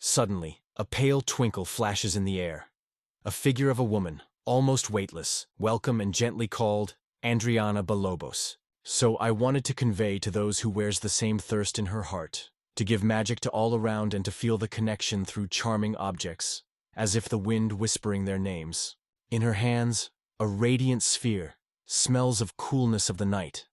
Suddenly, a pale twinkle flashes in the air. A figure of a woman, almost weightless, welcome and gently called Adriana Balobos. So I wanted to convey to those who wears the same thirst in her heart, to give magic to all around and to feel the connection through charming objects, as if the wind whispering their names. In her hands, a radiant sphere, smells of coolness of the night.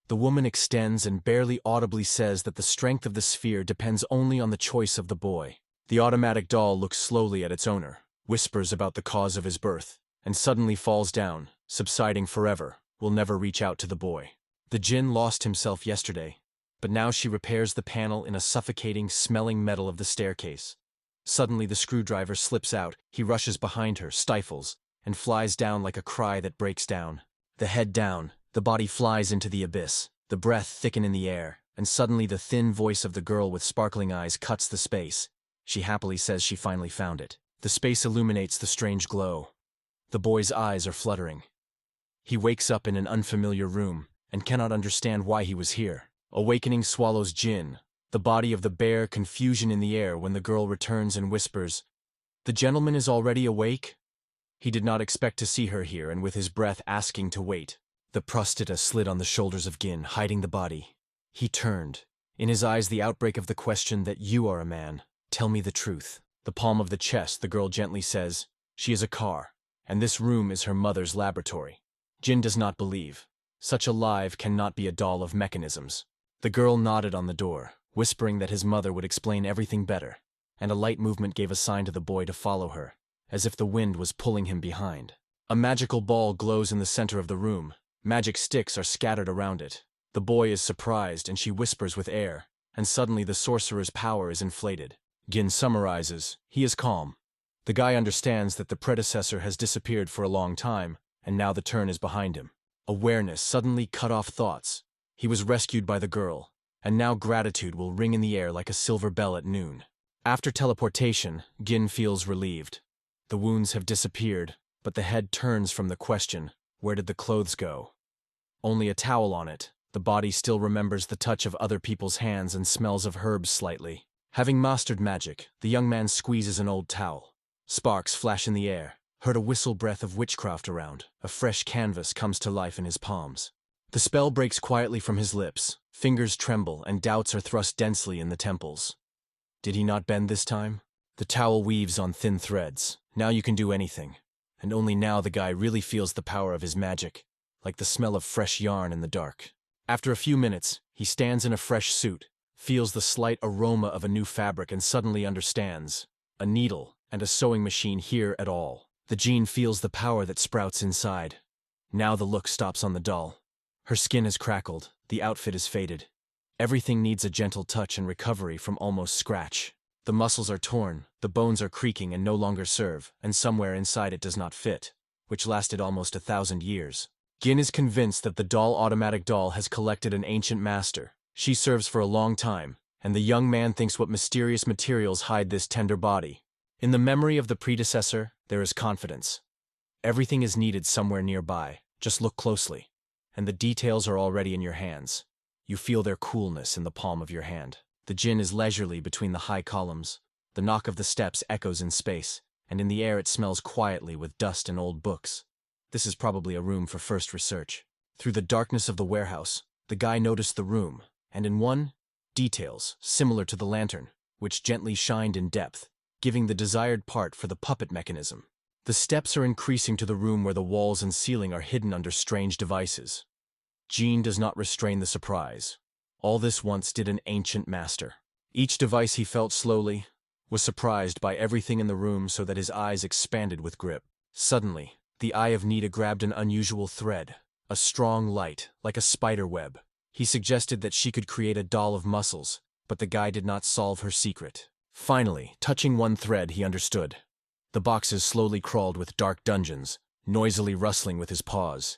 The woman extends and barely audibly says that the strength of the sphere depends only on the choice of the boy. The automatic doll looks slowly at its owner, whispers about the cause of his birth, and suddenly falls down, subsiding forever, will never reach out to the boy. The djinn lost himself yesterday, but now she repairs the panel in a suffocating, smelling metal of the staircase. Suddenly the screwdriver slips out, he rushes behind her, stifles, and flies down like a cry that breaks down. The head down, the body flies into the abyss, the breath thicken in the air, and suddenly the thin voice of the girl with sparkling eyes cuts the space. She happily says she finally found it. The space illuminates the strange glow. The boy's eyes are fluttering. He wakes up in an unfamiliar room, and cannot understand why he was here. Awakening swallows djinn, the body of the bear, confusion in the air when the girl returns and whispers, "The gentleman is already awake?" He did not expect to see her here, and with his breath asking to wait. The prostata slid on the shoulders of Gin, hiding the body. He turned. In his eyes the outbreak of the question that you are a man. Tell me the truth. The palm of the chest, the girl gently says, she is a car, and this room is her mother's laboratory. Gin does not believe. Such a live cannot be a doll of mechanisms. The girl nodded on the door, whispering that his mother would explain everything better, and a light movement gave a sign to the boy to follow her, as if the wind was pulling him behind. A magical ball glows in the center of the room. Magic sticks are scattered around it. The boy is surprised, and she whispers with air, and suddenly the sorcerer's power is inflated. Gin summarizes, he is calm. The guy understands that the predecessor has disappeared for a long time, and now the turn is behind him. Awareness suddenly cut off thoughts. He was rescued by the girl, and now gratitude will ring in the air like a silver bell at noon. After teleportation, Gin feels relieved. The wounds have disappeared, but the head turns from the question, where did the clothes go? Only a towel on it. The body still remembers the touch of other people's hands and smells of herbs slightly. Having mastered magic, the young man squeezes an old towel. Sparks flash in the air, heard a whistle breath of witchcraft around. A fresh canvas comes to life in his palms. The spell breaks quietly from his lips, fingers tremble, and doubts are thrust densely in the temples. Did he not bend this time? The towel weaves on thin threads. Now you can do anything. And only now the guy really feels the power of his magic, like the smell of fresh yarn in the dark. After a few minutes, he stands in a fresh suit, feels the slight aroma of a new fabric, and suddenly understands. A needle and a sewing machine here at all. The djinn feels the power that sprouts inside. Now the look stops on the doll. Her skin has crackled, the outfit is faded. Everything needs a gentle touch and recovery from almost scratch. The muscles are torn, the bones are creaking and no longer serve, and somewhere inside it does not fit, which lasted almost 1,000 years. Gin is convinced that the automatic doll has collected an ancient master. She serves for a long time, and the young man thinks what mysterious materials hide this tender body. In the memory of the predecessor, there is confidence. Everything is needed somewhere nearby, just look closely, and the details are already in your hands. You feel their coolness in the palm of your hand. The djinn is leisurely between the high columns. The knock of the steps echoes in space, and in the air it smells quietly with dust and old books. This is probably a room for first research. Through the darkness of the warehouse, the guy noticed the room, and in one, details similar to the lantern, which gently shined in depth, giving the desired part for the puppet mechanism. The steps are increasing to the room where the walls and ceiling are hidden under strange devices. Gene does not restrain the surprise. All this once did an ancient master. Each device he felt slowly, was surprised by everything in the room so that his eyes expanded with grip. Suddenly, the eye of Nita grabbed an unusual thread, a strong light, like a spider web. He suggested that she could create a doll of muscles, but the guy did not solve her secret. Finally, touching one thread, he understood. The boxes slowly crawled with dark dungeons, noisily rustling with his paws.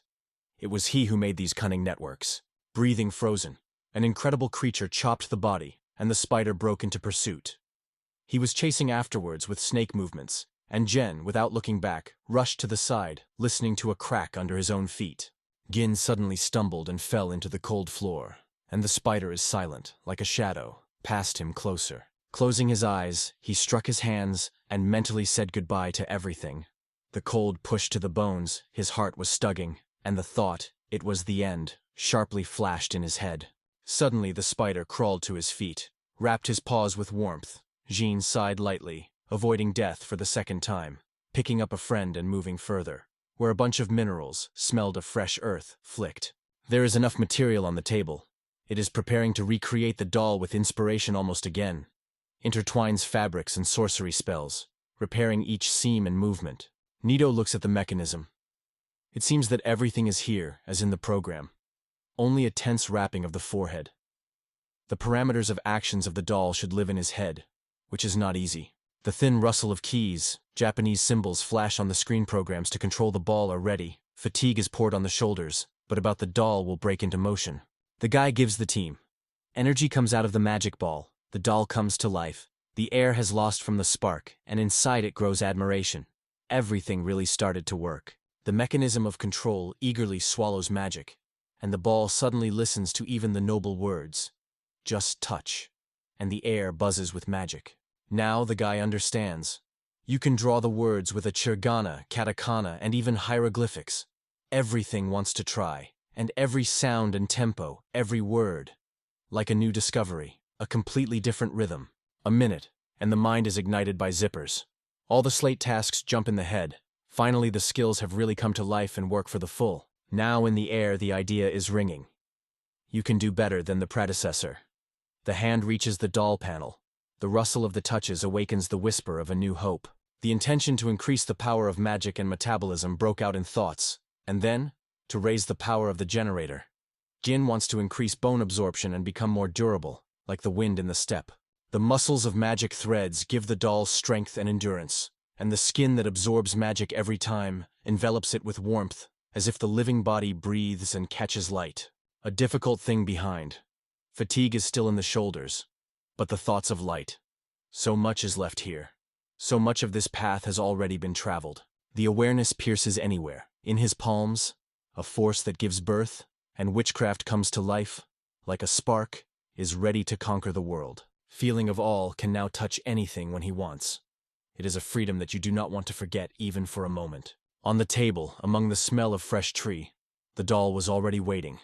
It was he who made these cunning networks. Breathing frozen, an incredible creature chopped the body, and the spider broke into pursuit. He was chasing afterwards with snake movements, and Jen, without looking back, rushed to the side, listening to a crack under his own feet. Gin suddenly stumbled and fell into the cold floor, and the spider is silent, like a shadow, past him closer. Closing his eyes, he struck his hands and mentally said goodbye to everything. The cold pushed to the bones, his heart was stugging, and the thought, it was the end, sharply flashed in his head. Suddenly the spider crawled to his feet, wrapped his paws with warmth. Jean sighed lightly, avoiding death for the second time, picking up a friend and moving further, where a bunch of minerals, smelled of fresh earth, flicked. There is enough material on the table. It is preparing to recreate the doll with inspiration almost again. Intertwines fabrics and sorcery spells, repairing each seam and movement. Nito looks at the mechanism. It seems that everything is here, as in the program. Only a tense wrapping of the forehead. The parameters of actions of the doll should live in his head, which is not easy. The thin rustle of keys, Japanese symbols flash on the screen. Programs to control the ball are ready. Fatigue is poured on the shoulders, but about the doll will break into motion. The guy gives the team. Energy comes out of the magic ball. The doll comes to life. The air has lost from the spark, and inside it grows admiration. Everything really started to work. The mechanism of control eagerly swallows magic, and the ball suddenly listens to even the noble words. Just touch. And the air buzzes with magic. Now the guy understands. You can draw the words with a hiragana, katakana, and even hieroglyphics. Everything wants to try, and every sound and tempo, every word. Like a new discovery. A completely different rhythm. A minute, and the mind is ignited by zippers. All the slate tasks jump in the head. Finally, the skills have really come to life and work for the full. Now in the air, the idea is ringing. You can do better than the predecessor. The hand reaches the doll panel. The rustle of the touches awakens the whisper of a new hope. The intention to increase the power of magic and metabolism broke out in thoughts, and then, to raise the power of the generator. Jin wants to increase bone absorption and become more durable, like the wind in the steppe. The muscles of magic threads give the doll strength and endurance, and the skin that absorbs magic every time envelops it with warmth, as if the living body breathes and catches light. A difficult thing behind. Fatigue is still in the shoulders, but the thoughts of light. So much is left here. So much of this path has already been traveled. The awareness pierces anywhere. In his palms, a force that gives birth, and witchcraft comes to life, like a spark, is ready to conquer the world. Feeling of all can now touch anything when he wants. It is a freedom that you do not want to forget even for a moment. On the table, among the smell of fresh tree, the doll was already waiting.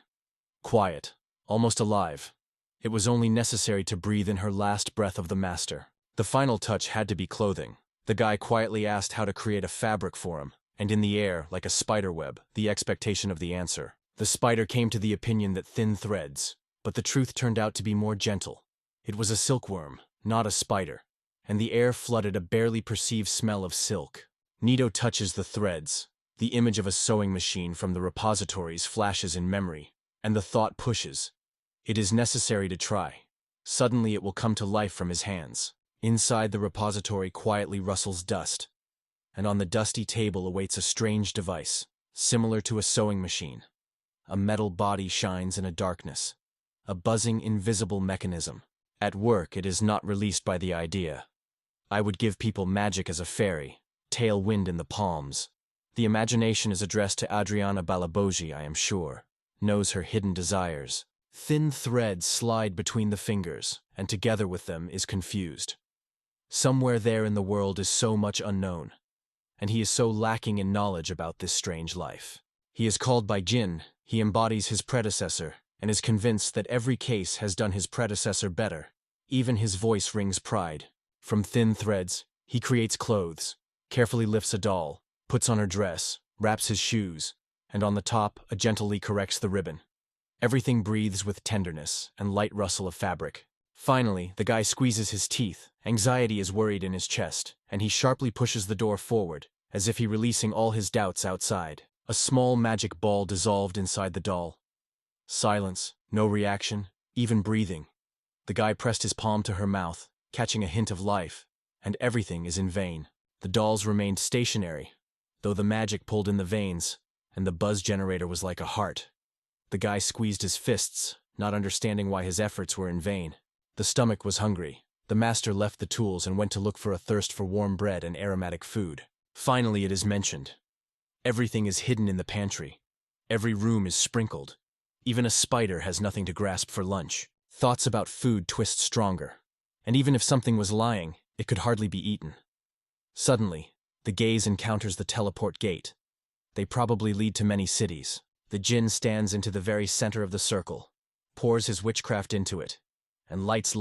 Quiet, almost alive. It was only necessary to breathe in her last breath of the master. The final touch had to be clothing. The guy quietly asked how to create a fabric for him, and in the air, like a spider web, the expectation of the answer. The spider came to the opinion that thin threads, but the truth turned out to be more gentle. It was a silkworm, not a spider, and the air flooded a barely perceived smell of silk. Nito touches the threads. The image of a sewing machine from the repositories flashes in memory, and the thought pushes. It is necessary to try. Suddenly it will come to life from his hands. Inside the repository quietly rustles dust, and on the dusty table awaits a strange device, similar to a sewing machine. A metal body shines in a darkness. A buzzing, invisible mechanism. At work, it is not released by the idea. I would give people magic as a fairy, tail wind in the palms. The imagination is addressed to Adriana Balabogi, I am sure. Knows her hidden desires. Thin threads slide between the fingers, and together with them is confused. Somewhere there in the world is so much unknown, and he is so lacking in knowledge about this strange life. He is called by Jin, he embodies his predecessor, and is convinced that every case has done his predecessor better. Even his voice rings pride. From thin threads, he creates clothes, carefully lifts a doll, puts on her dress, wraps his shoes, and on the top, gently corrects the ribbon. Everything breathes with tenderness and light rustle of fabric. Finally, the guy squeezes his teeth. Anxiety is worried in his chest, and he sharply pushes the door forward, as if he releasing all his doubts outside. A small magic ball dissolved inside the doll. Silence, no reaction, even breathing. The guy pressed his palm to her mouth, catching a hint of life, and everything is in vain. The dolls remained stationary, though the magic pulled in the veins, and the buzz generator was like a heart. The guy squeezed his fists, not understanding why his efforts were in vain. The stomach was hungry. The master left the tools and went to look for a thirst for warm bread and aromatic food. Finally it is mentioned. Everything is hidden in the pantry. Every room is sprinkled. Even a spider has nothing to grasp for lunch. Thoughts about food twist stronger, and even if something was lying, it could hardly be eaten. Suddenly, the gaze encounters the teleport gate. They probably lead to many cities. The djinn stands into the very center of the circle, pours his witchcraft into it, and lights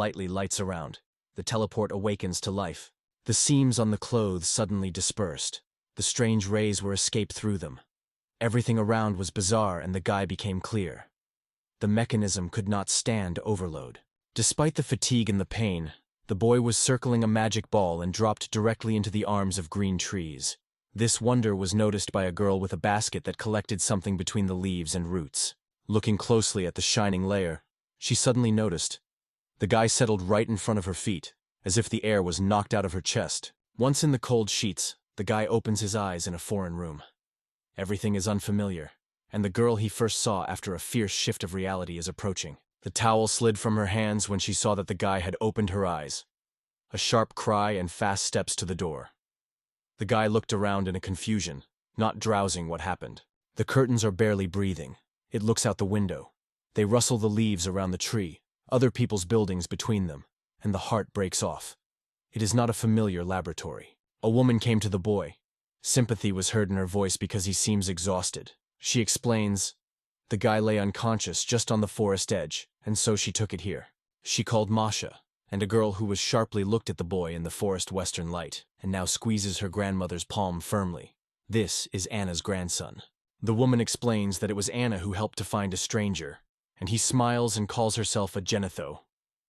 around. The teleport awakens to life. The seams on the clothes suddenly dispersed. The strange rays were escaped through them. Everything around was bizarre and the guy became clear. The mechanism could not stand overload. Despite the fatigue and the pain, the boy was circling a magic ball and dropped directly into the arms of green trees. This wonder was noticed by a girl with a basket that collected something between the leaves and roots. Looking closely at the shining layer, she suddenly noticed the guy settled right in front of her feet, as if the air was knocked out of her chest. Once in the cold sheets, the guy opens his eyes in a foreign room. Everything is unfamiliar, and the girl he first saw after a fierce shift of reality is approaching. The towel slid from her hands when she saw that the guy had opened her eyes. A sharp cry and fast steps to the door. The guy looked around in a confusion, not drowsing what happened. The curtains are barely breathing. It looks out the window. They rustle the leaves around the tree, other people's buildings between them, and the heart breaks off. It is not a familiar laboratory. A woman came to the boy. Sympathy was heard in her voice because he seems exhausted. She explains, the guy lay unconscious just on the forest edge, and so she took it here. She called Masha, and a girl who was sharply looked at the boy in the forest western light, and now squeezes her grandmother's palm firmly. This is Anna's grandson. The woman explains that it was Anna who helped to find a stranger, and he smiles and calls herself a Genetho.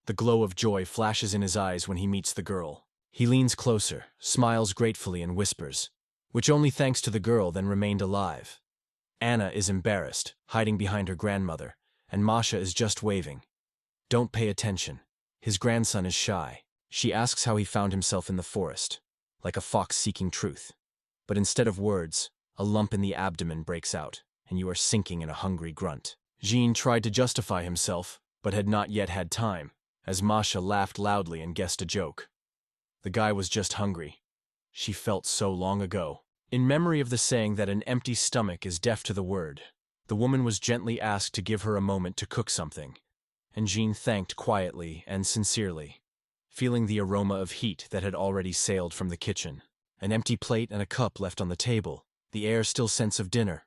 The glow of joy flashes in his eyes when he meets the girl. He leans closer, smiles gratefully and whispers, which only thanks to the girl then remained alive. Anna is embarrassed, hiding behind her grandmother, and Masha is just waving. Don't pay attention. His grandson is shy. She asks how he found himself in the forest, like a fox seeking truth. But instead of words, a lump in the abdomen breaks out, and you are sinking in a hungry grunt. Jean tried to justify himself, but had not yet had time, as Masha laughed loudly and guessed a joke. The guy was just hungry. She felt so long ago. In memory of the saying that an empty stomach is deaf to the word, the woman was gently asked to give her a moment to cook something, and Jean thanked quietly and sincerely, feeling the aroma of heat that had already sailed from the kitchen. An empty plate and a cup left on the table, the air still scents of dinner.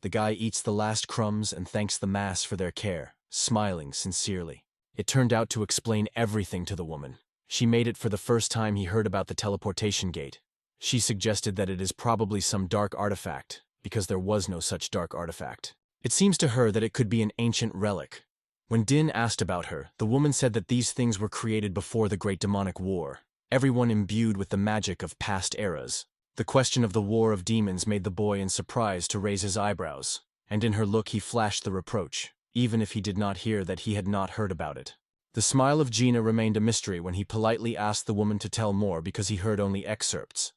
The guy eats the last crumbs and thanks the mass for their care, smiling sincerely. It turned out to explain everything to the woman. She made it for the first time he heard about the teleportation gate. She suggested that it is probably some dark artifact, because there was no such dark artifact. It seems to her that it could be an ancient relic. When Din asked about her, the woman said that these things were created before the Great Demonic War, everyone imbued with the magic of past eras. The question of the war of demons made the boy in surprise to raise his eyebrows, and in her look he flashed the reproach, even if he did not hear that he had not heard about it. The smile of Gina remained a mystery when he politely asked the woman to tell more because he heard only excerpts.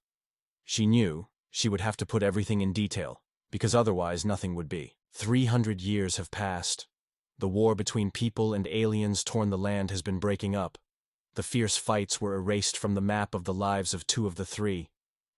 She knew she would have to put everything in detail, because otherwise nothing would be. 300 years have passed. The war between people and aliens torn the land has been breaking up. The fierce fights were erased from the map of the lives of 2 of the 3,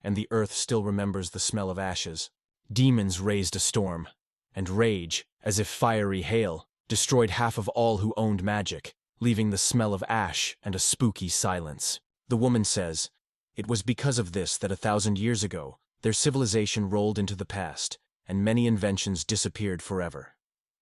and the earth still remembers the smell of ashes. Demons raised a storm, and rage, as if fiery hail, destroyed half of all who owned magic, leaving the smell of ash and a spooky silence. The woman says, it was because of this that 1,000 years ago, their civilization rolled into the past, and many inventions disappeared forever.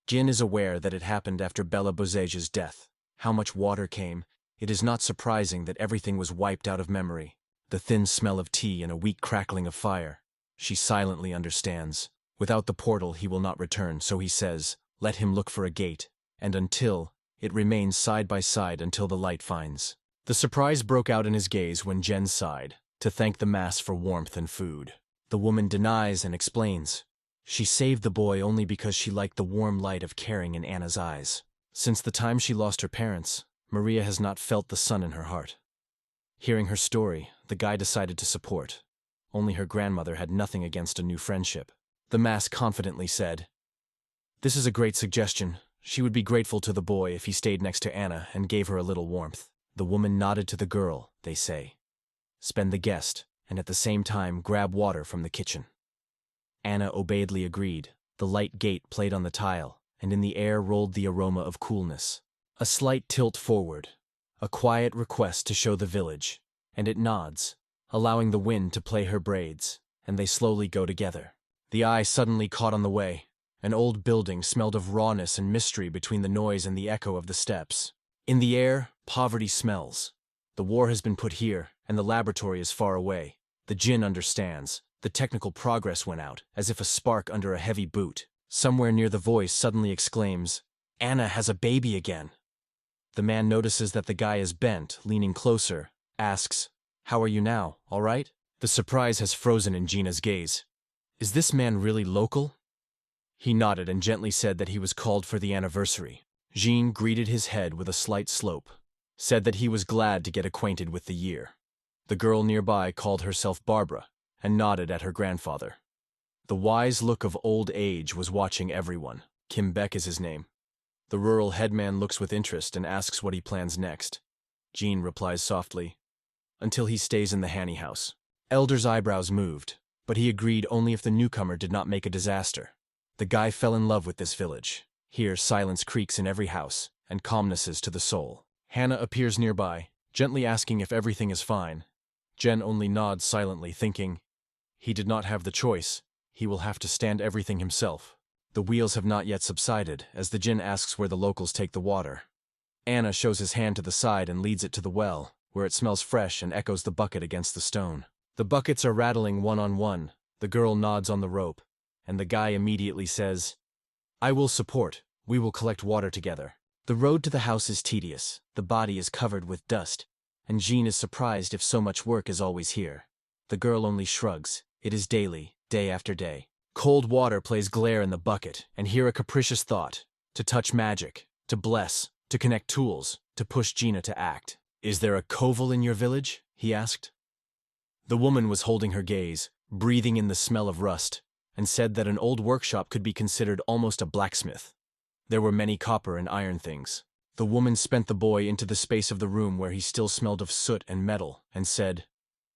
Jin is aware that it happened after Bella Bozege's death. How much water came, it is not surprising that everything was wiped out of memory. The thin smell of tea and a weak crackling of fire. She silently understands. Without the portal he will not return, so he says, let him look for a gate, and it remains side by side until the light finds. The surprise broke out in his gaze when Jen sighed, to thank the mass for warmth and food. The woman denies and explains. She saved the boy only because she liked the warm light of caring in Anna's eyes. Since the time she lost her parents, Maria has not felt the sun in her heart. Hearing her story, the guy decided to support. Only her grandmother had nothing against a new friendship. The mass confidently said, this is a great suggestion. She would be grateful to the boy if he stayed next to Anna and gave her a little warmth. The woman nodded to the girl, they say. Spend the guest, and at the same time grab water from the kitchen. Anna obeyedly agreed. The light gate played on the tile, and in the air rolled the aroma of coolness. A slight tilt forward. a quiet request to show the village, and it nods, allowing the wind to play her braids, and they slowly go together. The eye suddenly caught on the way. An old building smelled of rawness and mystery between the noise and the echo of the steps. In the air, poverty smells. The war has been put here, and the laboratory is far away. The djinn understands. The technical progress went out, as if a spark under a heavy boot. Somewhere near the voice suddenly exclaims, "Anna has a baby again." The man notices that the guy is bent, leaning closer, asks, "How are you now, all right?" The surprise has frozen in Gina's gaze. Is this man really local? He nodded and gently said that he was called for the anniversary. Jean greeted his head with a slight slope, said that he was glad to get acquainted with the year. The girl nearby called herself Barbara and nodded at her grandfather. The wise look of old age was watching everyone. Kim Beck is his name. The rural headman looks with interest and asks what he plans next. Jean replies softly, "Until he stays in the Hanny house." Elder's eyebrows moved, but he agreed only if the newcomer did not make a disaster. The guy fell in love with this village. Here silence creaks in every house, and calmness is to the soul. Hannah appears nearby, gently asking if everything is fine. Jen only nods silently, thinking, he did not have the choice. He will have to stand everything himself. The wheels have not yet subsided, as the djinn asks where the locals take the water. Anna shows his hand to the side and leads it to the well, where it smells fresh and echoes the bucket against the stone. The buckets are rattling one on one. The girl nods on the rope, and the guy immediately says, "I will support. We will collect water together." The road to the house is tedious. The body is covered with dust, and Jean is surprised if so much work is always here. The girl only shrugs. It is daily, day after day. Cold water plays glare in the bucket, and here a capricious thought: to touch magic, to bless, to connect tools, to push Gina to act. "Is there a koval in your village?" he asked. The woman was holding her gaze, breathing in the smell of rust, and said that an old workshop could be considered almost a blacksmith. There were many copper and iron things. The woman spent the boy into the space of the room where he still smelled of soot and metal, and said,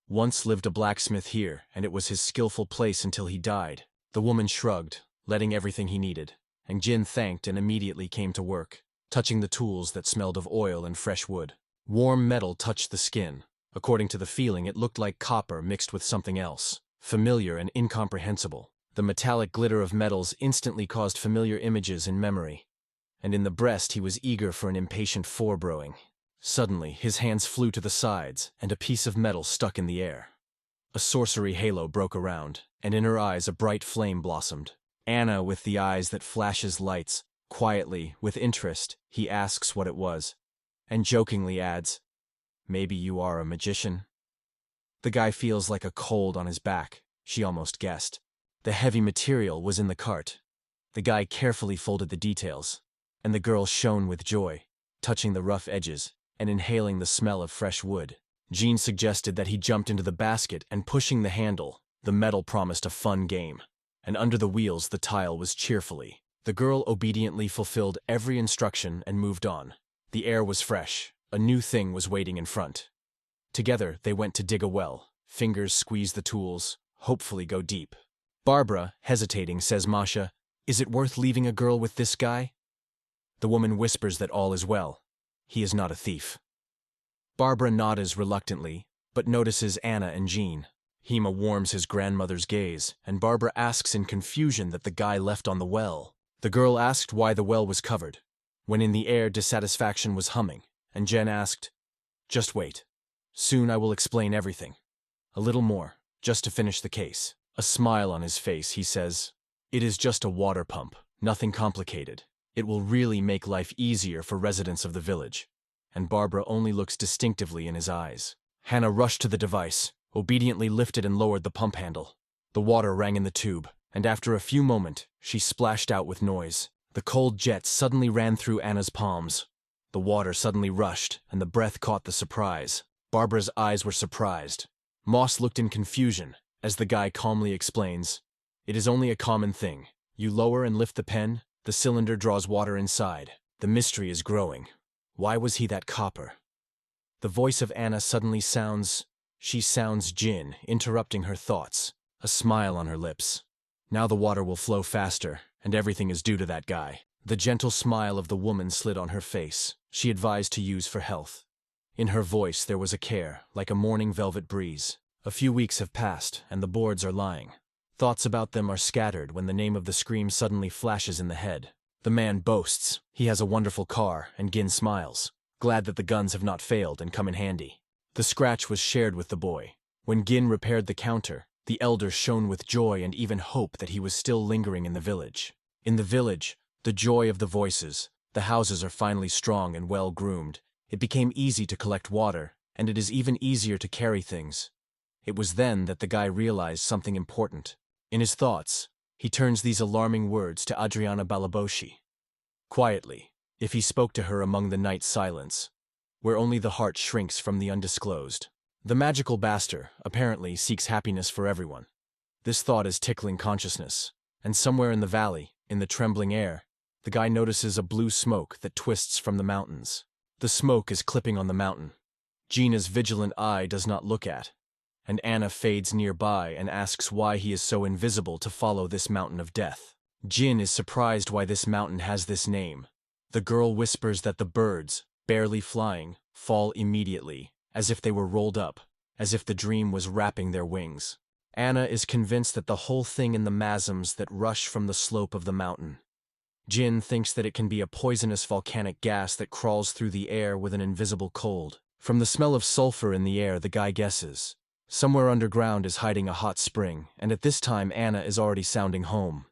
"Once lived a blacksmith here, and it was his skillful place until he died." The woman shrugged, letting everything he needed, and Jin thanked and immediately came to work, touching the tools that smelled of oil and fresh wood. Warm metal touched the skin. According to the feeling, it looked like copper mixed with something else, familiar and incomprehensible. The metallic glitter of metals instantly caused familiar images in memory, and in the breast he was eager for an impatient forebrowing. Suddenly, his hands flew to the sides, and a piece of metal stuck in the air. A sorcery halo broke around, and in her eyes a bright flame blossomed. Anna, with the eyes that flashes lights, quietly, with interest, he asks what it was, and jokingly adds, "Maybe you are a magician?" The guy feels like a cold on his back, she almost guessed. The heavy material was in the cart. The guy carefully folded the details, and the girl shone with joy, touching the rough edges and inhaling the smell of fresh wood. Jean suggested that he jumped into the basket, and pushing the handle, the metal promised a fun game, and under the wheels the tile was cheerfully. The girl obediently fulfilled every instruction and moved on. The air was fresh. A new thing was waiting in front. Together they went to dig a well. Fingers squeeze the tools, hopefully go deep. Barbara, hesitating, says, "Masha, is it worth leaving a girl with this guy?" The woman whispers that all is well. He is not a thief. Barbara nods reluctantly, but notices Anna and Jean. Hema warms his grandmother's gaze, and Barbara asks in confusion that the guy left on the well. The girl asked why the well was covered, when in the air dissatisfaction was humming, and Jen asked, "Just wait. Soon I will explain everything. A little more, just to finish the case." A smile on his face, he says, "It is just a water pump, nothing complicated. It will really make life easier for residents of the village." And Barbara only looks distinctively in his eyes. Hannah rushed to the device, obediently lifted and lowered the pump handle. The water rang in the tube, and after a few moments, she splashed out with noise. The cold jet suddenly ran through Anna's palms. The water suddenly rushed, and the breath caught the surprise. Barbara's eyes were surprised. Moss looked in confusion, as the guy calmly explains, "It is only a common thing. You lower and lift the pen, the cylinder draws water inside. The mystery is growing. Why was he that copper?" The voice of Anna suddenly sounds Jin, interrupting her thoughts, a smile on her lips. Now the water will flow faster, and everything is due to that guy. The gentle smile of the woman slid on her face. She advised to use for health. In her voice there was a care, like a morning velvet breeze. A few weeks have passed, and the boards are lying. Thoughts about them are scattered when the name of the scream suddenly flashes in the head. The man boasts. He has a wonderful car, and Gin smiles, glad that the guns have not failed and come in handy. The scratch was shared with the boy. When Gin repaired the counter, the elder shone with joy and even hope that he was still lingering in the village. In the village, the joy of the voices, the houses are finally strong and well groomed. It became easy to collect water, and it is even easier to carry things. It was then that the guy realized something important. In his thoughts, he turns these alarming words to Adriana Balaboshi. Quietly, if he spoke to her among the night silence, where only the heart shrinks from the undisclosed. The magical bastard, apparently, seeks happiness for everyone. This thought is tickling consciousness, and somewhere in the valley, in the trembling air, the guy notices a blue smoke that twists from the mountains. The smoke is clipping on the mountain. Gina's vigilant eye does not look at, and Anna fades nearby and asks why he is so invisible to follow this mountain of death. Jin is surprised why this mountain has this name. The girl whispers that the birds, barely flying, fall immediately, as if they were rolled up, as if the dream was wrapping their wings. Anna is convinced that the whole thing in the miasms that rush from the slope of the mountain. Jin thinks that it can be a poisonous volcanic gas that crawls through the air with an invisible cold. From the smell of sulfur in the air, the guy guesses. Somewhere underground is hiding a hot spring, and at this time Anna is already sounding home.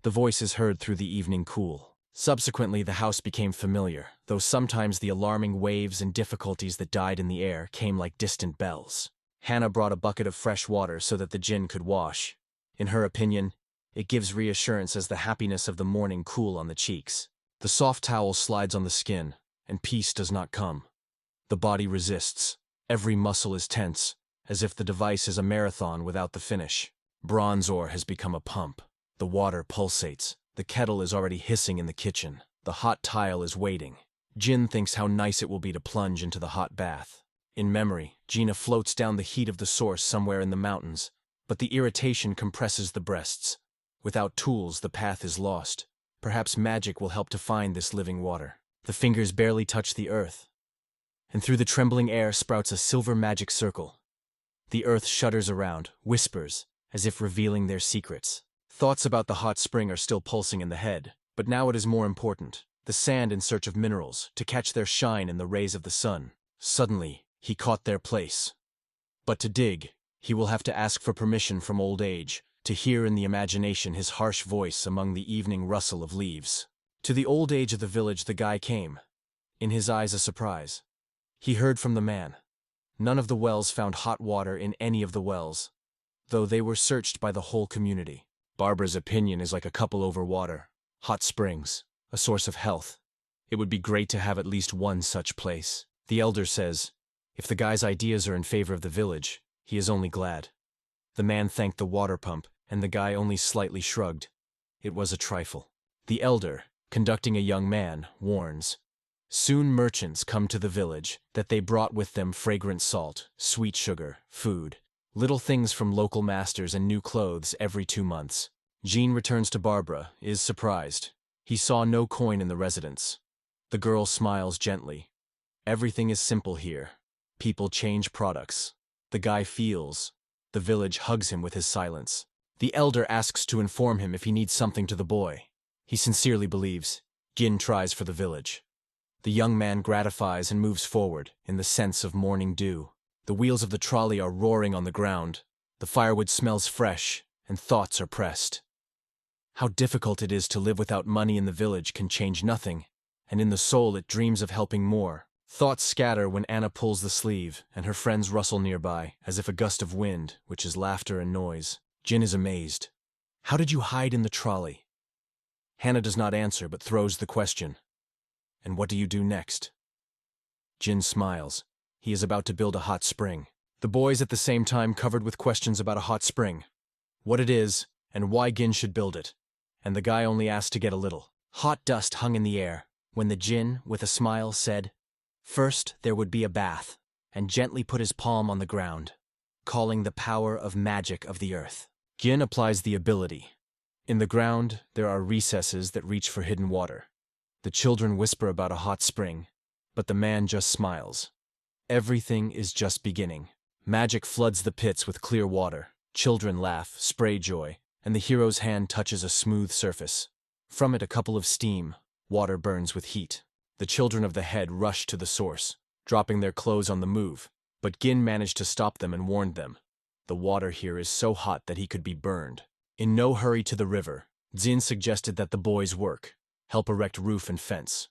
The voice is heard through the evening cool. Subsequently, the house became familiar, though sometimes the alarming waves and difficulties that died in the air came like distant bells. Hannah brought a bucket of fresh water so that the Jinn could wash. In her opinion, it gives reassurance as the happiness of the morning cool on the cheeks. The soft towel slides on the skin, and peace does not come. The body resists. Every muscle is tense, as if the device is a marathon without the finish. Bronze ore has become a pump. The water pulsates. The kettle is already hissing in the kitchen. The hot tile is waiting. Jin thinks how nice it will be to plunge into the hot bath. In memory, Gina floats down the heat of the source somewhere in the mountains, but the irritation compresses the breasts. Without tools, the path is lost. Perhaps magic will help to find this living water. The fingers barely touch the earth, and through the trembling air sprouts a silver magic circle. The earth shudders around, whispers, as if revealing their secrets. Thoughts about the hot spring are still pulsing in the head, but now it is more important. The sand in search of minerals, to catch their shine in the rays of the sun. Suddenly, he caught their place. But to dig, he will have to ask for permission from old age, to hear in the imagination his harsh voice among the evening rustle of leaves. To the old age of the village the guy came, in his eyes a surprise. He heard from the man. None of the wells found hot water in any of the wells, though they were searched by the whole community. Barbara's opinion is like a couple over water. Hot springs, a source of health. It would be great to have at least one such place. The elder says, if the guy's ideas are in favor of the village, he is only glad. The man thanked the water pump, and the guy only slightly shrugged. It was a trifle. The elder, conducting a young man, warns. Soon merchants come to the village, that they brought with them fragrant salt, sweet sugar, food, little things from local masters and new clothes every 2 months. Jean returns to Barbara, is surprised. He saw no coin in the residence. The girl smiles gently. Everything is simple here. People change products. The guy feels. The village hugs him with his silence. The elder asks to inform him if he needs something to the boy. He sincerely believes. Gin tries for the village. The young man gratifies and moves forward, in the sense of morning dew. The wheels of the trolley are roaring on the ground. The firewood smells fresh, and thoughts are pressed. How difficult it is to live without money in the village can change nothing, and in the soul it dreams of helping more. Thoughts scatter when Anna pulls the sleeve, and her friends rustle nearby, as if a gust of wind, which is laughter and noise. Jin is amazed. How did you hide in the trolley? Hannah does not answer, but throws the question. And what do you do next? Jin smiles. He is about to build a hot spring. The boys at the same time covered with questions about a hot spring. What it is, and why Gin should build it. And the guy only asked to get a little. Hot dust hung in the air, when the Jin, with a smile, said, first there would be a bath, and gently put his palm on the ground, calling the power of magic of the earth. Gin applies the ability. In the ground, there are recesses that reach for hidden water. The children whisper about a hot spring, but the man just smiles. Everything is just beginning. Magic floods the pits with clear water. Children laugh, spray joy, and the hero's hand touches a smooth surface. From it, a couple of steam. Water burns with heat. The children of the head rush to the source, dropping their clothes on the move, but Gin managed to stop them and warned them. The water here is so hot that he could be burned. In no hurry to the river, Jin suggested that the boys help erect roof and fence.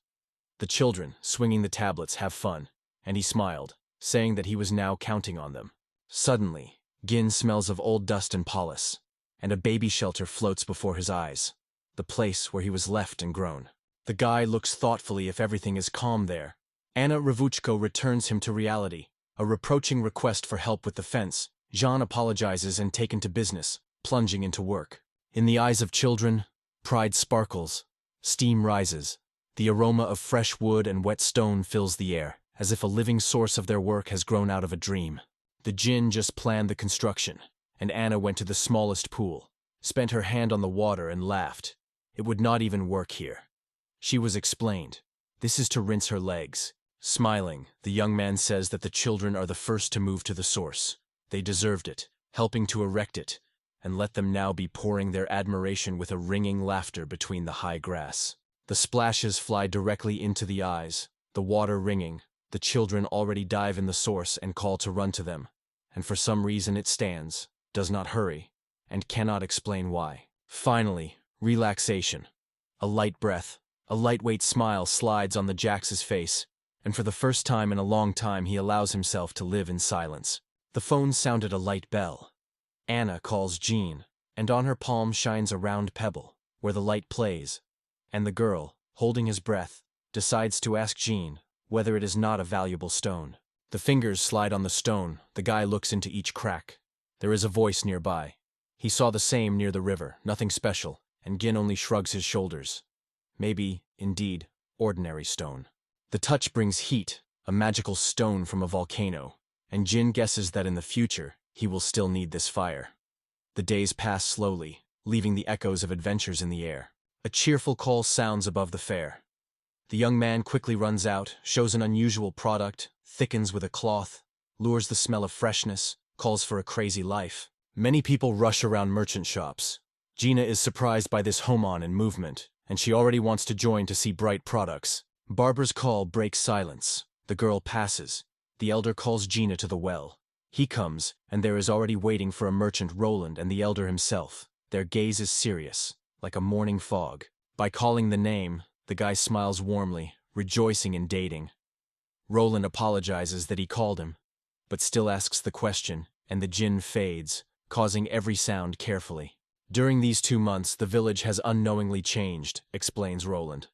The children, swinging the tablets, have fun, and he smiled, saying that he was now counting on them. Suddenly, Gin smells of old dust and polish, and a baby shelter floats before his eyes, the place where he was left and grown. The guy looks thoughtfully if everything is calm there. Anna Ravuchko returns him to reality, a reproaching request for help with the fence. Jean apologizes and taken to business, plunging into work. In the eyes of children, pride sparkles, steam rises. The aroma of fresh wood and wet stone fills the air, as if a living source of their work has grown out of a dream. The Jin just planned the construction, and Anna went to the smallest pool, spent her hand on the water and laughed. It would not even work here. She was explained. This is to rinse her legs. Smiling, the young man says that the children are the first to move to the source. They deserved it, helping to erect it, and let them now be pouring their admiration with a ringing laughter between the high grass. The splashes fly directly into the eyes, the water ringing. The children already dive in the source and call to run to them, and for some reason it stands, does not hurry, and cannot explain why. Finally, relaxation. A light breath, a lightweight smile slides on the Jax's face, and for the first time in a long time he allows himself to live in silence. The phone sounded a light bell. Anna calls Jean, and on her palm shines a round pebble, where the light plays, and the girl, holding his breath, decides to ask Jean whether it is not a valuable stone. The fingers slide on the stone. The guy looks into each crack. There is a voice nearby. He saw the same near the river, nothing special, and Gin only shrugs his shoulders. Maybe, indeed, ordinary stone. The touch brings heat, a magical stone from a volcano, and Jin guesses that in the future he will still need this fire. The days pass slowly, leaving the echoes of adventures in the air. A cheerful call sounds above the fair. The young man quickly runs out, shows an unusual product, thickens with a cloth, lures the smell of freshness, calls for a crazy life. Many people rush around merchant shops. Gina is surprised by this home-on and movement, and she already wants to join to see bright products. Barbara's call breaks silence. The girl passes. The elder calls Gina to the well. He comes, and there is already waiting for a merchant Roland and the elder himself. Their gaze is serious, like a morning fog. By calling the name, the guy smiles warmly, rejoicing in dating. Roland apologizes that he called him, but still asks the question, and the Jin fades, causing every sound carefully. During these 2 months, the village has unknowingly changed, explains Roland.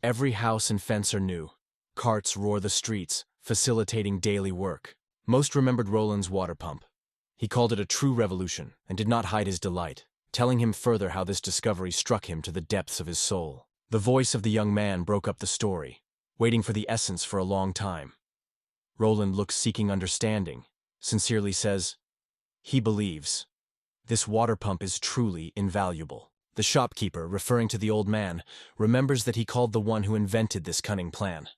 Every house and fence are new. Carts roar the streets, facilitating daily work. Most remembered Roland's water pump. He called it a true revolution and did not hide his delight, telling him further how this discovery struck him to the depths of his soul. The voice of the young man broke up the story, waiting for the essence for a long time. Roland looks seeking understanding, sincerely says, he believes. This water pump is truly invaluable. The shopkeeper, referring to the old man, remembers that he called the one who invented this cunning plan.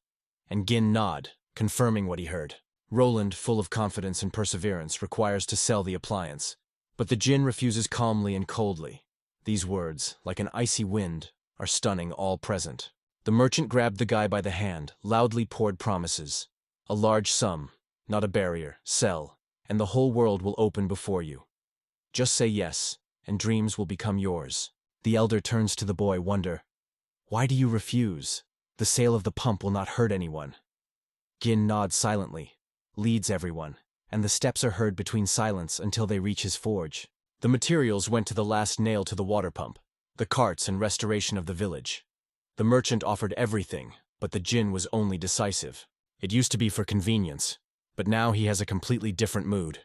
And Gin nod, confirming what he heard. Roland, full of confidence and perseverance, requires to sell the appliance. But the Jin refuses calmly and coldly. These words, like an icy wind, are stunning all present. The merchant grabbed the guy by the hand, loudly poured promises. A large sum, not a barrier, sell, and the whole world will open before you. Just say yes, and dreams will become yours. The elder turns to the boy, wonder, why do you refuse? The sale of the pump will not hurt anyone. Gin nods silently, leads everyone, and the steps are heard between silence until they reach his forge. The materials went to the last nail to the water pump, the carts and restoration of the village. The merchant offered everything, but the Jin was only decisive. It used to be for convenience, but now he has a completely different mood.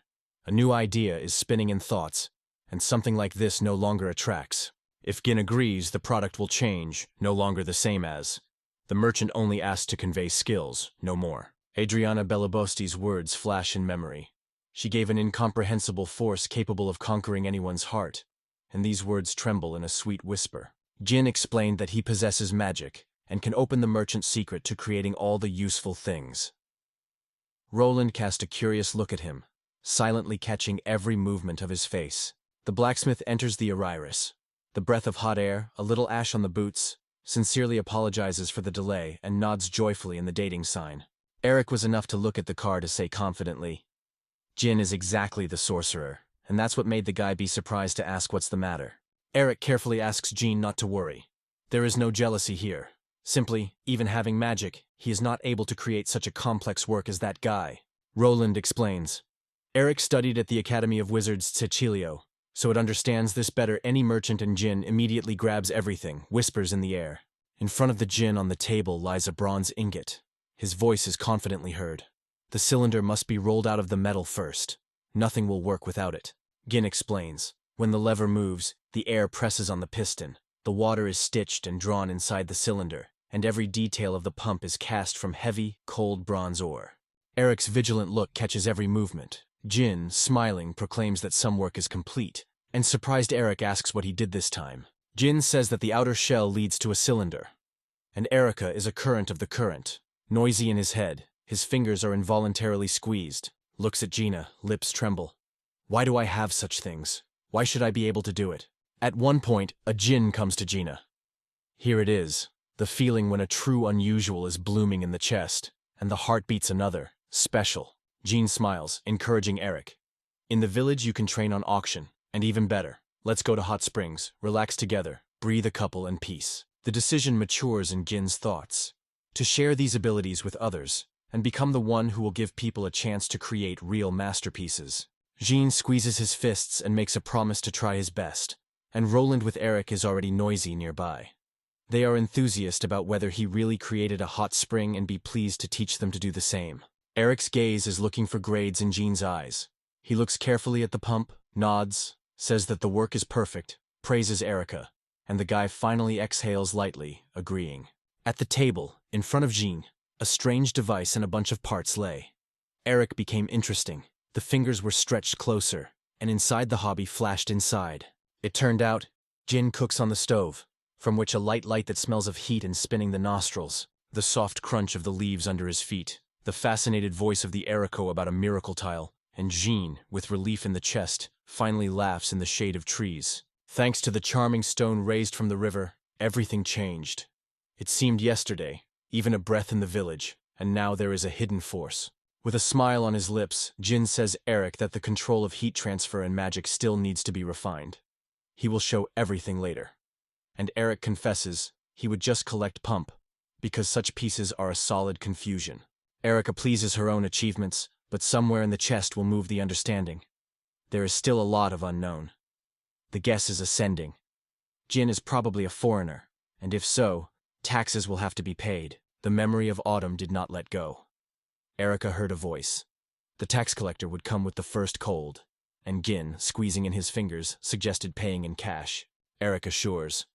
A new idea is spinning in thoughts, and something like this no longer attracts. If Gin agrees, the product will change, no longer the same as. The merchant only asked to convey skills, no more. Adriana Bellabosti's words flash in memory. She gave an incomprehensible force capable of conquering anyone's heart, and these words tremble in a sweet whisper. Jin explained that he possesses magic, and can open the merchant's secret to creating all the useful things. Roland cast a curious look at him, silently catching every movement of his face. The blacksmith enters the Iris. The breath of hot air, a little ash on the boots, sincerely apologizes for the delay and nods joyfully in the dating sign. Eric was enough to look at the car to say confidently, "Jin is exactly the sorcerer," and that's what made the guy be surprised to ask what's the matter. Eric carefully asks Jin not to worry. There is no jealousy here. Simply, even having magic, he is not able to create such a complex work as that guy. Roland explains. Eric studied at the Academy of Wizards Cecilio, so it understands this better. Any merchant in Jin immediately grabs everything, whispers in the air. In front of the Jin on the table lies a bronze ingot. His voice is confidently heard. The cylinder must be rolled out of the metal first. Nothing will work without it. Gin explains. When the lever moves, the air presses on the piston. The water is stitched and drawn inside the cylinder, and every detail of the pump is cast from heavy, cold bronze ore. Eric's vigilant look catches every movement. Jin, smiling, proclaims that some work is complete, and surprised Eric asks what he did this time. Jin says that the outer shell leads to a cylinder, and Erica is a current of the current. Noisy in his head, his fingers are involuntarily squeezed. Looks at Gina, lips tremble. Why do I have such things? Why should I be able to do it? At one point, a Jin comes to Gina. Here it is, the feeling when a true unusual is blooming in the chest, and the heart beats another, special. Jean smiles, encouraging Eric. In the village you can train on auction, and even better, let's go to hot springs, relax together, breathe a couple and peace. The decision matures in Gin's thoughts. To share these abilities with others, and become the one who will give people a chance to create real masterpieces. Jean squeezes his fists and makes a promise to try his best, and Roland with Eric is already noisy nearby. They are enthusiastic about whether he really created a hot spring and be pleased to teach them to do the same. Eric's gaze is looking for grades in Jean's eyes. He looks carefully at the pump, nods, says that the work is perfect, praises Erica, and the guy finally exhales lightly, agreeing. At the table, in front of Jean, a strange device and a bunch of parts lay. Eric became interesting. The fingers were stretched closer, and inside the hobby flashed inside. It turned out, Jin cooks on the stove, from which a light that smells of heat and spinning the nostrils, the soft crunch of the leaves under his feet, the fascinated voice of the Erico about a miracle tile, and Jean, with relief in the chest, finally laughs in the shade of trees. Thanks to the charming stone raised from the river, everything changed. It seemed yesterday, even a breath in the village, and now there is a hidden force. With a smile on his lips, Jin says Eric that the control of heat transfer and magic still needs to be refined. He will show everything later. And Eric confesses he would just collect pump, because such pieces are a solid confusion. Erica pleases her own achievements, but somewhere in the chest will move the understanding. There is still a lot of unknown. The guess is ascending. Jin is probably a foreigner, and if so, taxes will have to be paid. The memory of autumn did not let go. Erica heard a voice. The tax collector would come with the first cold, and Gin, squeezing in his fingers, suggested paying in cash. Eric assures.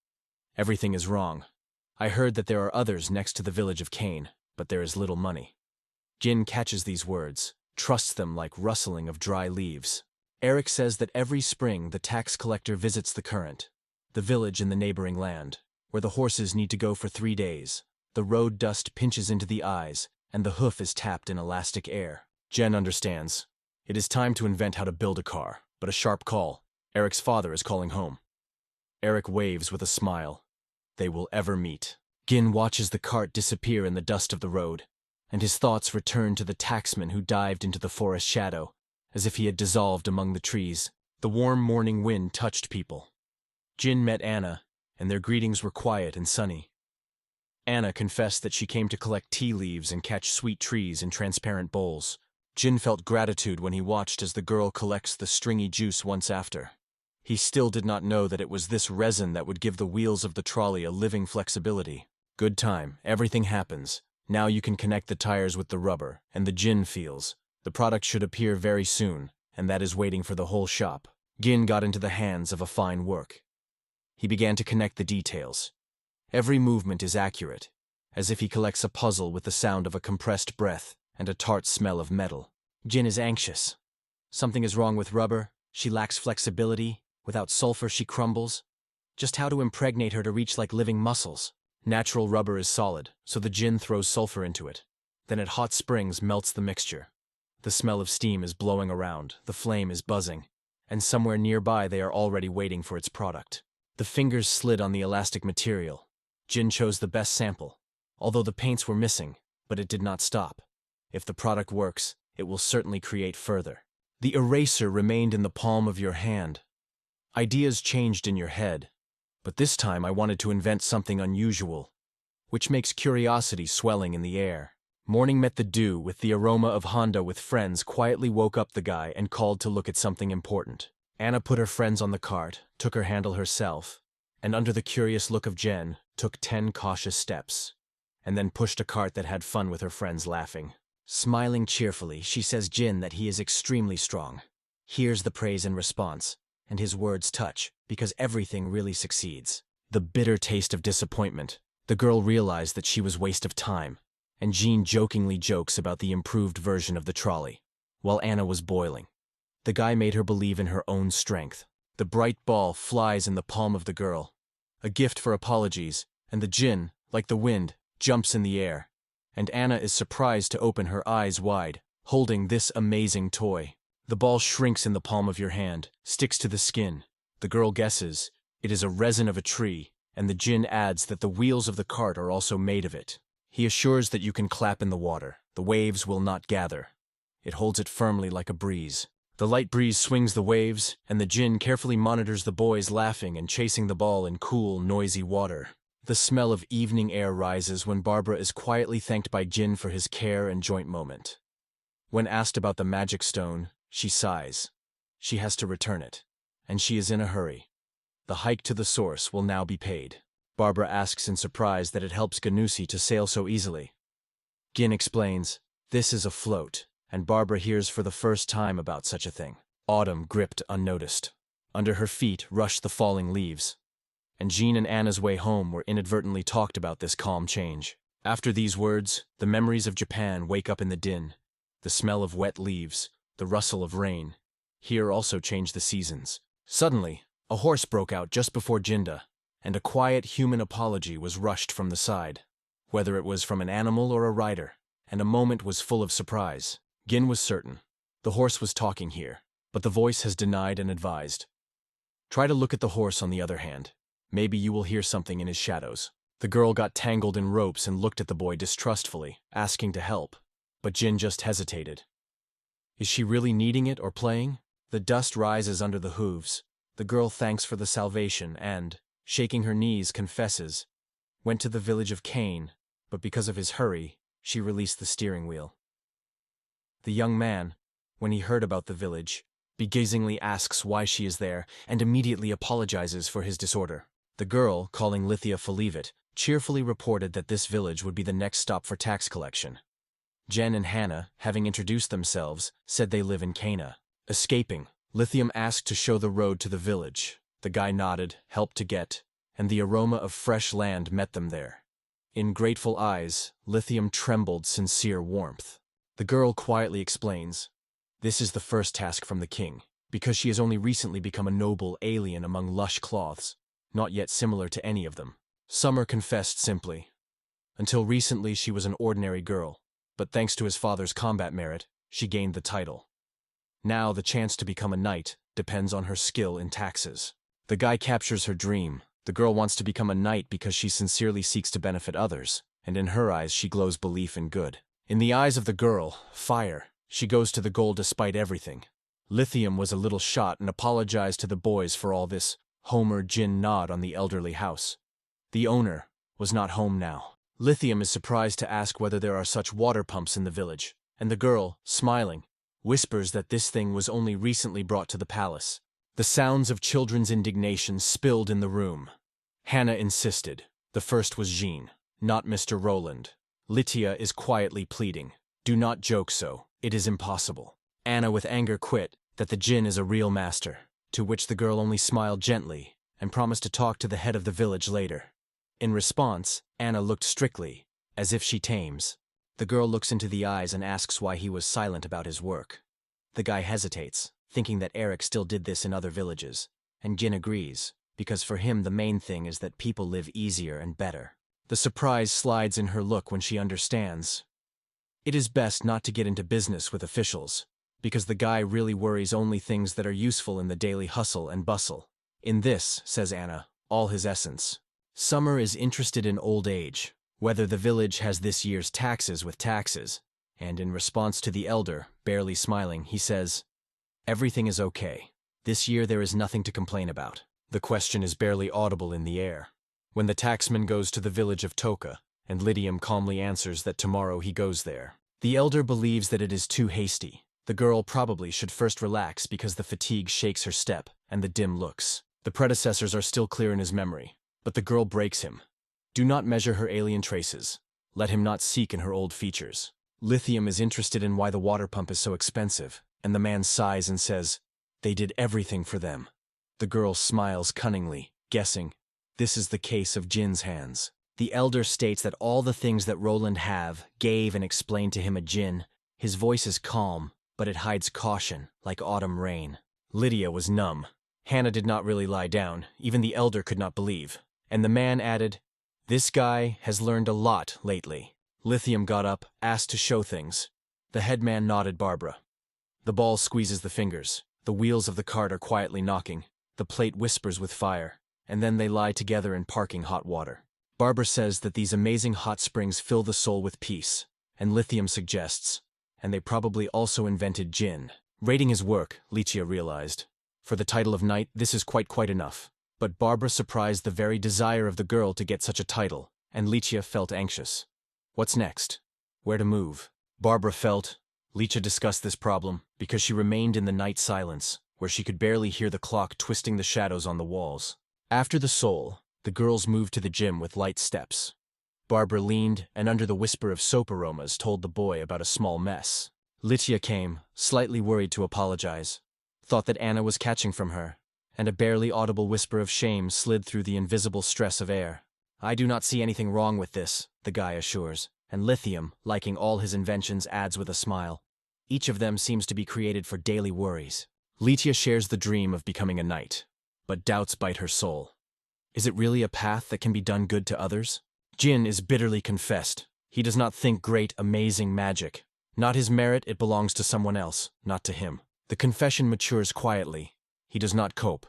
Everything is wrong. I heard that there are others next to the village of Cain, but there is little money. Gin catches these words, trusts them like rustling of dry leaves. Eric says that every spring the tax collector visits the current, the village in the neighboring land, where the horses need to go for 3 days. The road dust pinches into the eyes, and the hoof is tapped in elastic air. Jen understands. It is time to invent how to build a car, but a sharp call. Eric's father is calling home. Eric waves with a smile. They will ever meet. Gin watches the cart disappear in the dust of the road, and his thoughts return to the tacksman who dived into the forest shadow, as if he had dissolved among the trees. The warm morning wind touched people. Gin met Anna, and their greetings were quiet and sunny. Anna confessed that she came to collect tea leaves and catch sweet trees in transparent bowls. Jin felt gratitude when he watched as the girl collects the stringy juice once after. He still did not know that it was this resin that would give the wheels of the trolley a living flexibility. Good time, everything happens. Now you can connect the tires with the rubber, and the Jin feels. The product should appear very soon, and that is waiting for the whole shop. Gin got into the hands of a fine work. He began to connect the details. Every movement is accurate, as if he collects a puzzle with the sound of a compressed breath and a tart smell of metal. Jin is anxious. Something is wrong with rubber, she lacks flexibility, without sulfur she crumbles. Just how to impregnate her to reach like living muscles? Natural rubber is solid, so the Jin throws sulfur into it. Then at hot springs melts the mixture. The smell of steam is blowing around, the flame is buzzing, and somewhere nearby they are already waiting for its product. The fingers slid on the elastic material. Jin chose the best sample, although the paints were missing, but it did not stop. If the product works, it will certainly create further. The eraser remained in the palm of your hand. Ideas changed in your head, but this time I wanted to invent something unusual, which makes curiosity swelling in the air. Morning met the dew with the aroma of Honda with friends quietly woke up the guy and called to look at something important. Anna put her friends on the cart, took her handle herself, and under the curious look of Jen, took 10 cautious steps, and then pushed a cart that had fun with her friends laughing. Smiling cheerfully, she says Jin that he is extremely strong. Hears the praise in response, and his words touch, because everything really succeeds. The bitter taste of disappointment. The girl realized that she was waste of time, and Jean jokingly jokes about the improved version of the trolley, while Anna was boiling. The guy made her believe in her own strength. The bright ball flies in the palm of the girl, a gift for apologies, and the Jin, like the wind, jumps in the air, and Anna is surprised to open her eyes wide, holding this amazing toy. The ball shrinks in the palm of your hand, sticks to the skin. The girl guesses it is a resin of a tree, and the Jin adds that the wheels of the cart are also made of it. He assures that you can clap in the water. The waves will not gather. It holds it firmly like a breeze. The light breeze swings the waves, and the Jin carefully monitors the boys laughing and chasing the ball in cool, noisy water. The smell of evening air rises when Barbara is quietly thanked by Jin for his care and joint moment. When asked about the magic stone, she sighs. She has to return it, and she is in a hurry. The hike to the source will now be paid. Barbara asks in surprise that it helps Ganusi to sail so easily. Gin explains, this is a float, and Barbara hears for the first time about such a thing. Autumn gripped unnoticed. Under her feet rushed the falling leaves, and Jean and Anna's way home were inadvertently talked about this calm change. After these words, the memories of Japan wake up in the din. The smell of wet leaves, the rustle of rain. Here also change the seasons. Suddenly, a horse broke out just before Jinda, and a quiet human apology was rushed from the side, whether it was from an animal or a rider, and a moment was full of surprise. Gin was certain. The horse was talking here, but the voice has denied and advised. Try to look at the horse on the other hand. Maybe you will hear something in his shadows. The girl got tangled in ropes and looked at the boy distrustfully, asking to help, but Jin just hesitated. Is she really needing it or playing? The dust rises under the hooves. The girl thanks for the salvation and, shaking her knees, confesses, went to the village of Cain, but because of his hurry, she released the steering wheel. The young man, when he heard about the village, begrudgingly asks why she is there and immediately apologizes for his disorder. The girl, calling Lithia Felivit, cheerfully reported that this village would be the next stop for tax collection. Jen and Hannah, having introduced themselves, said they live in Cana. Escaping, Lithium asked to show the road to the village. The guy nodded, helped to get, and the aroma of fresh land met them there. In grateful eyes, Lithium trembled sincere warmth. The girl quietly explains, this is the first task from the king, because she has only recently become a noble alien among lush cloths, not yet similar to any of them. Summer confessed simply. Until recently she was an ordinary girl, but thanks to his father's combat merit, she gained the title. Now the chance to become a knight depends on her skill in taxes. The guy captures her dream. The girl wants to become a knight because she sincerely seeks to benefit others, and in her eyes she glows belief in good. In the eyes of the girl, fire. She goes to the goal despite everything. Lithium was a little shot and apologized to the boys for all this. Homer Jin nod on the elderly house. The owner was not home now. Lithium is surprised to ask whether there are such water pumps in the village, and the girl, smiling, whispers that this thing was only recently brought to the palace. The sounds of children's indignation spilled in the room. Hannah insisted. The first was Jean, not Mr. Roland. Lytia is quietly pleading. Do not joke so. It is impossible. Anna with anger quit that the Jin is a real master, to which the girl only smiled gently and promised to talk to the head of the village later. In response, Anna looked strictly, as if she tames. The girl looks into the eyes and asks why he was silent about his work. The guy hesitates, thinking that Eric still did this in other villages, and Jin agrees, because for him the main thing is that people live easier and better. The surprise slides in her look when she understands. It is best not to get into business with officials, because the guy really worries only things that are useful in the daily hustle and bustle. In this, says Anna, all his essence. Summer is interested in old age, whether the village has this year's taxes with taxes, and in response to the elder, barely smiling, he says, "Everything is okay. This year there is nothing to complain about." The question is barely audible in the air. When the taxman goes to the village of Toka, and Lydium calmly answers that tomorrow he goes there. The elder believes that it is too hasty. The girl probably should first relax because the fatigue shakes her step and the dim looks. The predecessors are still clear in his memory, but the girl breaks him. Do not measure her alien traces. Let him not seek in her old features. Lithium is interested in why the water pump is so expensive, and the man sighs and says, "They did everything for them." The girl smiles cunningly, guessing, this is the case of Jin's hands. The elder states that all the things that Roland gave and explained to him a Jin. His voice is calm, but it hides caution, like autumn rain. Lydia was numb. Hannah did not really lie down, even the elder could not believe. And the man added, "This guy has learned a lot lately." Lithium got up, asked to show things. The headman nodded Barbara. The ball squeezes the fingers. The wheels of the cart are quietly knocking. The plate whispers with fire, and then they lie together in parking hot water. Barbara says that these amazing hot springs fill the soul with peace, and Lithium suggests, and they probably also invented gin. Rating his work, Licia realized. For the title of knight, this is quite enough. But Barbara surprised the very desire of the girl to get such a title, and Licia felt anxious. What's next? Where to move? Barbara felt. Licia discussed this problem because she remained in the night silence, where she could barely hear the clock twisting the shadows on the walls. After the soul, the girls moved to the gym with light steps. Barbara leaned and under the whisper of soap aromas told the boy about a small mess. Licia came, slightly worried to apologize, thought that Anna was catching from her, and a barely audible whisper of shame slid through the invisible stress of air. "I do not see anything wrong with this," the guy assures, and Lithium, liking all his inventions, adds with a smile, "Each of them seems to be created for daily worries." Licia shares the dream of becoming a knight, but doubts bite her soul. Is it really a path that can be done good to others? Jin is bitterly confessed. He does not think great, amazing magic. Not his merit, it belongs to someone else, not to him. The confession matures quietly. He does not cope,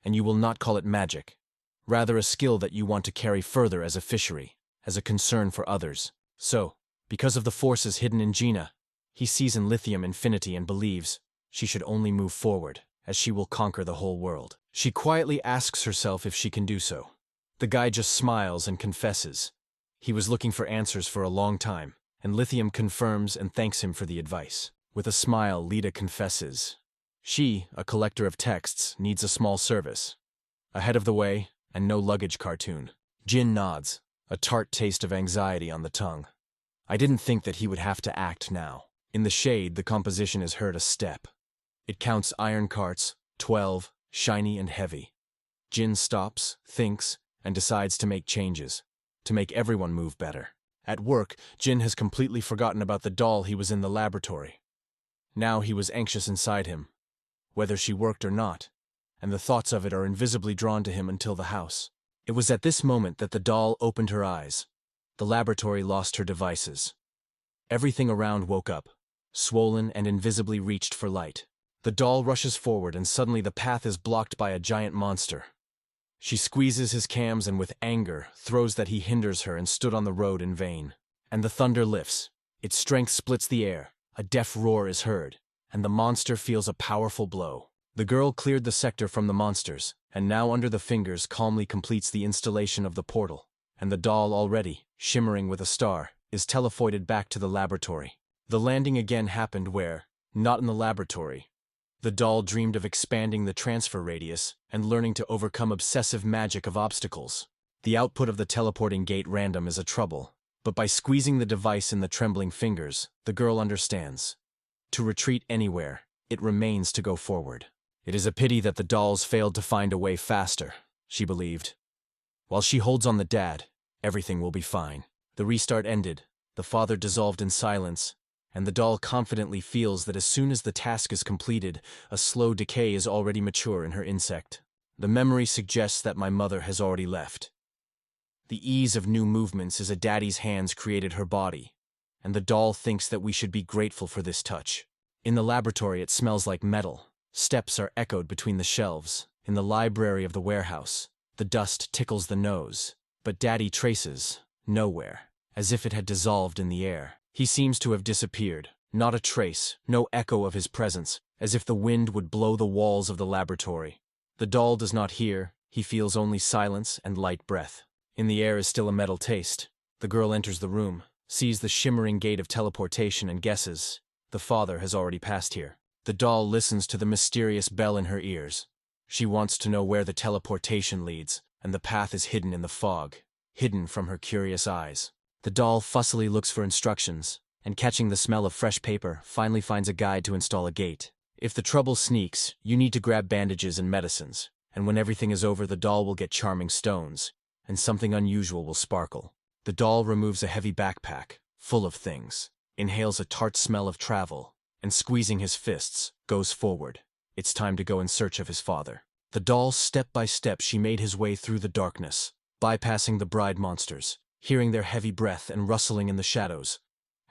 and you will not call it magic. Rather a skill that you want to carry further as a fishery, as a concern for others. So, because of the forces hidden in Gina, he sees in Lithium infinity and believes she should only move forward, as she will conquer the whole world. She quietly asks herself if she can do so. The guy just smiles and confesses. He was looking for answers for a long time, and Lithium confirms and thanks him for the advice. With a smile, Lita confesses. She, a collector of texts, needs a small service. Ahead of the way, and no luggage cartoon. Jin nods, a tart taste of anxiety on the tongue. I didn't think that he would have to act now. In the shade, the composition is heard a step. It counts iron carts, 12, shiny and heavy. Jin stops, thinks, and decides to make changes, to make everyone move better. At work, Jin has completely forgotten about the doll he was in the laboratory. Now he was anxious inside him, whether she worked or not, and the thoughts of it are invisibly drawn to him until the house. It was at this moment that the doll opened her eyes. The laboratory lost her devices. Everything around woke up, swollen and invisibly reached for light. The doll rushes forward and suddenly the path is blocked by a giant monster. She squeezes his cams and with anger throws that he hinders her and stood on the road in vain. And the thunder lifts. Its strength splits the air. A deaf roar is heard, and the monster feels a powerful blow. The girl cleared the sector from the monsters, and now under the fingers calmly completes the installation of the portal. And the doll already, shimmering with a star, is teleported back to the laboratory. The landing again happened where, not in the laboratory, the doll dreamed of expanding the transfer radius and learning to overcome obsessive magic of obstacles. The output of the teleporting gate random is a trouble, but by squeezing the device in the trembling fingers, the girl understands. To retreat anywhere, it remains to go forward. It is a pity that the dolls failed to find a way faster, she believed. While she holds on the dad, everything will be fine. The restart ended, the father dissolved in silence, and the doll confidently feels that as soon as the task is completed, a slow decay is already mature in her insect. The memory suggests that my mother has already left. The ease of new movements is a daddy's hands created her body, and the doll thinks that we should be grateful for this touch. In the laboratory, it smells like metal. Steps are echoed between the shelves. In the library of the warehouse, the dust tickles the nose. But Daddy traces nowhere, as if it had dissolved in the air. He seems to have disappeared. Not a trace, no echo of his presence, as if the wind would blow the walls of the laboratory. The doll does not hear. He feels only silence and light breath. In the air is still a metal taste. The girl enters the room, sees the shimmering gate of teleportation and guesses. The father has already passed here. The doll listens to the mysterious bell in her ears. She wants to know where the teleportation leads, and the path is hidden in the fog, hidden from her curious eyes. The doll fussily looks for instructions, and catching the smell of fresh paper, finally finds a guide to install a gate. If the trouble sneaks, you need to grab bandages and medicines, and when everything is over, the doll will get charming stones, and something unusual will sparkle. The doll removes a heavy backpack, full of things, inhales a tart smell of travel, and squeezing his fists, goes forward. It's time to go in search of his father. The doll, step by step, she made his way through the darkness, bypassing the bride monsters, hearing their heavy breath and rustling in the shadows.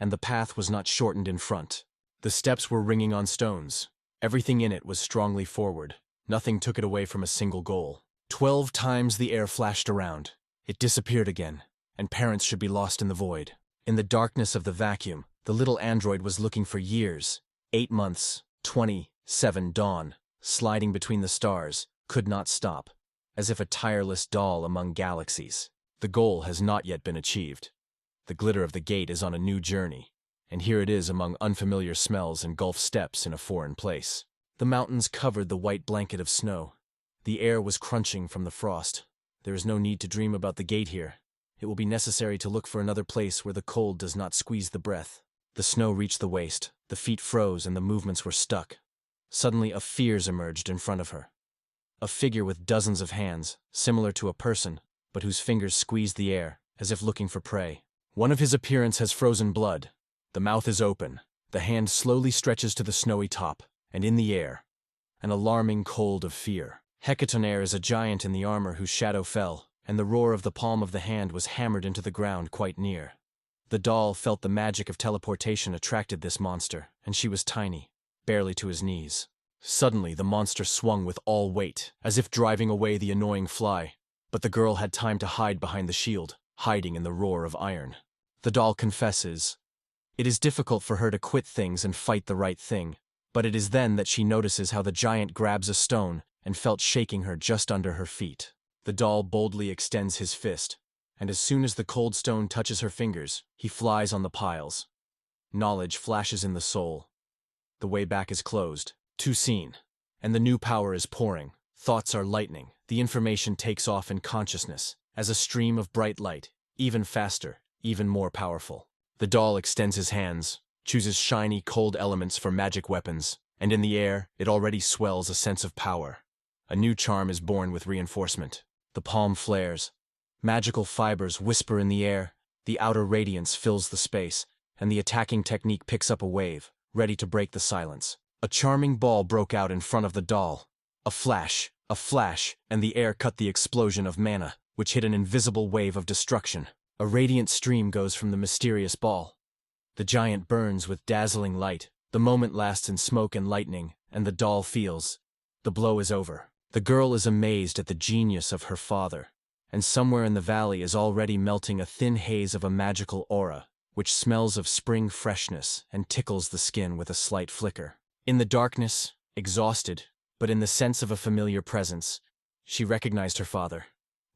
And the path was not shortened in front. The steps were ringing on stones. Everything in it was strongly forward. Nothing took it away from a single goal. 12 times the air flashed around. It disappeared again, and parents should be lost in the void. In the darkness of the vacuum, the little android was looking for years. 8 months, 27 dawn, sliding between the stars, could not stop, as if a tireless doll among galaxies. The goal has not yet been achieved. The glitter of the gate is on a new journey, and here it is among unfamiliar smells and gulf steps in a foreign place. The mountains covered the white blanket of snow. The air was crunching from the frost. There is no need to dream about the gate here. It will be necessary to look for another place where the cold does not squeeze the breath. The snow reached the waist, the feet froze, and the movements were stuck. Suddenly a Fears emerged in front of her. A figure with dozens of hands, similar to a person, but whose fingers squeezed the air, as if looking for prey. One of his appearance has frozen blood. The mouth is open. The hand slowly stretches to the snowy top, and in the air, an alarming cold of fear. Hecatonaire is a giant in the armor whose shadow fell, and the roar of the palm of the hand was hammered into the ground quite near. The doll felt the magic of teleportation attracted this monster, and she was tiny, barely to his knees. Suddenly the monster swung with all weight, as if driving away the annoying fly, but the girl had time to hide behind the shield, hiding in the roar of iron. The doll confesses. It is difficult for her to quit things and fight the right thing, but it is then that she notices how the giant grabs a stone and felt shaking her just under her feet. The doll boldly extends his fist, and as soon as the cold stone touches her fingers, he flies on the piles. Knowledge flashes in the soul. The way back is closed, too seen, and the new power is pouring. Thoughts are lightning. The information takes off in consciousness, as a stream of bright light, even faster, even more powerful. The doll extends his hands, chooses shiny, cold elements for magic weapons, and in the air, it already swells a sense of power. A new charm is born with reinforcement. The palm flares. Magical fibers whisper in the air, the outer radiance fills the space, and the attacking technique picks up a wave, ready to break the silence. A charming ball broke out in front of the doll. A flash, and the air cut the explosion of mana, which hit an invisible wave of destruction. A radiant stream goes from the mysterious ball. The giant burns with dazzling light. The moment lasts in smoke and lightning, and the doll feels. The blow is over. The girl is amazed at the genius of her father, and somewhere in the valley is already melting a thin haze of a magical aura, which smells of spring freshness and tickles the skin with a slight flicker. In the darkness, exhausted, but in the sense of a familiar presence, she recognized her father.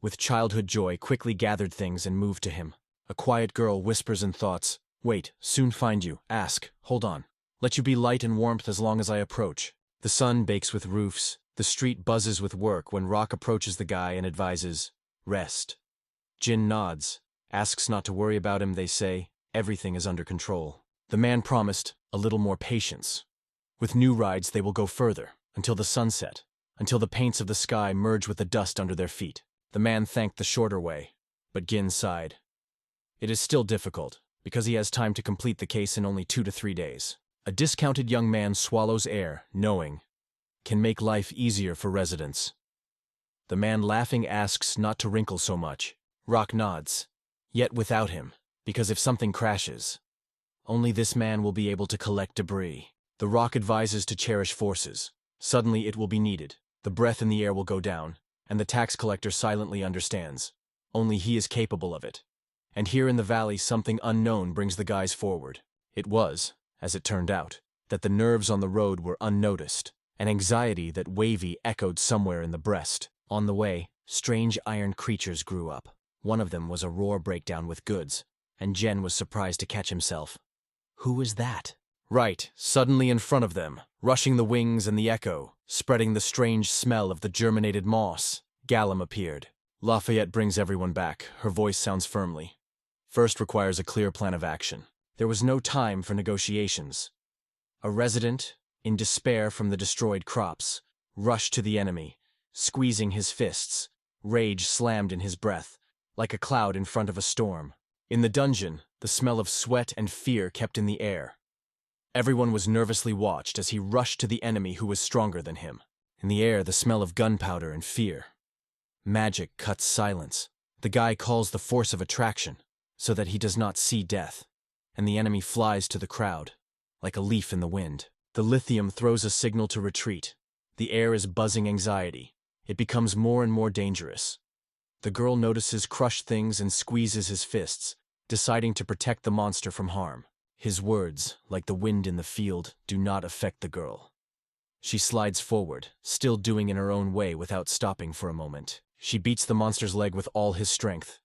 With childhood joy, quickly gathered things and moved to him. A quiet girl whispers in thoughts, "Wait, soon find you. Ask, hold on. Let you be light and warmth as long as I approach." The sun bakes with roofs. The street buzzes with work when Rock approaches the guy and advises, "Rest." Jin nods, asks not to worry about him. They say, everything is under control. The man promised a little more patience. With new rides they will go further, until the sunset, until the paints of the sky merge with the dust under their feet. The man thanked the shorter way, but Gin sighed. It is still difficult, because he has time to complete the case in only 2 to 3 days. A discounted young man swallows air, knowing, can make life easier for residents. The man laughing asks not to wrinkle so much. Rock nods. Yet without him, because if something crashes, Only this man will be able to collect debris. The rock advises to cherish forces. Suddenly it will be needed. The breath in the air will go down, and the tax collector silently understands. Only he is capable of it. And here in the valley something unknown brings the guys forward. It was, as it turned out, that the nerves on the road were unnoticed, an anxiety that wavy echoed somewhere in the breast. On the way, strange iron creatures grew up. One of them was a roar breakdown with goods, and Jen was surprised to catch himself. Who was that? Right, suddenly in front of them, rushing the wings and the echo, spreading the strange smell of the germinated moss, Gallum appeared. Lafayette brings everyone back. Her voice sounds firmly. First requires a clear plan of action. There was no time for negotiations. A resident, in despair from the destroyed crops, rushed to the enemy, squeezing his fists, rage slammed in his breath, like a cloud in front of a storm. In the dungeon, the smell of sweat and fear kept in the air. Everyone was nervously watched as he rushed to the enemy who was stronger than him. In the air, the smell of gunpowder and fear. Magic cuts silence. The guy calls the force of attraction, so that he does not see death, and the enemy flies to the crowd, like a leaf in the wind. The lithium throws a signal to retreat. The air is buzzing anxiety. It becomes more and more dangerous. The girl notices crushed things and squeezes his fists, deciding to protect the monster from harm. His words, like the wind in the field, do not affect the girl. She slides forward, still doing in her own way without stopping for a moment. She beats the monster's leg with all his strength.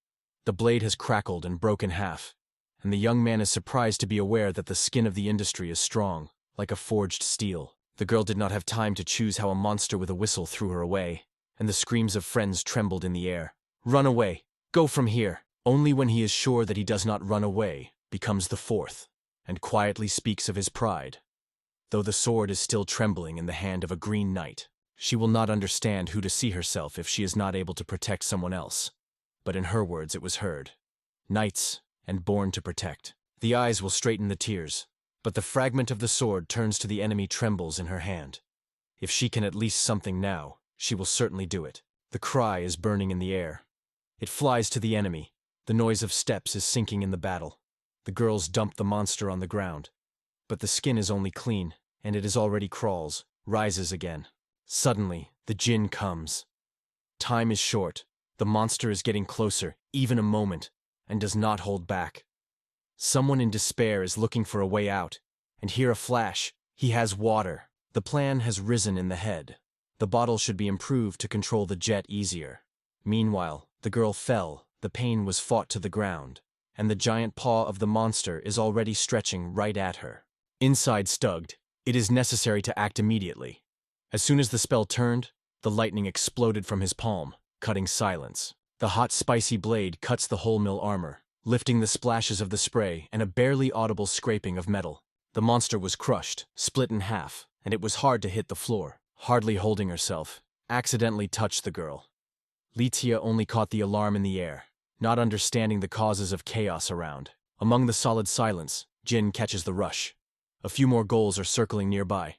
The blade has crackled and broken half, and the young man is surprised to be aware that the skin of the industry is strong, like a forged steel. The girl did not have time to choose how a monster with a whistle threw her away, and the screams of friends trembled in the air. Run away! Go from here! Only when he is sure that he does not run away becomes the fourth, and quietly speaks of his pride. Though the sword is still trembling in the hand of a green knight, she will not understand who to see herself if she is not able to protect someone else. But in her words it was heard. Knights, and born to protect. The eyes will straighten the tears, but the fragment of the sword turns to the enemy trembles in her hand. If she can at least something now, she will certainly do it. The cry is burning in the air. It flies to the enemy. The noise of steps is sinking in the battle. The girls dump the monster on the ground. But the skin is only clean, and it is already crawls, rises again. Suddenly, the djinn comes. Time is short. The monster is getting closer, even a moment, and does not hold back. Someone in despair is looking for a way out, and here a flash. He has water. The plan has risen in the head. The bottle should be improved to control the jet easier. Meanwhile, the girl fell, the pain was fought to the ground, and the giant paw of the monster is already stretching right at her. Inside Stugged, it is necessary to act immediately. As soon as the spell turned, the lightning exploded from his palm, cutting silence. The hot, spicy blade cuts the whole mill armor, lifting the splashes of the spray and a barely audible scraping of metal. The monster was crushed, split in half, and it was hard to hit the floor. Hardly holding herself, accidentally touched the girl. Litia only caught the alarm in the air, not understanding the causes of chaos around. Among the solid silence, Jin catches the rush. A few more goals are circling nearby,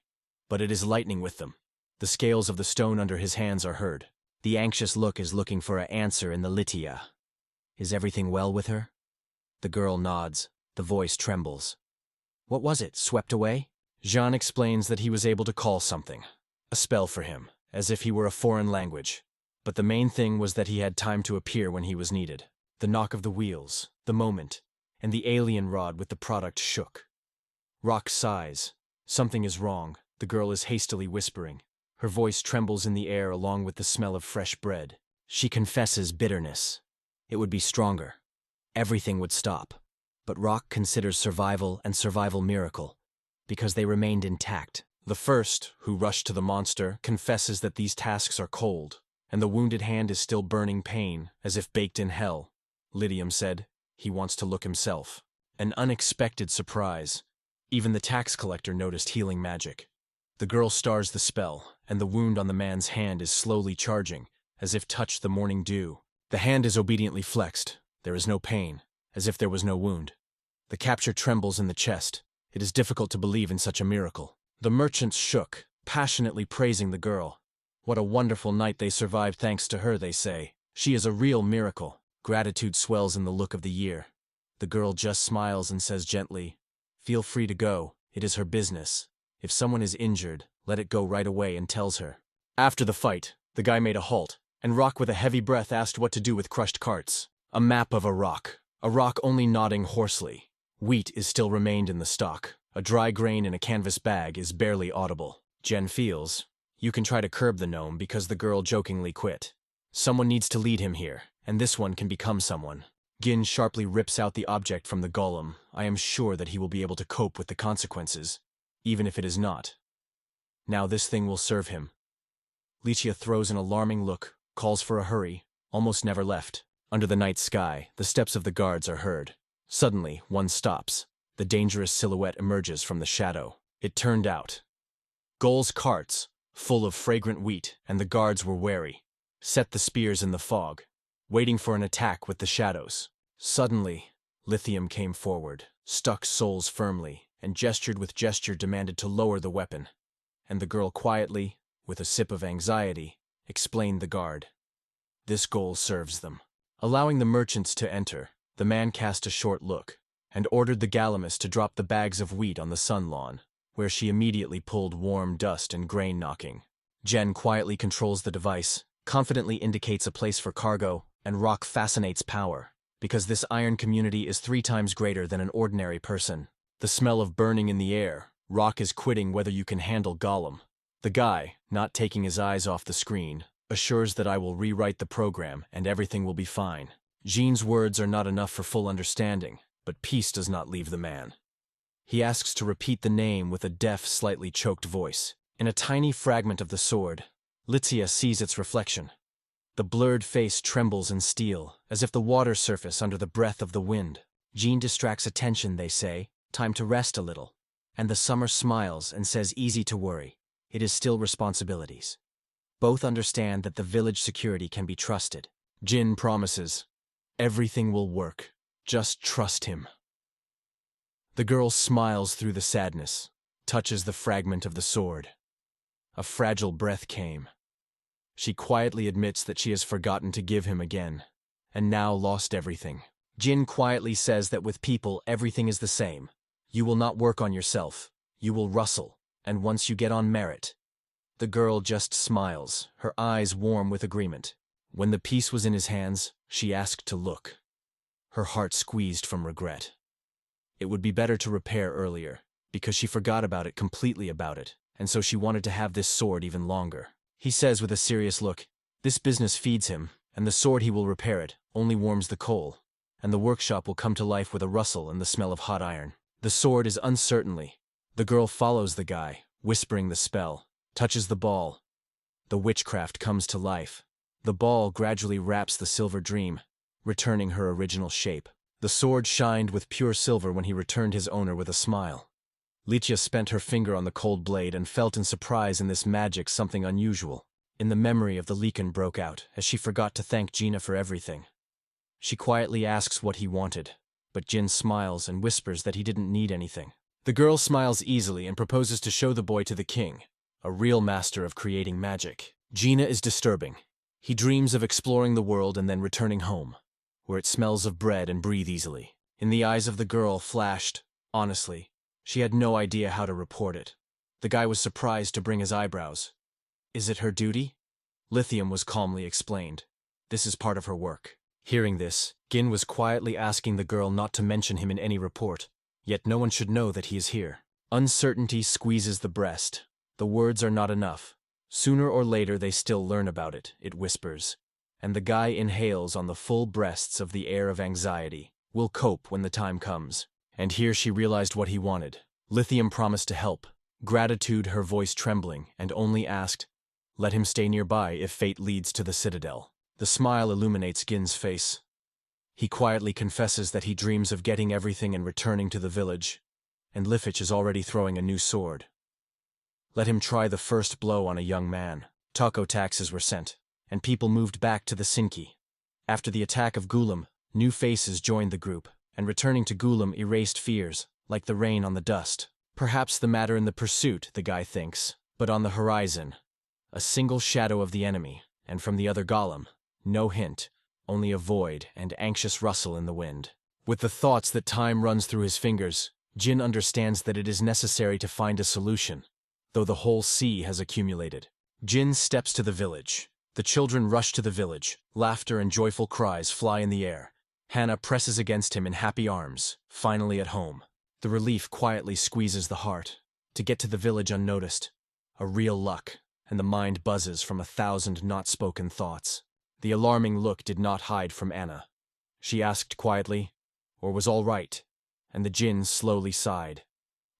but it is lightning with them. The scales of the stone under his hands are heard. The anxious look is looking for an answer in the Litia. Is everything well with her? The girl nods. The voice trembles. What was it, swept away? Jean explains that he was able to call something. A spell for him, as if he were a foreign language. But the main thing was that he had time to appear when he was needed. The knock of the wheels, the moment, and the alien rod with the product shook. Rock sighs. Something is wrong, the girl is hastily whispering. Her voice trembles in the air along with the smell of fresh bread. She confesses bitterness. It would be stronger. Everything would stop. But Rock considers survival and survival miracle, because they remained intact. The first, who rushed to the monster, confesses that these tasks are cold, and the wounded hand is still burning pain, as if baked in hell. Lydium said, he wants to look himself. An unexpected surprise. Even the tax collector noticed healing magic. The girl stars the spell, and the wound on the man's hand is slowly charging, as if touched the morning dew. The hand is obediently flexed. There is no pain, as if there was no wound. The capture trembles in the chest. It is difficult to believe in such a miracle. The merchants shook, passionately praising the girl. What a wonderful night they survived thanks to her, they say. She is a real miracle. Gratitude swells in the look of the year. The girl just smiles and says gently, Feel free to go, it is her business. If someone is injured, let it go right away and tells her. After the fight, the guy made a halt, and Rock with a heavy breath asked what to do with crushed carts. A map of a rock only nodding hoarsely. Wheat is still remained in the stock. A dry grain in a canvas bag is barely audible. Jen feels, you can try to curb the gnome because the girl jokingly quit. Someone needs to lead him here, and this one can become someone. Gin sharply rips out the object from the golem. I am sure that he will be able to cope with the consequences, even if it is not. Now this thing will serve him. Licia throws an alarming look, calls for a hurry, almost never left. Under the night sky, the steps of the guards are heard. Suddenly, one stops. The dangerous silhouette emerges from the shadow. It turned out. Goal's carts, full of fragrant wheat, and the guards were wary. Set the spears in the fog, waiting for an attack with the shadows. Suddenly, Lithium came forward, stuck Souls firmly, and gestured with gesture demanded to lower the weapon. And the girl quietly, with a sip of anxiety, explained the guard. This goal serves them. Allowing the merchants to enter, the man cast a short look, and ordered the Gallimimus to drop the bags of wheat on the sun lawn, where she immediately pulled warm dust and grain knocking. Jen quietly controls the device, confidently indicates a place for cargo, and Rock fascinates power, because this iron community is 3 times greater than an ordinary person. The smell of burning in the air, Rock is quitting whether you can handle Gollum. The guy, not taking his eyes off the screen, assures that I will rewrite the program and everything will be fine. Jean's words are not enough for full understanding, but peace does not leave the man. He asks to repeat the name with a deaf, slightly choked voice. In a tiny fragment of the sword, Licia sees its reflection. The blurred face trembles in steel, as if the water surface under the breath of the wind. Jean distracts attention, they say, time to rest a little. And the summer smiles and says easy to worry. It is still responsibilities. Both understand that the village security can be trusted. Jin promises, everything will work. Just trust him. The girl smiles through the sadness, touches the fragment of the sword. A fragile breath came. She quietly admits that she has forgotten to give him again, and now lost everything. Jin quietly says that with people everything is the same. You will not work on yourself. You will rustle, and once you get on merit. The girl just smiles, her eyes warm with agreement. When the piece was in his hands, she asked to look. Her heart squeezed from regret. It would be better to repair earlier, because she forgot completely about it, and so she wanted to have this sword even longer. He says with a serious look, this business feeds him, and the sword he will repair it only warms the coal, and the workshop will come to life with a rustle and the smell of hot iron. The sword is uncertainly. The girl follows the guy, whispering the spell, touches the ball. The witchcraft comes to life. The ball gradually wraps the silver dream, returning her original shape. The sword shined with pure silver when he returned his owner with a smile. Licia spent her finger on the cold blade and felt in surprise in this magic something unusual. In the memory of the Leakin broke out, as she forgot to thank Gina for everything. She quietly asks what he wanted, but Jin smiles and whispers that he didn't need anything. The girl smiles easily and proposes to show the boy to the king, a real master of creating magic. Gina is disturbing. He dreams of exploring the world and then returning home, where it smells of bread and breathe easily. In the eyes of the girl flashed, honestly, she had no idea how to report it. The guy was surprised to bring his eyebrows. Is it her duty? Lithium was calmly explained. This is part of her work. Hearing this, Gin was quietly asking the girl not to mention him in any report, yet no one should know that he is here. Uncertainty squeezes the breast. The words are not enough. Sooner or later they still learn about it, it whispers. And the guy inhales on the full breaths of the air of anxiety. Will cope when the time comes. And here she realized what he wanted. Lithium promised to help. Gratitude, her voice trembling, and only asked, let him stay nearby if fate leads to the citadel. The smile illuminates Gin's face. He quietly confesses that he dreams of getting everything and returning to the village, and Lifich is already throwing a new sword. Let him try the first blow on a young man. Taco taxes were sent, and people moved back to the Sinki. After the attack of Gulam, new faces joined the group, and returning to Gulam erased fears, like the rain on the dust. Perhaps the matter in the pursuit, the guy thinks, but on the horizon, a single shadow of the enemy, and from the other golem, no hint, only a void and anxious rustle in the wind. With the thoughts that time runs through his fingers, Jin understands that it is necessary to find a solution, though the whole sea has accumulated. Jin steps to the village. The children rush to the village. Laughter and joyful cries fly in the air. Hannah presses against him in happy arms, finally at home. The relief quietly squeezes the heart. To get to the village unnoticed. A real luck, and the mind buzzes from 1,000 not-spoken thoughts. The alarming look did not hide from Anna. She asked quietly, "Or was all right?" And the Jinn slowly sighed.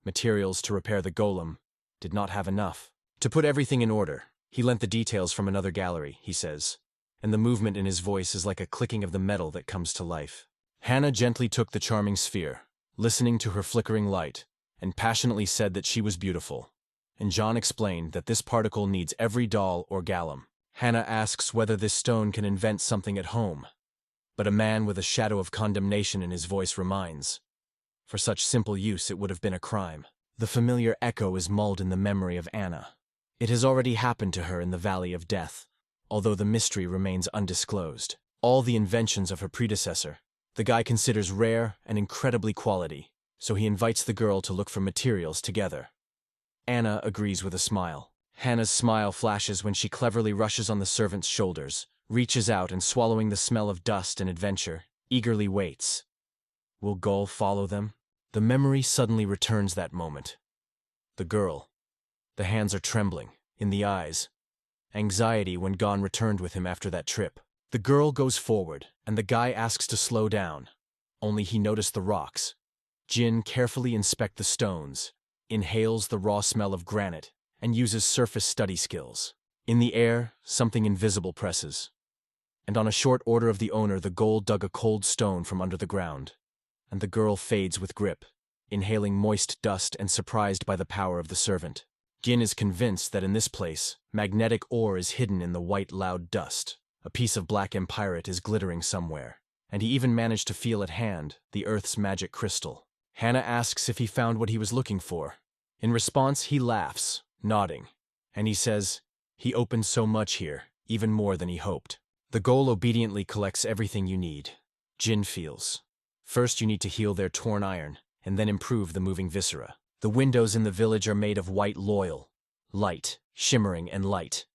Materials to repair the golem did not have enough. To put everything in order, he lent the details from another gallery, he says, and the movement in his voice is like a clicking of the metal that comes to life. Hannah gently took the charming sphere, listening to her flickering light, and passionately said that she was beautiful. And John explained that this particle needs every doll or golem. Hannah asks whether this stone can invent something at home, but a man with a shadow of condemnation in his voice reminds, for such simple use it would have been a crime. The familiar echo is mulled in the memory of Anna. It has already happened to her in the Valley of Death, although the mystery remains undisclosed. All the inventions of her predecessor, the guy considers rare and incredibly quality, so he invites the girl to look for materials together. Anna agrees with a smile. Hannah's smile flashes when she cleverly rushes on the servant's shoulders, reaches out and swallowing the smell of dust and adventure, eagerly waits. Will Gull follow them? The memory suddenly returns that moment. The girl. The hands are trembling, in the eyes. Anxiety when Gon returned with him after that trip. The girl goes forward, and the guy asks to slow down. Only he noticed the rocks. Jin carefully inspects the stones, inhales the raw smell of granite, and uses surface study skills. In the air, something invisible presses. And on a short order of the owner, the Gull dug a cold stone from under the ground. And the girl fades with grip, inhaling moist dust and surprised by the power of the servant. Jin is convinced that in this place, magnetic ore is hidden in the white loud dust. A piece of black empyrite is glittering somewhere, and he even managed to feel at hand the Earth's magic crystal. Hannah asks if he found what he was looking for. In response, he laughs, nodding, and he says, he opened so much here, even more than he hoped. The Gull obediently collects everything you need. Jin feels. First you need to heal their torn iron, and then improve the moving viscera. The windows in the village are made of white loyal, light, shimmering and light.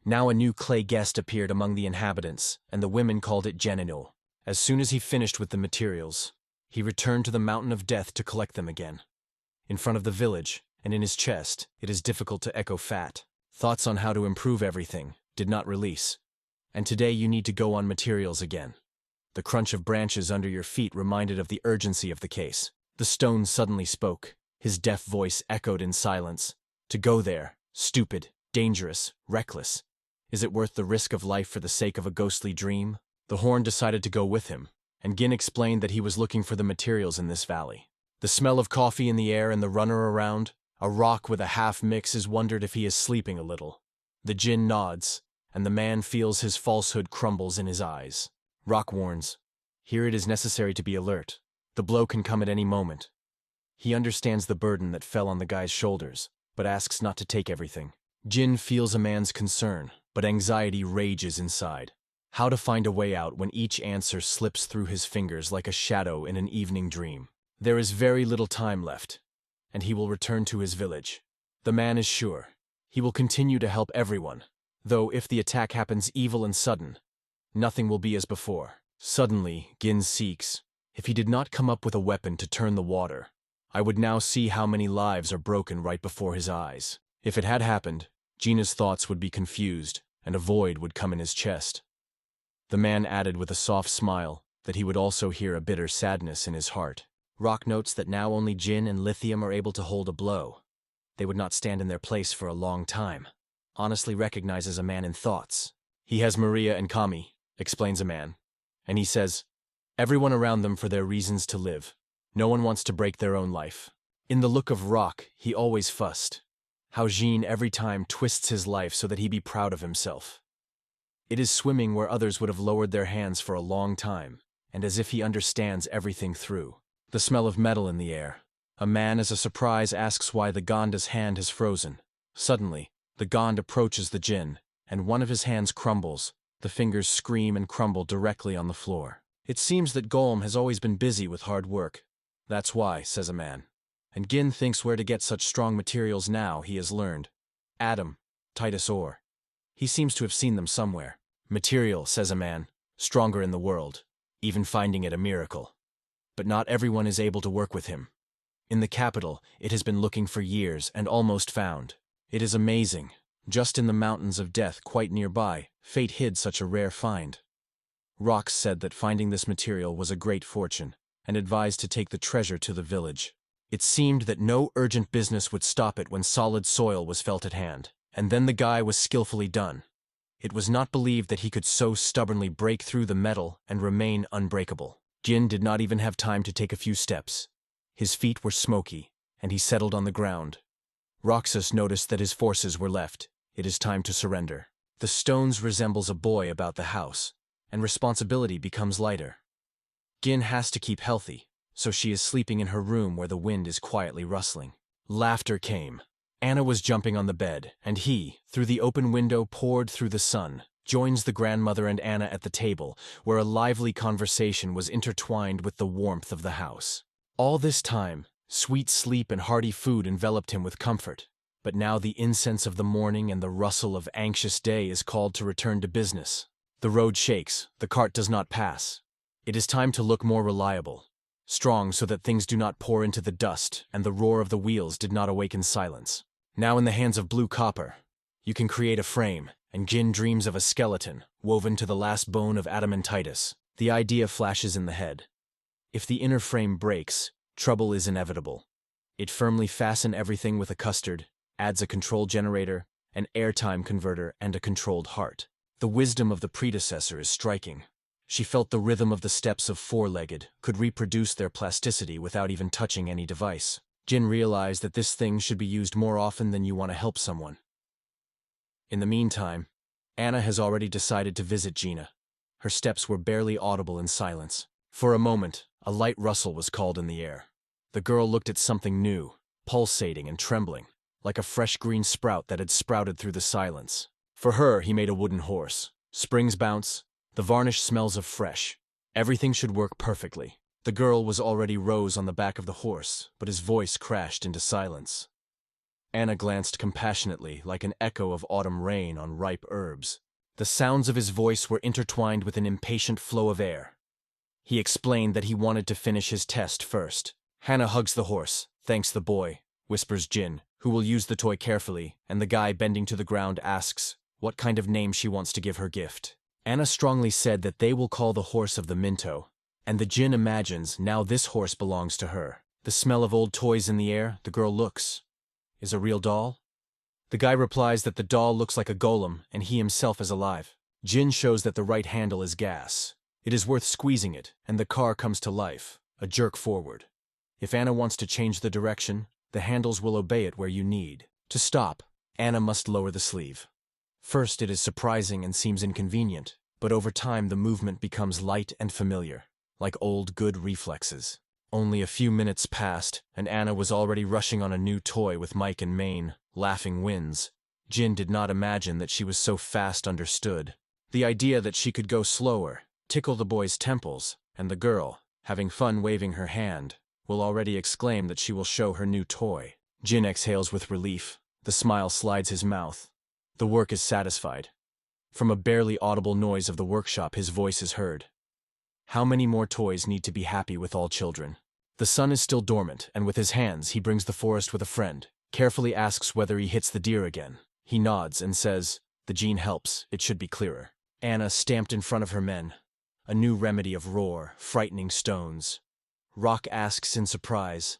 Now a new clay guest appeared among the inhabitants, and the women called it Genino. As soon as he finished with the materials, he returned to the mountain of death to collect them again. In front of the village, and in his chest, it is difficult to echo fat. Thoughts on how to improve everything did not release. And today you need to go on materials again. The crunch of branches under your feet reminded of the urgency of the case. The stone suddenly spoke. His deaf voice echoed in silence. To go there, stupid, dangerous, reckless. Is it worth the risk of life for the sake of a ghostly dream? The horn decided to go with him, and Gin explained that he was looking for the materials in this valley. The smell of coffee in the air and the runner around, a rock with a half mix is wondered if he is sleeping a little. The Jinn nods, and the man feels his falsehood crumbles in his eyes. Rock warns, here it is necessary to be alert. The blow can come at any moment. He understands the burden that fell on the guy's shoulders, but asks not to take everything. Jin feels a man's concern, but anxiety rages inside. How to find a way out when each answer slips through his fingers like a shadow in an evening dream. There is very little time left, and he will return to his village. The man is sure. He will continue to help everyone, though if the attack happens evil and sudden, nothing will be as before. Suddenly, Gin seeks. If he did not come up with a weapon to turn the water, I would now see how many lives are broken right before his eyes. If it had happened, Gina's thoughts would be confused, and a void would come in his chest. The man added with a soft smile that he would also hear a bitter sadness in his heart. Rock notes that now only Jin and Lithium are able to hold a blow. They would not stand in their place for a long time. Honestly recognizes a man in thoughts. He has Maria and Kami, explains a man, and he says, everyone around them for their reasons to live. No one wants to break their own life. In the look of Rock, he always fussed. How Jean every time twists his life so that he be proud of himself. It is swimming where others would have lowered their hands for a long time, and as if he understands everything through. The smell of metal in the air. A man as a surprise asks why the Gonda's hand has frozen. Suddenly, the Gond approaches the Jinn, and one of his hands crumbles. The fingers scream and crumble directly on the floor. It seems that Golem has always been busy with hard work. That's why, says a man. and Gin thinks where to get such strong materials now, he has learned. Adam, Titus ore. He seems to have seen them somewhere. Material, says a man, stronger in the world, even finding it a miracle. But not everyone is able to work with him. In the capital, it has been looking for years and almost found. It is amazing. Just in the mountains of death quite nearby, fate hid such a rare find. Rox said that finding this material was a great fortune, and advised to take the treasure to the village. It seemed that no urgent business would stop it when solid soil was felt at hand, and then the guy was skillfully done. It was not believed that he could so stubbornly break through the metal and remain unbreakable. Gin did not even have time to take a few steps. His feet were smoky, and he settled on the ground. Roxas noticed that his forces were left. It is time to surrender. The stones resembles a boy about the house, and responsibility becomes lighter. Gin has to keep healthy, so she is sleeping in her room where the wind is quietly rustling. Laughter came. Anna was jumping on the bed, and he, through the open window poured through the sun, joins the grandmother and Anna at the table, where a lively conversation was intertwined with the warmth of the house. All this time, sweet sleep and hearty food enveloped him with comfort. But now the incense of the morning and the rustle of anxious day is called to return to business. The road shakes, the cart does not pass. It is time to look more reliable, strong so that things do not pour into the dust and the roar of the wheels did not awaken silence. Now in the hands of blue copper, you can create a frame, and Gin dreams of a skeleton, woven to the last bone of Adam and Titus. The idea flashes in the head. If the inner frame breaks, trouble is inevitable. It firmly fasten everything with a custard, adds a control generator, an airtime converter, and a controlled heart. The wisdom of the predecessor is striking. She felt the rhythm of the steps of four-legged, could reproduce their plasticity without even touching any device. Gin realized that this thing should be used more often than you want to help someone. In the meantime, Anna has already decided to visit Gina. Her steps were barely audible in silence. For a moment, a light rustle was called in the air. The girl looked at something new, pulsating and trembling, like a fresh green sprout that had sprouted through the silence. For her, he made a wooden horse. Springs bounce, the varnish smells of fresh. Everything should work perfectly. The girl was already rose on the back of the horse, but his voice crashed into silence. Anna glanced compassionately, like an echo of autumn rain on ripe herbs. The sounds of his voice were intertwined with an impatient flow of air. He explained that he wanted to finish his test first. Hannah hugs the horse, thanks the boy, whispers Gin, who will use the toy carefully, and the guy bending to the ground asks what kind of name she wants to give her gift. Anna strongly said that they will call the horse of the Minto, and the Gin imagines now this horse belongs to her. The smell of old toys in the air, the girl looks. Is a real doll? The guy replies that the doll looks like a golem and he himself is alive. Gin shows that the right handle is gas. It is worth squeezing it, and the car comes to life, a jerk forward. If Anna wants to change the direction, the handles will obey it where you need. To stop, Anna must lower the sleeve. First it is surprising and seems inconvenient, but over time the movement becomes light and familiar, like old good reflexes. Only a few minutes passed, and Anna was already rushing on a new toy with Mike and Maine, laughing wins. Gin did not imagine that she was so fast understood. The idea that she could go slower, tickle the boy's temples, and the girl, having fun waving her hand, will already exclaim that she will show her new toy. Gin exhales with relief. The smile slides his mouth. The work is satisfied. From a barely audible noise of the workshop his voice is heard. How many more toys need to be happy with all children? The sun is still dormant, and with his hands he brings the forest with a friend, carefully asks whether he hits the deer again. He nods and says, the gene helps, it should be clearer. Anna stamped in front of her men. A new remedy of roar, frightening stones. Rock asks in surprise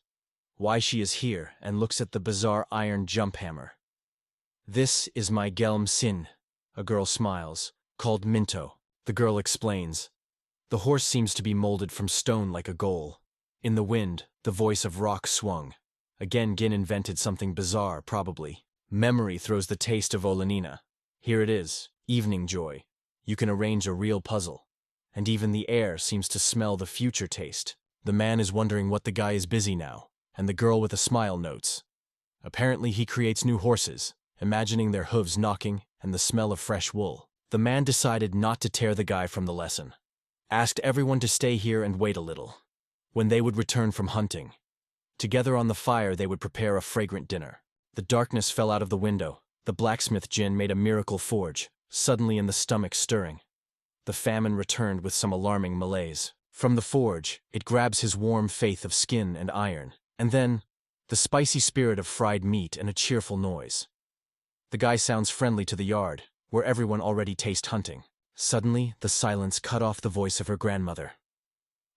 why she is here and looks at the bizarre iron jump hammer. This is my Gelm Sin, a girl smiles, called Minto. The girl explains. The horse seems to be molded from stone like a goal. In the wind, the voice of Rock swung. Again Gin invented something bizarre, probably. Memory throws the taste of Olenina. Here it is, evening joy. You can arrange a real puzzle. And even the air seems to smell the future taste. The man is wondering what the guy is busy now, and the girl with a smile notes. Apparently he creates new horses, imagining their hooves knocking and the smell of fresh wool. The man decided not to tear the guy from the lesson. Asked everyone to stay here and wait a little. When they would return from hunting, Together on the fire they would prepare a fragrant dinner. The darkness fell out of the window. The blacksmith Jin made a miracle forge, suddenly in the stomach stirring. The famine returned with some alarming malaise. From the forge, it grabs his warm faith of skin and iron, and then, the spicy spirit of fried meat and a cheerful noise. The guy sounds friendly to the yard, where everyone already tastes hunting. Suddenly, the silence cut off the voice of her grandmother.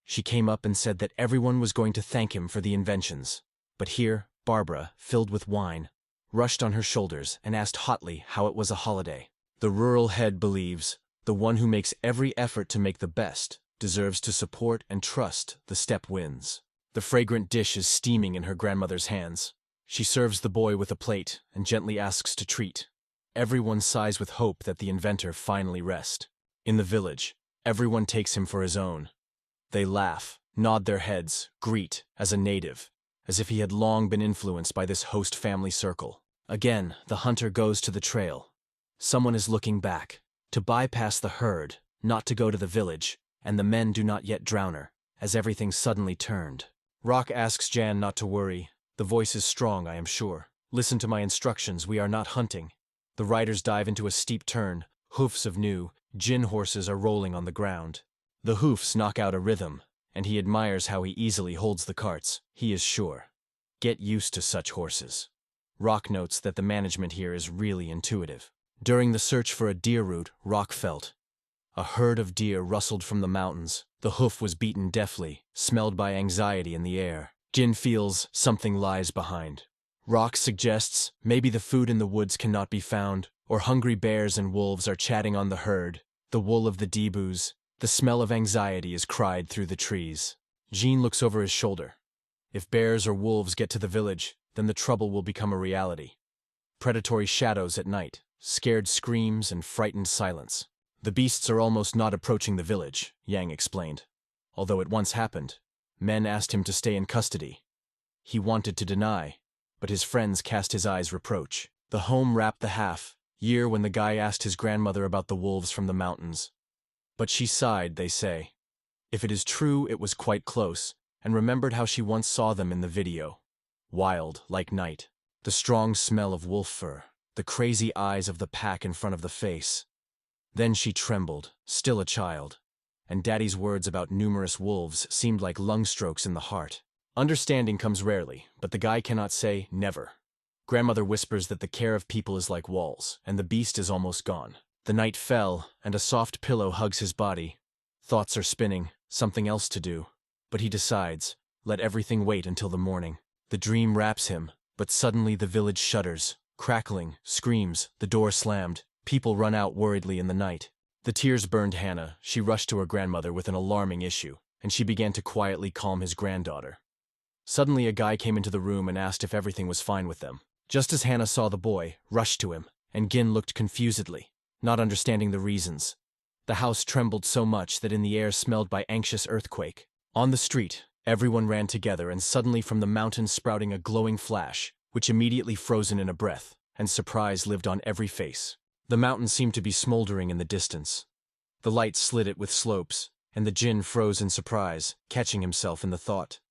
She came up and said that everyone was going to thank him for the inventions. But here, Barbara, filled with wine, rushed on her shoulders and asked hotly how it was a holiday. The rural head believes the one who makes every effort to make the best deserves to support and trust the step wins. The fragrant dish is steaming in her grandmother's hands. She serves the boy with a plate and gently asks to treat. Everyone sighs with hope that the inventor finally rest. In the village, everyone takes him for his own. They laugh, nod their heads, greet as a native, as if he had long been influenced by this host family circle. Again, the hunter goes to the trail. Someone is looking back, to bypass the herd, not to go to the village, and the men do not yet drown her, as everything suddenly turned. Rock asks Jan not to worry. The voice is strong, I am sure. Listen to my instructions, we are not hunting. The riders dive into a steep turn, hoofs of new, gin horses are rolling on the ground. The hoofs knock out a rhythm, and he admires how he easily holds the carts. He is sure. Get used to such horses. Rock notes that the management here is really intuitive. During the search for a deer route, Rock felt. A herd of deer rustled from the mountains. The hoof was beaten deftly, smelled by anxiety in the air. Jin feels something lies behind. Rock suggests maybe the food in the woods cannot be found, or hungry bears and wolves are chatting on the herd. The wool of the debus, the smell of anxiety is cried through the trees. Jean looks over his shoulder. If bears or wolves get to the village, then the trouble will become a reality. Predatory shadows at night, scared screams and frightened silence. The beasts are almost not approaching the village, Yang explained. Although it once happened, men asked him to stay in custody. He wanted to deny, but his friends cast his eyes reproach. The home wrapped the half-year when the guy asked his grandmother about the wolves from the mountains. But she sighed, they say. If it is true, it was quite close, and remembered how she once saw them in the video. Wild, like night. The strong smell of wolf fur. The crazy eyes of the pack in front of the face. Then she trembled, still a child, and Daddy's words about numerous wolves seemed like lung strokes in the heart. Understanding comes rarely, but the guy cannot say never. Grandmother whispers that the care of people is like walls, and the beast is almost gone. The night fell, and a soft pillow hugs his body. Thoughts are spinning, something else to do. But he decides, let everything wait until the morning. The dream wraps him, but suddenly the village shudders. Crackling, screams, the door slammed. People run out worriedly in the night. The tears burned Hannah. She rushed to her grandmother with an alarming issue, and she began to quietly calm his granddaughter. Suddenly a guy came into the room and asked if everything was fine with them. Just as Hannah saw the boy, rushed to him, and Gin looked confusedly, not understanding the reasons. The house trembled so much that in the air smelled by anxious earthquake. On the street, everyone ran together, and suddenly from the mountains sprouting a glowing flash, which immediately frozen in a breath, and surprise lived on every face. The mountain seemed to be smoldering in the distance. The light slid it with slopes, and the Jinn froze in surprise, catching himself in the thought.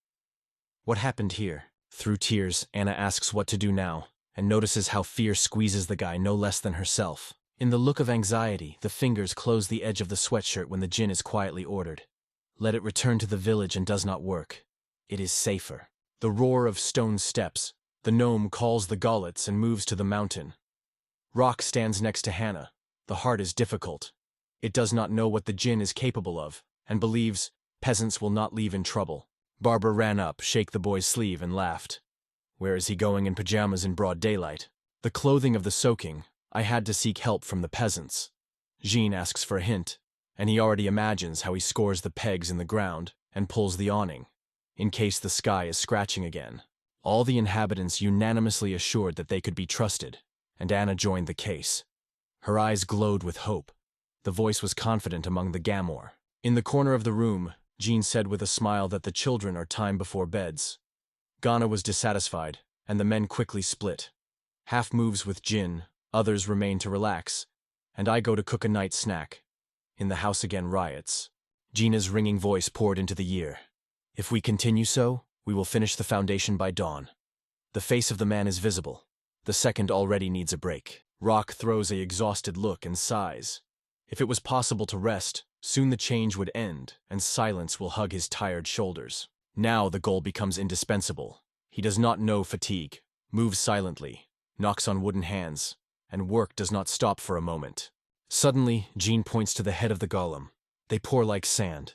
What happened here? Through tears, Anna asks what to do now, and notices how fear squeezes the guy no less than herself. In the look of anxiety, the fingers close the edge of the sweatshirt when the Jinn is quietly ordered. Let it return to the village and does not work. It is safer. The roar of stone steps. The gnome calls the Gaulets and moves to the mountain. Rock stands next to Hannah. The heart is difficult. It does not know what the Jinn is capable of, and believes peasants will not leave in trouble. Barbara ran up, shook the boy's sleeve, and laughed. Where is he going in pajamas in broad daylight? The clothing of the soaking. I had to seek help from the peasants. Jean asks for a hint, and he already imagines how he scores the pegs in the ground and pulls the awning, in case the sky is scratching again. All the inhabitants unanimously assured that they could be trusted, and Anna joined the case. Her eyes glowed with hope. The voice was confident among the Gamor. In the corner of the room, Jean said with a smile that the children are time before beds. Ghana was dissatisfied, and the men quickly split. Half moves with Jin, others remain to relax, and I go to cook a night snack. In the house again riots. Gina's ringing voice poured into the ear. If we continue so, We will finish the foundation by dawn. The face of the man is visible. The second already needs a break. Rock throws a exhausted look and sighs. If it was possible to rest, soon the change would end, and silence will hug his tired shoulders. Now the goal becomes indispensable. He does not know fatigue, moves silently, knocks on wooden hands, and work does not stop for a moment. Suddenly, Jean points to the head of the golem. They pour like sand.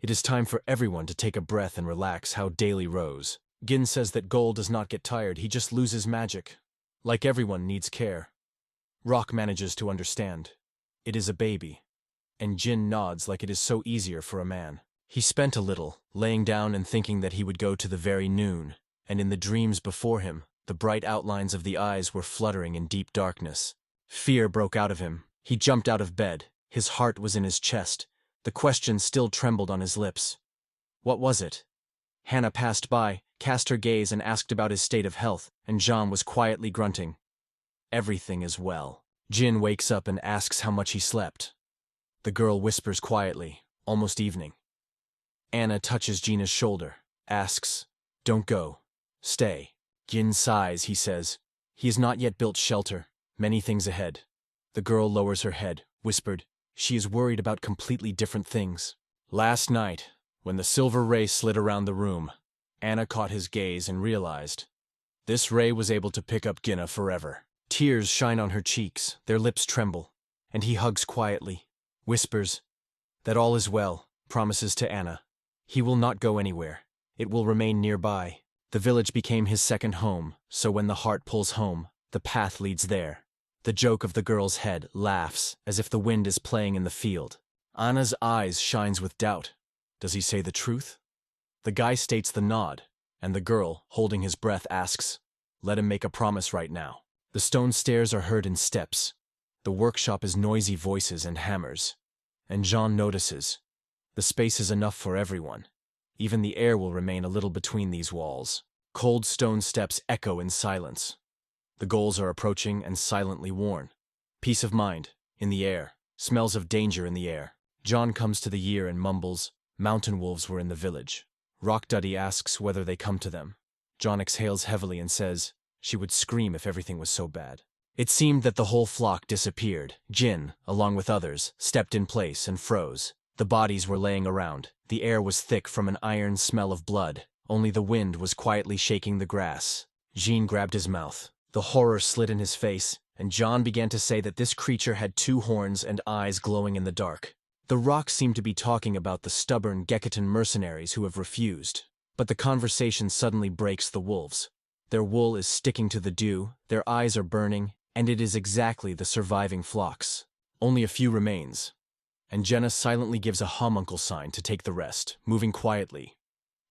It is time for everyone to take a breath and relax. How daily rose. Gin says that Goal does not get tired, he just loses magic. Like everyone needs care. Rock manages to understand. It is a baby. And Jin nods like it is so easier for a man. He spent a little, laying down and thinking that he would go to the very noon, and in the dreams before him, the bright outlines of the eyes were fluttering in deep darkness. Fear broke out of him. He jumped out of bed. His heart was in his chest. The question still trembled on his lips. What was it? Hannah passed by, cast her gaze and asked about his state of health, and Jean was quietly grunting. Everything is well. Jin wakes up and asks how much he slept. The girl whispers quietly, almost evening. Anna touches Gina's shoulder, asks, "Don't go. Stay." Jin sighs, he says. He has not yet built shelter, many things ahead. The girl lowers her head, whispered. She is worried about completely different things. Last night, when the silver ray slid around the room, Anna caught his gaze and realized. This ray was able to pick up Gina forever. Tears shine on her cheeks, their lips tremble, and he hugs quietly, whispers that all is well, promises to Anna. He will not go anywhere. It will remain nearby. The village became his second home, so when the heart pulls home, the path leads there. The joke of the girl's head laughs as if the wind is playing in the field. Anna's eyes shines with doubt. Does he say the truth? The guy states the nod, and the girl, holding his breath, asks, "Let him make a promise right now." The stone stairs are heard in steps. The workshop is noisy voices and hammers. And Jean notices. The space is enough for everyone. Even the air will remain a little between these walls. Cold stone steps echo in silence. The goals are approaching and silently worn. Peace of mind, in the air, smells of danger in the air. John comes to the year and mumbles, "Mountain wolves were in the village." Rock Duddy asks whether they come to them. John exhales heavily and says, she would scream if everything was so bad. It seemed that the whole flock disappeared. Jin, along with others, stepped in place and froze. The bodies were laying around. The air was thick from an iron smell of blood. Only the wind was quietly shaking the grass. Jean grabbed his mouth. The horror slid in his face, and John began to say that this creature had 2 horns and eyes glowing in the dark. The rock seemed to be talking about the stubborn Gekitan mercenaries who have refused. But the conversation suddenly breaks the wolves. Their wool is sticking to the dew, their eyes are burning, and it is exactly the surviving flocks. Only a few remains. And Jenna silently gives a homuncle sign to take the rest, moving quietly,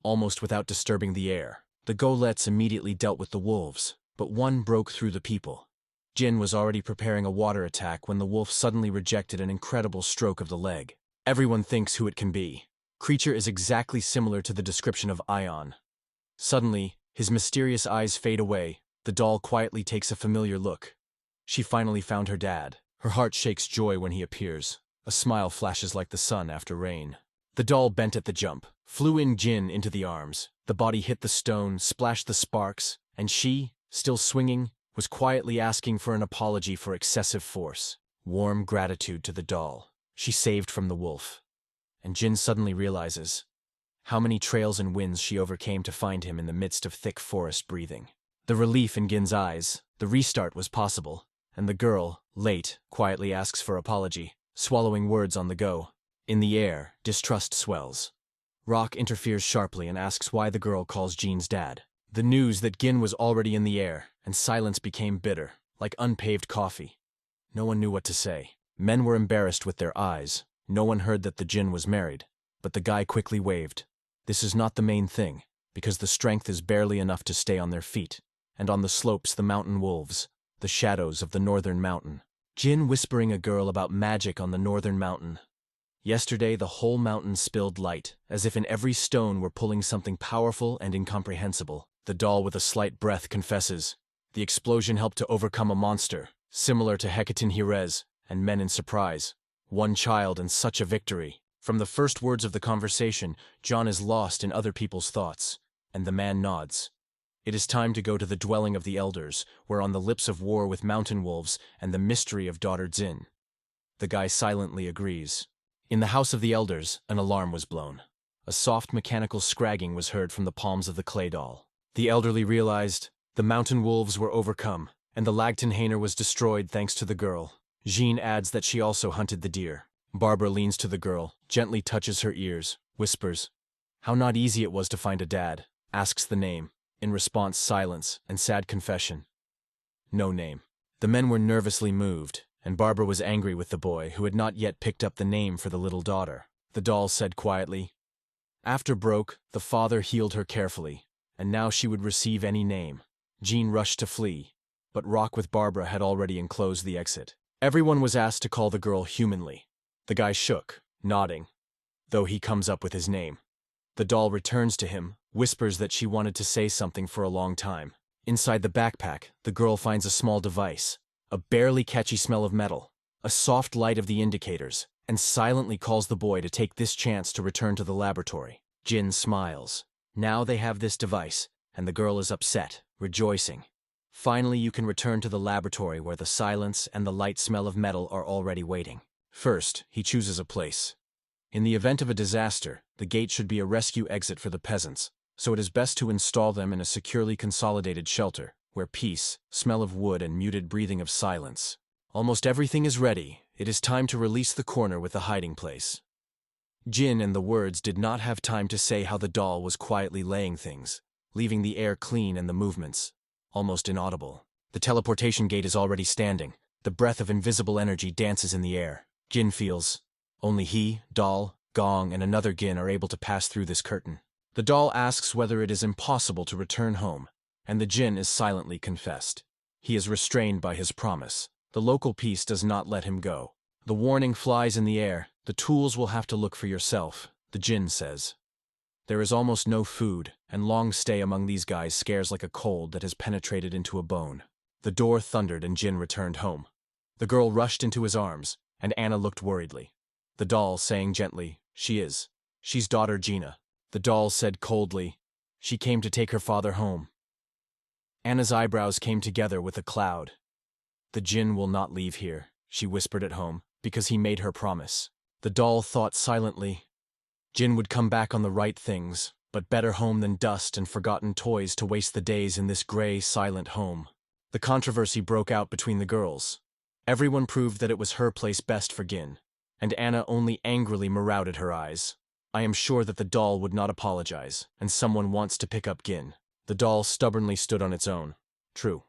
almost without disturbing the air. The Golets immediately dealt with the wolves, but one broke through the people. Jin was already preparing a water attack when the wolf suddenly rejected an incredible stroke of the leg. Everyone thinks who it can be. Creature is exactly similar to the description of Ion. Suddenly, his mysterious eyes fade away. The doll quietly takes a familiar look. She finally found her dad. Her heart shakes joy when he appears. A smile flashes like the sun after rain. The doll bent at the jump, flew in Jin into the arms. The body hit the stone, splashed the sparks, and she, still swinging, was quietly asking for an apology for excessive force. Warm gratitude to the doll. She saved from the wolf. And Jin suddenly realizes how many trails and winds she overcame to find him in the midst of thick forest breathing. The relief in Gin's eyes, the restart was possible, and the girl, late, quietly asks for apology, swallowing words on the go. In the air, distrust swells. Rock interferes sharply and asks why the girl calls Jean's dad. The news that Gin was already in the air, and silence became bitter, like unpaved coffee. No one knew what to say. Men were embarrassed with their eyes. No one heard that the Jin was married, but the guy quickly waved. This is not the main thing, because the strength is barely enough to stay on their feet. And on the slopes the mountain wolves, the shadows of the northern mountain. Jin whispering a girl about magic on the northern mountain. Yesterday the whole mountain spilled light, as if in every stone were pulling something powerful and incomprehensible. The doll with a slight breath confesses. The explosion helped to overcome a monster, similar to Hecaton Hirez, and men in surprise. One child and such a victory. From the first words of the conversation, John is lost in other people's thoughts. and the man nods. It is time to go to the dwelling of the elders, where on the lips of war with mountain wolves and the mystery of daughter Jin. The guy silently agrees. In the house of the elders, an alarm was blown. A soft mechanical scragging was heard from the palms of the clay doll. The elderly realized the mountain wolves were overcome, and the Lagtenhainer was destroyed thanks to the girl. Jean adds that she also hunted the deer. Barbara leans to the girl, gently touches her ears, whispers, "How not easy it was to find a dad," asks the name. In response, silence and sad confession. No name. The men were nervously moved, and Barbara was angry with the boy who had not yet picked up the name for the little daughter. The doll said quietly, "After Broke, the father healed her carefully, and now she would receive any name." Jean rushed to flee, but Rock with Barbara had already enclosed the exit. Everyone was asked to call the girl humanly. The guy shook, nodding, though he comes up with his name. The doll returns to him, whispers that she wanted to say something for a long time. Inside the backpack, the girl finds a small device, a barely catchy smell of metal, a soft light of the indicators, and silently calls the boy to take this chance to return to the laboratory. Jin smiles. Now they have this device, and the girl is upset, rejoicing. Finally, you can return to the laboratory where the silence and the light smell of metal are already waiting. First, he chooses a place. In the event of a disaster, the gate should be a rescue exit for the peasants, so it is best to install them in a securely consolidated shelter, where peace, smell of wood, and muted breathing of silence. Almost everything is ready. It is time to release the corner with the hiding place. Jin and the words did not have time to say how the doll was quietly laying things, leaving the air clean and the movements almost inaudible. The teleportation gate is already standing. The breath of invisible energy dances in the air. Jin feels only he, doll, Gong, and another Gin are able to pass through this curtain. The doll asks whether it is impossible to return home, and the Jin is silently confessed. He is restrained by his promise. The local peace does not let him go. The warning flies in the air. The tools will have to look for yourself, the Jin says. There is almost no food, and long stay among these guys scares like a cold that has penetrated into a bone. The door thundered and Jin returned home. The girl rushed into his arms, and Anna looked worriedly. The doll saying gently, She's daughter Gina. The doll said coldly, "She came to take her father home." Anna's eyebrows came together with a cloud. "The Jin will not leave here," she whispered at home, "because he made her promise." The doll thought silently. Jin would come back on the right things, but better home than dust and forgotten toys to waste the days in this gray, silent home. The controversy broke out between the girls. Everyone proved that it was her place best for Gin, and Anna only angrily marauded her eyes. I am sure that the doll would not apologize, and someone wants to pick up Gin. The doll stubbornly stood on its own. True.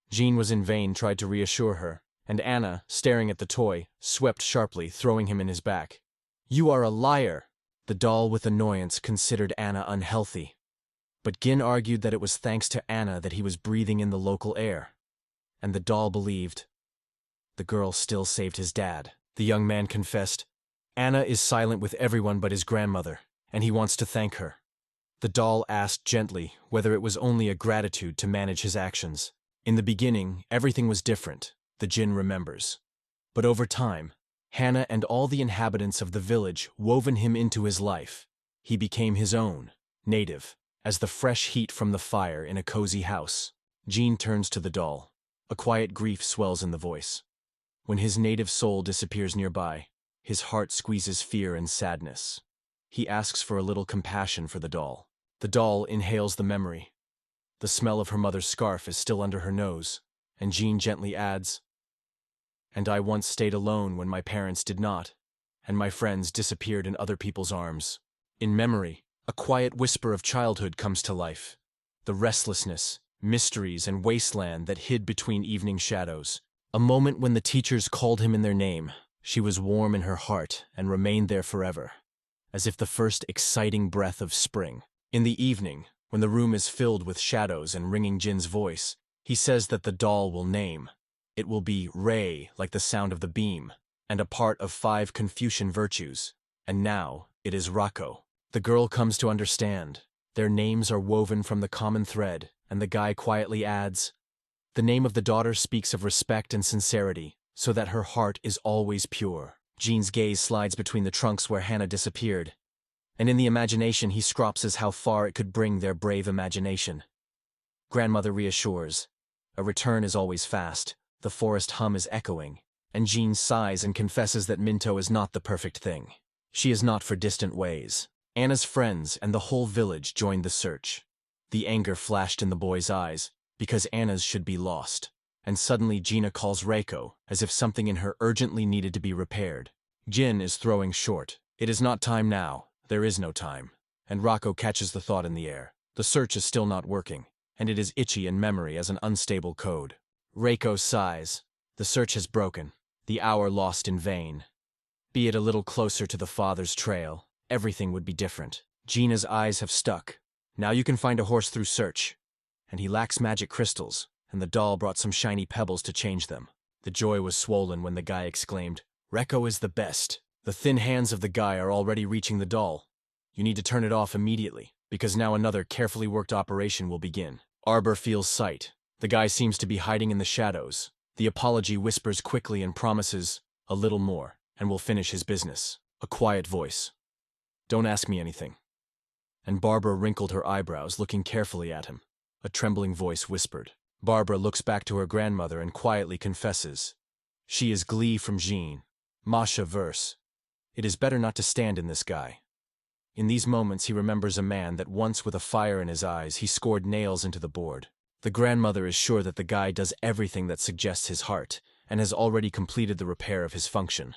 Jean was in vain tried to reassure her, and Anna, staring at the toy, swept sharply, throwing him in his back. "You are a liar!" The doll with annoyance considered Anna unhealthy. But Gin argued that it was thanks to Anna that he was breathing in the local air. And the doll believed. The girl still saved his dad. The young man confessed. Anna is silent with everyone but his grandmother, and he wants to thank her. The doll asked gently whether it was only a gratitude to manage his actions. In the beginning, everything was different, the Jin remembers. But over time, Hannah and all the inhabitants of the village woven him into his life. He became his own, native, as the fresh heat from the fire in a cozy house. Jean turns to the doll. A quiet grief swells in the voice. When his native soul disappears nearby, his heart squeezes fear and sadness. He asks for a little compassion for the doll. The doll inhales the memory. The smell of her mother's scarf is still under her nose, and Jean gently adds, "And I once stayed alone when my parents did not, and my friends disappeared in other people's arms." In memory, a quiet whisper of childhood comes to life. The restlessness, mysteries, and wasteland that hid between evening shadows. A moment when the teachers called him in their name. She was warm in her heart and remained there forever, as if the first exciting breath of spring. In the evening, when the room is filled with shadows and ringing Jin's voice, he says that the doll will name. It will be Rei, like the sound of the beam, and a part of 5 Confucian virtues. And now, it is Rako. The girl comes to understand. Their names are woven from the common thread, and the guy quietly adds, "The name of the daughter speaks of respect and sincerity, so that her heart is always pure." Jean's gaze slides between the trunks where Hannah disappeared. and in the imagination he scropses how far it could bring their brave imagination. Grandmother reassures. A return is always fast, the forest hum is echoing, and Jean sighs and confesses that Minto is not the perfect thing. She is not for distant ways. Anna's friends and the whole village joined the search. The anger flashed in the boy's eyes, because Anna's should be lost. And suddenly Gina calls Reiko, as if something in her urgently needed to be repaired. Jin is throwing short. It is not time now, there is no time. And Rocco catches the thought in the air. The search is still not working, and it is itchy in memory as an unstable code. Reiko sighs. The search has broken, the hour lost in vain. Be it a little closer to the father's trail, everything would be different. Gina's eyes have stuck. Now you can find a horse through search. And he lacks magic crystals, and the doll brought some shiny pebbles to change them. The joy was swollen when the guy exclaimed, "Reiko is the best." The thin hands of the guy are already reaching the doll. You need to turn it off immediately, because now another carefully worked operation will begin. Arbor feels sight. The guy seems to be hiding in the shadows. The apology whispers quickly and promises, "A little more, and we'll finish his business." A quiet voice. "Don't ask me anything." And Barbara wrinkled her eyebrows, looking carefully at him. A trembling voice whispered. Barbara looks back to her grandmother and quietly confesses. She is glee from Jean. Masha verse. It is better not to stand in this guy. In these moments he remembers a man that once with a fire in his eyes he scored nails into the board. The grandmother is sure that the guy does everything that suggests his heart, and has already completed the repair of his function.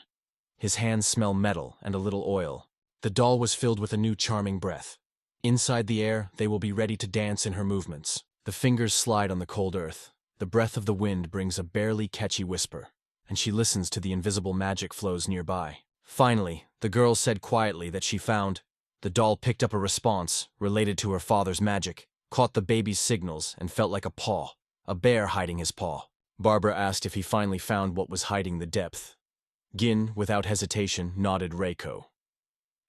His hands smell metal and a little oil. The doll was filled with a new charming breath. Inside the air, they will be ready to dance in her movements. The fingers slide on the cold earth. The breath of the wind brings a barely catchy whisper, and she listens to the invisible magic flows nearby. Finally, the girl said quietly that she found. The doll picked up a response, related to her father's magic, caught the baby's signals, and felt like a paw, a bear hiding his paw. Barbara asked if he finally found what was hiding the depth. Gin, without hesitation, nodded Reiko.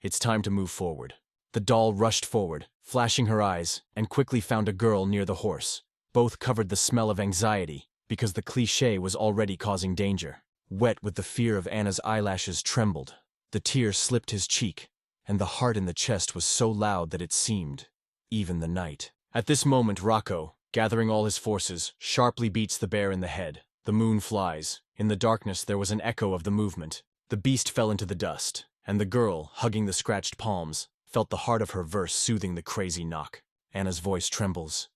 It's time to move forward. The doll rushed forward, flashing her eyes, and quickly found a girl near the horse. Both covered the smell of anxiety, because the cliché was already causing danger. Wet with the fear of Anna's eyelashes trembled. The tear slipped his cheek, and the heart in the chest was so loud that it seemed even the night. At this moment Rocco, gathering all his forces, sharply beats the bear in the head. The moon flies. In the darkness there was an echo of the movement. The beast fell into the dust, and the girl, hugging the scratched palms, felt the heart of her verse soothing the crazy knock. Anna's voice trembles.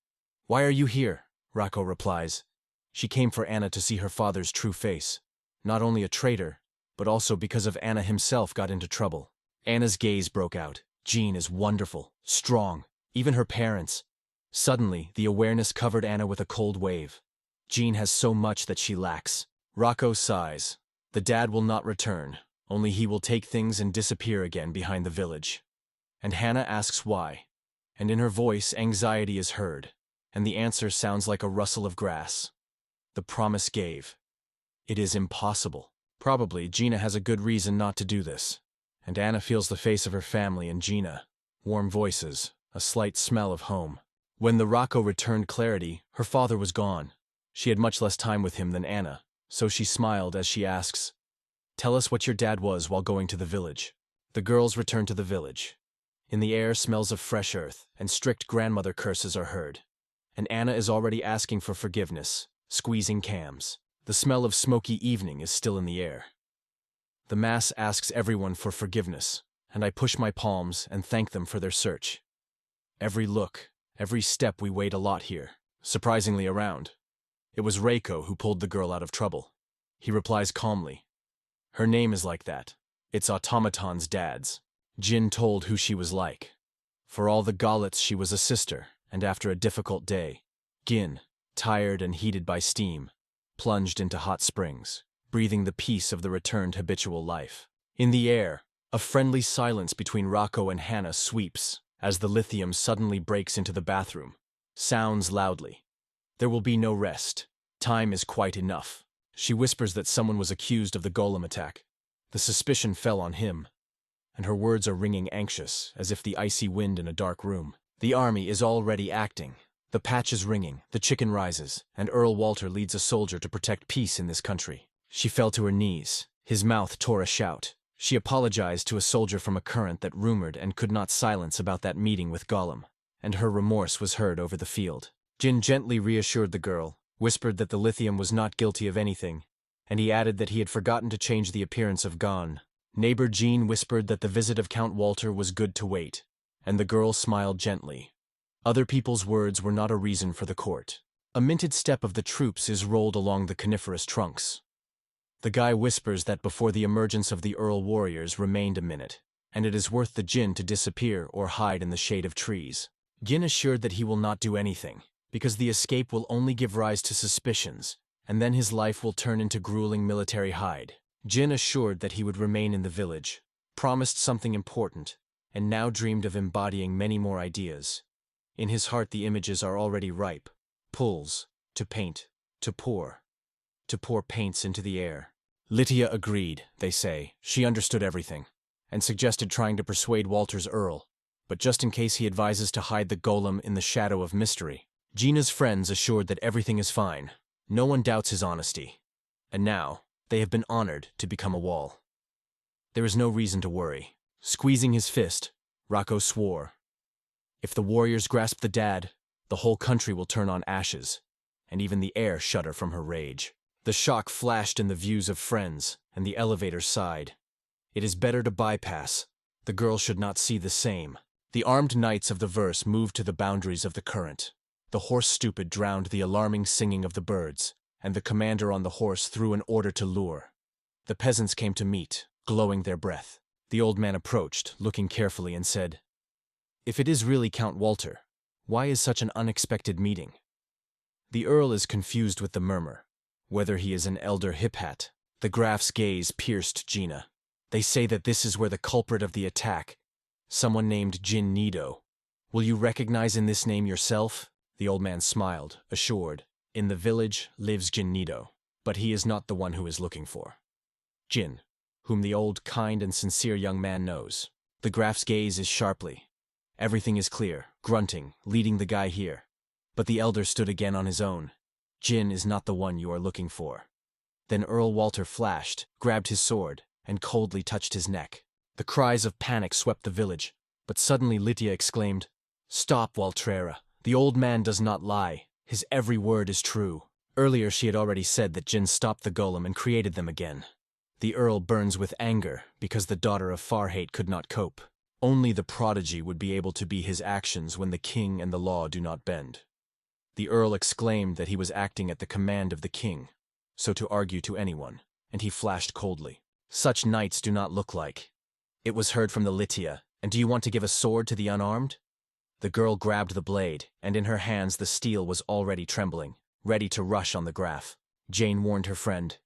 "Why are you here?" Rocco replies. She came for Anna to see her father's true face. Not only a traitor, but also because of Anna himself got into trouble. Anna's gaze broke out. Jean is wonderful, strong, even her parents. Suddenly, the awareness covered Anna with a cold wave. Jean has so much that she lacks. Rocco sighs. The dad will not return, only he will take things and disappear again behind the village. And Hannah asks why. And in her voice, anxiety is heard, and the answer sounds like a rustle of grass. The promise gave. It is impossible. Probably Gina has a good reason not to do this. And Anna feels the face of her family and Gina. Warm voices, a slight smell of home. When the Rocco returned clarity, her father was gone. She had much less time with him than Anna, so she smiled as she asks, "Tell us what your dad was while going to the village." The girls return to the village. In the air, smells of fresh earth, and strict grandmother curses are heard. And Anna is already asking for forgiveness, squeezing cams. The smell of smoky evening is still in the air. The mass asks everyone for forgiveness, and I push my palms and thank them for their search. Every look, every step we wait a lot here, surprisingly around. It was Reiko who pulled the girl out of trouble. He replies calmly. Her name is like that. It's Automaton's dad's. Jin told who she was like. For all the Galats she was a sister, and after a difficult day, Gin, tired and heated by steam, plunged into hot springs, breathing the peace of the returned habitual life. In the air, a friendly silence between Rocco and Hannah sweeps, as the lithium suddenly breaks into the bathroom. Sounds loudly. There will be no rest. Time is quite enough. She whispers that someone was accused of the golem attack. The suspicion fell on him. And her words are ringing anxious, as if the icy wind in a dark room. The army is already acting. The patch is ringing, the chicken rises, and Earl Walter leads a soldier to protect peace in this country. She fell to her knees. His mouth tore a shout. She apologized to a soldier from a current that rumored and could not silence about that meeting with Gollum, and her remorse was heard over the field. Jin gently reassured the girl, whispered that the lithium was not guilty of anything, and he added that he had forgotten to change the appearance of Gon. Neighbor Jean whispered that the visit of Count Walter was good to wait, and the girl smiled gently. Other people's words were not a reason for the court. A minted step of the troops is rolled along the coniferous trunks. The guy whispers that before the emergence of the Earl warriors remained a minute, and it is worth the Jin to disappear or hide in the shade of trees. Jin assured that he will not do anything, because the escape will only give rise to suspicions, and then his life will turn into grueling military hide. Jin assured that he would remain in the village, promised something important, and now dreamed of embodying many more ideas. In his heart the images are already ripe. Pulls, to paint, to pour paints into the air. Lytia agreed, they say. She understood everything, and suggested trying to persuade Walter's Earl, but just in case he advises to hide the golem in the shadow of mystery. Gina's friends assured that everything is fine. No one doubts his honesty. And now, they have been honored to become a wall. There is no reason to worry. Squeezing his fist, Rocco swore. If the warriors grasp the dad, the whole country will turn on ashes, and even the air shudder from her rage. The shock flashed in the views of friends, and the elevator sighed. It is better to bypass. The girl should not see the same. The armed knights of the verse moved to the boundaries of the current. The horse stupid drowned the alarming singing of the birds, and the commander on the horse threw an order to lure. The peasants came to meet, glowing their breath. The old man approached, looking carefully, and said, "If it is really Count Walter, why is such an unexpected meeting?" The Earl is confused with the murmur. Whether he is an elder hip-hat. The Graf's gaze pierced Gina. They say that this is where the culprit of the attack, someone named Jin Nido. Will you recognize in this name yourself? The old man smiled, assured. In the village lives Jin Nido, but he is not the one who is looking for. Jin, whom the old, kind and sincere young man knows. The Graf's gaze is sharply. Everything is clear, grunting, leading the guy here. But the elder stood again on his own. Jin is not the one you are looking for. Then Earl Walter flashed, grabbed his sword, and coldly touched his neck. The cries of panic swept the village, but suddenly Lytia exclaimed, "Stop, Waltrera. The old man does not lie. His every word is true." Earlier she had already said that Jin stopped the golem and created them again. The Earl burns with anger because the daughter of Farhate could not cope. Only the prodigy would be able to be his actions when the king and the law do not bend. The Earl exclaimed that he was acting at the command of the king, so to argue to anyone, and he flashed coldly. Such knights do not look like. It was heard from the Lytia, and do you want to give a sword to the unarmed? The girl grabbed the blade, and in her hands the steel was already trembling, ready to rush on the Graf. Jane warned her friend,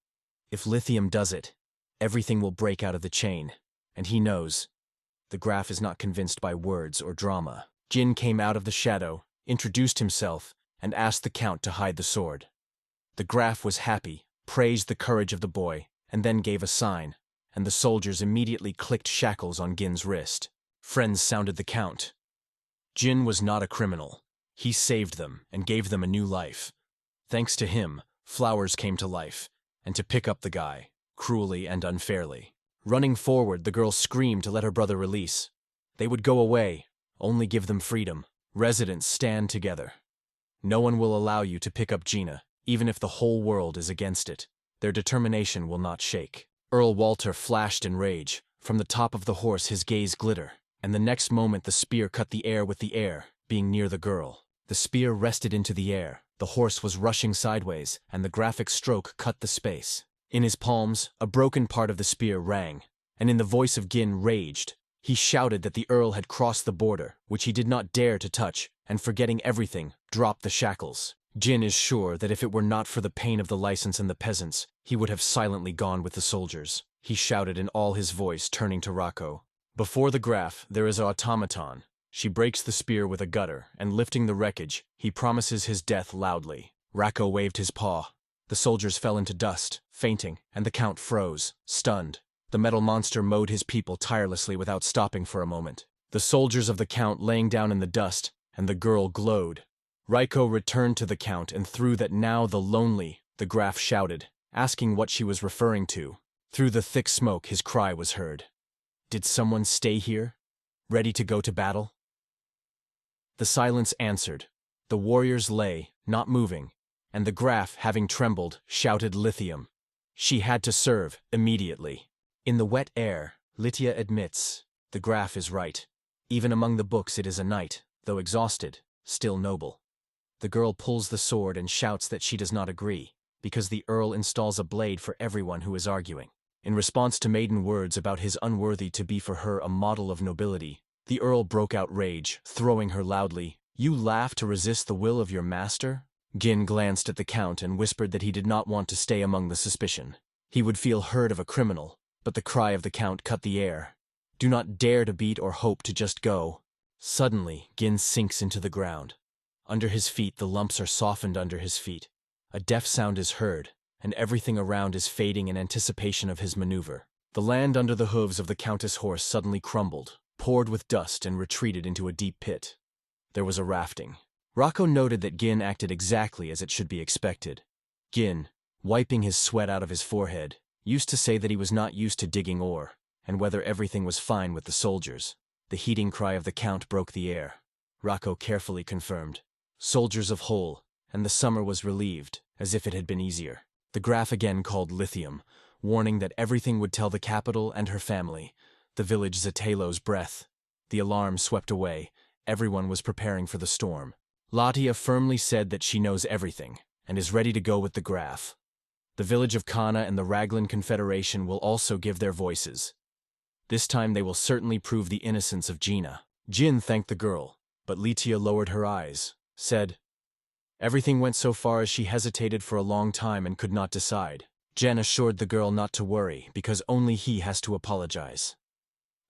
"If lithium does it, everything will break out of the chain, and he knows." The Graf is not convinced by words or drama. Jin came out of the shadow, introduced himself, and asked the Count to hide the sword. The Graf was happy, praised the courage of the boy, and then gave a sign, and the soldiers immediately clicked shackles on Gin's wrist. Friends sounded the Count. Jin was not a criminal. He saved them and gave them a new life. Thanks to him, flowers came to life, and to pick up the guy, cruelly and unfairly. Running forward, the girl screamed to let her brother release. They would go away, only give them freedom. Residents stand together. No one will allow you to pick up Gina, even if the whole world is against it. Their determination will not shake. Earl Walter flashed in rage. From the top of the horse his gaze glitter, and the next moment the spear cut the air with the air, being near the girl. The spear rested into the air. The horse was rushing sideways, and the graphic stroke cut the space. In his palms, a broken part of the spear rang, and in the voice of Gin raged. He shouted that the Earl had crossed the border, which he did not dare to touch, and forgetting everything, dropped the shackles. Jin is sure that if it were not for the pain of the license and the peasants, he would have silently gone with the soldiers. He shouted in all his voice, turning to Rocco. Before the Graf, there is an automaton. She breaks the spear with a gutter, and lifting the wreckage, he promises his death loudly. Rocco waved his paw. The soldiers fell into dust, fainting, and the Count froze, stunned. The metal monster mowed his people tirelessly without stopping for a moment. The soldiers of the Count laying down in the dust, and the girl glowed. Rocco returned to the Count and through that now the lonely, the Graf shouted, asking what she was referring to. Through the thick smoke, his cry was heard. Did someone stay here? Ready to go to battle? The silence answered. The warriors lay, not moving, and the Graf, having trembled, shouted lithium. She had to serve, immediately. In the wet air, Lytia admits, the Graf is right. Even among the books it is a knight, though exhausted, still noble. The girl pulls the sword and shouts that she does not agree, because the Earl installs a blade for everyone who is arguing. In response to maiden words about his unworthy to be for her a model of nobility, the Earl broke out rage, throwing her loudly. You laugh to resist the will of your master? Gin glanced at the Count and whispered that he did not want to stay among the suspicion. He would feel heard of a criminal, but the cry of the Count cut the air. Do not dare to beat or hope to just go. Suddenly, Gin sinks into the ground. Under his feet, the lumps are softened under his feet. A deaf sound is heard, and everything around is fading in anticipation of his maneuver. The land under the hooves of the Countess' horse suddenly crumbled, poured with dust, and retreated into a deep pit. There was a rafting. Rocco noted that Gin acted exactly as it should be expected. Gin, wiping his sweat out of his forehead, used to say that he was not used to digging ore, and whether everything was fine with the soldiers. The heating cry of the Count broke the air. Rocco carefully confirmed. Soldiers of whole, and the summer was relieved, as if it had been easier. The Graf again called lithium, warning that everything would tell the capital and her family. The village Zatelo's breath. The alarm swept away. Everyone was preparing for the storm. Latia firmly said that she knows everything, and is ready to go with the Graf. The village of Kana and the Raglan Confederation will also give their voices. This time they will certainly prove the innocence of Gina. Jin thanked the girl, but Lytia lowered her eyes, said, everything went so far as she hesitated for a long time and could not decide. Jen assured the girl not to worry, because only he has to apologize.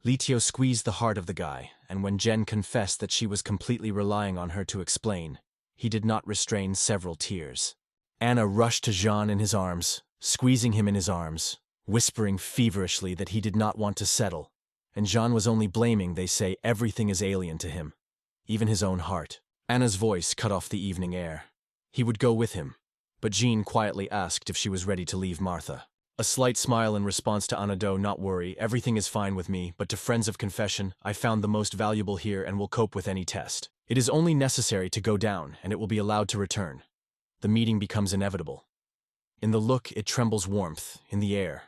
Lytia squeezed the heart of the guy, and when Jen confessed that she was completely relying on her to explain, he did not restrain several tears. Anna rushed to Jean in his arms, squeezing him in his arms, whispering feverishly that he did not want to settle, and Jean was only blaming, they say, everything is alien to him, even his own heart. Anna's voice cut off the evening air. He would go with him, but Jean quietly asked if she was ready to leave Martha. A slight smile in response to Anado, not worry, everything is fine with me, but to friends of confession, I found the most valuable here and will cope with any test. It is only necessary to go down, and it will be allowed to return. The meeting becomes inevitable. In the look, it trembles warmth, in the air.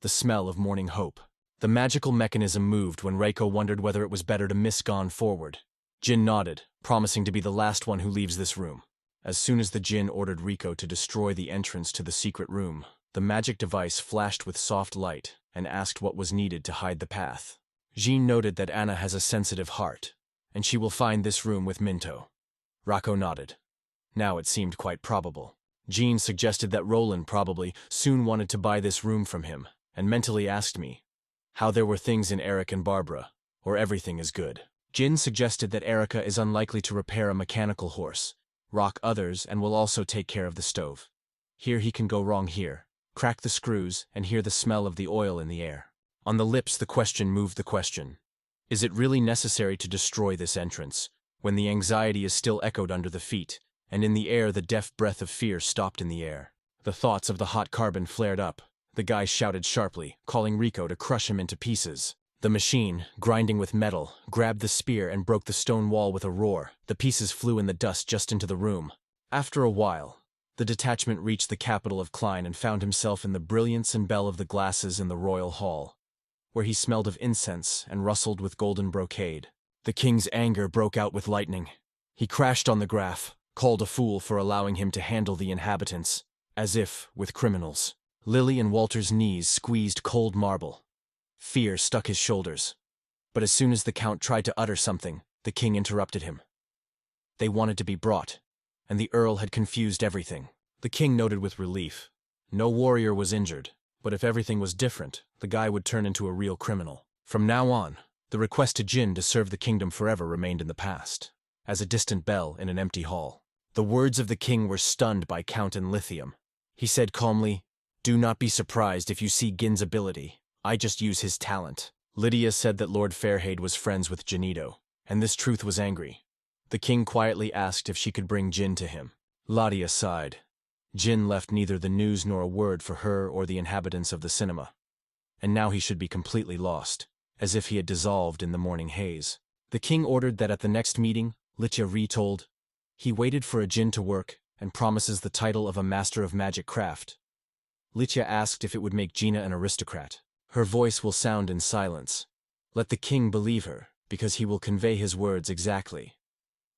The smell of morning hope. The magical mechanism moved when Reiko wondered whether it was better to miss gone forward. Jin nodded, promising to be the last one who leaves this room. As soon as the Jin ordered Riko to destroy the entrance to the secret room, the magic device flashed with soft light and asked what was needed to hide the path. Jean noted that Anna has a sensitive heart, and she will find this room with Minto. Rako nodded. Now it seemed quite probable. Jean suggested that Roland probably soon wanted to buy this room from him, and mentally asked me how there were things in Eric and Barbara, or everything is good. Jin suggested that Erica is unlikely to repair a mechanical horse, rock others, and will also take care of the stove. Here he can go wrong here. Crack the screws and hear the smell of the oil in the air. On the lips the question moved the question. Is it really necessary to destroy this entrance, when the anxiety is still echoed under the feet, and in the air the deaf breath of fear stopped in the air? The thoughts of the hot carbon flared up. The guy shouted sharply, calling Riko to crush him into pieces. The machine, grinding with metal, grabbed the spear and broke the stone wall with a roar. The pieces flew in the dust just into the room. After a while, the detachment reached the capital of Klein and found himself in the brilliance and bell of the glasses in the royal hall, where he smelled of incense and rustled with golden brocade. The king's anger broke out with lightning. He crashed on the Graf, called a fool for allowing him to handle the inhabitants, as if with criminals. Lily and Walter's knees squeezed cold marble. Fear stuck his shoulders. But as soon as the Count tried to utter something, the king interrupted him. They wanted to be brought, and the Earl had confused everything. The king noted with relief. No warrior was injured, but if everything was different, the guy would turn into a real criminal. From now on, the request to Jin to serve the kingdom forever remained in the past, as a distant bell in an empty hall. The words of the king were stunned by Count and Lithium. He said calmly, "Do not be surprised if you see Gin's ability. I just use his talent." Lydia said that Lord Fairhaid was friends with Janito, and this truth was angry. The king quietly asked if she could bring Jin to him. Ladia sighed. Jin left neither the news nor a word for her or the inhabitants of the cinema. and now he should be completely lost, as if he had dissolved in the morning haze. The king ordered that at the next meeting, Litya retold, he waited for a djinn to work and promises the title of a master of magic craft. Litya asked if it would make Gina an aristocrat. Her voice will sound in silence. Let the king believe her, because he will convey his words exactly.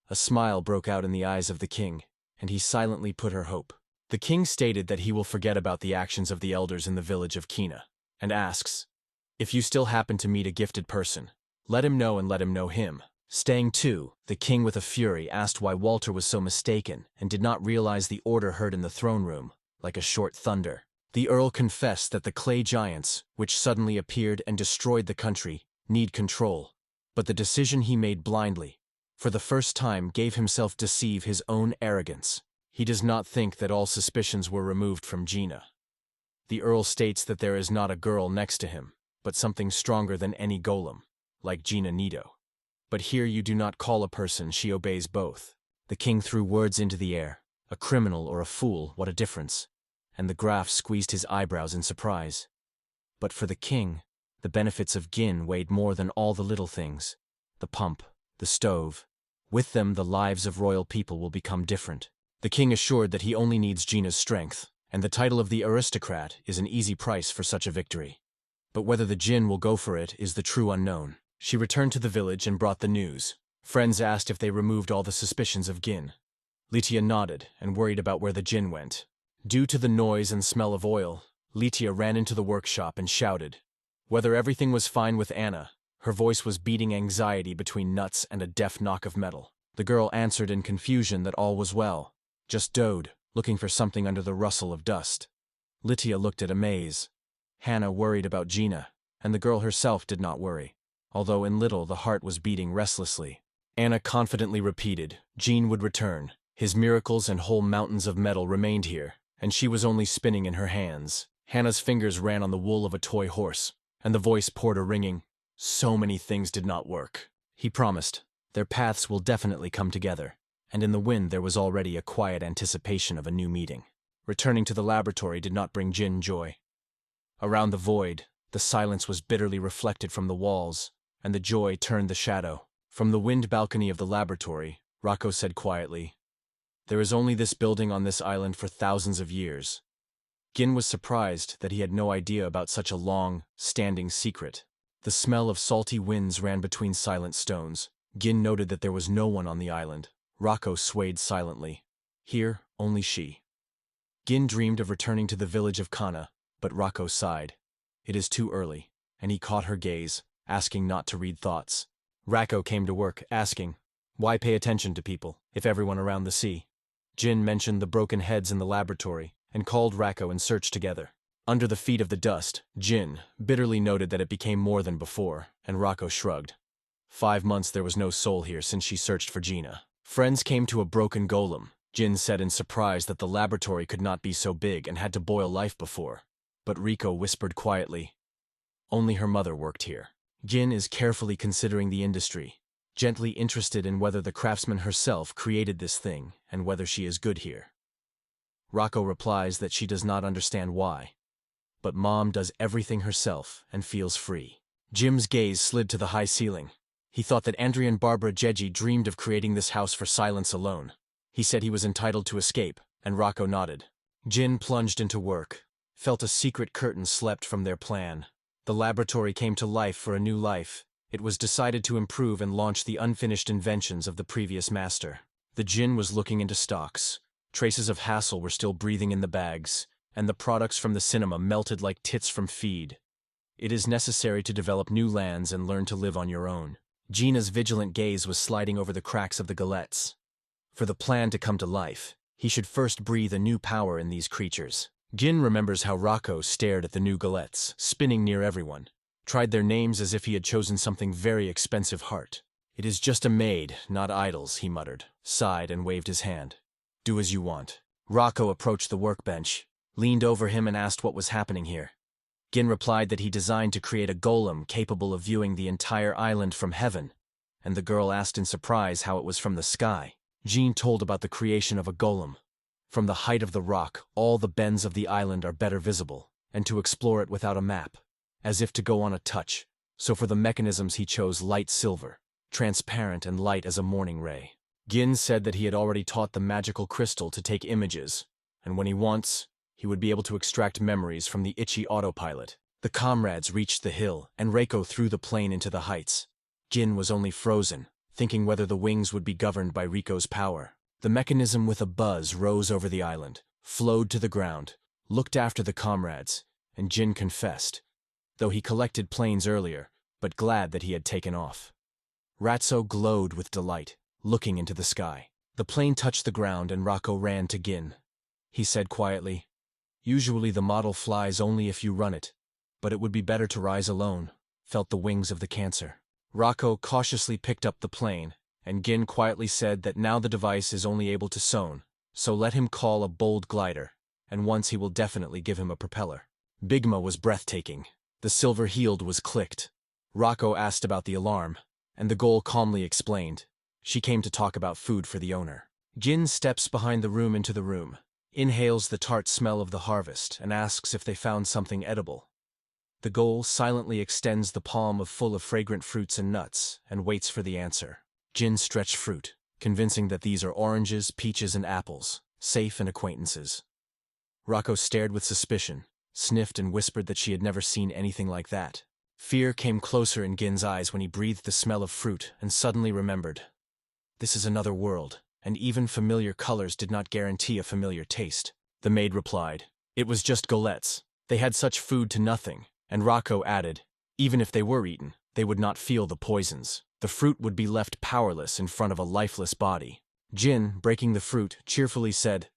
A smile broke out in the eyes of the king, and he silently put her hope. The king stated that he will forget about the actions of the elders in the village of Kina, and asks, if you still happen to meet a gifted person, let him know and let him know him. Staying too, the king with a fury asked why Walter was so mistaken and did not realize the order heard in the throne room, like a short thunder. The earl confessed that the clay giants, which suddenly appeared and destroyed the country, need control, but the decision he made blindly, for the first time gave himself deceive his own arrogance. He does not think that all suspicions were removed from Gina. The earl states that there is not a girl next to him, but something stronger than any golem, like Gina Nido. But here you do not call a person, she obeys both. The king threw words into the air. A criminal or a fool, what a difference. And the Graf squeezed his eyebrows in surprise. But for the king, the benefits of Gin weighed more than all the little things. The pump, the stove. With them the lives of royal people will become different. The king assured that he only needs Gina's strength, and the title of the aristocrat is an easy price for such a victory. But whether the djinn will go for it is the true unknown. She returned to the village and brought the news. Friends asked if they removed all the suspicions of Gin. Litya nodded and worried about where the djinn went. Due to the noise and smell of oil, Litya ran into the workshop and shouted whether everything was fine with Anna. Her voice was beating anxiety between nuts and a deaf knock of metal. The girl answered in confusion that all was well, just dode, looking for something under the rustle of dust. Litya looked at amaze. Hannah worried about Gina, and the girl herself did not worry, although in little the heart was beating restlessly. Anna confidently repeated, Jean would return. His miracles and whole mountains of metal remained here, and she was only spinning in her hands. Hannah's fingers ran on the wool of a toy horse, and the voice poured a ringing, so many things did not work. He promised, their paths will definitely come together, and in the wind there was already a quiet anticipation of a new meeting. Returning to the laboratory did not bring Jin joy. Around the void, the silence was bitterly reflected from the walls, and the joy turned the shadow. From the wind balcony of the laboratory, Rocco said quietly, there is only this building on this island for thousands of years. Gin was surprised that he had no idea about such a long, standing secret. The smell of salty winds ran between silent stones. Gin noted that there was no one on the island. Rocco swayed silently. Here, only she. Gin dreamed of returning to the village of Kana, but Rocco sighed. It is too early, and he caught her gaze, asking not to read thoughts. Rocco came to work, asking, why pay attention to people, if everyone around the sea? Jin mentioned the broken heads in the laboratory, and called Rocco and searched together. Under the feet of the dust, Jin bitterly noted that it became more than before, and Rocco shrugged. 5 months there was no soul here since she searched for Gina. Friends came to a broken golem. Jin said in surprise that the laboratory could not be so big and had to boil life before. But Rico whispered quietly, only her mother worked here. Jin is carefully considering the industry, gently interested in whether the craftsman herself created this thing and whether she is good here. Rocco replies that she does not understand why. But Mom does everything herself and feels free. Jim's gaze slid to the high ceiling. He thought that Andrea and Barbara Jeji dreamed of creating this house for silence alone. He said he was entitled to escape, and Rocco nodded. Jin plunged into work, felt a secret curtain slept from their plan. The laboratory came to life for a new life. It was decided to improve and launch the unfinished inventions of the previous master. The Jin was looking into stocks. Traces of hassle were still breathing in the bags, and the products from the cinema melted like tits from feed. It is necessary to develop new lands and learn to live on your own. Gina's vigilant gaze was sliding over the cracks of the galettes. For the plan to come to life, he should first breathe a new power in these creatures. Gin remembers how Rocco stared at the new galettes, spinning near everyone, tried their names as if he had chosen something very expensive heart. It is just a maid, not idols, he muttered, sighed and waved his hand. Do as you want. Rocco approached the workbench, leaned over him and asked what was happening here. Gin replied that he designed to create a golem capable of viewing the entire island from heaven, and the girl asked in surprise how it was from the sky. Jean told about the creation of a golem. From the height of the rock, all the bends of the island are better visible, and to explore it without a map. as if to go on a touch, so for the mechanisms he chose light silver, transparent and light as a morning ray. Gin said that he had already taught the magical crystal to take images, and when he wants, he would be able to extract memories from the itchy autopilot. The comrades reached the hill, and Reiko threw the plane into the heights. Gin was only frozen, thinking whether the wings would be governed by Riko's power. The mechanism with a buzz rose over the island, flowed to the ground, looked after the comrades, and Jin confessed, though he collected planes earlier, but glad that he had taken off. Ratso glowed with delight, looking into the sky. The plane touched the ground and Rako ran to Gin. He said quietly, "Usually the model flies only if you run it, but it would be better to rise alone," felt the wings of the Cancer. Rako cautiously picked up the plane, and Gin quietly said that now the device is only able to sewn, so let him call a bold glider, and once he will definitely give him a propeller. Bigma was breathtaking. The silver healed was clicked. Rako asked about the alarm, and the goal calmly explained. She came to talk about food for the owner. Gin steps behind the room into the room, inhales the tart smell of the harvest, and asks if they found something edible. The goal silently extends the palm full of fragrant fruits and nuts, and waits for the answer. Gin stretched fruit, convincing that these are oranges, peaches, and apples, safe and acquaintances. Rako stared with suspicion, sniffed and whispered that she had never seen anything like that. Fear came closer in Gin's eyes when he breathed the smell of fruit and suddenly remembered. This is another world, and even familiar colors did not guarantee a familiar taste. The maid replied, "It was just golettes. They had such food to nothing," and Rako added, "Even if they were eaten, they would not feel the poisons. The fruit would be left powerless in front of a lifeless body." Jin, breaking the fruit, cheerfully said,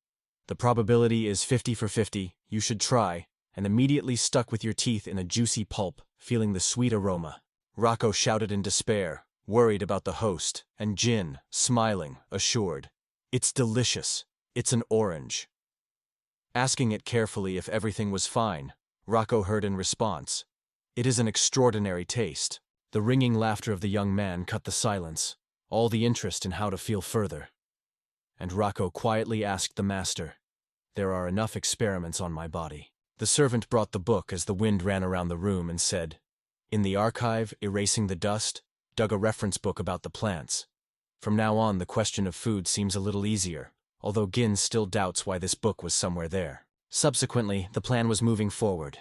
"The probability is 50 for 50, you should try," and immediately stuck with your teeth in a juicy pulp, feeling the sweet aroma. Rako shouted in despair, worried about the host, and Jin, smiling, assured, "It's delicious. It's an orange." Asking it carefully if everything was fine, Rako heard in response, "It is an extraordinary taste." The ringing laughter of the young man cut the silence, all the interest in how to feel further. And Rako quietly asked the master, "There are enough experiments on my body." The servant brought the book as the wind ran around the room and said, "In the archive, erasing the dust, dug a reference book about the plants. From now on, the question of food seems a little easier, although Gin still doubts why this book was somewhere there." Subsequently, the plan was moving forward.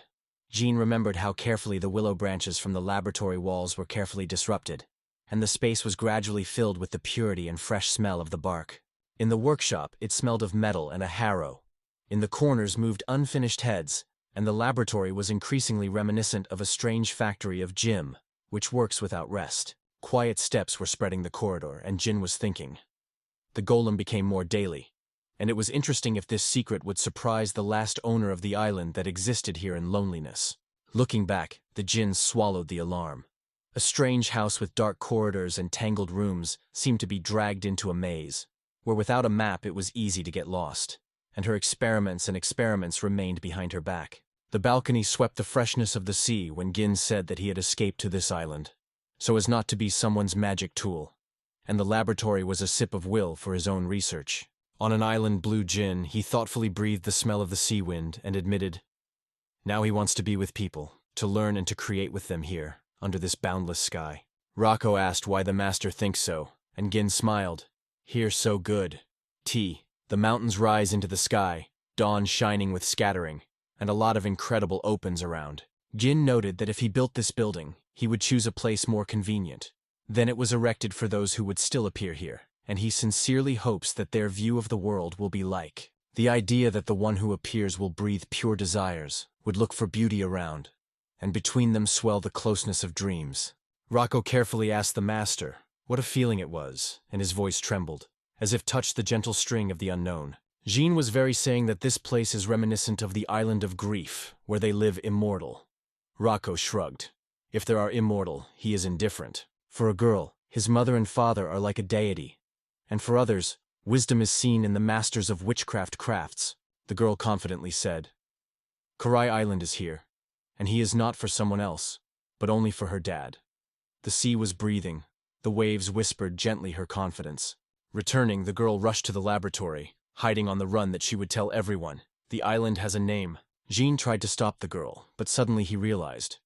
Jean remembered how carefully the willow branches from the laboratory walls were carefully disrupted, and the space was gradually filled with the purity and fresh smell of the bark. In the workshop, it smelled of metal and a harrow. In the corners moved unfinished heads, and the laboratory was increasingly reminiscent of a strange factory of Jim, which works without rest. Quiet steps were spreading the corridor, and Jin was thinking. The golem became more daily, and it was interesting if this secret would surprise the last owner of the island that existed here in loneliness. Looking back, the Jin swallowed the alarm. A strange house with dark corridors and tangled rooms seemed to be dragged into a maze, where without a map it was easy to get lost, and her experiments remained behind her back. The balcony swept the freshness of the sea when Gin said that he had escaped to this island, so as not to be someone's magic tool, and the laboratory was a sip of will for his own research. On an island blue Jin, he thoughtfully breathed the smell of the sea wind and admitted, now he wants to be with people, to learn and to create with them here, under this boundless sky. Rako asked why the master thinks so, and Gin smiled. Here so good. The mountains rise into the sky, dawn shining with scattering, and a lot of incredible opens around. Gin noted that if he built this building, he would choose a place more convenient. Then it was erected for those who would still appear here, and he sincerely hopes that their view of the world will be like. The idea that the one who appears will breathe pure desires, would look for beauty around, and between them swell the closeness of dreams. Rako carefully asked the master what a feeling it was, and his voice trembled, as if touched the gentle string of the unknown. Jean was very saying that this place is reminiscent of the island of grief, where they live immortal. Rako shrugged. If there are immortal, he is indifferent. For a girl, his mother and father are like a deity, and for others, wisdom is seen in the masters of witchcraft crafts, the girl confidently said. Karai Island is here, and he is not for someone else, but only for her dad. The sea was breathing, the waves whispered gently her confidence. Returning, the girl rushed to the laboratory, hiding on the run that she would tell everyone. The island has a name. Jean tried to stop the girl, but suddenly he realized.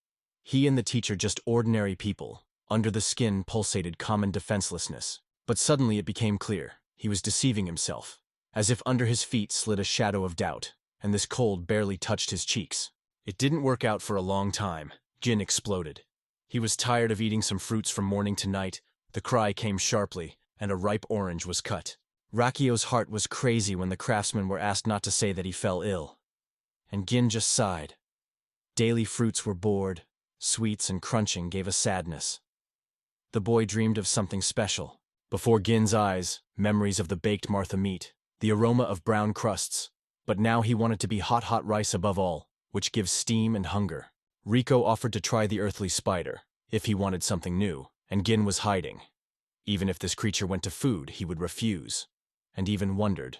He and the teacher just ordinary people. Under the skin pulsated common defenselessness. But suddenly it became clear. He was deceiving himself. As if under his feet slid a shadow of doubt, and this cold barely touched his cheeks. It didn't work out for a long time. Jin exploded. He was tired of eating some fruits from morning to night. The cry came sharply, and a ripe orange was cut. Rakio's heart was crazy when the craftsmen were asked not to say that he fell ill. And Gin just sighed. Daily fruits were bored. Sweets and crunching gave a sadness. The boy dreamed of something special. Before Gin's eyes, memories of the baked Martha meat, the aroma of brown crusts. But now he wanted to be hot rice above all, which gives steam and hunger. Rico offered to try the earthly spider, if he wanted something new, and Gin was hiding. Even if this creature went to food, he would refuse. And even wondered,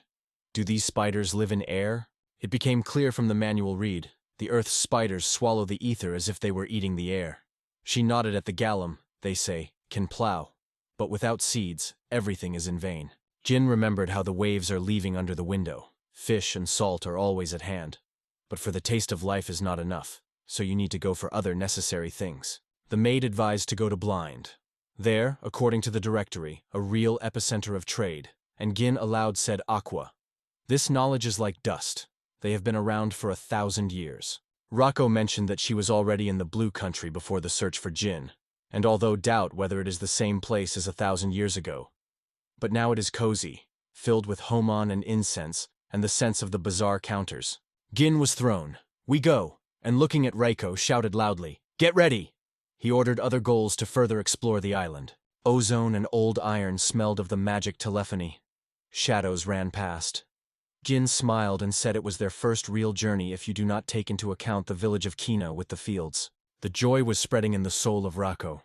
do these spiders live in air? It became clear from the manual read, the earth's spiders swallow the ether as if they were eating the air. She nodded at the gallum, they say, can plow. But without seeds, everything is in vain. Jin remembered how the waves are leaving under the window. Fish and salt are always at hand. But for the taste of life is not enough, so you need to go for other necessary things. The maid advised to go to Blind. There, according to the directory, a real epicenter of trade, and Gin aloud said Aqua. This knowledge is like dust. They have been around for 1,000 years. Rocco mentioned that she was already in the Blue Country before the search for Jin, and although doubt whether it is the same place as 1,000 years ago. But now it is cozy, filled with homon and incense, and the sense of the bizarre counters. Gin was thrown. We go, and looking at Reiko shouted loudly, Get ready! He ordered other ghouls to further explore the island. Ozone and old iron smelled of the magic telephony. Shadows ran past. Gin smiled and said it was their first real journey if you do not take into account the village of Kino with the fields. The joy was spreading in the soul of Rocco.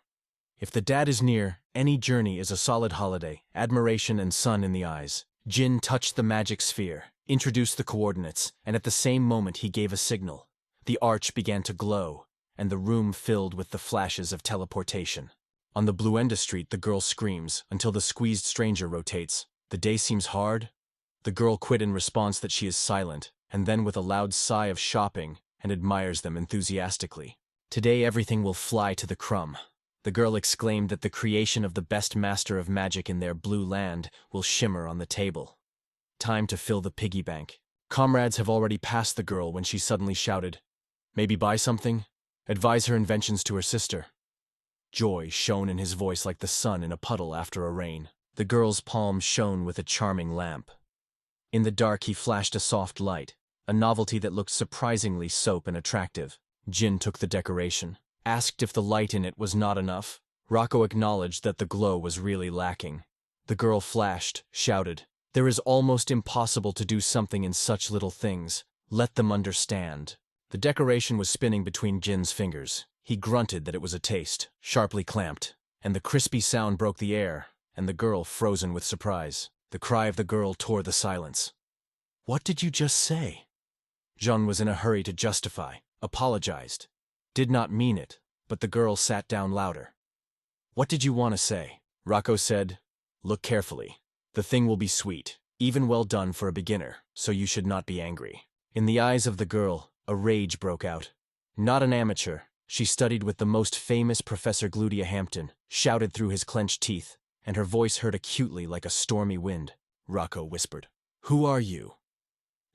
If the dad is near, any journey is a solid holiday, admiration and sun in the eyes. Jin touched the magic sphere, introduced the coordinates, and at the same moment he gave a signal. The arch began to glow, and the room filled with the flashes of teleportation. On the Bluenda Street, the girl screams until the squeezed stranger rotates. The day seems hard. The girl quit in response that she is silent, and then with a loud sigh of shopping, and admires them enthusiastically. Today everything will fly to the crumb. The girl exclaimed that the creation of the best master of magic in their blue land will shimmer on the table. Time to fill the piggy bank. Comrades have already passed the girl when she suddenly shouted, Maybe buy something? Advise her inventions to her sister. Joy shone in his voice like the sun in a puddle after a rain. The girl's palm shone with a charming lamp. In the dark he flashed a soft light, a novelty that looked surprisingly soap and attractive. Jin took the decoration. Asked if the light in it was not enough. Rocco acknowledged that the glow was really lacking. The girl flashed, shouted, There is almost impossible to do something in such little things. Let them understand. The decoration was spinning between Jin's fingers. He grunted that it was a taste, sharply clamped, and the crispy sound broke the air, and the girl frozen with surprise. The cry of the girl tore the silence. What did you just say? Jean was in a hurry to justify, apologized. Did not mean it, but the girl sat down louder. What did you want to say? Rocco said, Look carefully. The thing will be sweet, even well done for a beginner, so you should not be angry. In the eyes of the girl, a rage broke out. Not an amateur, she studied with the most famous Professor Glutia Hampton, shouted through his clenched teeth, and her voice heard acutely like a stormy wind. Rocco whispered, Who are you?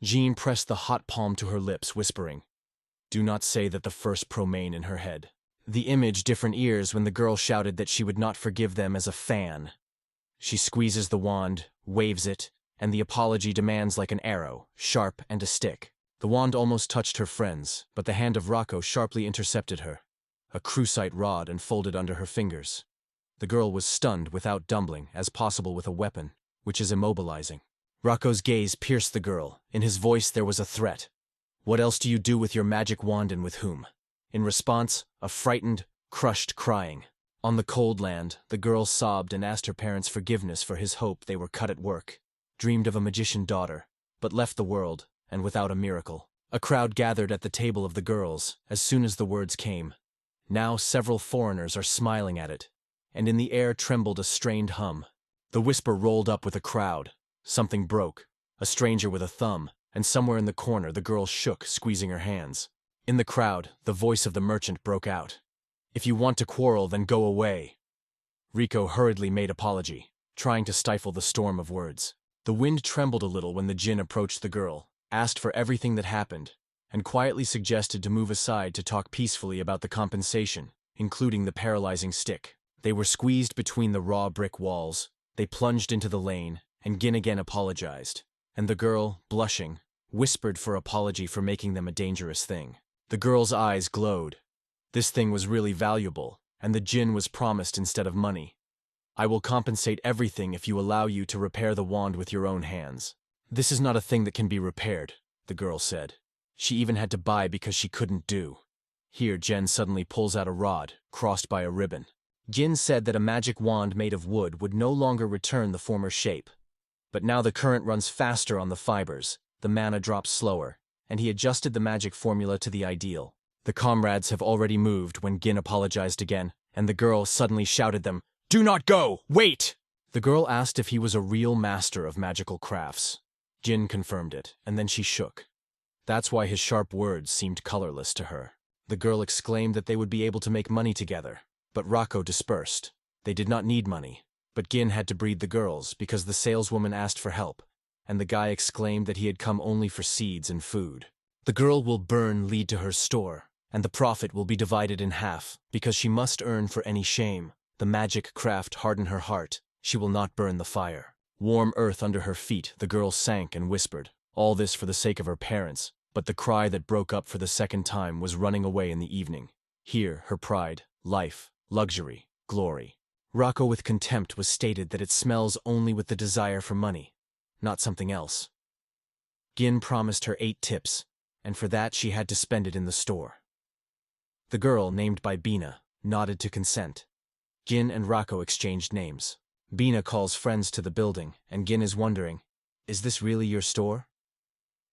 Jean pressed the hot palm to her lips, whispering, Do not say that the first promain in her head. The image different ears when the girl shouted that she would not forgive them as a fan. She squeezes the wand, waves it, and the apology demands like an arrow, sharp and a stick. The wand almost touched her friends, but the hand of Rocco sharply intercepted her. A crucite rod unfolded under her fingers. The girl was stunned without dumbling, as possible with a weapon, which is immobilizing. Rocco's gaze pierced the girl. In his voice there was a threat. What else do you do with your magic wand and with whom? In response, a frightened, crushed crying. On the cold land, the girl sobbed and asked her parents forgiveness for his hope they were cut at work. Dreamed of a magician daughter, but left the world, and without a miracle. A crowd gathered at the table of the girls, as soon as the words came. Now several foreigners are smiling at it, and in the air trembled a strained hum. The whisper rolled up with a crowd. Something broke, a stranger with a thumb, and somewhere in the corner the girl shook, squeezing her hands. In the crowd, the voice of the merchant broke out. If you want to quarrel, then go away. Rico hurriedly made apology, trying to stifle the storm of words. The wind trembled a little when the djinn approached the girl, asked for everything that happened, and quietly suggested to move aside to talk peacefully about the compensation, including the paralyzing stick. They were squeezed between the raw brick walls. They plunged into the lane, and Gin again apologized. And the girl, blushing, whispered for apology for making them a dangerous thing. The girl's eyes glowed. This thing was really valuable, and the djinn was promised instead of money. I will compensate everything if you allow you to repair the wand with your own hands. This is not a thing that can be repaired, the girl said. She even had to buy because she couldn't do. Here Jen suddenly pulls out a rod, crossed by a ribbon. Gin said that a magic wand made of wood would no longer return the former shape. But now the current runs faster on the fibers, the mana drops slower, and he adjusted the magic formula to the ideal. The comrades have already moved when Gin apologized again, and the girl suddenly shouted them, "Do not go! Wait!" The girl asked if he was a real master of magical crafts. Gin confirmed it, and then she shook. That's why his sharp words seemed colorless to her. The girl exclaimed that they would be able to make money together, but Rocco dispersed. They did not need money, but Gin had to breed the girls because the saleswoman asked for help, and the guy exclaimed that he had come only for seeds and food. The girl will lead to her store, and the profit will be divided in half, because she must earn for any shame. The magic craft harden her heart. She will not burn the fire. Warm earth under her feet, the girl sank and whispered. All this for the sake of her parents, but the cry that broke up for the second time was running away in the evening. Here, her pride, life, luxury, glory. Rocco with contempt was stated that it smells only with the desire for money, not something else. Gin promised her 8 tips, and for that she had to spend it in the store. The girl, named by Bina, nodded to consent. Gin and Rocco exchanged names. Bina calls friends to the building, and Gin is wondering, is this really your store?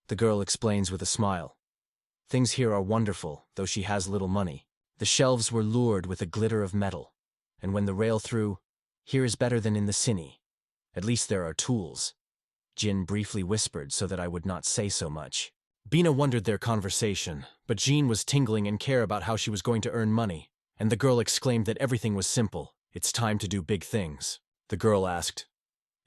The girl explains with a smile. Things here are wonderful, though she has little money. The shelves were lured with a glitter of metal, and when the rail threw, here is better than in the cine. At least there are tools. Gin briefly whispered so that I would not say so much. Bina wondered their conversation, but Jean was tingling in care about how she was going to earn money, and the girl exclaimed that everything was simple. It's time to do big things. The girl asked,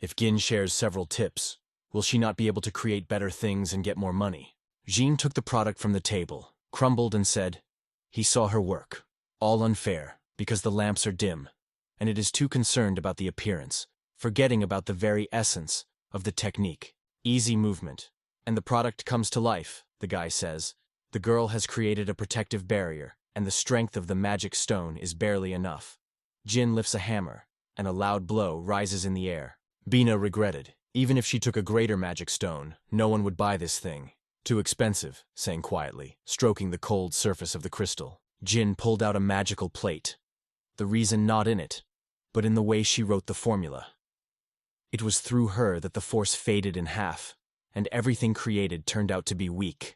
if Gin shares several tips, will she not be able to create better things and get more money? Jean took the product from the table, crumbled and said, he saw her work. All unfair, because the lamps are dim, and it is too concerned about the appearance, forgetting about the very essence of the technique. Easy movement. And the product comes to life, the guy says. The girl has created a protective barrier, and the strength of the magic stone is barely enough. Jin lifts a hammer, and a loud blow rises in the air. Bina regretted. Even if she took a greater magic stone, no one would buy this thing. Too expensive, saying quietly, stroking the cold surface of the crystal. Jin pulled out a magical plate. The reason not in it, but in the way she wrote the formula. It was through her that the force faded in half, and everything created turned out to be weak,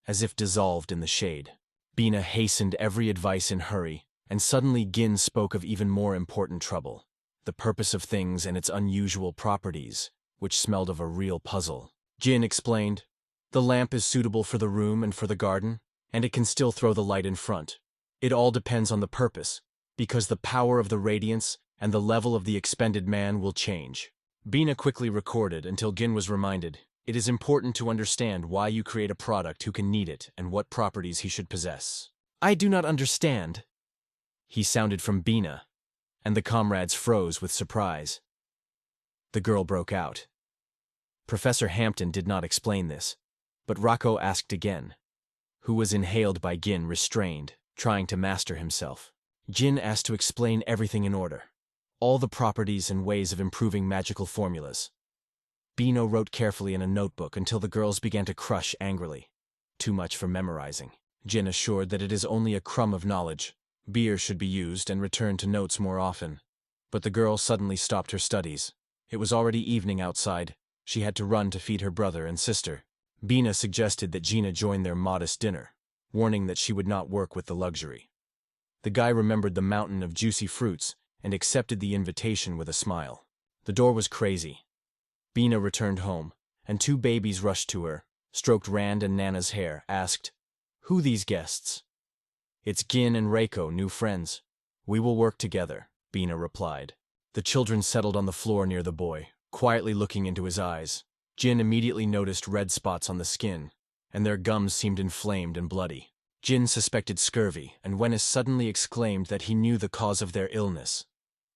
as if dissolved in the shade. Bina hastened every advice in hurry, and suddenly Gin spoke of even more important trouble, the purpose of things and its unusual properties, which smelled of a real puzzle. Gin explained, the lamp is suitable for the room and for the garden, and it can still throw the light in front. It all depends on the purpose, because the power of the radiance and the level of the expended man will change. Bina quickly recorded until Gin was reminded, it is important to understand why you create a product who can need it and what properties he should possess. I do not understand. He sounded from Bina, and the comrades froze with surprise. The girl broke out. Professor Hampton did not explain this, but Rocco asked again, who was inhaled by Gin restrained, trying to master himself. Gin asked to explain everything in order, all the properties and ways of improving magical formulas. Bino wrote carefully in a notebook until the girls began to crush angrily. Too much for memorizing. Gin assured that it is only a crumb of knowledge. Beer should be used and returned to notes more often. But the girl suddenly stopped her studies. It was already evening outside. She had to run to feed her brother and sister. Bina suggested that Gina join their modest dinner, warning that she would not work with the luxury. The guy remembered the mountain of juicy fruits and accepted the invitation with a smile. The door was crazy. Bina returned home, and 2 babies rushed to her, stroked Rand and Nana's hair, asked, who these guests? It's Gin and Reiko, new friends. We will work together, Bina replied. The children settled on the floor near the boy, quietly looking into his eyes. Jin immediately noticed red spots on the skin, and their gums seemed inflamed and bloody. Jin suspected scurvy, and Wennis suddenly exclaimed that he knew the cause of their illness.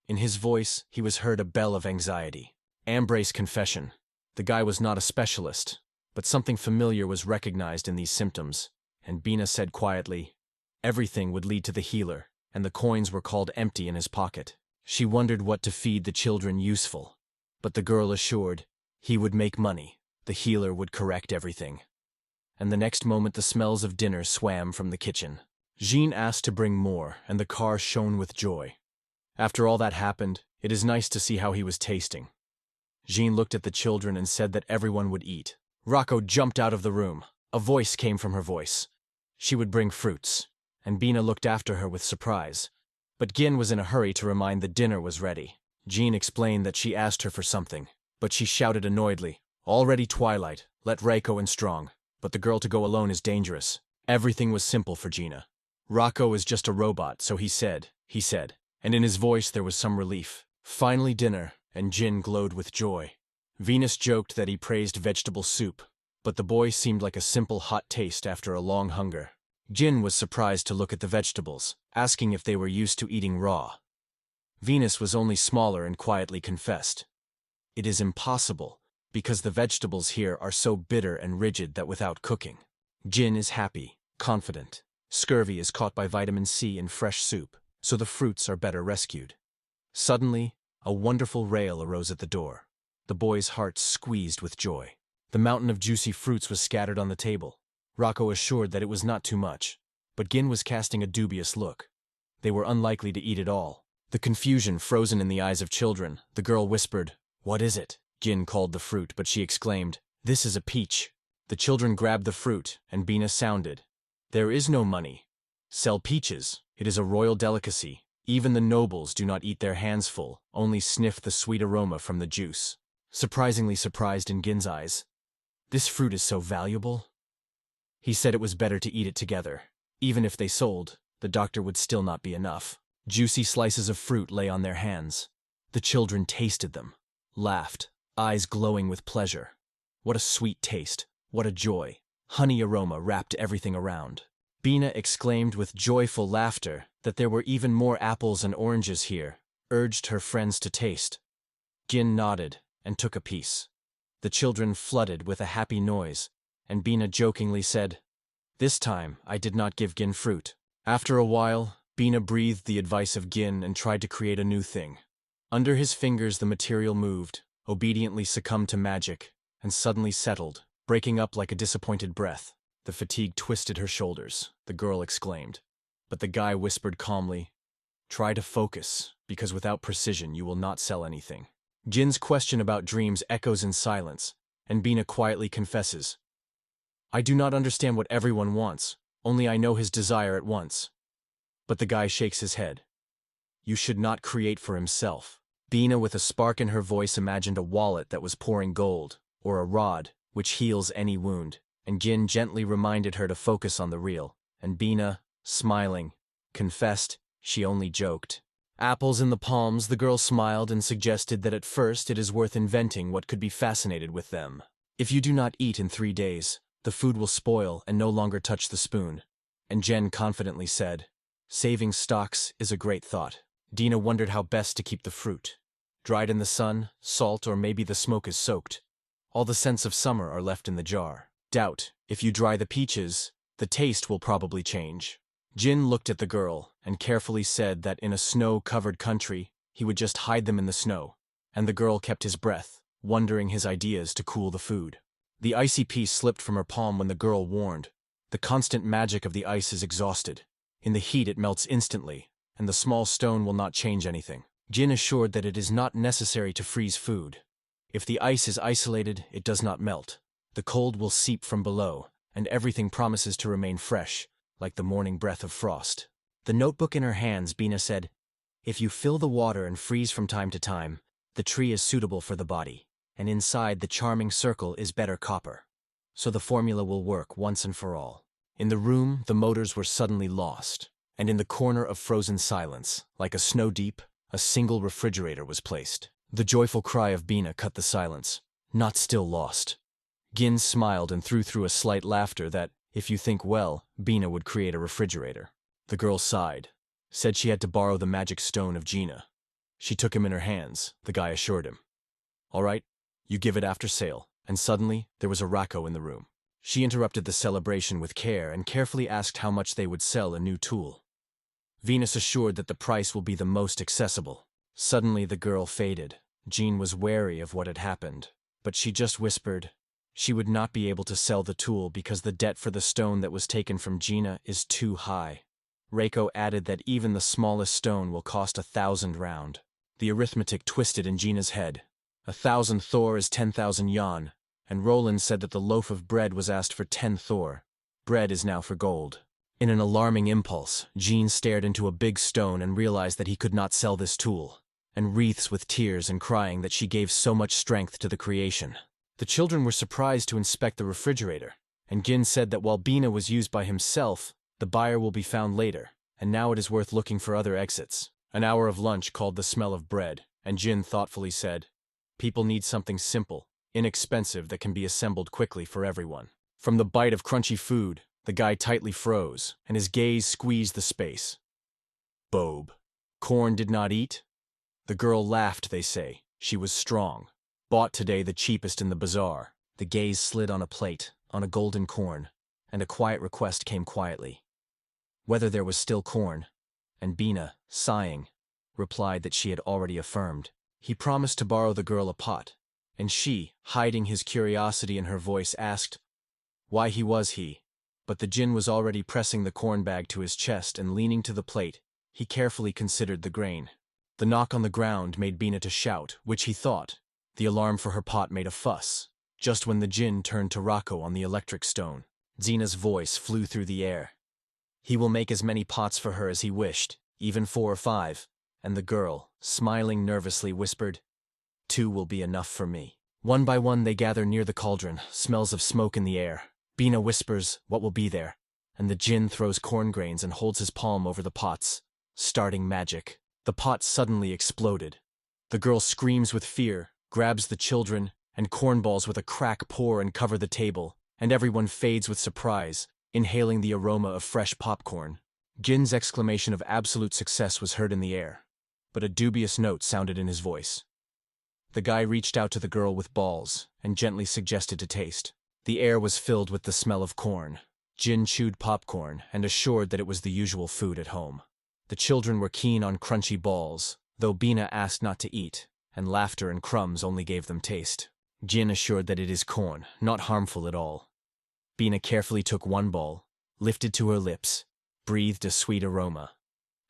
In his voice, he was heard a bell of anxiety. Ambrace confession. The guy was not a specialist, but something familiar was recognized in these symptoms, and Bina said quietly, everything would lead to the healer, and the coins were called empty in his pocket. She wondered what to feed the children useful, but the girl assured, he would make money, the healer would correct everything. And the next moment the smells of dinner swam from the kitchen. Jean asked to bring more, and the car shone with joy. After all that happened, it is nice to see how he was tasting. Jean looked at the children and said that everyone would eat. Rocco jumped out of the room. A voice came from her voice. She would bring fruits, and Bina looked after her with surprise. But Gin was in a hurry to remind the dinner was ready. Jean explained that she asked her for something, but she shouted annoyedly, already twilight, let Reiko and Strong. But the girl to go alone is dangerous. Everything was simple for Gina. Rocco is just a robot, so he said, and in his voice there was some relief. Finally dinner, and Jin glowed with joy. Venus joked that he praised vegetable soup, but the boy seemed like a simple hot taste after a long hunger. Jin was surprised to look at the vegetables, asking if they were used to eating raw. Venus was only smaller and quietly confessed, it is impossible, because the vegetables here are so bitter and rigid that without cooking. Jin is happy, confident. Scurvy is caught by vitamin C in fresh soup, so the fruits are better rescued. Suddenly, a wonderful rail arose at the door. The boy's heart squeezed with joy. The mountain of juicy fruits was scattered on the table. Rocco assured that it was not too much, but Gin was casting a dubious look. They were unlikely to eat it all. The confusion frozen in the eyes of children, the girl whispered, "What is it?" Gin called the fruit, but she exclaimed, "This is a peach." The children grabbed the fruit, and Bina sounded, "There is no money. Sell peaches. It is a royal delicacy. Even the nobles do not eat their hands full, only sniff the sweet aroma from the juice." Surprisingly surprised in Gin's eyes. "This fruit is so valuable?" He said it was better to eat it together. Even if they sold, the doctor would still not be enough. Juicy slices of fruit lay on their hands. The children tasted them, laughed, eyes glowing with pleasure. What a sweet taste, what a joy. Honey aroma wrapped everything around. Bina exclaimed with joyful laughter that there were even more apples and oranges here, urged her friends to taste. Gin nodded and took a piece. The children flooded with a happy noise, and Bina jokingly said, "This time I did not give Gin fruit." After a while, Bina breathed the advice of Gin and tried to create a new thing. Under his fingers the material moved, obediently succumbed to magic, and suddenly settled, breaking up like a disappointed breath. The fatigue twisted her shoulders, the girl exclaimed. But the guy whispered calmly, "Try to focus, because without precision you will not sell anything." Jin's question about dreams echoes in silence, and Bina quietly confesses, "I do not understand what everyone wants, only I know his desire at once." But the guy shakes his head. "You should not create for himself." Bina, with a spark in her voice, imagined a wallet that was pouring gold, or a rod, which heals any wound, and Jin gently reminded her to focus on the real, and Bina, smiling, confessed she only joked. Apples in the palms, the girl smiled and suggested that at first it is worth inventing what could be fascinated with them. If you do not eat in 3 days, the food will spoil and no longer touch the spoon. And Jen confidently said, "Saving stocks is a great thought." Dina wondered how best to keep the fruit. Dried in the sun, salt, or maybe the smoke is soaked. All the scents of summer are left in the jar. Doubt, if you dry the peaches, the taste will probably change. Jin looked at the girl and carefully said that in a snow-covered country, he would just hide them in the snow, and the girl kept his breath, wondering his ideas to cool the food. The icy piece slipped from her palm when the girl warned, "The constant magic of the ice is exhausted. In the heat it melts instantly, and the small stone will not change anything." Jin assured that it is not necessary to freeze food. If the ice is isolated, it does not melt. The cold will seep from below, and everything promises to remain fresh, like the morning breath of frost. The notebook in her hands, Bina said, "If you fill the water and freeze from time to time, the tree is suitable for the body, and inside the charming circle is better copper. So the formula will work once and for all." In the room, the motors were suddenly lost. and in the corner of frozen silence, like a snow deep, a single refrigerator was placed. The joyful cry of Bina cut the silence. Not still lost. Gin smiled and threw a slight laughter that, if you think well, Bina would create a refrigerator. The girl sighed, said she had to borrow the magic stone of Gina. She took him in her hands, the guy assured him. All right, you give it after sale. And suddenly, there was a Rako in the room. She interrupted the celebration with care and carefully asked how much they would sell a new tool. Venus assured that the price will be the most accessible. Suddenly the girl faded. Jean was wary of what had happened, but she just whispered, she would not be able to sell the tool because the debt for the stone that was taken from Gina is too high. Reiko added that even the smallest stone will cost 1,000 round. The arithmetic twisted in Gina's head. 1,000 Thor is 10,000 yuan, and Roland said that the loaf of bread was asked for 10 Thor. Bread is now for gold. In an alarming impulse, Jean stared into a big stone and realized that he could not sell this tool, and wreaths with tears and crying that she gave so much strength to the creation. The children were surprised to inspect the refrigerator, and Gin said that while Bina was used by himself, the buyer will be found later, and now it is worth looking for other exits. An hour of lunch called the smell of bread, and Jin thoughtfully said, people need something simple, inexpensive that can be assembled quickly for everyone. From the bite of crunchy food, the guy tightly froze, and his gaze squeezed the space. Bobe. Corn did not eat? The girl laughed, they say. She was strong. Bought today the cheapest in the bazaar. The gaze slid on a plate, on a golden corn, and a quiet request came quietly. Whether there was still corn, and Bina, sighing, replied that she had already affirmed. He promised to borrow the girl a pot, and she, hiding his curiosity in her voice, asked why he was he. But the Jin was already pressing the corn bag to his chest and leaning to the plate. He carefully considered the grain. The knock on the ground made Bina to shout, which he thought. The alarm for her pot made a fuss. Just when the Jin turned to Rako on the electric stone, Zena's voice flew through the air. He will make as many pots for her as he wished, even 4 or 5, and the girl, smiling nervously, whispered, 2 will be enough for me. One by one they gather near the cauldron, smells of smoke in the air. Bina whispers, what will be there? And the Jin throws corn grains and holds his palm over the pots, starting magic. The pot suddenly exploded. The girl screams with fear, grabs the children, and cornballs with a crack pour and cover the table, and everyone fades with surprise, inhaling the aroma of fresh popcorn. Jin's exclamation of absolute success was heard in the air, but a dubious note sounded in his voice. The guy reached out to the girl with balls and gently suggested to taste. The air was filled with the smell of corn. Jin chewed popcorn and assured that it was the usual food at home. The children were keen on crunchy balls, though Bina asked not to eat, and laughter and crumbs only gave them taste. Jin assured that it is corn, not harmful at all. Bina carefully took one ball, lifted to her lips, breathed a sweet aroma,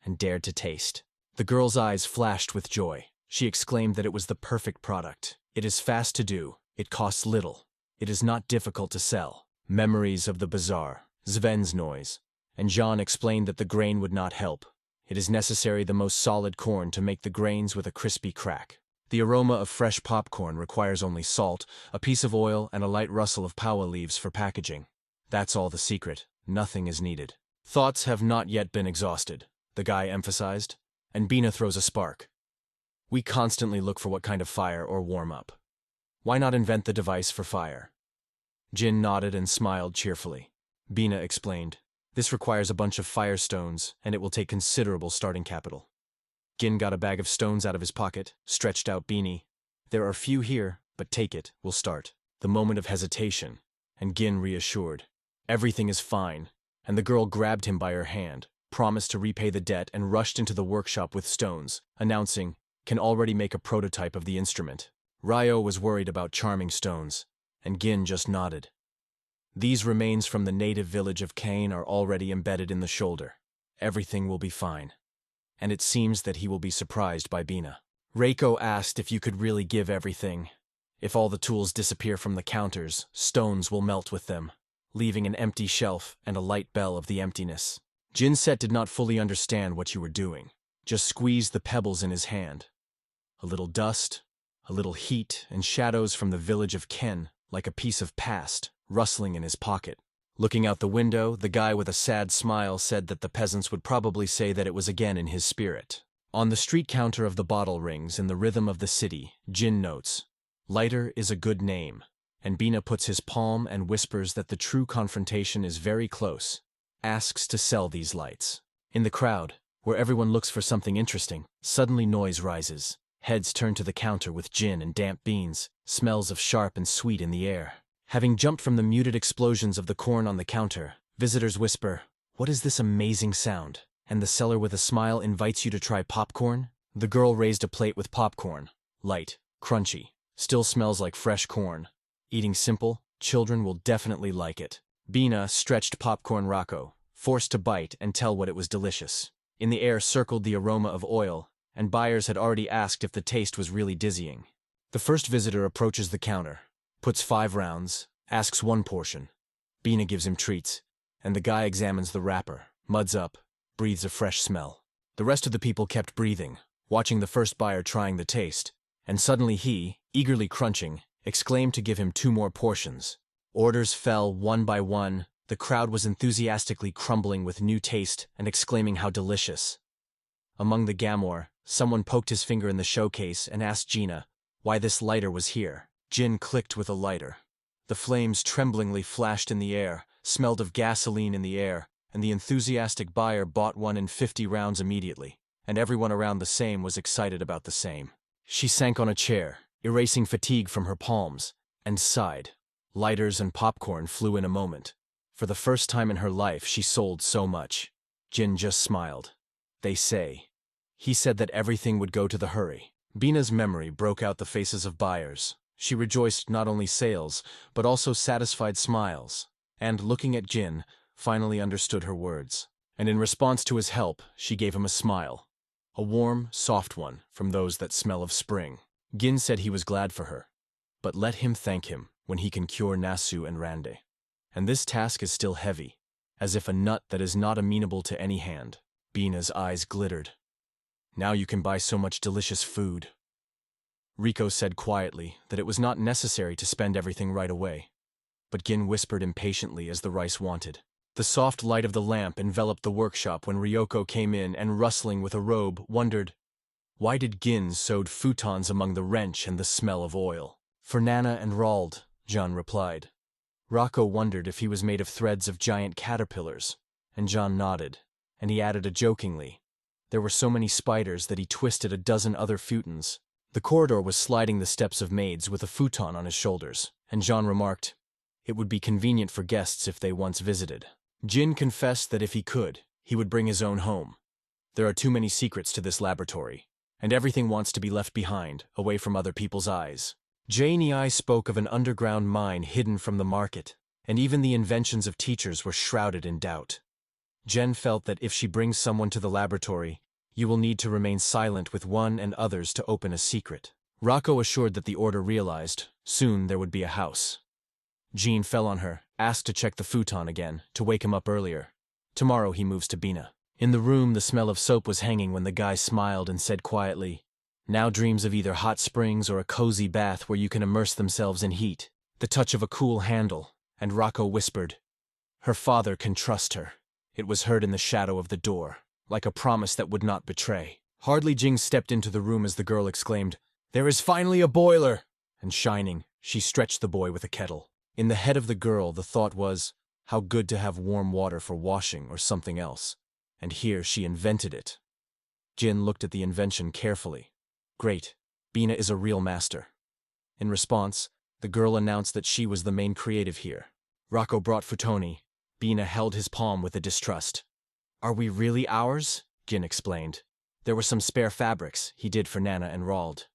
and dared to taste. The girl's eyes flashed with joy. She exclaimed that it was the perfect product. It is fast to do, it costs little, it is not difficult to sell. Memories of the bazaar, Sven's noise, and Jean explained that the grain would not help. It is necessary the most solid corn to make the grains with a crispy crack. The aroma of fresh popcorn requires only salt, a piece of oil, and a light rustle of paua leaves for packaging. That's all the secret. Nothing is needed. Thoughts have not yet been exhausted, the guy emphasized, and Bina throws a spark. We constantly look for what kind of fire or warm up. Why not invent the device for fire? Jin nodded and smiled cheerfully. Bina explained, this requires a bunch of fire stones, and it will take considerable starting capital. Gin got a bag of stones out of his pocket, stretched out Beanie. There are few here, but take it, we'll start. The moment of hesitation, and Gin reassured. Everything is fine, and the girl grabbed him by her hand, promised to repay the debt, and rushed into the workshop with stones, announcing, can already make a prototype of the instrument. Ryo was worried about charming stones, and Gin just nodded. These remains from the native village of Kane are already embedded in the shoulder. Everything will be fine. And it seems that he will be surprised by Bina. Reiko asked if you could really give everything. If all the tools disappear from the counters, stones will melt with them, leaving an empty shelf and a light bell of the emptiness. Jinset did not fully understand what you were doing. Just squeezed the pebbles in his hand. A little dust, a little heat, and shadows from the village of Ken, like a piece of past, rustling in his pocket. Looking out the window, the guy with a sad smile said that the peasants would probably say that it was again in his spirit. On the street counter of the bottle rings in the rhythm of the city, Jin notes, "Lighter is a good name," and Bina puts his palm and whispers that the true confrontation is very close, asks to sell these lights. In the crowd, where everyone looks for something interesting, suddenly noise rises. Heads turn to the counter with gin and damp beans, smells of sharp and sweet in the air. Having jumped from the muted explosions of the corn on the counter, visitors whisper, "What is this amazing sound?" And the seller with a smile invites you to try popcorn. The girl raised a plate with popcorn. Light, crunchy, still smells like fresh corn. Eating simple, children will definitely like it. Bina stretched popcorn Rocco, forced to bite and tell what it was delicious. In the air circled the aroma of oil, and buyers had already asked if the taste was really dizzying. The first visitor approaches the counter, puts 5 rounds, asks 1 portion. Bina gives him treats, and the guy examines the wrapper, muds up, breathes a fresh smell. The rest of the people kept breathing, watching the first buyer trying the taste, and suddenly he, eagerly crunching, exclaimed to give him 2 more portions. Orders fell one by one. The crowd was enthusiastically crumbling with new taste and exclaiming how delicious. Among the Gamor, someone poked his finger in the showcase and asked Gina why this lighter was here. Jin clicked with a lighter. The flames tremblingly flashed in the air, smelled of gasoline in the air, and the enthusiastic buyer bought one in 50 rounds immediately, and everyone around the same was excited about the same. She sank on a chair, erasing fatigue from her palms, and sighed. Lighters and popcorn flew in a moment. For the first time in her life, she sold so much. Jin just smiled. They say. He said that everything would go to the hurry. Bina's memory broke out the faces of buyers. She rejoiced not only sales, but also satisfied smiles, and, looking at Jin, finally understood her words. And in response to his help, she gave him a smile. A warm, soft one from those that smell of spring. Gin said he was glad for her. But let him thank him when he can cure Nasu and Rande. And this task is still heavy, as if a nut that is not amenable to any hand. Bina's eyes glittered. Now you can buy so much delicious food. Rico said quietly that it was not necessary to spend everything right away. But Gin whispered impatiently as the rice wanted. The soft light of the lamp enveloped the workshop when Ryoko came in and, rustling with a robe, wondered, why did Gin sewed futons among the wrench and the smell of oil? For Nana and Rald, John replied. Rocco wondered if he was made of threads of giant caterpillars, and John nodded, and he added jokingly, there were so many spiders that he twisted a dozen other futons. The corridor was sliding the steps of maids with a futon on his shoulders, and John remarked, it would be convenient for guests if they once visited. Jin confessed that if he could, he would bring his own home. There are too many secrets to this laboratory, and everything wants to be left behind, away from other people's eyes. Jani spoke of an underground mine hidden from the market, and even the inventions of teachers were shrouded in doubt. Jen felt that if she brings someone to the laboratory, you will need to remain silent with one and others to open a secret. Rocco assured that the order realized, soon there would be a house. Jean fell on her, asked to check the futon again, to wake him up earlier. Tomorrow he moves to Bina. In the room, the smell of soap was hanging when the guy smiled and said quietly, now dreams of either hot springs or a cozy bath where you can immerse themselves in heat. The touch of a cool handle, and Rocco whispered, her father can trust her. It was heard in the shadow of the door, like a promise that would not betray. Hardly Jing stepped into the room as the girl exclaimed, there is finally a boiler! And shining, she stretched the boy with a kettle. In the head of the girl, the thought was, how good to have warm water for washing or something else. And here she invented it. Jin looked at the invention carefully. Great, Bina is a real master. In response, the girl announced that she was the main creative here. Rocco brought futoni. Bina held his palm with a distrust. Are we really ours? Jin explained. There were some spare fabrics he did for Nana and Rald.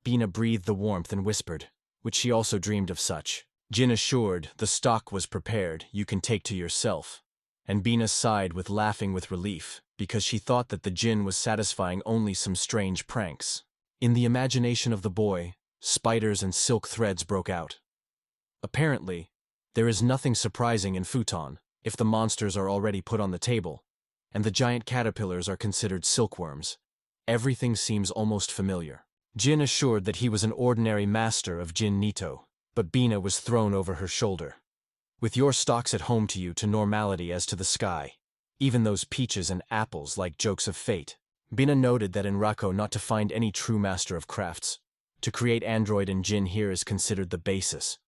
Bina breathed the warmth and whispered, which she also dreamed of such. Jin assured, the stock was prepared, you can take to yourself. And Bina sighed with laughing with relief, because she thought that the Jin was satisfying only some strange pranks. In the imagination of the boy, spiders and silk threads broke out. Apparently, there is nothing surprising in futon, if the monsters are already put on the table, and the giant caterpillars are considered silkworms. Everything seems almost familiar. Jin assured that he was an ordinary master of Jin Nito, but Bina was thrown over her shoulder. With your stocks at home to you to normality as to the sky. Even those peaches and apples like jokes of fate. Bina noted that in Rako not to find any true master of crafts. To create android and jinn here is considered the basis.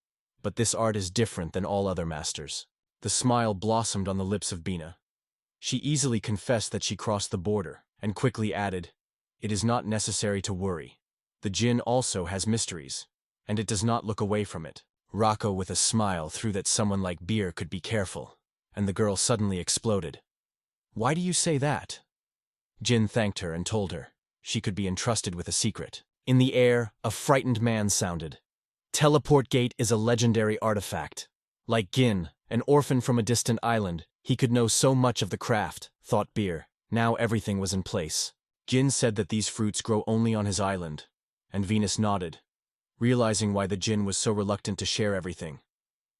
But this art is different than all other masters. The smile blossomed on the lips of Bina. She easily confessed that she crossed the border, and quickly added, "It is not necessary to worry. The jinn also has mysteries, and it does not look away from it." Rako with a smile threw that someone like Beer could be careful, and the girl suddenly exploded. "Why do you say that?" Jin thanked her and told her she could be entrusted with a secret. In the air, a frightened man sounded. Teleport Gate is a legendary artifact. Like Gin, an orphan from a distant island, he could know so much of the craft, thought Beer. Now everything was in place. Gin said that these fruits grow only on his island, and Venus nodded, realizing why the Jin was so reluctant to share everything.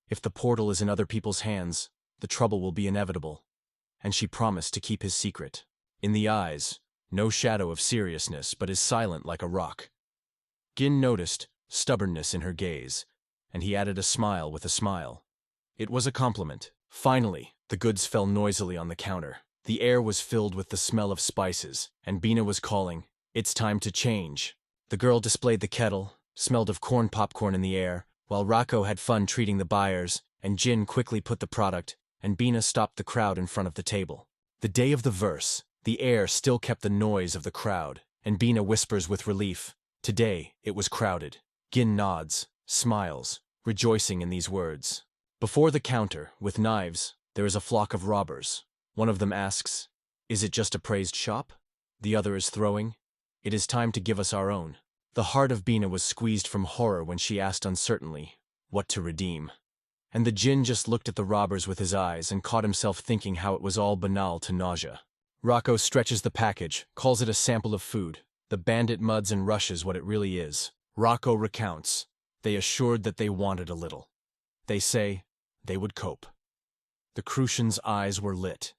If the portal is in other people's hands, the trouble will be inevitable, and she promised to keep his secret. In the eyes, no shadow of seriousness, but is silent like a rock. Gin noticed stubbornness in her gaze, and he added a smile with a smile. It was a compliment. Finally, the goods fell noisily on the counter. The air was filled with the smell of spices, and Bina was calling, "It's time to change." The girl displayed the kettle, smelled of corn popcorn in the air, while Rako had fun treating the buyers, and Jin quickly put the product, and Bina stopped the crowd in front of the table. The day of the verse, the air still kept the noise of the crowd, and Bina whispers with relief, "Today, it was crowded." Gin nods, smiles, rejoicing in these words. Before the counter, with knives, there is a flock of robbers. One of them asks, "Is it just a praised shop?" The other is throwing, "It is time to give us our own." The heart of Bina was squeezed from horror when she asked uncertainly, what to redeem. And the Jin just looked at the robbers with his eyes and caught himself thinking how it was all banal to nausea. Rako stretches the package, calls it a sample of food. The bandit muds and rushes what it really is. Rako recounts. They assured that they wanted a little. They say they would cope. The Crucian's eyes were lit.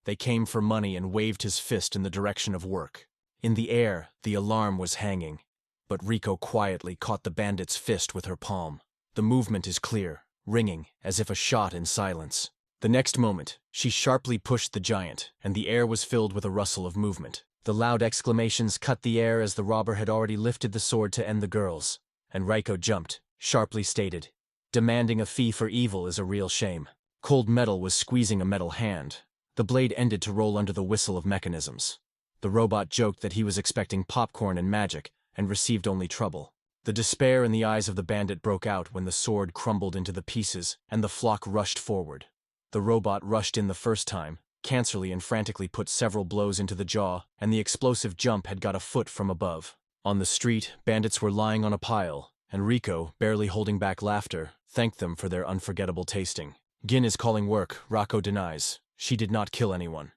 They came for money and waved his fist in the direction of work. In the air, the alarm was hanging, but Riko quietly caught the bandit's fist with her palm. The movement is clear, ringing as if a shot in silence. The next moment, she sharply pushed the giant, and the air was filled with a rustle of movement. The loud exclamations cut the air as the robber had already lifted the sword to end the girls, and Riko jumped, sharply stated, "Demanding a fee for evil is a real shame." Cold metal was squeezing a metal hand. The blade ended to roll under the whistle of mechanisms. The robot joked that he was expecting popcorn and magic, and received only trouble. The despair in the eyes of the bandit broke out when the sword crumbled into the pieces, and the flock rushed forward. The robot rushed in the first time, cancerly and frantically put several blows into the jaw, and the explosive jump had got a foot from above. On the street, bandits were lying on a pile, and Riko, barely holding back laughter, thanked them for their unforgettable tasting. Gin is calling work, Rako denies. She did not kill anyone.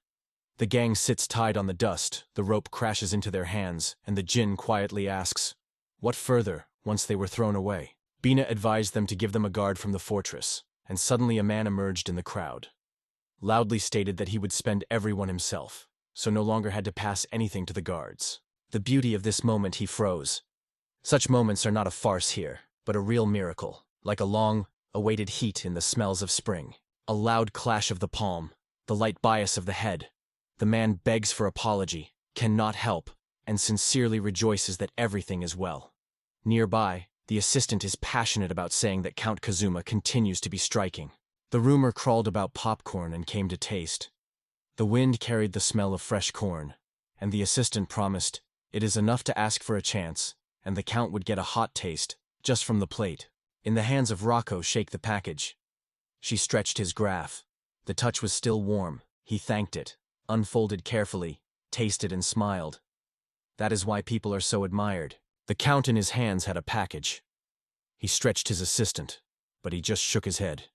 The gang sits tied on the dust, the rope crashes into their hands, and the Jin quietly asks, "What further?" once they were thrown away. Bina advised them to give them a guard from the fortress, and suddenly a man emerged in the crowd. Loudly stated that he would spend everyone himself, so no longer had to pass anything to the guards. The beauty of this moment he froze. Such moments are not a farce here, but a real miracle, like a long, awaited heat in the smells of spring. A loud clash of the palm, the light bias of the head. The man begs for apology, cannot help, and sincerely rejoices that everything is well. Nearby, the assistant is passionate about saying that Count Kazuma continues to be striking. The rumor crawled about popcorn and came to taste. The wind carried the smell of fresh corn, and the assistant promised, "It is enough to ask for a chance," and the Count would get a hot taste, just from the plate. In the hands of Rako shake the package. She stretched his graph. The touch was still warm. He thanked it, unfolded carefully, tasted and smiled. That is why people are so admired. The Count in his hands had a package. He stretched his assistant, but he just shook his head.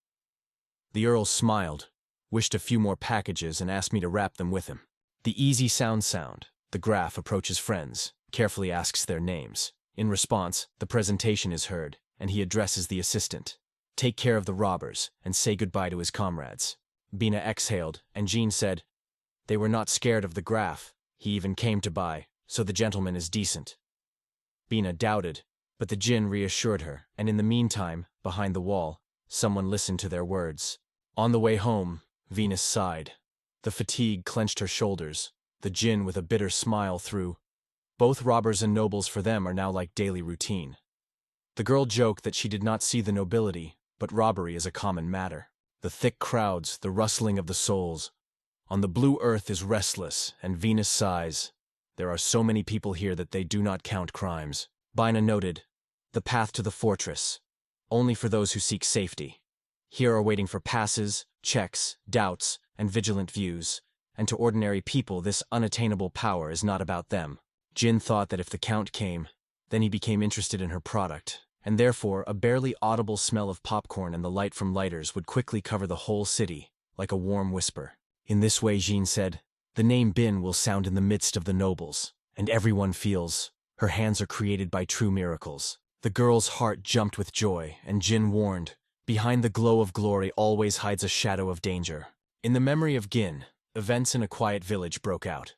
The Earl smiled, wished a few more packages and asked me to wrap them with him. The easy sound. The graph approaches friends, carefully asks their names. In response, the presentation is heard, and he addresses the assistant. Take care of the robbers, and say goodbye to his comrades. Bina exhaled, and Jean said, "They were not scared of the graph. He even came to buy, so the gentleman is decent." Bina doubted, but the Jinn reassured her, and in the meantime, behind the wall, Someone listened to their words. On the way home, Venus sighed. The fatigue clenched her shoulders, the djinn with a bitter smile through. Both robbers and nobles for them are now like daily routine. The girl joked that she did not see the nobility, but robbery is a common matter. The thick crowds, the rustling of the souls. On the blue earth is restless, and Venus sighs. There are so many people here that they do not count crimes. Bina noted, the path to the fortress, only for those who seek safety. Here are waiting for passes, checks, doubts, and vigilant views, and to ordinary people this unattainable power is not about them. Jin thought that if the Count came, then he became interested in her product, and therefore a barely audible smell of popcorn and the light from lighters would quickly cover the whole city, like a warm whisper. In this way, Jin said, the name Bin will sound in the midst of the nobles, and everyone feels her hands are created by true miracles. The girl's heart jumped with joy, and Jin warned, behind the glow of glory always hides a shadow of danger. In the memory of Gin, events in a quiet village broke out.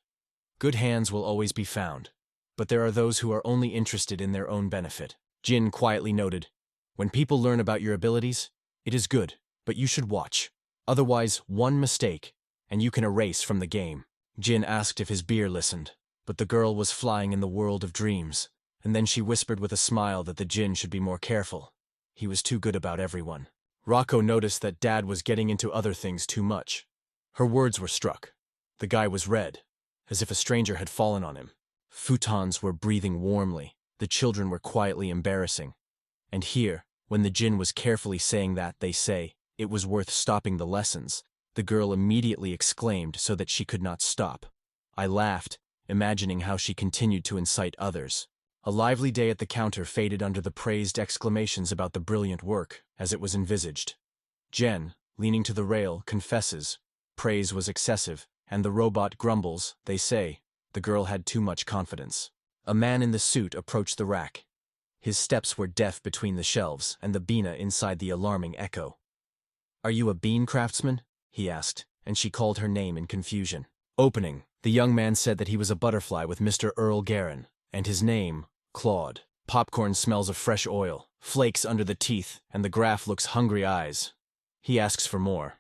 Good hands will always be found, but there are those who are only interested in their own benefit. Jin quietly noted, when people learn about your abilities, it is good, but you should watch. Otherwise, one mistake, and you can erase from the game. Jin asked if his beer listened, but the girl was flying in the world of dreams, and then she whispered with a smile that the Jin should be more careful. He was too good about everyone. Rocco noticed that Dad was getting into other things too much. Her words were struck. The guy was red, as if a stranger had fallen on him. Futons were breathing warmly. The children were quietly embarrassing. And here, when the Jin was carefully saying that, they say, it was worth stopping the lessons, the girl immediately exclaimed so that she could not stop. I laughed, imagining how she continued to incite others. A lively day at the counter faded under the praised exclamations about the brilliant work, as it was envisaged. Jen, leaning to the rail, confesses, praise was excessive, and the robot grumbles, they say, the girl had too much confidence. A man in the suit approached the rack. His steps were deaf between the shelves, and the Bina inside the alarming echo. Are you a bean craftsman? He asked, and she called her name in confusion. Opening, the young man said that he was a butterfly with Mr. Earl Guerin, and his name, Claude. Popcorn smells of fresh oil, flakes under the teeth, and the graph looks hungry eyes. He asks for more.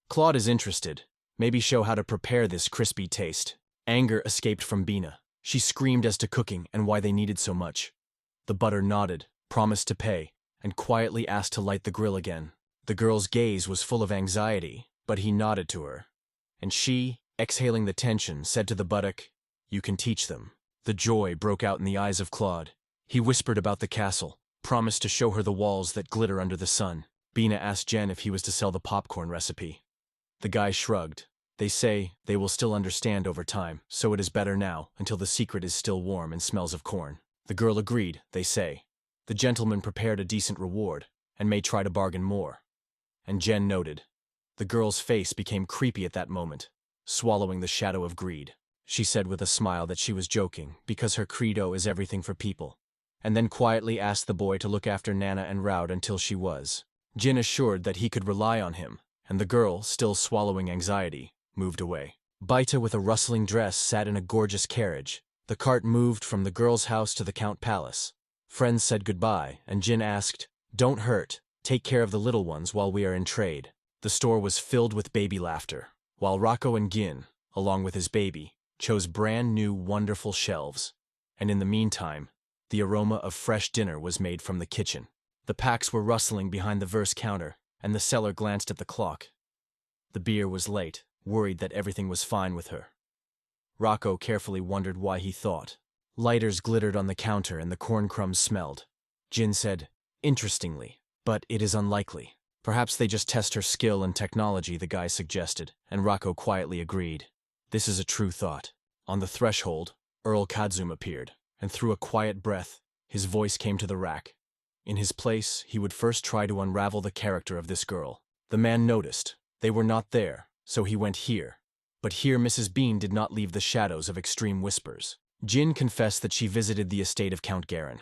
Claude is interested. Maybe show how to prepare this crispy taste. Anger escaped from Bina. She screamed as to cooking and why they needed so much. The butter nodded, promised to pay, and quietly asked to light the grill again. The girl's gaze was full of anxiety, but he nodded to her. And she, exhaling the tension, said to the buttock, you can teach them. The joy broke out in the eyes of Claude. He whispered about the castle, promised to show her the walls that glitter under the sun. Bina asked Jen if he was to sell the popcorn recipe. The guy shrugged. They say they will still understand over time, so it is better now, until the secret is still warm and smells of corn. The girl agreed, they say. The gentleman prepared a decent reward, and may try to bargain more. And Jen noted. The girl's face became creepy at that moment, swallowing the shadow of greed. She said with a smile that she was joking, because her credo is everything for people, and then quietly asked the boy to look after Nana and Raud until she was. Jin assured that he could rely on him, and the girl, still swallowing anxiety, moved away. Baita with a rustling dress sat in a gorgeous carriage. The cart moved from the girl's house to the Count Palace. Friends said goodbye, and Jin asked, don't hurt, take care of the little ones while we are in trade. The store was filled with baby laughter, while Rocco and Gin, along with his baby, chose brand new wonderful shelves. And in the meantime, the aroma of fresh dinner was made from the kitchen. The packs were rustling behind the verse counter, and the seller glanced at the clock. The beer was late, worried that everything was fine with her. Rocco carefully wondered why he thought. Lighters glittered on the counter and the corn crumbs smelled. Jin said, interestingly, but it is unlikely. Perhaps they just test her skill and technology, the guy suggested, and Rocco quietly agreed. This is a true thought. On the threshold, Earl Kadzum appeared, and through a quiet breath, his voice came to the rack. In his place, he would first try to unravel the character of this girl. The man noticed. They were not there, so he went here. But here Mrs. Bean did not leave the shadows of extreme whispers. Jin confessed that she visited the estate of Count Guerin.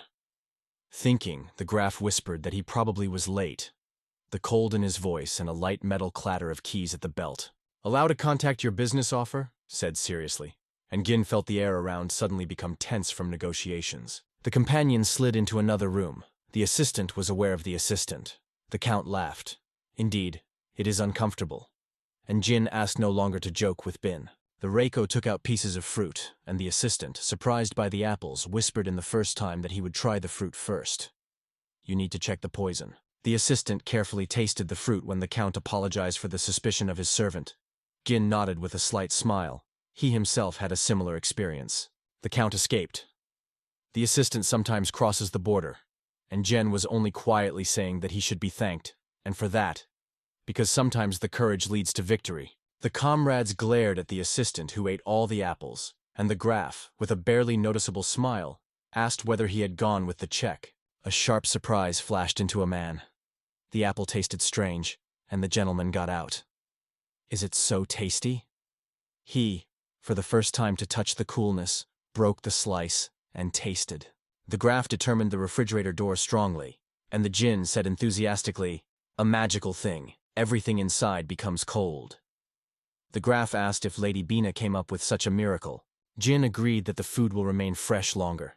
Thinking, the Graf whispered that he probably was late. The cold in his voice and a light metal clatter of keys at the belt. Allow to contact your business offer? Said seriously. And Gin felt the air around suddenly become tense from negotiations. The companion slid into another room. The assistant was aware of the assistant. The Count laughed. Indeed, it is uncomfortable. And Jin asked no longer to joke with Bin. The Reiko took out pieces of fruit, and the assistant, surprised by the apples, whispered in the first time that he would try the fruit first. You need to check the poison. The assistant carefully tasted the fruit when the Count apologized for the suspicion of his servant. Jin nodded with a slight smile. He himself had a similar experience. The Count escaped. The assistant sometimes crosses the border, and Jen was only quietly saying that he should be thanked, and for that, because sometimes the courage leads to victory. The comrades glared at the assistant who ate all the apples, and the Graf, with a barely noticeable smile, asked whether he had gone with the check. A sharp surprise flashed into a man. The apple tasted strange, and the gentleman got out. Is it so tasty? He, for the first time to touch the coolness, broke the slice and tasted. The Graf determined the refrigerator door strongly, and the Jinn said enthusiastically, "A magical thing. Everything inside becomes cold." The Graf asked if Lady Bina came up with such a miracle. Jin agreed that the food will remain fresh longer,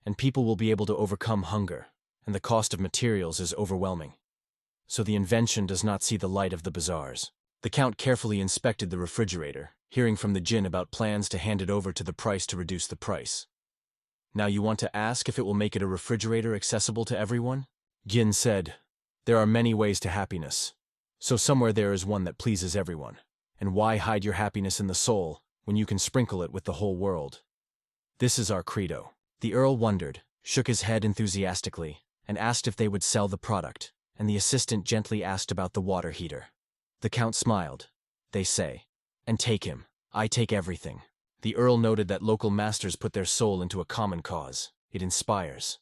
and people will be able to overcome hunger, and the cost of materials is overwhelming. So the invention does not see the light of the bazaars. The Count carefully inspected the refrigerator, hearing from the Jinn about plans to hand it over to the price to reduce the price. Now you want to ask if it will make it a refrigerator accessible to everyone? Jin said, "There are many ways to happiness, so somewhere there is one that pleases everyone. And why hide your happiness in the soul when you can sprinkle it with the whole world? This is our credo." The Earl wondered, shook his head enthusiastically, and asked if they would sell the product, and the assistant gently asked about the water heater. The Count smiled. "They say, and take him. I take everything." The Earl noted that local masters put their soul into a common cause. It inspires.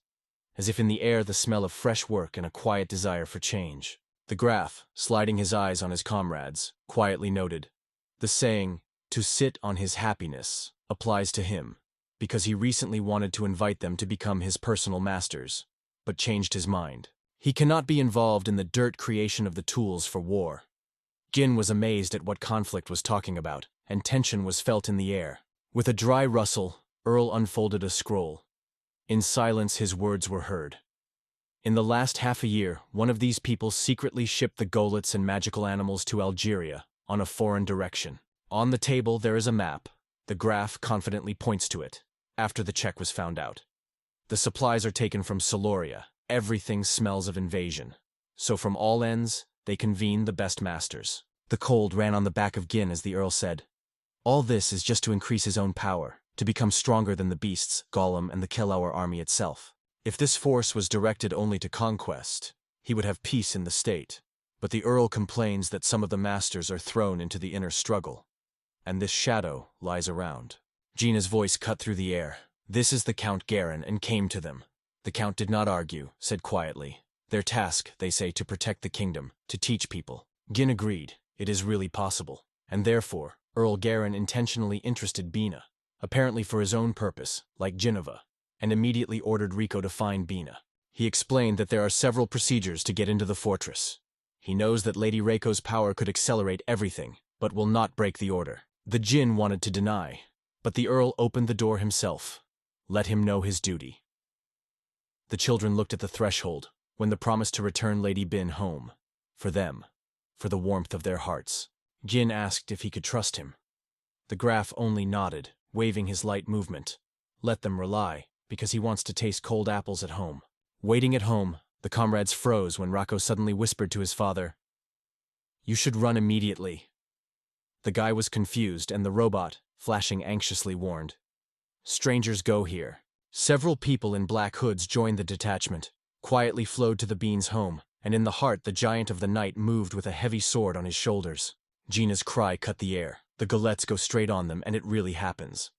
As if in the air the smell of fresh work and a quiet desire for change. The Graf, sliding his eyes on his comrades, quietly noted, "The saying, 'to sit on his happiness,' applies to him, because he recently wanted to invite them to become his personal masters, but changed his mind. He cannot be involved in the dirt creation of the tools for war." Jin was amazed at what conflict was talking about, and tension was felt in the air. With a dry rustle, Earl unfolded a scroll. In silence his words were heard. In the last half a year, one of these people secretly shipped the golets and magical animals to Algeria, on a foreign direction. On the table there is a map. The Graf confidently points to it, after the check was found out. The supplies are taken from Soloria. Everything smells of invasion. So from all ends, they convene the best masters. The cold ran on the back of Gin as the Earl said, "All this is just to increase his own power, to become stronger than the beasts, Gollum, and the Kelauer army itself. If this force was directed only to conquest, he would have peace in the state. But the Earl complains that some of the masters are thrown into the inner struggle, and this shadow lies around." Gina's voice cut through the air. "This is the Count Garin, and came to them." The Count did not argue, said quietly, "Their task, they say, to protect the kingdom, to teach people." Gin agreed, it is really possible, and therefore, Earl Garin intentionally interested Bina, apparently for his own purpose, like Geneva, and immediately ordered Rico to find Bina. He explained that there are several procedures to get into the fortress. He knows that Lady Reiko's power could accelerate everything, but will not break the order. The Jinn wanted to deny, but the Earl opened the door himself. Let him know his duty. The children looked at the threshold, when the promise to return Lady Bin home. For them, for the warmth of their hearts. Jin asked if he could trust him. The Graf only nodded, waving his light movement. Let them rely, because he wants to taste cold apples at home. Waiting at home, the comrades froze when Rocco suddenly whispered to his father, "You should run immediately." The guy was confused, and the robot, flashing anxiously, warned, "Strangers go here." Several people in black hoods joined the detachment, quietly flowed to the Bean's home, and in the heart the giant of the night moved with a heavy sword on his shoulders. Gina's cry cut the air. The Galets go straight on them, and it really happens.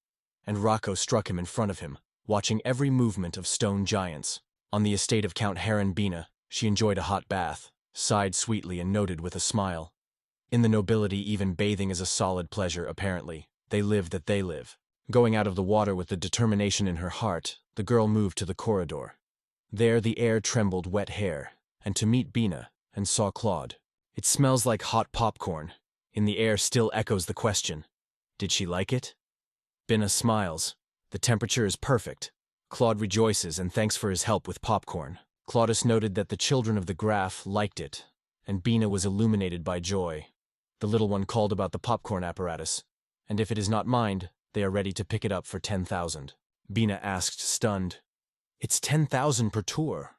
And Rocco struck him in front of him, watching every movement of stone giants. On the estate of Count Heron Bina, she enjoyed a hot bath, sighed sweetly and noted with a smile. In the nobility even bathing is a solid pleasure, apparently. They live that they live. Going out of the water with the determination in her heart, the girl moved to the corridor. There the air trembled wet hair, and to meet Bina, and saw Claude. It smells like hot popcorn. In the air still echoes the question, did she like it? Bina smiles. The temperature is perfect. Claude rejoices and thanks for his help with popcorn. Claudius noted that the children of the graph liked it, and Bina was illuminated by joy. The little one called about the popcorn apparatus, and if it is not mined, they are ready to pick it up for 10,000. Bina asked, stunned, "It's 10,000 per tour."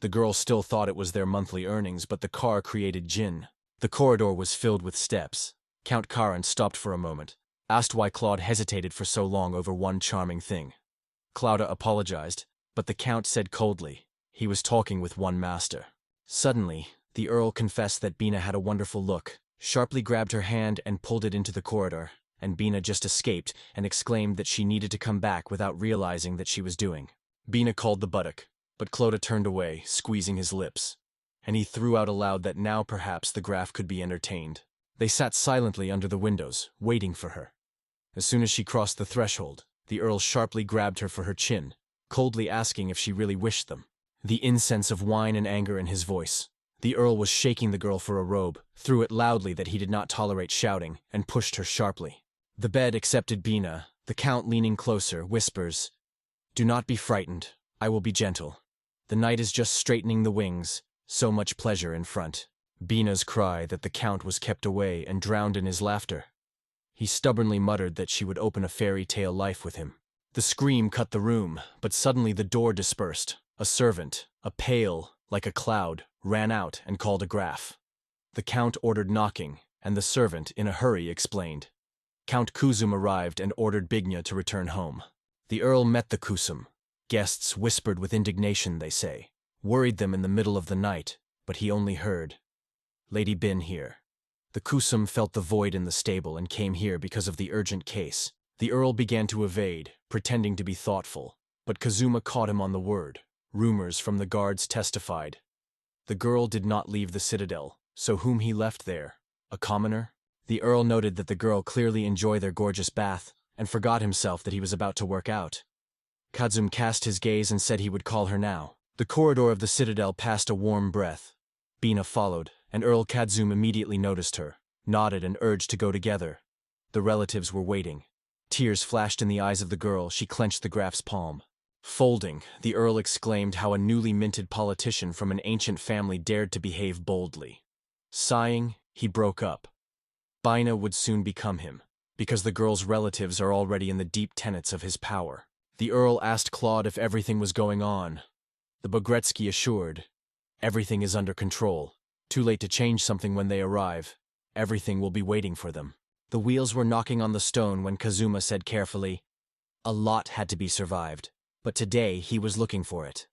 The girl still thought it was their monthly earnings, but the car created gin. The corridor was filled with steps. Count Karan stopped for a moment, asked why Claude hesitated for so long over one charming thing. Claudia apologized, but the Count said coldly, he was talking with one master. Suddenly, the Earl confessed that Bina had a wonderful look, sharply grabbed her hand and pulled it into the corridor, and Bina just escaped and exclaimed that she needed to come back without realizing that she was doing. Bina called the buttock, but Claudia turned away, squeezing his lips, and he threw out aloud that now perhaps the graph could be entertained. They sat silently under the windows, waiting for her. As soon as she crossed the threshold, the Earl sharply grabbed her for her chin, coldly asking if she really wished them. The incense of wine and anger in his voice. The Earl was shaking the girl for a robe, threw it loudly that he did not tolerate shouting, and pushed her sharply. The bed accepted Bina. The Count, leaning closer, whispers, "Do not be frightened. I will be gentle. The night is just straightening the wings, so much pleasure in front." Bina's cry that the Count was kept away and drowned in his laughter. He stubbornly muttered that she would open a fairy tale life with him. The scream cut the room, but suddenly the door dispersed. A servant, a pale, like a cloud, ran out and called a graph. The Count ordered knocking, and the servant, in a hurry, explained. Count Kuzum arrived and ordered Bigna to return home. The Earl met the Kusum. Guests whispered with indignation, they say. Worried them in the middle of the night, but he only heard, "Lady Bin here." The Kusum felt the void in the stable and came here because of the urgent case. The Earl began to evade, pretending to be thoughtful, but Kazuma caught him on the word. Rumors from the guards testified. The girl did not leave the citadel, so whom he left there? A commoner? The Earl noted that the girl clearly enjoyed their gorgeous bath, and forgot himself that he was about to work out. Kazum cast his gaze and said he would call her now. The corridor of the citadel passed a warm breath. Bina followed, and Earl Kazum immediately noticed her, nodded and urged to go together. The relatives were waiting. Tears flashed in the eyes of the girl. She clenched the graph's palm. Folding, the Earl exclaimed how a newly minted politician from an ancient family dared to behave boldly. Sighing, he broke up. Bina would soon become him, because the girl's relatives are already in the deep tenets of his power. The Earl asked Claude if everything was going on. The Bogretsky assured, "Everything is under control. Too late to change something when they arrive. Everything will be waiting for them." The wheels were knocking on the stone when Kazuma said carefully, "A lot had to be survived, but today he was looking for it."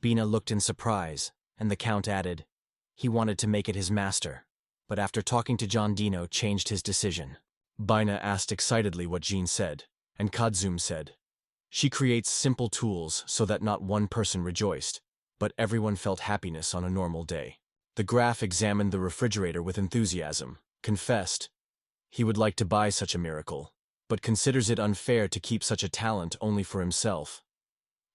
Bina looked in surprise, and the Count added, "He wanted to make it his master, but after talking to John Dino changed his decision." Bina asked excitedly what Jean said, and Kazum said, "She creates simple tools so that not one person rejoiced, but everyone felt happiness on a normal day." The Graf examined the refrigerator with enthusiasm, confessed, he would like to buy such a miracle, but considers it unfair to keep such a talent only for himself.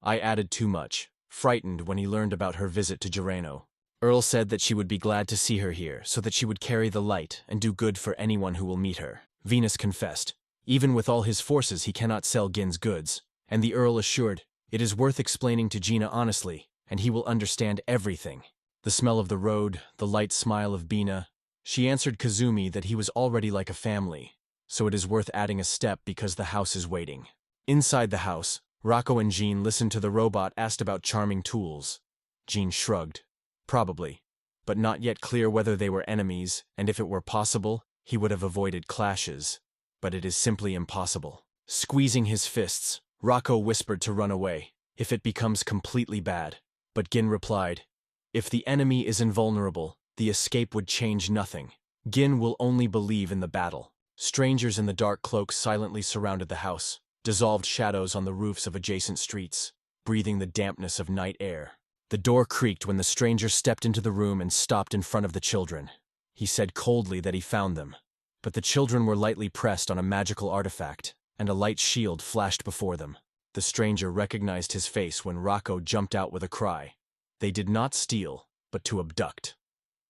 I added too much, frightened when he learned about her visit to Gerano. Earl said that she would be glad to see her here so that she would carry the light and do good for anyone who will meet her. Venus confessed, even with all his forces he cannot sell Gin's goods, and the Earl assured, it is worth explaining to Gina honestly, and he will understand everything. The smell of the road, the light smile of Bina. She answered Kazumi that he was already like a family, so it is worth adding a step because the house is waiting. Inside the house, Rocco and Jean listened to the robot asked about charming tools. Jean shrugged. Probably, but not yet clear whether they were enemies, and if it were possible, he would have avoided clashes. But it is simply impossible. Squeezing his fists, Rocco whispered to run away, if it becomes completely bad. But Gin replied, if the enemy is invulnerable, the escape would change nothing. Gin will only believe in the battle. Strangers in the dark cloaks silently surrounded the house, dissolved shadows on the roofs of adjacent streets, breathing the dampness of night air. The door creaked when the stranger stepped into the room and stopped in front of the children. He said coldly that he found them, but the children were lightly pressed on a magical artifact, and a light shield flashed before them. The stranger recognized his face when Rocco jumped out with a cry. They did not steal, but to abduct.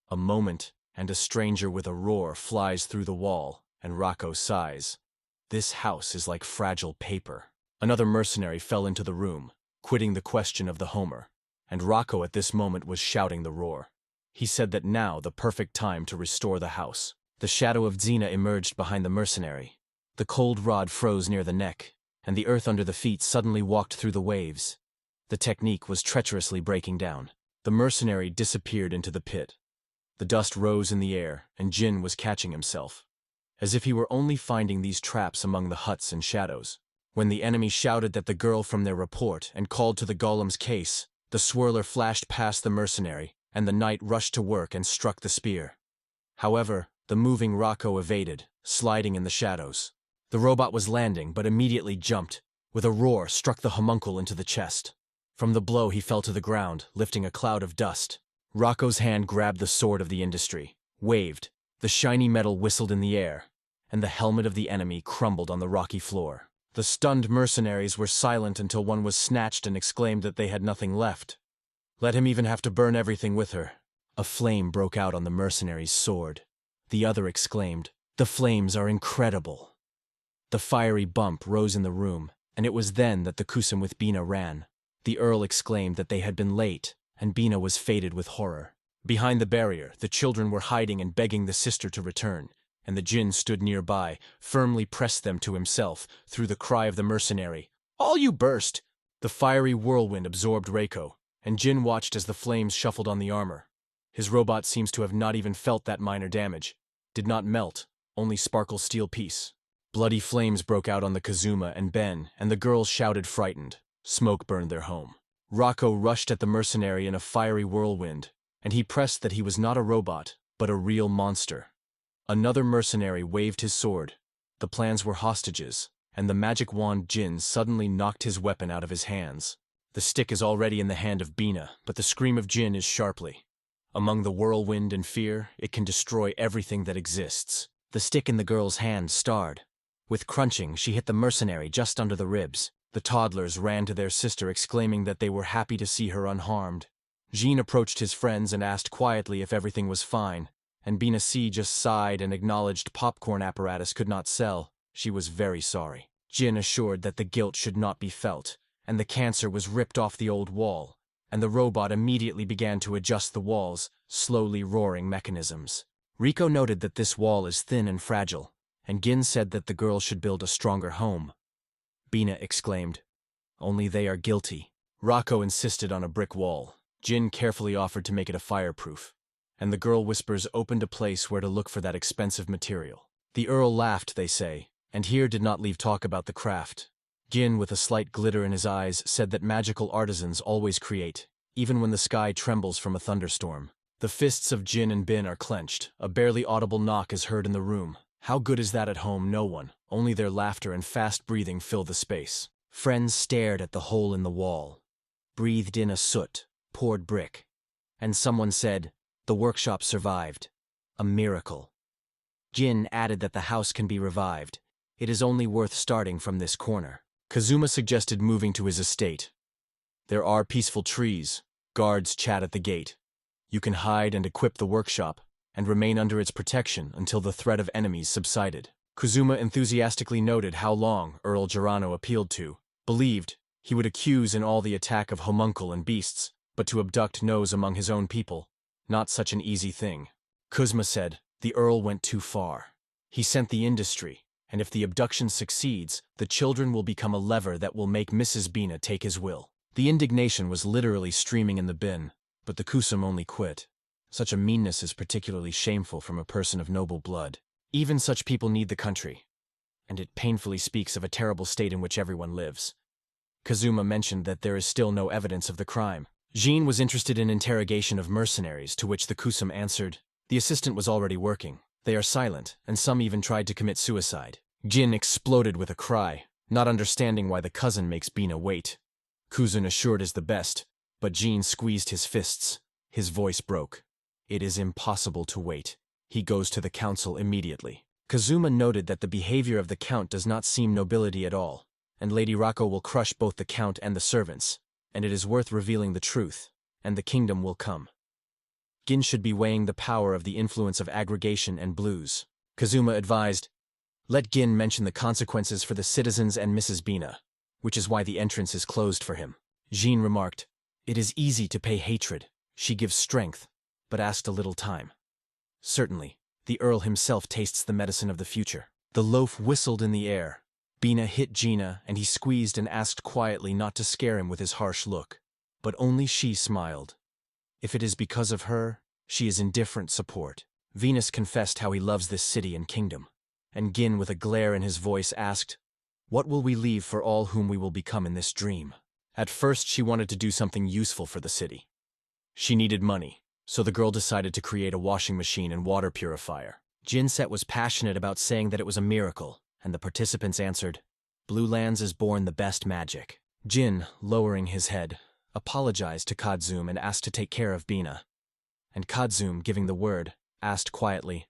A moment, and a stranger with a roar flies through the wall, and Rocco sighs. This house is like fragile paper. Another mercenary fell into the room, quitting the question of the Homer, and Rocco at this moment was shouting the roar. He said that now the perfect time to restore the house. The shadow of Xena emerged behind the mercenary. The cold rod froze near the neck, and the earth under the feet suddenly walked through the waves. The technique was treacherously breaking down. The mercenary disappeared into the pit. The dust rose in the air, and Jin was catching himself, as if he were only finding these traps among the huts and shadows. When the enemy shouted that the girl from their report and called to the golem's case, the swirler flashed past the mercenary, and the knight rushed to work and struck the spear. However, the moving Rocco evaded, sliding in the shadows. The robot was landing, but immediately jumped. With a roar, struck the homuncle into the chest. From the blow he fell to the ground, lifting a cloud of dust. Rocco's hand grabbed the sword of the industry, waved, the shiny metal whistled in the air, and the helmet of the enemy crumbled on the rocky floor. The stunned mercenaries were silent until one was snatched and exclaimed that they had nothing left. Let him even have to burn everything with her. A flame broke out on the mercenary's sword. The other exclaimed, "The flames are incredible." The fiery bump rose in the room, and it was then that the Kusum with Bina ran. The Earl exclaimed that they had been late, and Bina was faded with horror. Behind the barrier, the children were hiding and begging the sister to return, and the Jinn stood nearby, firmly pressed them to himself, through the cry of the mercenary, "All you burst!" The fiery whirlwind absorbed Reiko, and Jin watched as the flames shuffled on the armor. His robot seems to have not even felt that minor damage. Did not melt, only sparkle steel piece. Bloody flames broke out on the Kazuma and Ben, and the girls shouted frightened. Smoke burned their home. Rocco rushed at the mercenary in a fiery whirlwind, and he pressed that he was not a robot, but a real monster. Another mercenary waved his sword. The plans were hostages, and the magic wand Jin suddenly knocked his weapon out of his hands. The stick is already in the hand of Bina, but the scream of Jin is sharply. Among the whirlwind and fear, it can destroy everything that exists. The stick in the girl's hand starred. With crunching, she hit the mercenary just under the ribs. The toddlers ran to their sister exclaiming that they were happy to see her unharmed. Jean approached his friends and asked quietly if everything was fine, and Bina C just sighed and acknowledged popcorn apparatus could not sell. She was very sorry. Jin assured that the guilt should not be felt, and the cancer was ripped off the old wall, and the robot immediately began to adjust the walls, slowly roaring mechanisms. Rico noted that this wall is thin and fragile, and Gin said that the girl should build a stronger home. Bina exclaimed, "Only they are guilty." Rocco insisted on a brick wall. Jin carefully offered to make it a fireproof, and the girl whispers opened a place where to look for that expensive material. The Earl laughed, they say, and here did not leave talk about the craft. Jin, with a slight glitter in his eyes, said that magical artisans always create, even when the sky trembles from a thunderstorm. The fists of Jin and Bin are clenched. A barely audible knock is heard in the room. How good is that at home? No one. Only their laughter and fast breathing fill the space. Friends stared at the hole in the wall, breathed in a soot, poured brick, and someone said, "The workshop survived. A miracle." Jin added that the house can be revived. It is only worth starting from this corner. Kazuma suggested moving to his estate. There are peaceful trees. Guards chat at the gate. You can hide and equip the workshop, and remain under its protection until the threat of enemies subsided. Kazuma enthusiastically noted how long Earl Girano appealed to, believed he would accuse in all the attack of homuncle and beasts, but to abduct knows among his own people, not such an easy thing. Kuzma said, the Earl went too far. He sent the industry, and if the abduction succeeds, the children will become a lever that will make Mrs. Bina take his will. The indignation was literally streaming in the bin, but the Kusum only quit. Such a meanness is particularly shameful from a person of noble blood. Even such people need the country, and it painfully speaks of a terrible state in which everyone lives. Kazuma mentioned that there is still no evidence of the crime. Jean was interested in interrogation of mercenaries, to which the Kusum answered, the assistant was already working. They are silent, and some even tried to commit suicide. Jin exploded with a cry, not understanding why the cousin makes Bina wait. Kuzun assured is the best, but Jean squeezed his fists. His voice broke. It is impossible to wait. He goes to the council immediately. Kazuma noted that the behavior of the count does not seem nobility at all, and Lady Rako will crush both the count and the servants, and it is worth revealing the truth, and the kingdom will come. Gin should be weighing the power of the influence of aggregation and blues. Kazuma advised, let Gin mention the consequences for the citizens and Mrs. Bina, which is why the entrance is closed for him. Jean remarked, It is easy to pay hatred. She gives strength, but asked a little time. Certainly, the Earl himself tastes the medicine of the future. The loaf whistled in the air. Bina hit Gina, and he squeezed and asked quietly not to scare him with his harsh look. But only she smiled. If it is because of her, she is indifferent support. Venus confessed how he loves this city and kingdom. And Gin, with a glare in his voice, asked, "What will we leave for all whom we will become in this dream?" At first, she wanted to do something useful for the city. She needed money, so the girl decided to create a washing machine and water purifier. Jinset was passionate about saying that it was a miracle, and the participants answered, "Blue Lands is born the best magic." Jin, lowering his head, apologized to Kadzum and asked to take care of Bina. And Kadzum, giving the word, asked quietly,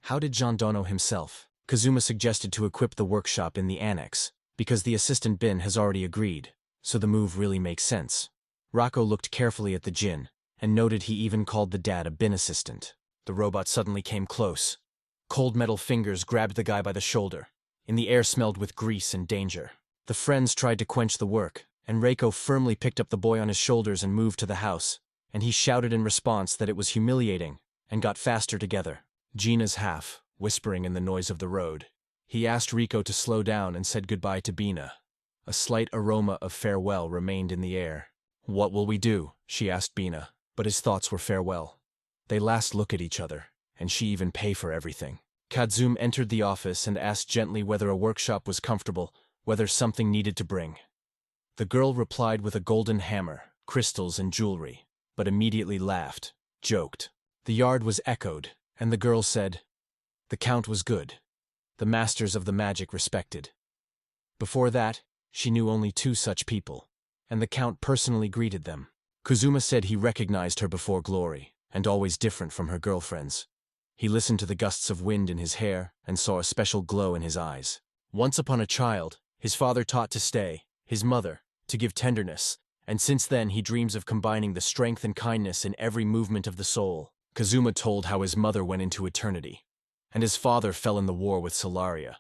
"How did Jandono himself?" Kazuma suggested to equip the workshop in the annex, because the assistant Bin has already agreed, so the move really makes sense. Rocco looked carefully at the Jin, and noted he even called the dad a Bin assistant. The robot suddenly came close. Cold metal fingers grabbed the guy by the shoulder. In the air smelled with grease and danger. The friends tried to quench the work, and Reiko firmly picked up the boy on his shoulders and moved to the house, and he shouted in response that it was humiliating, and got faster together. Gina's half, whispering in the noise of the road. He asked Riko to slow down and said goodbye to Bina. A slight aroma of farewell remained in the air. "What will we do?" she asked Bina, but his thoughts were farewell. They last look at each other, and she even pay for everything. Kadzum entered the office and asked gently whether a workshop was comfortable, whether something needed to bring. The girl replied with a golden hammer, crystals and jewelry, but immediately laughed, joked. The yard was echoed, and the girl said, "The count was good. The masters of the magic respected." Before that, she knew only 2 such people, and the count personally greeted them. Kazuma said he recognized her before glory, and always different from her girlfriends. He listened to the gusts of wind in his hair and saw a special glow in his eyes. Once upon a child, his father taught to stay, his mother, to give tenderness, and since then he dreams of combining the strength and kindness in every movement of the soul. Kazuma told how his mother went into eternity, and his father fell in the war with Solaria.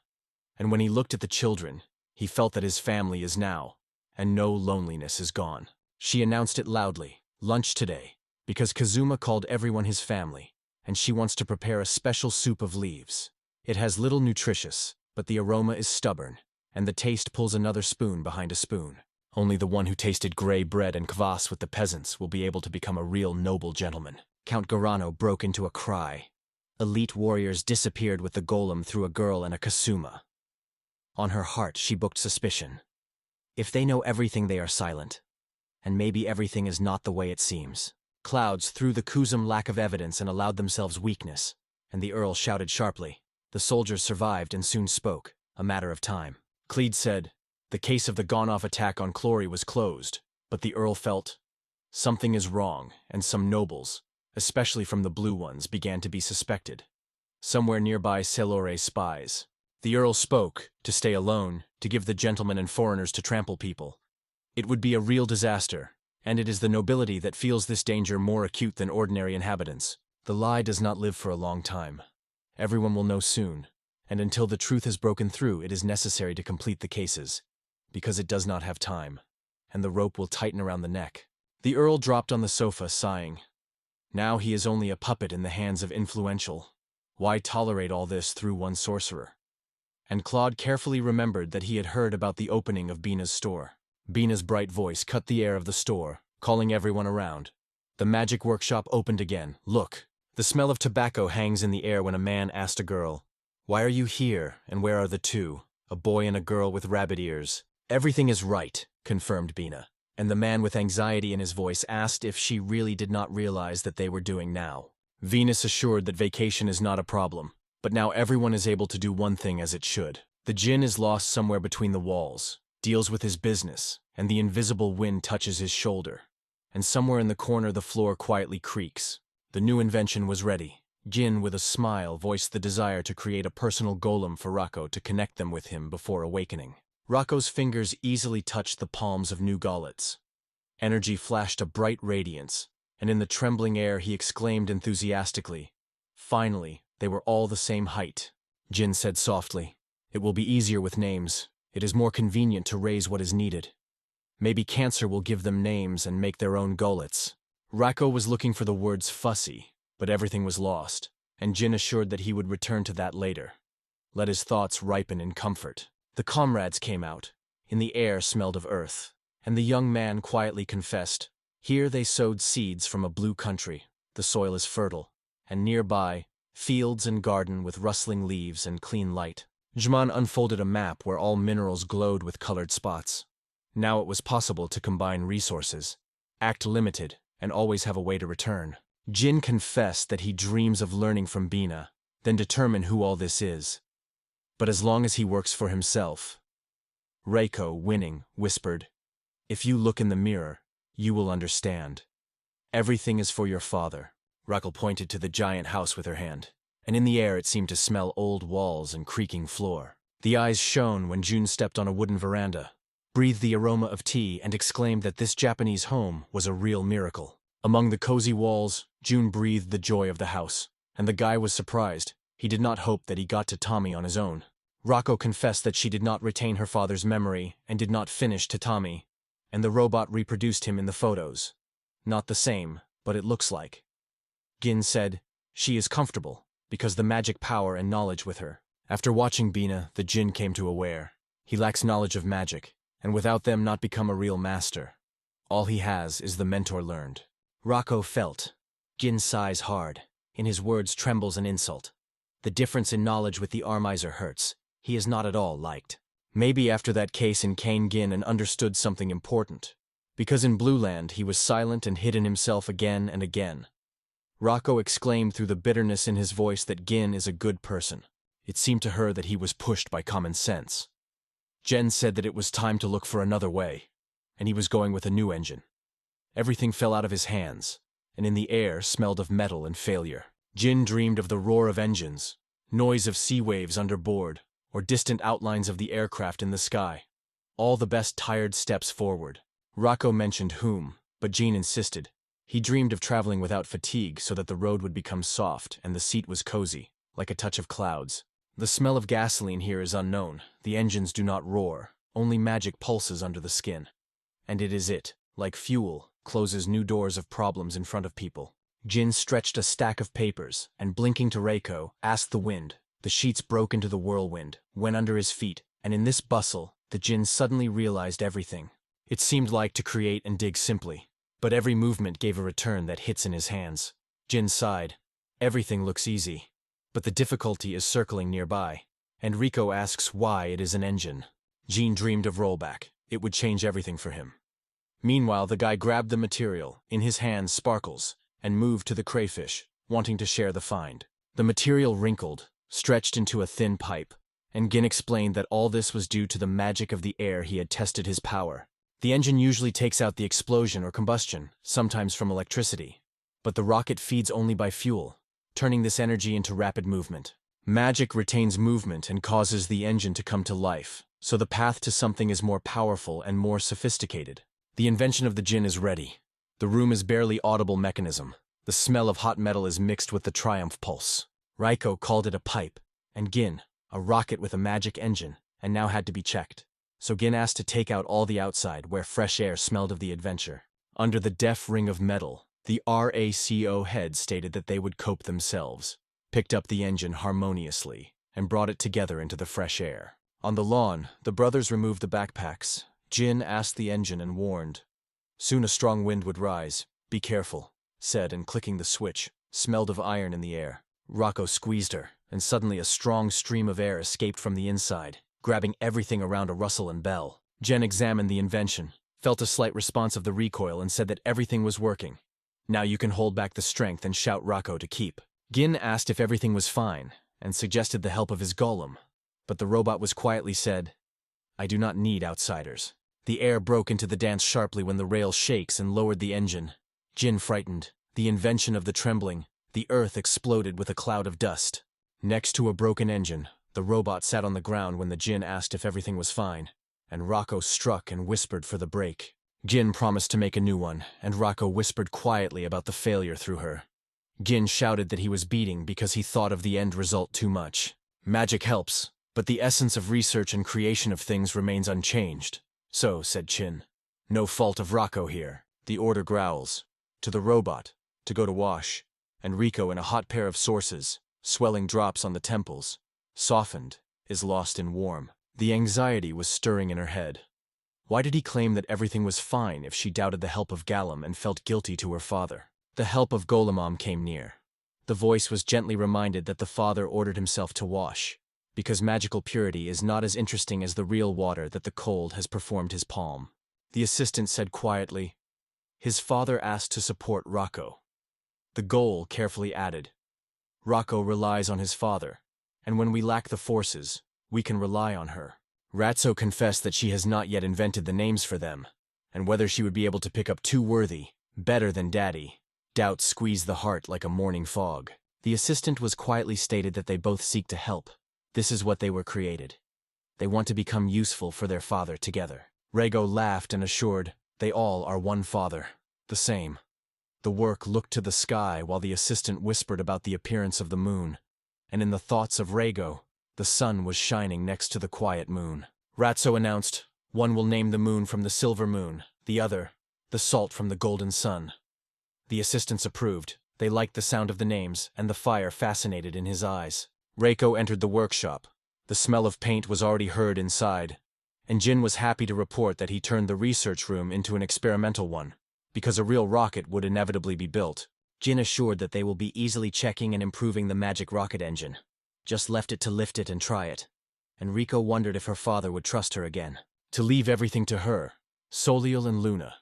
And when he looked at the children, he felt that his family is now, and no loneliness is gone. She announced it loudly, "Lunch today," because Kazuma called everyone his family, and she wants to prepare a special soup of leaves. It has little nutritious, but the aroma is stubborn, and the taste pulls another spoon behind a spoon. Only the one who tasted gray bread and kvass with the peasants will be able to become a real noble gentleman. Count Garano broke into a cry. Elite warriors disappeared with the golem through a girl and a Kasuma. On her heart, she booked suspicion. If they know everything, they are silent. And maybe everything is not the way it seems. Clouds threw the Kuzum lack of evidence and allowed themselves weakness, and the Earl shouted sharply. The soldiers survived and soon spoke, a matter of time. Cleed said, the case of the gone-off attack on Clory was closed, but the Earl felt something is wrong, and some nobles, especially from the blue ones, began to be suspected. Somewhere nearby, Selore spies. The Earl spoke, to stay alone, to give the gentlemen and foreigners to trample people. It would be a real disaster, and it is the nobility that feels this danger more acute than ordinary inhabitants. The lie does not live for a long time. Everyone will know soon, and until the truth has broken through, it is necessary to complete the cases, because it does not have time, and the rope will tighten around the neck. The Earl dropped on the sofa, sighing. Now he is only a puppet in the hands of influential. Why tolerate all this through one sorcerer? And Claude carefully remembered that he had heard about the opening of Bina's store. Bina's bright voice cut the air of the store, calling everyone around. The magic workshop opened again. Look, the smell of tobacco hangs in the air when a man asked a girl, "Why are you here, and where are the 2? A boy and a girl with rabbit ears." "Everything is right," confirmed Bina, and the man with anxiety in his voice asked if she really did not realize that they were doing now. Venus assured that vacation is not a problem, but now everyone is able to do one thing as it should. The Jinn is lost somewhere between the walls, deals with his business, and the invisible wind touches his shoulder. And somewhere in the corner the floor quietly creaks. The new invention was ready. Jin, with a smile, voiced the desire to create a personal golem for Rocco to connect them with him before awakening. Rocco's fingers easily touched the palms of new gauntlets. Energy flashed a bright radiance, and in the trembling air he exclaimed enthusiastically, "Finally, they were all the same height." Jin said softly, "It will be easier with names. It is more convenient to raise what is needed." Maybe cancer will give them names and make their own gullets. Rako was looking for the words fussy, but everything was lost, and Jin assured that he would return to that later. Let his thoughts ripen in comfort. The comrades came out. In the air smelled of earth, and the young man quietly confessed, "Here they sowed seeds from a blue country. The soil is fertile, and nearby, fields and garden with rustling leaves and clean light." Jman unfolded a map where all minerals glowed with colored spots. Now it was possible to combine resources, act limited, and always have a way to return. Jin confessed that he dreams of learning from Bina, then determine who all this is. But as long as he works for himself. Reiko, winning, whispered, "If you look in the mirror, you will understand. Everything is for your father." Rakel pointed to the giant house with her hand, and in the air it seemed to smell old walls and creaking floor. The eyes shone when Jun stepped on a wooden veranda, breathed the aroma of tea, and exclaimed that this Japanese home was a real miracle. Among the cozy walls, Jun breathed the joy of the house, and the guy was surprised. He did not hope that he got to Tommy on his own. Rako confessed that she did not retain her father's memory and did not finish Tatami, and the robot reproduced him in the photos. Not the same, but it looks like. Gin said, "She is comfortable, because the magic power and knowledge with her." After watching Bina, the Jin came to aware. He lacks knowledge of magic, and without them not become a real master. All he has is the mentor learned. Rako felt. Gin sighs hard. In his words trembles an insult. The difference in knowledge with the Armiser hurts. He is not at all liked. Maybe after that case in Kane Gin and understood something important. Because in Blue Land he was silent and hidden himself again and again. Rako exclaimed through the bitterness in his voice that Gin is a good person. It seemed to her that he was pushed by common sense. Jen said that it was time to look for another way, and he was going with a new engine. Everything fell out of his hands, and in the air smelled of metal and failure. Jin dreamed of the roar of engines, noise of sea waves underboard, or distant outlines of the aircraft in the sky. All the best tired steps forward. Rako mentioned whom, but Jean insisted. He dreamed of traveling without fatigue so that the road would become soft and the seat was cozy, like a touch of clouds. The smell of gasoline here is unknown. The engines do not roar, only magic pulses under the skin. And it is it, like fuel, closes new doors of problems in front of people. Jin stretched a stack of papers and, blinking to Reiko, asked the wind. The sheets broke into the whirlwind, went under his feet, and in this bustle, the Jin suddenly realized everything. It seemed like to create and dig simply, but every movement gave a return that hits in his hands. Jin sighed. Everything looks easy, but the difficulty is circling nearby, and Riko asks why it is an engine. Jin dreamed of rollback. It would change everything for him. Meanwhile, the guy grabbed the material, in his hands sparkles, and moved to the crayfish, wanting to share the find. The material wrinkled, stretched into a thin pipe, and Gin explained that all this was due to the magic of the air he had tested his power. The engine usually takes out the explosion or combustion, sometimes from electricity, but the rocket feeds only by fuel, turning this energy into rapid movement. Magic retains movement and causes the engine to come to life, so the path to something is more powerful and more sophisticated. The invention of the Jin is ready. The room is barely audible mechanism. The smell of hot metal is mixed with the triumph pulse. Reiko called it a pipe, and Gin, a rocket with a magic engine, and now had to be checked. So Gin asked to take out all the outside where fresh air smelled of the adventure. Under the deaf ring of metal, the RACO head stated that they would cope themselves, picked up the engine harmoniously, and brought it together into the fresh air. On the lawn, the brothers removed the backpacks. Jin asked the engine and warned. Soon a strong wind would rise. "Be careful," said, and clicking the switch, smelled of iron in the air. Rako squeezed her, and suddenly a strong stream of air escaped from the inside, grabbing everything around a rustle and bell. Jen examined the invention, felt a slight response of the recoil, and said that everything was working. "Now you can hold back the strength and shout Rako to keep." Gin asked if everything was fine, and suggested the help of his golem, but the robot was quietly said, "I do not need outsiders." The air broke into the dance sharply when the rail shakes and lowered the engine. Jin frightened. The invention of the trembling. The earth exploded with a cloud of dust. Next to a broken engine, the robot sat on the ground when the Jin asked if everything was fine, and Rako struck and whispered for the brake. Jin promised to make a new one, and Rako whispered quietly about the failure through her. Jin shouted that he was beating because he thought of the end result too much. Magic helps, but the essence of research and creation of things remains unchanged. So, said Chin, No fault of Rocco here. The order growls. To the robot, to go to wash. And Rico in a hot pair of sources, swelling drops on the temples, softened, is lost in warm. The anxiety was stirring in her head. Why did he claim that everything was fine if she doubted the help of Gallum and felt guilty to her father? The help of Golemon came near. The voice was gently reminded that the father ordered himself to wash, because magical purity is not as interesting as the real water that the cold has performed his palm. The assistant said quietly, "His father asked to support Rocco." The goal carefully added, "Rocco relies on his father, and when we lack the forces, we can rely on her." Ratso confessed that she has not yet invented the names for them, and whether she would be able to pick up two worthy, better than Daddy. Doubt squeezed the heart like a morning fog. The assistant was quietly stated that they both seek to help. This is what they were created. They want to become useful for their father together. Rego laughed and assured, "They all are one father. The same." The work looked to the sky while the assistant whispered about the appearance of the moon, and in the thoughts of Rego, the sun was shining next to the quiet moon. Ratso announced, "One will name the moon from the silver moon, the other, the salt from the golden sun." The assistants approved. They liked the sound of the names, and the fire fascinated in his eyes. Reiko entered the workshop. The smell of paint was already heard inside, and Jin was happy to report that he turned the research room into an experimental one, because a real rocket would inevitably be built. Jin assured that they will be easily checking and improving the magic rocket engine. Just left it to lift it and try it. And Riko wondered if her father would trust her again. To leave everything to her, Soliel and Luna.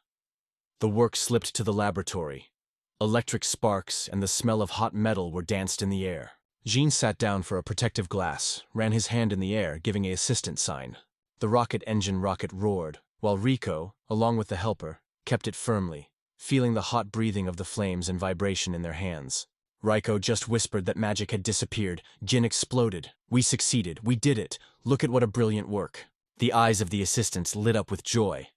The work slipped to the laboratory. Electric sparks and the smell of hot metal were danced in the air. Jean sat down for a protective glass, ran his hand in the air, giving an assistant sign. The rocket engine rocket roared, while Rico, along with the helper, kept it firmly, feeling the hot breathing of the flames and vibration in their hands. Riko just whispered that magic had disappeared. Jin exploded. "We succeeded. We did it. Look at what a brilliant work." The eyes of the assistants lit up with joy,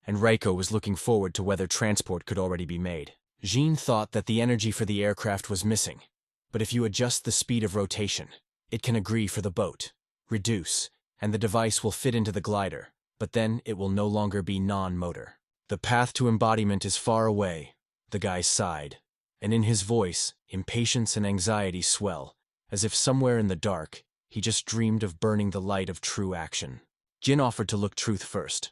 and Riko was looking forward to whether transport could already be made. Jean thought that the energy for the aircraft was missing, but if you adjust the speed of rotation, it can agree for the boat, reduce, and the device will fit into the glider, but then it will no longer be non-motor. "The path to embodiment is far away," the guy sighed, and in his voice, impatience and anxiety swell, as if somewhere in the dark, he just dreamed of burning the light of true action. Jin offered to look truth first.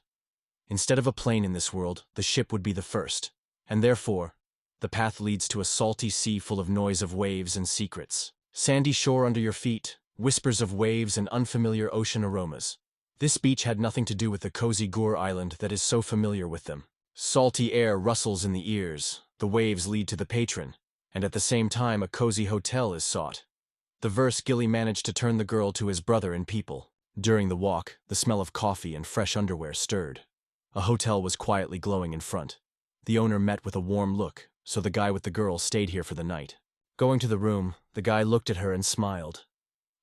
Instead of a plane in this world, the ship would be the first, and therefore, the path leads to a salty sea full of noise of waves and secrets. Sandy shore under your feet, whispers of waves and unfamiliar ocean aromas. This beach had nothing to do with the cozy Gur island that is so familiar with them. Salty air rustles in the ears, the waves lead to the patron, and at the same time a cozy hotel is sought. The verse Gilly managed to turn the girl to his brother in people. During the walk, the smell of coffee and fresh underwear stirred. A hotel was quietly glowing in front. The owner met with a warm look, so the guy with the girl stayed here for the night. Going to the room, the guy looked at her and smiled.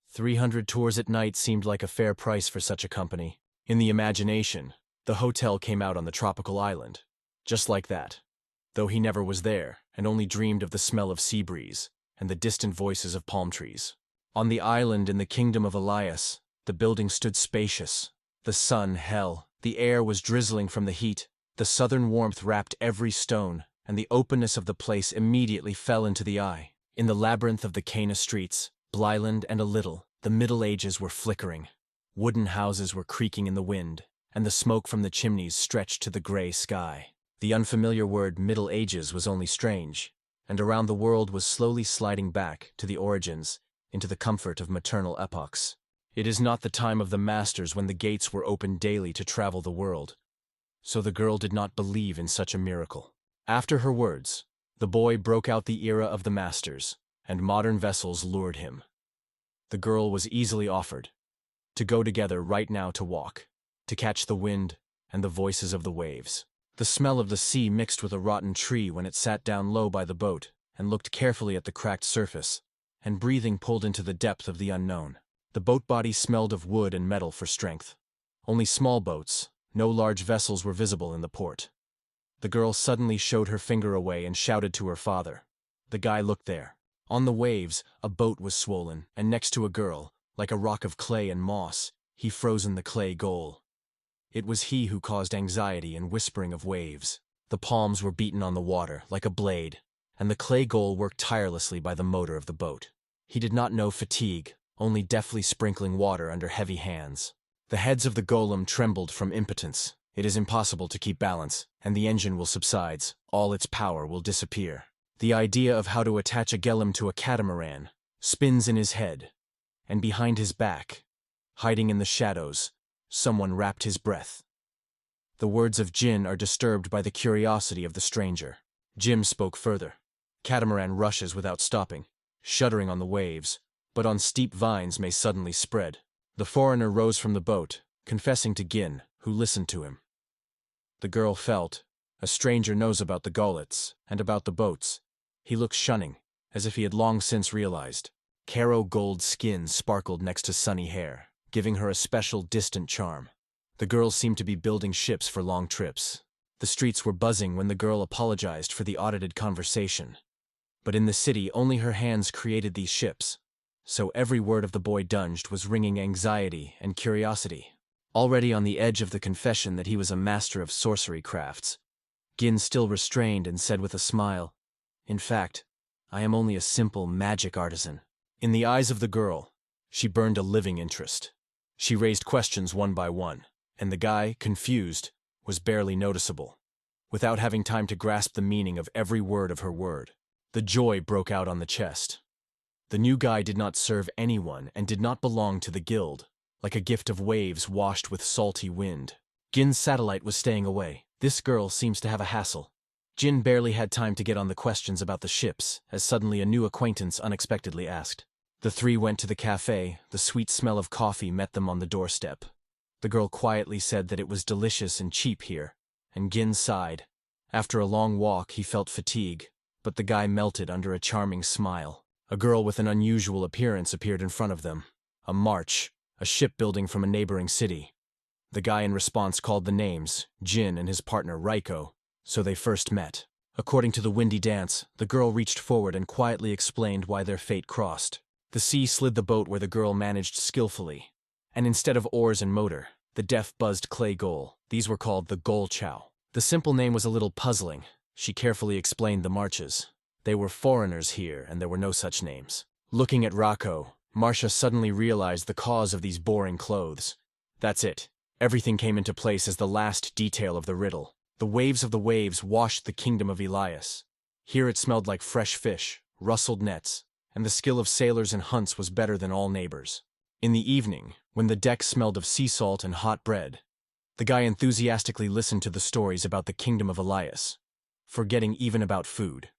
300 tours at night seemed like a fair price for such a company. In the imagination, the hotel came out on the tropical island. Just like that. Though he never was there, and only dreamed of the smell of sea breeze, and the distant voices of palm trees. On the island in the kingdom of Elias, the building stood spacious. The sun, hell, the air was drizzling from the heat. The southern warmth wrapped every stone, and the openness of the place immediately fell into the eye. In the labyrinth of the Cana streets, Blyland and a little, the Middle Ages were flickering. Wooden houses were creaking in the wind, and the smoke from the chimneys stretched to the gray sky. The unfamiliar word Middle Ages was only strange, and around the world was slowly sliding back to the origins, into the comfort of maternal epochs. It is not the time of the masters when the gates were opened daily to travel the world. So the girl did not believe in such a miracle. After her words, the boy broke out the era of the masters, and modern vessels lured him. The girl was easily offered to go together right now to walk, to catch the wind and the voices of the waves. The smell of the sea mixed with a rotten tree when it sat down low by the boat and looked carefully at the cracked surface, and breathing pulled into the depth of the unknown. The boat body smelled of wood and metal for strength. Only small boats, no large vessels were visible in the port. The girl suddenly showed her finger away and shouted to her father. The guy looked there. On the waves, a boat was swollen, and next to a girl, like a rock of clay and moss, he frozen the clay goal. It was he who caused anxiety and whispering of waves. The palms were beaten on the water like a blade, and the clay goal worked tirelessly by the motor of the boat. He did not know fatigue, only deftly sprinkling water under heavy hands. The heads of the golem trembled from impotence. It is impossible to keep balance, and the engine will subside. All its power will disappear. The idea of how to attach a golem to a catamaran spins in his head, and behind his back, hiding in the shadows, someone wrapped his breath. The words of Jin are disturbed by the curiosity of the stranger. Jim spoke further. Catamaran rushes without stopping, shuddering on the waves, but on steep vines may suddenly spread. The foreigner rose from the boat, confessing to Gin, who listened to him. The girl felt, a stranger knows about the gullets, and about the boats. He looked shunning, as if he had long since realized. Caro gold skin sparkled next to sunny hair, giving her a special distant charm. The girl seemed to be building ships for long trips. The streets were buzzing when the girl apologized for the audited conversation. But in the city, only her hands created these ships, so every word of the boy dunged was ringing anxiety and curiosity. Already on the edge of the confession that he was a master of sorcery crafts, Gin still restrained and said with a smile, "In fact, I am only a simple magic artisan." In the eyes of the girl, she burned a living interest. She raised questions one by one, and the guy, confused, was barely noticeable. Without having time to grasp the meaning of every word of her word, the joy broke out on the chest. The new guy did not serve anyone and did not belong to the guild, like a gift of waves washed with salty wind. Gin's satellite was staying away. This girl seems to have a hassle. Jin barely had time to get on the questions about the ships, as suddenly a new acquaintance unexpectedly asked. The three went to the cafe. The sweet smell of coffee met them on the doorstep. The girl quietly said that it was delicious and cheap here, and Gin sighed. After a long walk, he felt fatigue, but the guy melted under a charming smile. A girl with an unusual appearance appeared in front of them. A march, a shipbuilding from a neighboring city. The guy in response called the names, Jin and his partner Raiko, so they first met. According to the windy dance, the girl reached forward and quietly explained why their fate crossed. The sea slid the boat where the girl managed skillfully, and instead of oars and motor, the deaf-buzzed clay goal. These were called the Gol Chow. The simple name was a little puzzling. She carefully explained the marches. They were foreigners here, and there were no such names. Looking at Rako, Marcia suddenly realized the cause of these boring clothes. That's it. Everything came into place as the last detail of the riddle. The waves of the waves washed the kingdom of Elias. Here it smelled like fresh fish, rustled nets, and the skill of sailors and hunts was better than all neighbors. In the evening, when the deck smelled of sea salt and hot bread, the guy enthusiastically listened to the stories about the kingdom of Elias, forgetting even about food.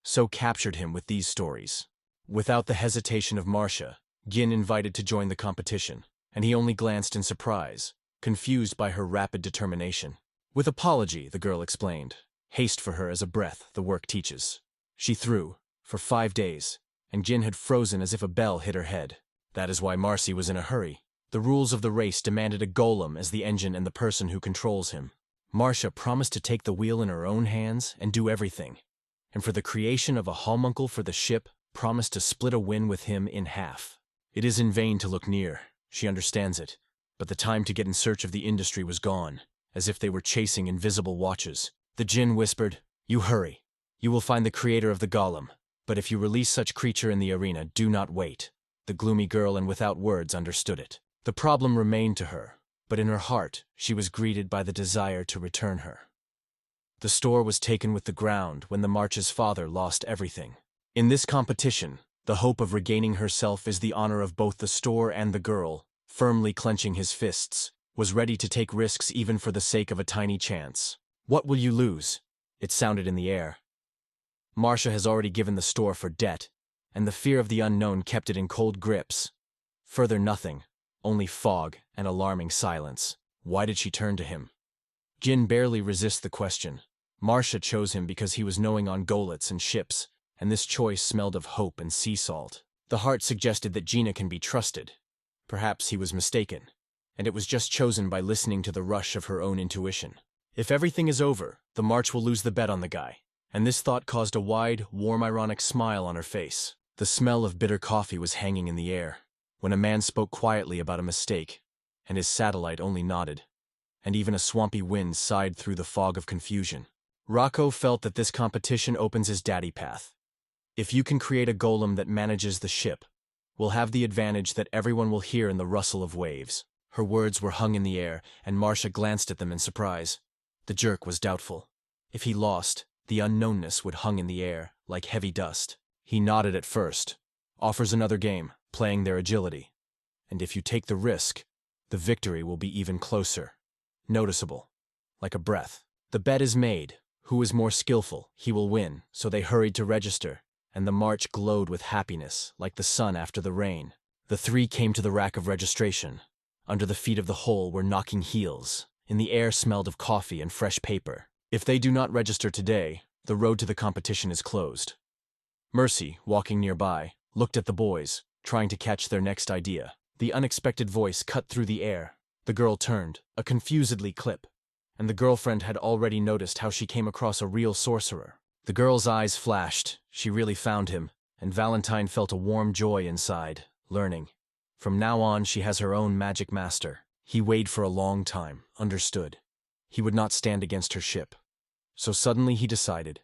So captured him with these stories. Without the hesitation of Marcia, Gin invited to join the competition, and he only glanced in surprise, confused by her rapid determination. With apology, the girl explained. Haste for her as a breath the work teaches. She threw, for 5 days, and Jin had frozen as if a bell hit her head. That is why Marcy was in a hurry. The rules of the race demanded a golem as the engine and the person who controls him. Marcia promised to take the wheel in her own hands and do everything, and for the creation of a homuncle for the ship, promised to split a win with him in half. It is in vain to look near, she understands it, but the time to get in search of the industry was gone, as if they were chasing invisible watches. The Jinn whispered, "You hurry. You will find the creator of the golem, but if you release such creature in the arena, do not wait." The gloomy girl and without words understood it. The problem remained to her, but in her heart she was greeted by the desire to return her. The store was taken with the ground when the March's father lost everything. In this competition, the hope of regaining herself is the honor of both the store and the girl, firmly clenching his fists, was ready to take risks even for the sake of a tiny chance. "What will you lose?" It sounded in the air. Marcia has already given the store for debt, and the fear of the unknown kept it in cold grips. Further nothing, only fog and alarming silence. Why did she turn to him? Jin barely resists the question. Marcia chose him because he was knowing on golets and ships, and this choice smelled of hope and sea salt. The heart suggested that Gina can be trusted. Perhaps he was mistaken, and it was just chosen by listening to the rush of her own intuition. If everything is over, the March will lose the bet on the guy, and this thought caused a wide, warm, ironic smile on her face. The smell of bitter coffee was hanging in the air, when a man spoke quietly about a mistake, and his satellite only nodded. and even a swampy wind sighed through the fog of confusion. Rocco felt that this competition opens his daddy path. If you can create a golem that manages the ship, we'll have the advantage that everyone will hear in the rustle of waves. Her words were hung in the air, and Marcia glanced at them in surprise. The jerk was doubtful. If he lost, the unknownness would hung in the air, like heavy dust. He nodded at first. Offers another game, playing their agility. And if you take the risk, the victory will be even closer. Noticeable. Like a breath. The bet is made. Who is more skillful, he will win, so they hurried to register, and the march glowed with happiness, like the sun after the rain. The three came to the rack of registration. Under the feet of the whole were knocking heels. In the air smelled of coffee and fresh paper. If they do not register today, the road to the competition is closed. Mercy, walking nearby, looked at the boys, trying to catch their next idea. The unexpected voice cut through the air. The girl turned, a confusedly clip, and the girlfriend had already noticed how she came across a real sorcerer. The girl's eyes flashed. She really found him, and Valentine felt a warm joy inside, learning. From now on, she has her own magic master. He weighed for a long time, understood. He would not stand against her ship. So suddenly he decided.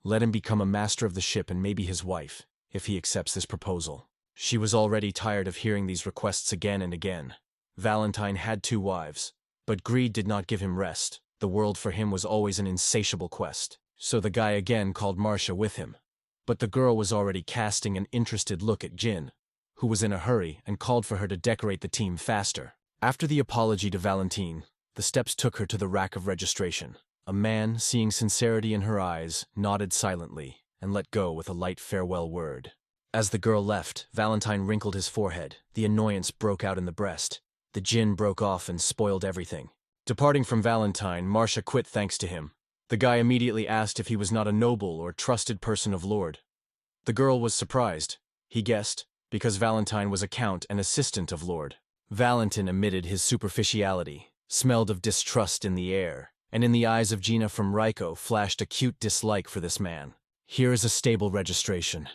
Let him become a master of the ship and maybe his wife, if he accepts this proposal. She was already tired of hearing these requests again and again. Valentine had 2 wives, but greed did not give him rest. The world for him was always an insatiable quest. So the guy again called Marcia with him. But the girl was already casting an interested look at Jin, who was in a hurry and called for her to decorate the team faster. After the apology to Valentine, the steps took her to the rack of registration. A man, seeing sincerity in her eyes, nodded silently and let go with a light farewell word. As the girl left, Valentine wrinkled his forehead. The annoyance broke out in the breast. The gin broke off and spoiled everything. Departing from Valentine, Marcia quit thanks to him. The guy immediately asked if he was not a noble or trusted person of Lord. The girl was surprised. He guessed, because Valentine was a count and assistant of Lord. Valentine emitted his superficiality, smelled of distrust in the air, and in the eyes of Gina from Raiko flashed acute dislike for this man. Here is a stable registration.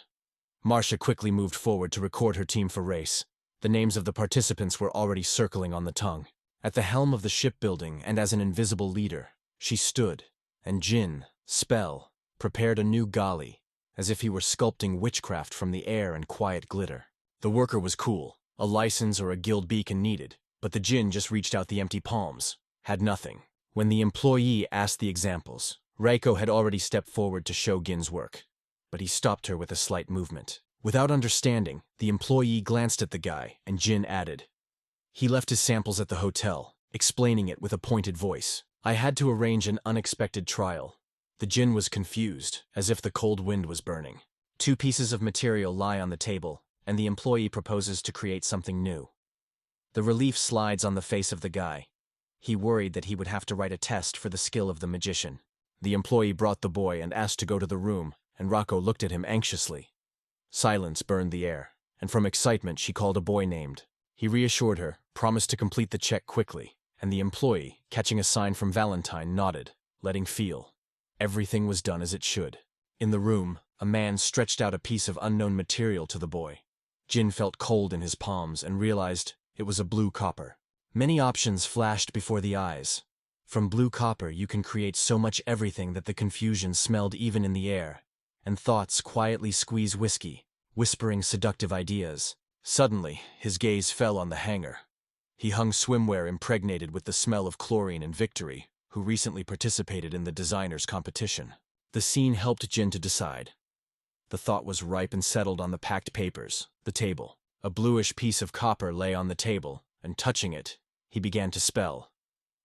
Marcia quickly moved forward to record her team for race. The names of the participants were already circling on the tongue. At the helm of the shipbuilding and as an invisible leader, she stood, and Jin, spell, prepared a new galley, as if he were sculpting witchcraft from the air and quiet glitter. The worker was cool. A license or a guild beacon needed, but the Jin just reached out the empty palms, had nothing. When the employee asked the examples, Reiko had already stepped forward to show Gin's work, but he stopped her with a slight movement. Without understanding, the employee glanced at the guy, and Jin added. He left his samples at the hotel, explaining it with a pointed voice. I had to arrange an unexpected trial. The Jin was confused, as if the cold wind was burning. 2 pieces of material lie on the table, and the employee proposes to create something new. The relief slides on the face of the guy. He worried that he would have to write a test for the skill of the magician. The employee brought the boy and asked to go to the room, and Rocco looked at him anxiously. Silence burned the air, and from excitement she called a boy named. He reassured her, promised to complete the check quickly, and the employee, catching a sign from Valentine, nodded, letting feel. Everything was done as it should. In the room, a man stretched out a piece of unknown material to the boy. Jin felt cold in his palms and realized it was a blue copper. Many options flashed before the eyes. From blue copper you can create so much everything that the confusion smelled even in the air, and thoughts quietly squeeze whiskey, whispering seductive ideas. Suddenly, his gaze fell on the hanger. He hung swimwear impregnated with the smell of chlorine and Victory, who recently participated in the designer's competition. The scene helped Jin to decide. The thought was ripe and settled on the packed papers, the table. A bluish piece of copper lay on the table, and touching it, he began to spell.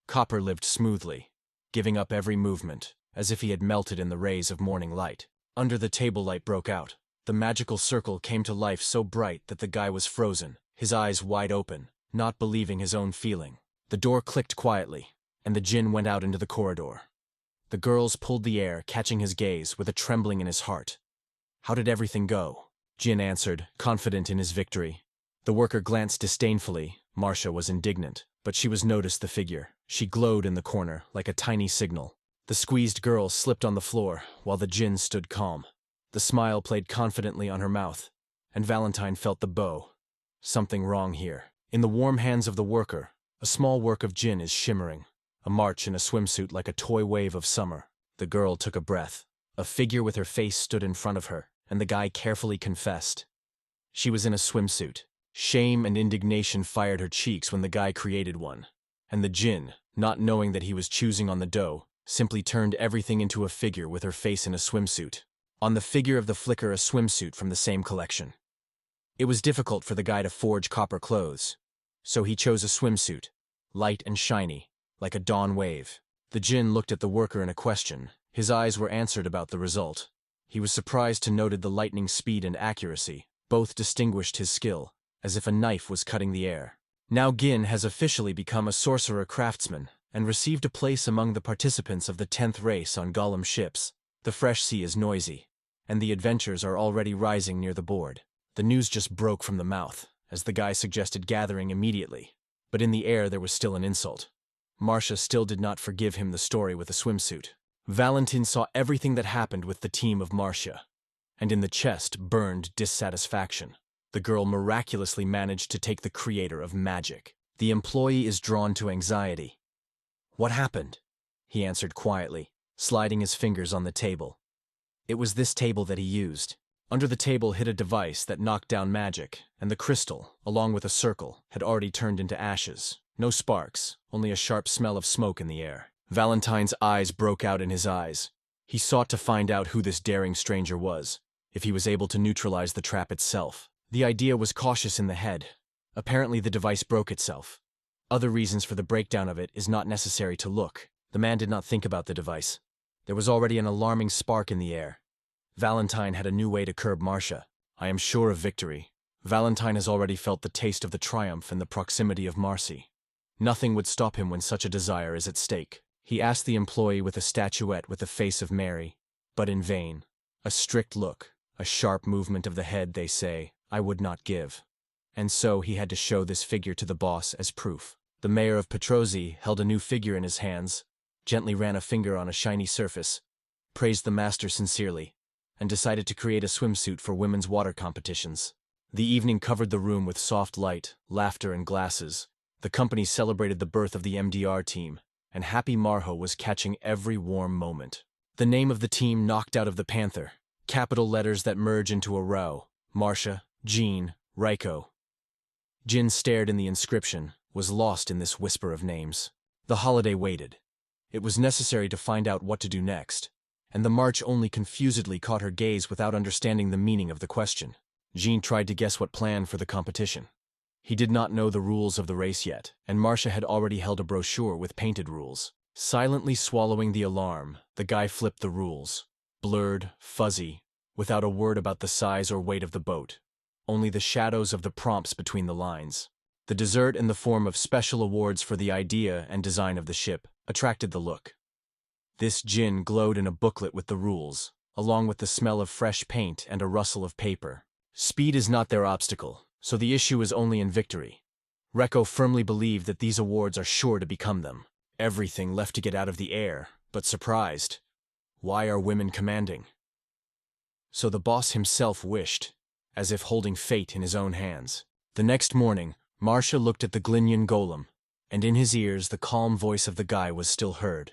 Copper lived smoothly, giving up every movement, as if he had melted in the rays of morning light. Under the table light broke out. The magical circle came to life so bright that the guy was frozen, his eyes wide open, not believing his own feeling. The door clicked quietly, and the Jin went out into the corridor. The girls pulled the air, catching his gaze with a trembling in his heart. How did everything go? Jin answered, confident in his victory. The worker glanced disdainfully. Marcia was indignant, but she was noticed the figure. She glowed in the corner, like a tiny signal. The squeezed girl slipped on the floor, while the Jin stood calm. The smile played confidently on her mouth, and Valentine felt the bow. Something wrong here. In the warm hands of the worker, a small work of Jin is shimmering. A march in a swimsuit like a toy wave of summer. The girl took a breath. A figure with her face stood in front of her, and the guy carefully confessed. She was in a swimsuit. Shame and indignation fired her cheeks when the guy created one. And the djinn, not knowing that he was choosing on the dough, simply turned everything into a figure with her face in a swimsuit. On the figure of the flicker a swimsuit from the same collection. It was difficult for the guy to forge copper clothes, so he chose a swimsuit, light and shiny, like a dawn wave. The djinn looked at the worker in a question. His eyes were answered about the result. He was surprised to note the lightning speed and accuracy. Both distinguished his skill, as if a knife was cutting the air. Now Gin has officially become a sorcerer craftsman and received a place among the participants of the 10th race on Gollum ships. The fresh sea is noisy, and the adventures are already rising near the board. The news just broke from the mouth, as the guy suggested gathering immediately. But in the air there was still an insult. Marcia still did not forgive him the story with the swimsuit. Valentin saw everything that happened with the team of Marcia, and in the chest burned dissatisfaction. The girl miraculously managed to take the creator of magic. The employee is drawn to anxiety. "What happened?" he answered quietly, sliding his fingers on the table. It was this table that he used. Under the table hid a device that knocked down magic, and the crystal, along with a circle, had already turned into ashes. No sparks, only a sharp smell of smoke in the air. Valentine's eyes broke out in his eyes. He sought to find out who this daring stranger was, if he was able to neutralize the trap itself. The idea was cautious in the head. Apparently the device broke itself. Other reasons for the breakdown of it is not necessary to look. The man did not think about the device. There was already an alarming spark in the air. Valentine had a new way to curb Marcia. I am sure of victory. Valentine has already felt the taste of the triumph in the proximity of Marcy. Nothing would stop him when such a desire is at stake. He asked the employee with a statuette with the face of Mary, but in vain. A strict look, a sharp movement of the head, they say, I would not give. And so he had to show this figure to the boss as proof. The mayor of Petrosi held a new figure in his hands, gently ran a finger on a shiny surface, praised the master sincerely, and decided to create a swimsuit for women's water competitions. The evening covered the room with soft light, laughter, and glasses. The company celebrated the birth of the MDR team, and Happy Marho was catching every warm moment. The name of the team knocked out of the panther, capital letters that merge into a row: Marcia, Jean, Raiko. Jin stared in the inscription, was lost in this whisper of names. The holiday waited. It was necessary to find out what to do next, and the march only confusedly caught her gaze without understanding the meaning of the question. Jean tried to guess what plan for the competition. He did not know the rules of the race yet, and Marcia had already held a brochure with painted rules. Silently swallowing the alarm, the guy flipped the rules. Blurred, fuzzy, without a word about the size or weight of the boat. Only the shadows of the prompts between the lines. The dessert in the form of special awards for the idea and design of the ship attracted the look. This gin glowed in a booklet with the rules, along with the smell of fresh paint and a rustle of paper. Speed is not their obstacle, so the issue is only in victory. Rekko firmly believed that these awards are sure to become them. Everything left to get out of the air, but surprised. Why are women commanding? So the boss himself wished, as if holding fate in his own hands. The next morning, Marcia looked at the Glinian golem, and in his ears the calm voice of the guy was still heard.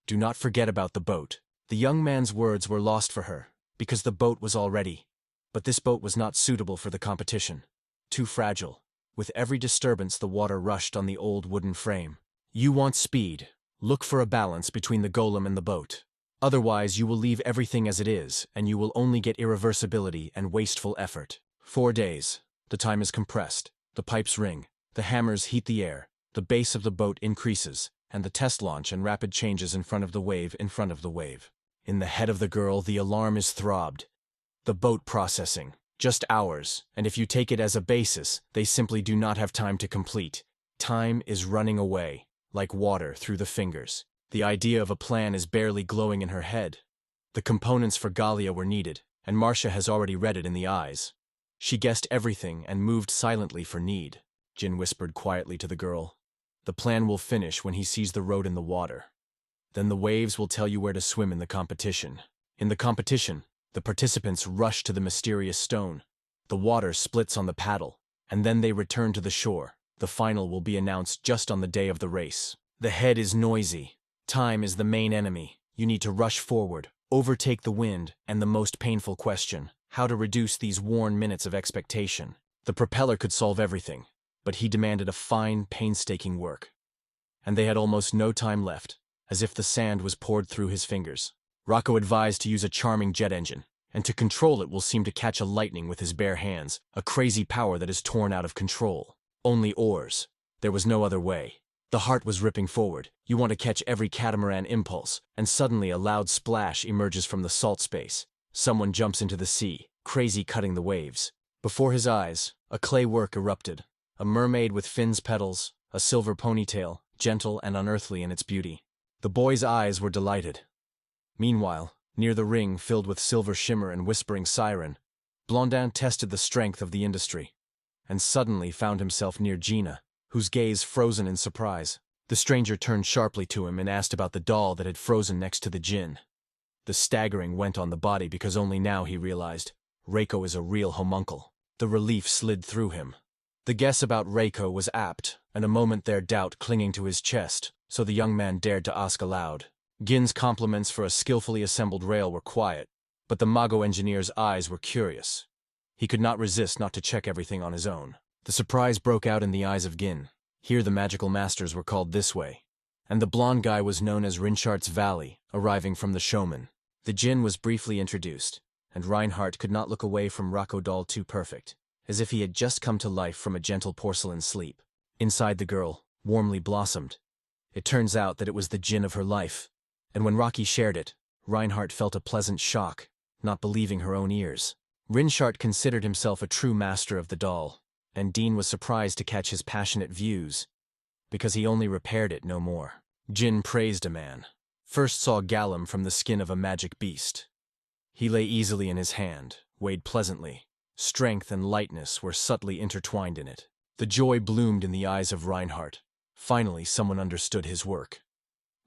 Do not forget about the boat. The young man's words were lost for her, because the boat was all ready. But this boat was not suitable for the competition. Too fragile. With every disturbance the water rushed on the old wooden frame. You want speed. Look for a balance between the golem and the boat. Otherwise you will leave everything as it is, and you will only get irreversibility and wasteful effort. 4 days. The time is compressed. The pipes ring. The hammers heat the air. The base of the boat increases, and the test launch and rapid changes in front of the wave in front of the wave. In the head of the girl, the alarm is throbbed. The boat processing. Just hours, and if you take it as a basis, they simply do not have time to complete. Time is running away, like water through the fingers. The idea of a plan is barely glowing in her head. The components for Gallia were needed, and Marcia has already read it in the eyes. She guessed everything and moved silently for need. Jin whispered quietly to the girl. The plan will finish when he sees the road in the water. Then the waves will tell you where to swim in the competition. In the competition, the participants rush to the mysterious stone. The water splits on the paddle, and then they return to the shore. The final will be announced just on the day of the race. The head is noisy. Time is the main enemy. You need to rush forward, overtake the wind, and the most painful question, how to reduce these worn minutes of expectation. The propeller could solve everything, but he demanded a fine, painstaking work. And they had almost no time left, as if the sand was poured through his fingers. Rocco advised to use a charming jet engine, and to control it will seem to catch a lightning with his bare hands, a crazy power that is torn out of control. Only oars. There was no other way. The heart was ripping forward. You want to catch every catamaran impulse, and suddenly a loud splash emerges from the salt space. Someone jumps into the sea, crazy cutting the waves. Before his eyes, a clay work erupted. A mermaid with fins petals, a silver ponytail, gentle and unearthly in its beauty. The boy's eyes were delighted. Meanwhile, near the ring filled with silver shimmer and whispering siren, Blondin tested the strength of the industry, and suddenly found himself near Gina, whose gaze frozen in surprise. The stranger turned sharply to him and asked about the doll that had frozen next to the djinn. The staggering went on the body because only now he realized, Reiko is a real homuncle. The relief slid through him. The guess about Reiko was apt, and a moment there doubt clinging to his chest, so the young man dared to ask aloud. Gin's compliments for a skillfully assembled rail were quiet, but the Mago engineer's eyes were curious. He could not resist not to check everything on his own. The surprise broke out in the eyes of Gin. Here the magical masters were called this way, and the blonde guy was known as Rinchart's Valley, arriving from the showman. The djinn was briefly introduced, and Reinhardt could not look away from Rocco Doll too perfect, as if he had just come to life from a gentle porcelain sleep. Inside the girl, warmly blossomed. It turns out that it was the djinn of her life, and when Rocky shared it, Reinhardt felt a pleasant shock, not believing her own ears. Rinchart considered himself a true master of the doll, and Dean was surprised to catch his passionate views, because he only repaired it no more. Jin praised a man. First saw Gallum from the skin of a magic beast. He lay easily in his hand, weighed pleasantly. Strength and lightness were subtly intertwined in it. The joy bloomed in the eyes of Reinhardt. Finally, someone understood his work.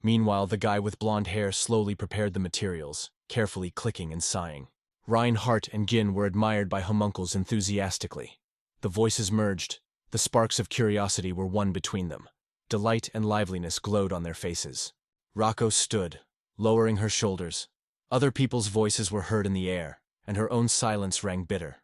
Meanwhile, the guy with blonde hair slowly prepared the materials, carefully clicking and sighing. Reinhardt and Gin were admired by homuncles enthusiastically. The voices merged. The sparks of curiosity were one between them. Delight and liveliness glowed on their faces. Rocco stood, lowering her shoulders. Other people's voices were heard in the air, and her own silence rang bitter.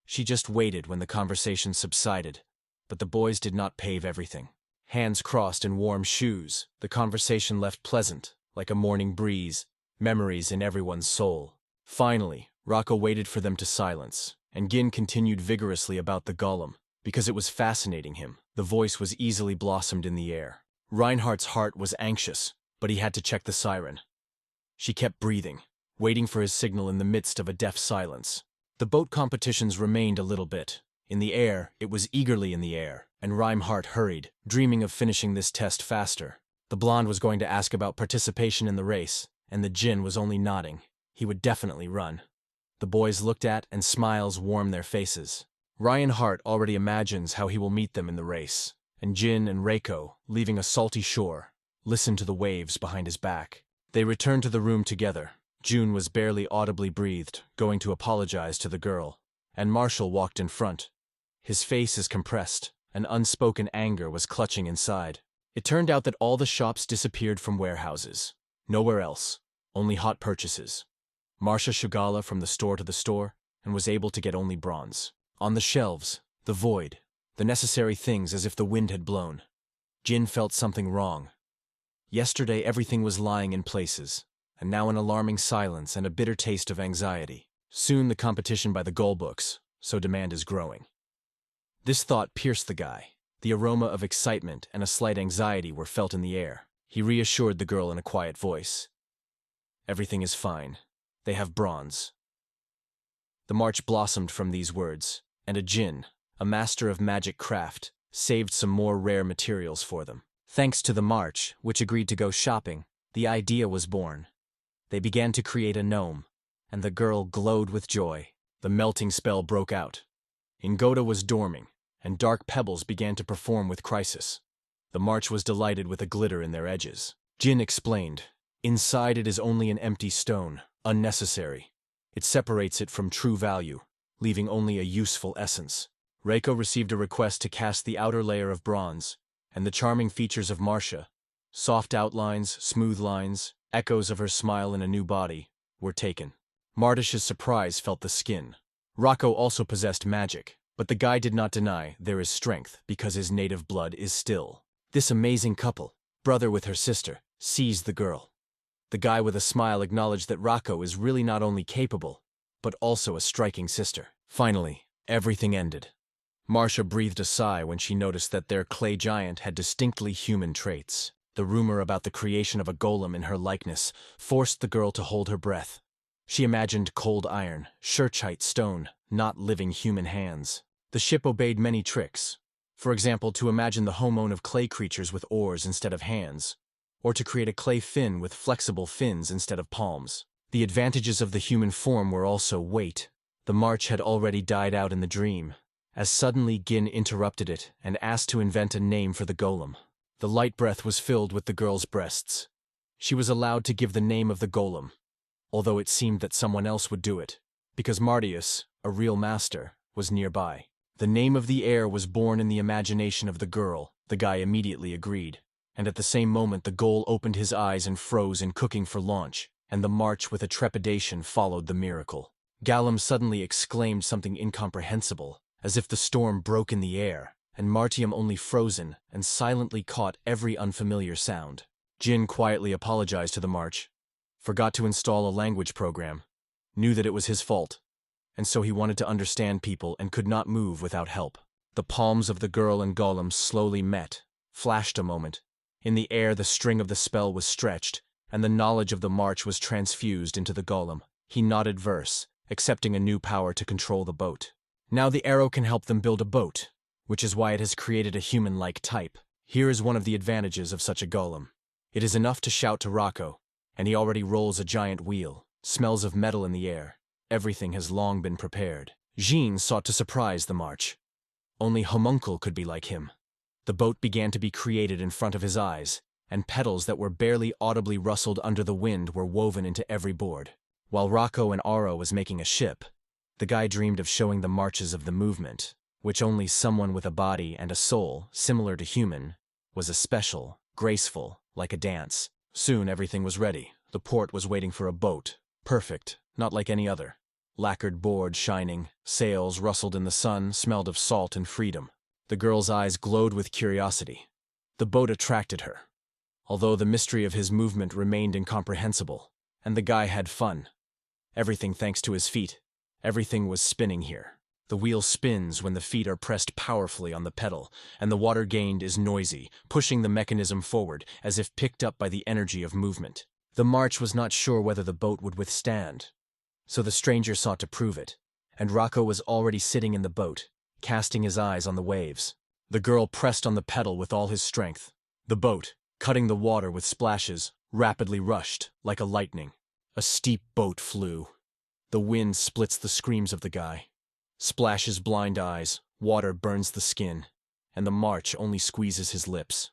She just waited when the conversation subsided, but the boys did not pave everything. Hands crossed in warm shoes, the conversation left pleasant, like a morning breeze, memories in everyone's soul. Finally, Rocco waited for them to silence, and Gin continued vigorously about the golem, because it was fascinating him. The voice was easily blossomed in the air. Reinhardt's heart was anxious, but he had to check the siren. She kept breathing, waiting for his signal in the midst of a deaf silence. The boat competitions remained a little bit. In the air, it was eagerly in the air, and Reinhardt hurried, dreaming of finishing this test faster. The blonde was going to ask about participation in the race, and the djinn was only nodding. He would definitely run. The boys looked at, and smiles warmed their faces. Reinhardt already imagines how he will meet them in the race, and Jin and Reiko, leaving a salty shore, listened to the waves behind his back. They returned to the room together. June was barely audibly breathed, going to apologize to the girl, and Marshall walked in front. His face is compressed, and unspoken anger was clutching inside. It turned out that all the shops disappeared from warehouses. Nowhere else, only hot purchases. Marcia Shugala from the store to the store, and was able to get only bronze. On the shelves, the void, the necessary things as if the wind had blown. Jin felt something wrong. Yesterday everything was lying in places, and now an alarming silence and a bitter taste of anxiety. Soon the competition by the goal books, so demand is growing. This thought pierced the guy. The aroma of excitement and a slight anxiety were felt in the air. He reassured the girl in a quiet voice. Everything is fine. They have bronze. The march blossomed from these words, and a djinn, a master of magic craft, saved some more rare materials for them. Thanks to the march, which agreed to go shopping, the idea was born. They began to create a gnome, and the girl glowed with joy. The melting spell broke out. Ingoda was dorming, and dark pebbles began to perform with crisis. The march was delighted with a glitter in their edges. Jin explained, inside it is only an empty stone, unnecessary. It separates it from true value, leaving only a useful essence. Reiko received a request to cast the outer layer of bronze, and the charming features of Marcia, Soft outlines, smooth lines, echoes of her smile in a new body, were taken. Mardish's surprise felt the skin. Rocco also possessed magic, but the guy did not deny there is strength because his native blood is still. This amazing couple, brother with her sister, seized the girl. The guy with a smile acknowledged that Rocco is really not only capable, but also a striking sister. Finally, everything ended. Marcia breathed a sigh when she noticed that their clay giant had distinctly human traits. The rumor about the creation of a golem in her likeness forced the girl to hold her breath. She imagined cold iron, Shurchite stone, not living human hands. The ship obeyed many tricks. For example, to imagine the hormone of clay creatures with oars instead of hands, or to create a clay fin with flexible fins instead of palms. The advantages of the human form were also weight. The march had already died out in the dream, as suddenly Gin interrupted it and asked to invent a name for the golem. The light breath was filled with the girl's breasts. She was allowed to give the name of the golem, although it seemed that someone else would do it, because Martius, a real master, was nearby. The name of the heir was born in the imagination of the girl. The guy immediately agreed, and at the same moment the ghoul opened his eyes and froze in cooking for launch, and the march with a trepidation followed the miracle. Gallum suddenly exclaimed something incomprehensible, as if the storm broke in the air, and Martium only frozen and silently caught every unfamiliar sound. Jin quietly apologized to the march, forgot to install a language program, knew that it was his fault, and so he wanted to understand people and could not move without help. The palms of the girl and golem slowly met, flashed a moment. In the air the string of the spell was stretched, and the knowledge of the march was transfused into the golem. He nodded verse, accepting a new power to control the boat. Now the arrow can help them build a boat, which is why it has created a human-like type. Here is one of the advantages of such a golem. It is enough to shout to Rocco, and he already rolls a giant wheel, smells of metal in the air. Everything has long been prepared. Jean sought to surprise the march. Only Homuncul could be like him. The boat began to be created in front of his eyes, and petals that were barely audibly rustled under the wind were woven into every board. While Rocco and Aro was making a ship, the guy dreamed of showing the marches of the movement, which only someone with a body and a soul, similar to human, was a special, graceful, like a dance. Soon everything was ready. The port was waiting for a boat. Perfect, not like any other. Lacquered board shining, sails rustled in the sun, smelled of salt and freedom. The girl's eyes glowed with curiosity. The boat attracted her, although the mystery of his movement remained incomprehensible, and the guy had fun. Everything thanks to his feet. Everything was spinning here. The wheel spins when the feet are pressed powerfully on the pedal, and the water gained is noisy, pushing the mechanism forward as if picked up by the energy of movement. The march was not sure whether the boat would withstand, so the stranger sought to prove it, and Rocco was already sitting in the boat, casting his eyes on the waves. The girl pressed on the pedal with all his strength. The boat, cutting the water with splashes, rapidly rushed, like a lightning. A steep boat flew. The wind splits the screams of the guy. Splashes blind eyes, water burns the skin, and the march only squeezes his lips.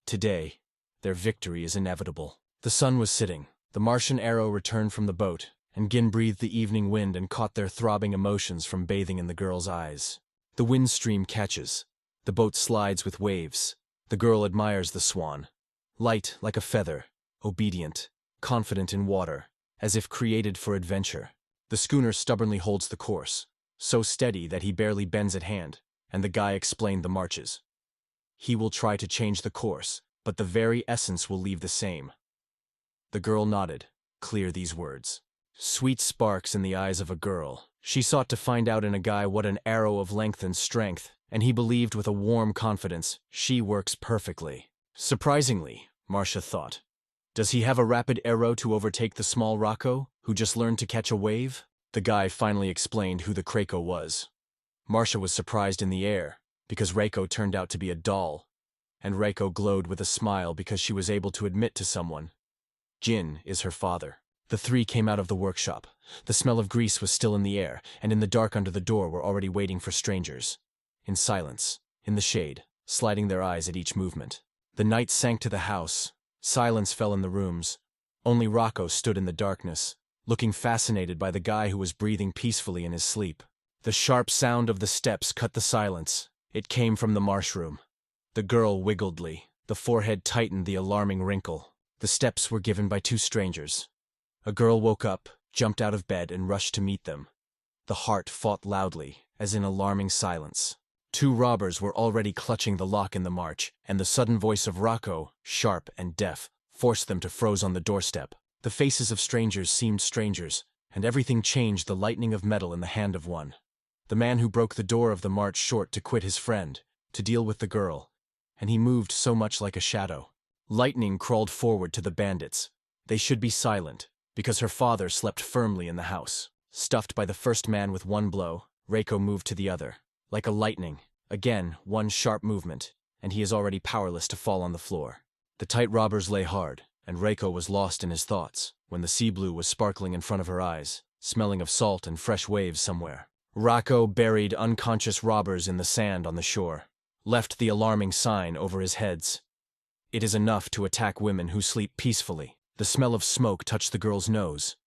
Today, their victory is inevitable. The sun was sitting. The Martian arrow returned from the boat, and Gin breathed the evening wind and caught their throbbing emotions from bathing in the girl's eyes. The wind stream catches. The boat slides with waves. The girl admires the swan. Light like a feather, obedient, confident in water, as if created for adventure. The schooner stubbornly holds the course, so steady that he barely bends at hand, and the guy explained the marches. He will try to change the course, but the very essence will leave the same. The girl nodded, clear these words. Sweet sparks in the eyes of a girl. She sought to find out in a guy what an arrow of length and strength, and he believed with a warm confidence, she works perfectly. Surprisingly, Marcia thought. Does he have a rapid arrow to overtake the small Rocco, who just learned to catch a wave? The guy finally explained who the Krakow was. Marcia was surprised in the air, because Reiko turned out to be a doll, and Reiko glowed with a smile because she was able to admit to someone. Jin is her father. The three came out of the workshop. The smell of grease was still in the air, and in the dark under the door were already waiting for strangers. In silence, in the shade, sliding their eyes at each movement. The night sank to the house. Silence fell in the rooms. Only Rocco stood in the darkness, looking fascinated by the guy who was breathing peacefully in his sleep. The sharp sound of the steps cut the silence. It came from the marsh room. The girl wiggled. The forehead tightened the alarming wrinkle. The steps were given by two strangers. A girl woke up, jumped out of bed, and rushed to meet them. The heart fought loudly, as in alarming silence. Two robbers were already clutching the lock in the march, and the sudden voice of Rocco, sharp and deaf, forced them to froze on the doorstep. The faces of strangers seemed strangers, and everything changed the lightning of metal in the hand of one. The man who broke the door of the march short to quit his friend, to deal with the girl, and he moved so much like a shadow. Lightning crawled forward to the bandits. They should be silent, because her father slept firmly in the house. Stuffed by the first man with one blow, Reiko moved to the other. Like a lightning, again, one sharp movement, and he is already powerless to fall on the floor. The tight robbers lay hard, and Reiko was lost in his thoughts, when the sea blue was sparkling in front of her eyes, smelling of salt and fresh waves somewhere. Rocco buried unconscious robbers in the sand on the shore, left the alarming sign over his heads. It is enough to attack women who sleep peacefully. The smell of smoke touched the girl's nose.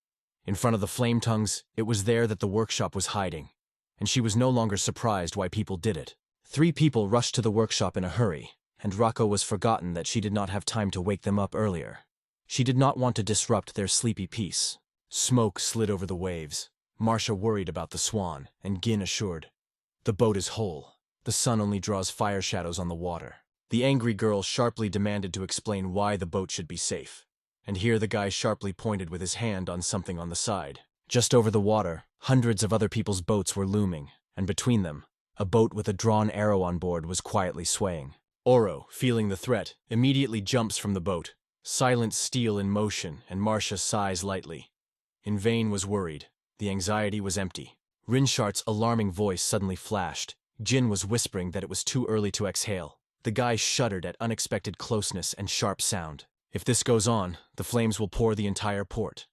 In front of the flame tongues, it was there that the workshop was hiding, and she was no longer surprised why people did it. 3 people rushed to the workshop in a hurry, and Rocco was forgotten that she did not have time to wake them up earlier. She did not want to disrupt their sleepy peace. Smoke slid over the waves. Marcia worried about the swan, and Gin assured, "The boat is whole. The sun only draws fire shadows on the water." The angry girl sharply demanded to explain why the boat should be safe. And here the guy sharply pointed with his hand on something on the side. Just over the water, hundreds of other people's boats were looming, and between them, a boat with a drawn arrow on board was quietly swaying. Oro, feeling the threat, immediately jumps from the boat. Silent steel in motion, and Marcia sighs lightly. In vain was worried. The anxiety was empty. Rinshart's alarming voice suddenly flashed. Jin was whispering that it was too early to exhale. The guy shuddered at unexpected closeness and sharp sound. If this goes on, the flames will pour the entire port.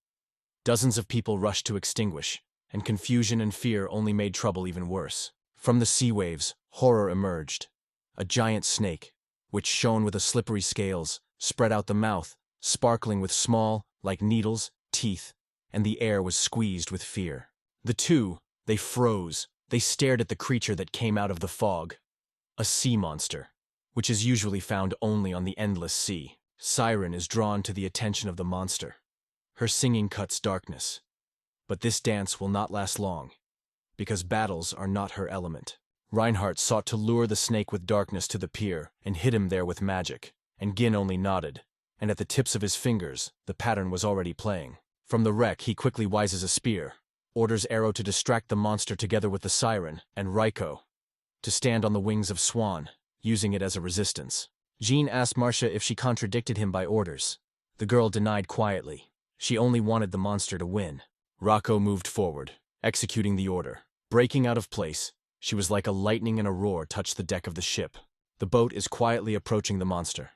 Dozens of people rushed to extinguish, and confusion and fear only made trouble even worse. From the sea waves, horror emerged. A giant snake, which shone with a slippery scales, spread out the mouth, sparkling with small, like needles, teeth, and the air was squeezed with fear. The two, they froze. They stared at the creature that came out of the fog. A sea monster, which is usually found only on the endless sea. Siren is drawn to the attention of the monster. Her singing cuts darkness. But this dance will not last long, because battles are not her element. Reinhardt sought to lure the snake with darkness to the pier and hid him there with magic, and Gin only nodded, and at the tips of his fingers, the pattern was already playing. From the wreck, he quickly wises a spear, orders Arrow to distract the monster together with the siren, and Reiko to stand on the wings of Swan, using it as a resistance. Jean asked Marcia if she contradicted him by orders. The girl denied quietly. She only wanted the monster to win. Rocco moved forward, executing the order. Breaking out of place, she was like a lightning and a roar touched the deck of the ship. The boat is quietly approaching the monster.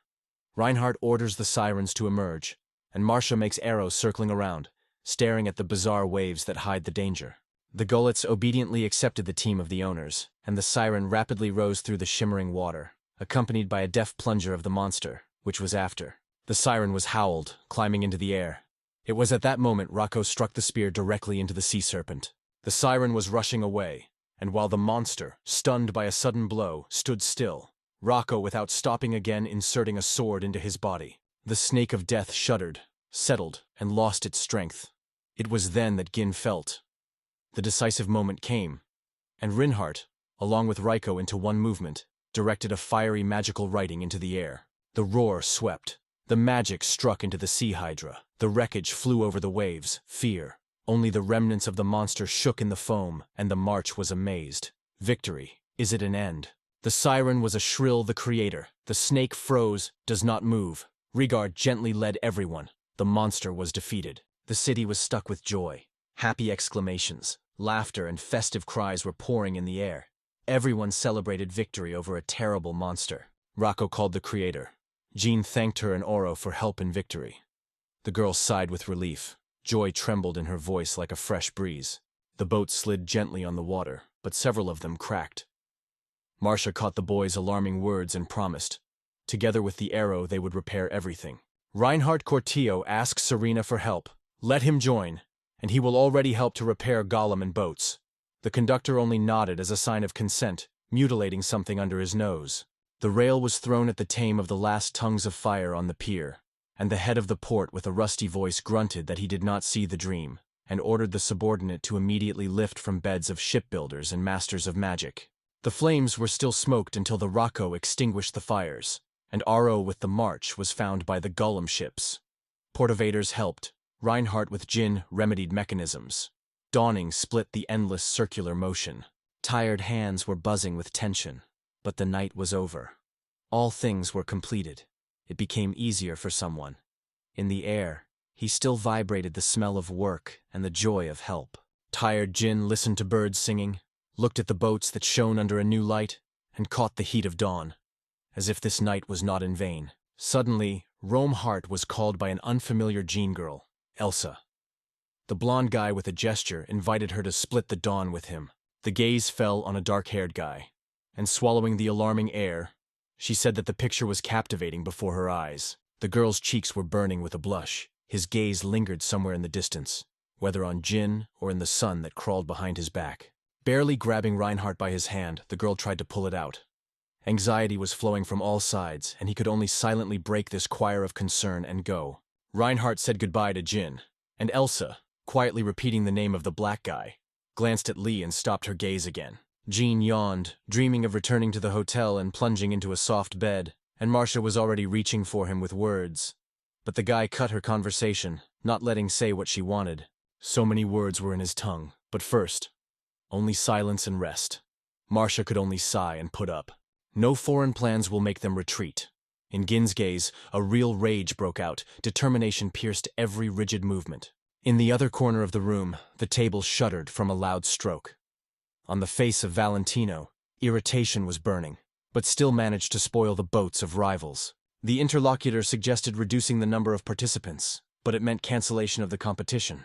Reinhardt orders the sirens to emerge, and Marcia makes arrows circling around, staring at the bizarre waves that hide the danger. The gullets obediently accepted the team of the owners, and the siren rapidly rose through the shimmering water, accompanied by a deft plunger of the monster, which was after. The siren was howled, climbing into the air. It was at that moment Rocco struck the spear directly into the sea serpent. The siren was rushing away, and while the monster, stunned by a sudden blow, stood still, Rocco, without stopping again, inserting a sword into his body. The snake of death shuddered, settled, and lost its strength. It was then that Gin felt. The decisive moment came, and Reinhardt, along with Reiko into one movement, directed a fiery magical writing into the air. The roar swept. The magic struck into the sea hydra. The wreckage flew over the waves. Fear. Only the remnants of the monster shook in the foam, and the march was amazed. Victory. Is it an end? The siren was a shrill the creator. The snake froze, does not move. Rigard gently led everyone. The monster was defeated. The city was stuck with joy. Happy exclamations, laughter, and festive cries were pouring in the air. Everyone celebrated victory over a terrible monster. Rocco called the creator. Jean thanked her and Oro for help in victory. The girl sighed with relief. Joy trembled in her voice like a fresh breeze. The boat slid gently on the water, but several of them cracked. Marcia caught the boys' alarming words and promised. Together with the arrow, they would repair everything. Reinhardt Cortillo asked Serena for help. Let him join, and he will already help to repair Gollum and boats. The conductor only nodded as a sign of consent, mutilating something under his nose. The rail was thrown at the tame of the last tongues of fire on the pier, and the head of the port with a rusty voice grunted that he did not see the dream, and ordered the subordinate to immediately lift from beds of shipbuilders and masters of magic. The flames were still smoked until the Rocco extinguished the fires, and RO with the March was found by the Gollum ships. Portavaders helped. Reinhardt with Jin remedied mechanisms. Dawning split the endless circular motion. Tired hands were buzzing with tension. But the night was over. All things were completed. It became easier for someone. In the air, he still vibrated the smell of work and the joy of help. Tired Jin listened to birds singing, looked at the boats that shone under a new light, and caught the heat of dawn. As if this night was not in vain. Suddenly, Rome Hart was called by an unfamiliar Jean girl, Elsa. The blonde guy with a gesture invited her to split the dawn with him. The gaze fell on a dark-haired guy. And swallowing the alarming air, she said that the picture was captivating before her eyes. The girl's cheeks were burning with a blush. His gaze lingered somewhere in the distance, whether on Jin or in the sun that crawled behind his back. Barely grabbing Reinhardt by his hand, the girl tried to pull it out. Anxiety was flowing from all sides, and he could only silently break this choir of concern and go. Reinhardt said goodbye to Jin, and Elsa, quietly repeating the name of the black guy, glanced at Lee and stopped her gaze again. Jean yawned, dreaming of returning to the hotel and plunging into a soft bed, and Marcia was already reaching for him with words. But the guy cut her conversation, not letting say what she wanted. So many words were in his tongue, but first, only silence and rest. Marcia could only sigh and put up. No foreign plans will make them retreat. In Gin's gaze, a real rage broke out, determination pierced every rigid movement. In the other corner of the room, the table shuddered from a loud stroke. On the face of Valentino, irritation was burning, but still managed to spoil the boats of rivals. The interlocutor suggested reducing the number of participants, but it meant cancellation of the competition,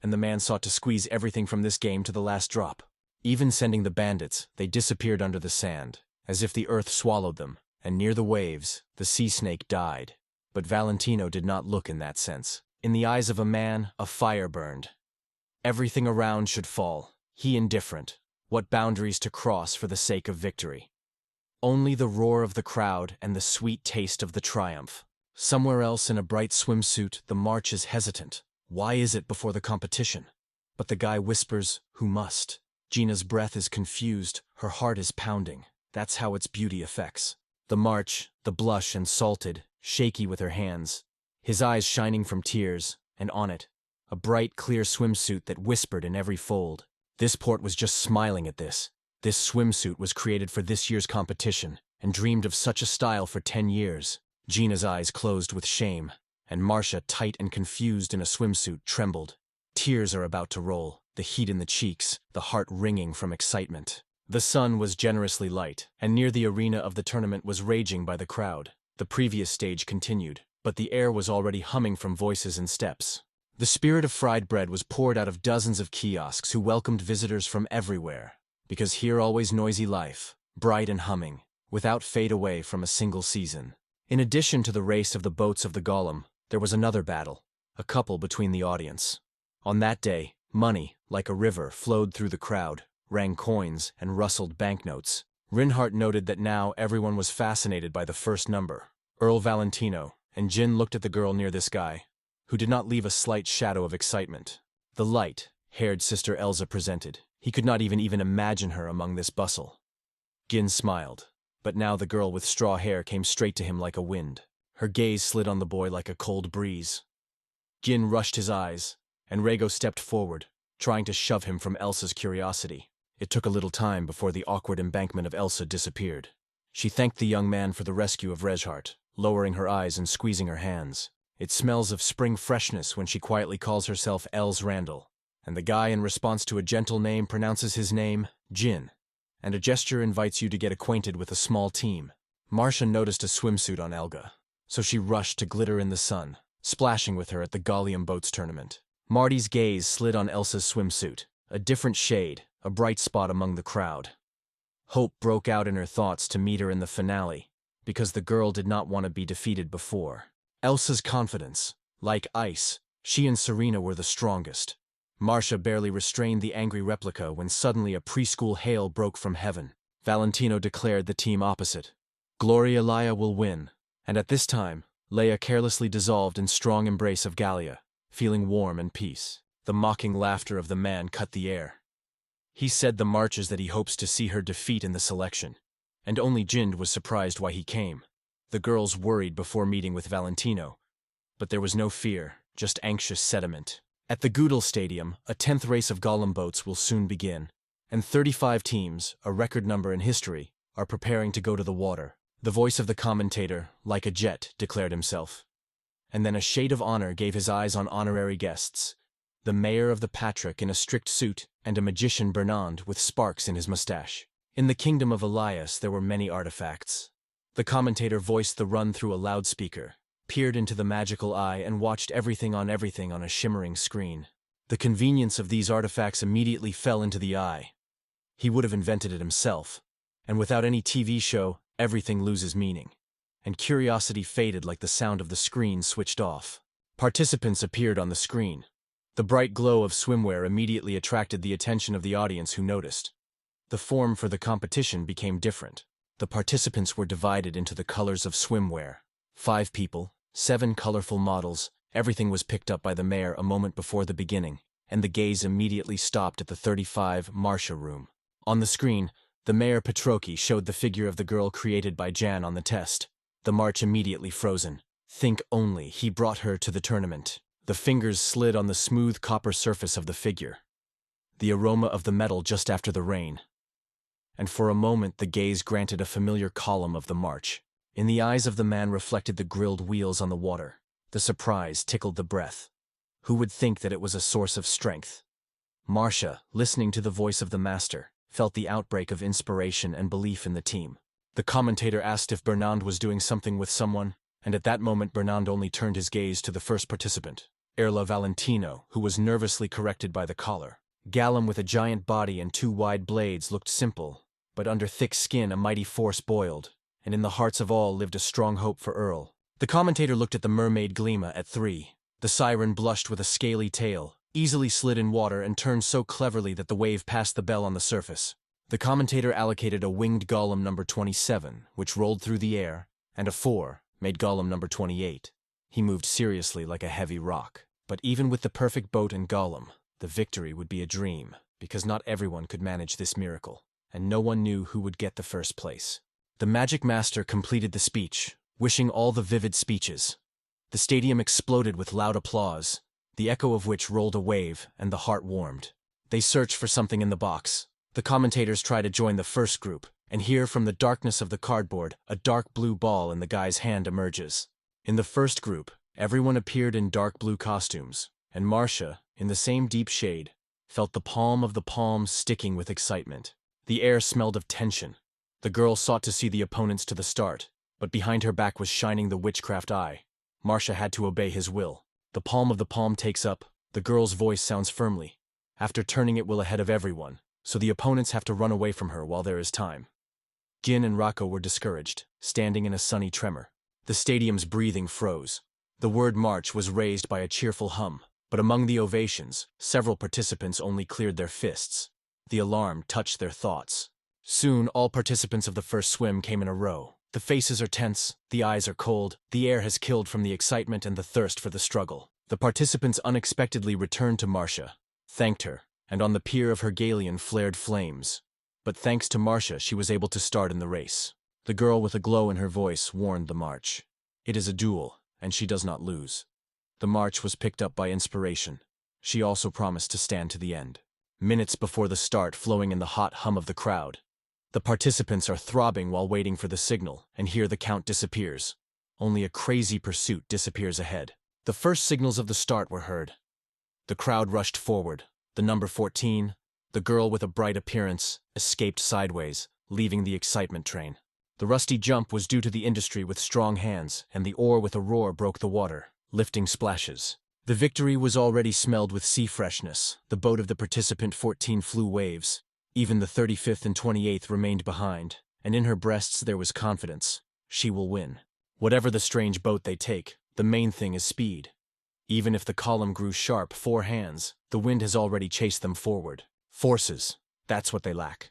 and the man sought to squeeze everything from this game to the last drop. Even sending the bandits, they disappeared under the sand, as if the earth swallowed them, and near the waves, the sea snake died. But Valentino did not look in that sense. In the eyes of a man, a fire burned. Everything around should fall, he indifferent. What boundaries to cross for the sake of victory. Only the roar of the crowd and the sweet taste of the triumph. Somewhere else in a bright swimsuit, the March is hesitant. Why is it before the competition? But the guy whispers, who must? Gina's breath is confused, her heart is pounding. That's how its beauty affects. The March, the blush and salted, shaky with her hands. His eyes shining from tears, and on it, a bright, clear swimsuit that whispered in every fold. This port was just smiling at this. This swimsuit was created for this year's competition, and dreamed of such a style for 10 years. Gina's eyes closed with shame, and Marcia, tight and confused in a swimsuit, trembled. Tears are about to roll, the heat in the cheeks, the heart ringing from excitement. The sun was generously light, and near the arena of the tournament was raging by the crowd. The previous stage continued, but the air was already humming from voices and steps. The spirit of fried bread was poured out of dozens of kiosks who welcomed visitors from everywhere, because here always noisy life, bright and humming, without fade away from a single season. In addition to the race of the boats of the Gollum, there was another battle, a couple between the audience. On that day, money, like a river, flowed through the crowd, rang coins and rustled banknotes. Reinhardt noted that now everyone was fascinated by the first number, Earl Valentino, and Jin looked at the girl near this guy, who did not leave a slight shadow of excitement. The light-haired sister Elsa presented. He could not even imagine her among this bustle. Gin smiled, but now the girl with straw hair came straight to him like a wind. Her gaze slid on the boy like a cold breeze. Gin rushed his eyes, and Rhaego stepped forward, trying to shove him from Elsa's curiosity. It took a little time before the awkward embankment of Elsa disappeared. She thanked the young man for the rescue of Reinhardt, lowering her eyes and squeezing her hands. It smells of spring freshness when she quietly calls herself Els Randall, and the guy in response to a gentle name pronounces his name, Jin, and a gesture invites you to get acquainted with a small team. Marcia noticed a swimsuit on Elga, so she rushed to glitter in the sun, splashing with her at the Gallium Boats tournament. Marty's gaze slid on Elsa's swimsuit, a different shade, a bright spot among the crowd. Hope broke out in her thoughts to meet her in the finale, because the girl did not want to be defeated before. Elsa's confidence, like ice, she and Serena were the strongest. Marcia barely restrained the angry replica when suddenly a preschool hail broke from heaven. Valentino declared the team opposite, Gloria Leia will win. And at this time, Leia carelessly dissolved in strong embrace of Gallia, feeling warm and peace. The mocking laughter of the man cut the air. He said the marches that he hopes to see her defeat in the selection, and only Jind was surprised why he came. The girls worried before meeting with Valentino, but there was no fear, just anxious sentiment. At the Goodle Stadium, a 10th race of Gollum boats will soon begin, and 35 teams, a record number in history, are preparing to go to the water. The voice of the commentator, like a jet, declared himself. And then a shade of honor gave his eyes on honorary guests. The mayor of the Patrick in a strict suit, and a magician Bernard with sparks in his mustache. In the kingdom of Elias there were many artifacts. The commentator voiced the run through a loudspeaker, peered into the magical eye and watched everything on a shimmering screen. The convenience of these artifacts immediately fell into the eye. He would have invented it himself, and without any TV show, everything loses meaning. And curiosity faded like the sound of the screen switched off. Participants appeared on the screen. The bright glow of swimwear immediately attracted the attention of the audience who noticed. The form for the competition became different. The participants were divided into the colors of swimwear. 5 people, 7 colorful models, everything was picked up by the mayor a moment before the beginning, and the gaze immediately stopped at the 35 Marcia room. On the screen, the mayor Petrocchi showed the figure of the girl created by Jan on the test. The march immediately frozen. Think only, he brought her to the tournament. The fingers slid on the smooth copper surface of the figure. The aroma of the metal just after the rain. And for a moment the gaze granted a familiar column of the march. In the eyes of the man reflected the grilled wheels on the water. The surprise tickled the breath. Who would think that it was a source of strength? Marcia, listening to the voice of the master, felt the outbreak of inspiration and belief in the team. The commentator asked if Bernard was doing something with someone, and at that moment Bernard only turned his gaze to the first participant, Erla Valentino, who was nervously corrected by the collar. Gollum with a giant body and 2 wide blades looked simple, but under thick skin a mighty force boiled, and in the hearts of all lived a strong hope for Earl. The commentator looked at the mermaid Gleema at 3. The siren blushed with a scaly tail, easily slid in water and turned so cleverly that the wave passed the bell on the surface. The commentator allocated a winged Gollum number 27, which rolled through the air, and a 4 made Gollum number 28. He moved seriously like a heavy rock. But even with the perfect boat and Gollum, the victory would be a dream, because not everyone could manage this miracle, and no one knew who would get the first place. The magic master completed the speech, wishing all the vivid speeches. The stadium exploded with loud applause, the echo of which rolled a wave, and the heart warmed. They searched for something in the box. The commentators try to join the first group, and here from the darkness of the cardboard, a dark blue ball in the guy's hand emerges. In the first group, everyone appeared in dark blue costumes, and Marcia, in the same deep shade, felt the palm of the palms sticking with excitement. The air smelled of tension. The girl sought to see the opponents to the start, but behind her back was shining the witchcraft eye. Marcia had to obey his will. The palm of the palm takes up, the girl's voice sounds firmly. After turning it will ahead of everyone, so the opponents have to run away from her while there is time. Gin and Rocco were discouraged, standing in a sunny tremor. The stadium's breathing froze. The word march was raised by a cheerful hum, but among the ovations, several participants only cleared their fists. The alarm touched their thoughts. Soon, all participants of the first swim came in a row. The faces are tense, the eyes are cold, the air has killed from the excitement and the thirst for the struggle. The participants unexpectedly returned to Marcia, thanked her, and on the pier of her galleon flared flames. But thanks to Marcia, she was able to start in the race. The girl with a glow in her voice warned the march. It is a duel, and she does not lose. The march was picked up by inspiration. She also promised to stand to the end. Minutes before the start, flowing in the hot hum of the crowd. The participants are throbbing while waiting for the signal, and here the count disappears. Only a crazy pursuit disappears ahead. The first signals of the start were heard. The crowd rushed forward. The number 14, the girl with a bright appearance, escaped sideways, leaving the excitement train. The rusty jump was due to the industry with strong hands, and the oar with a roar broke the water, lifting splashes. The victory was already smelled with sea freshness. The boat of the participant 14 flew waves. Even the 35th and 28th remained behind, and in her breasts there was confidence. She will win. Whatever the strange boat they take, the main thing is speed. Even if the column grew sharp 4 hands, the wind has already chased them forward. Forces, that's what they lack.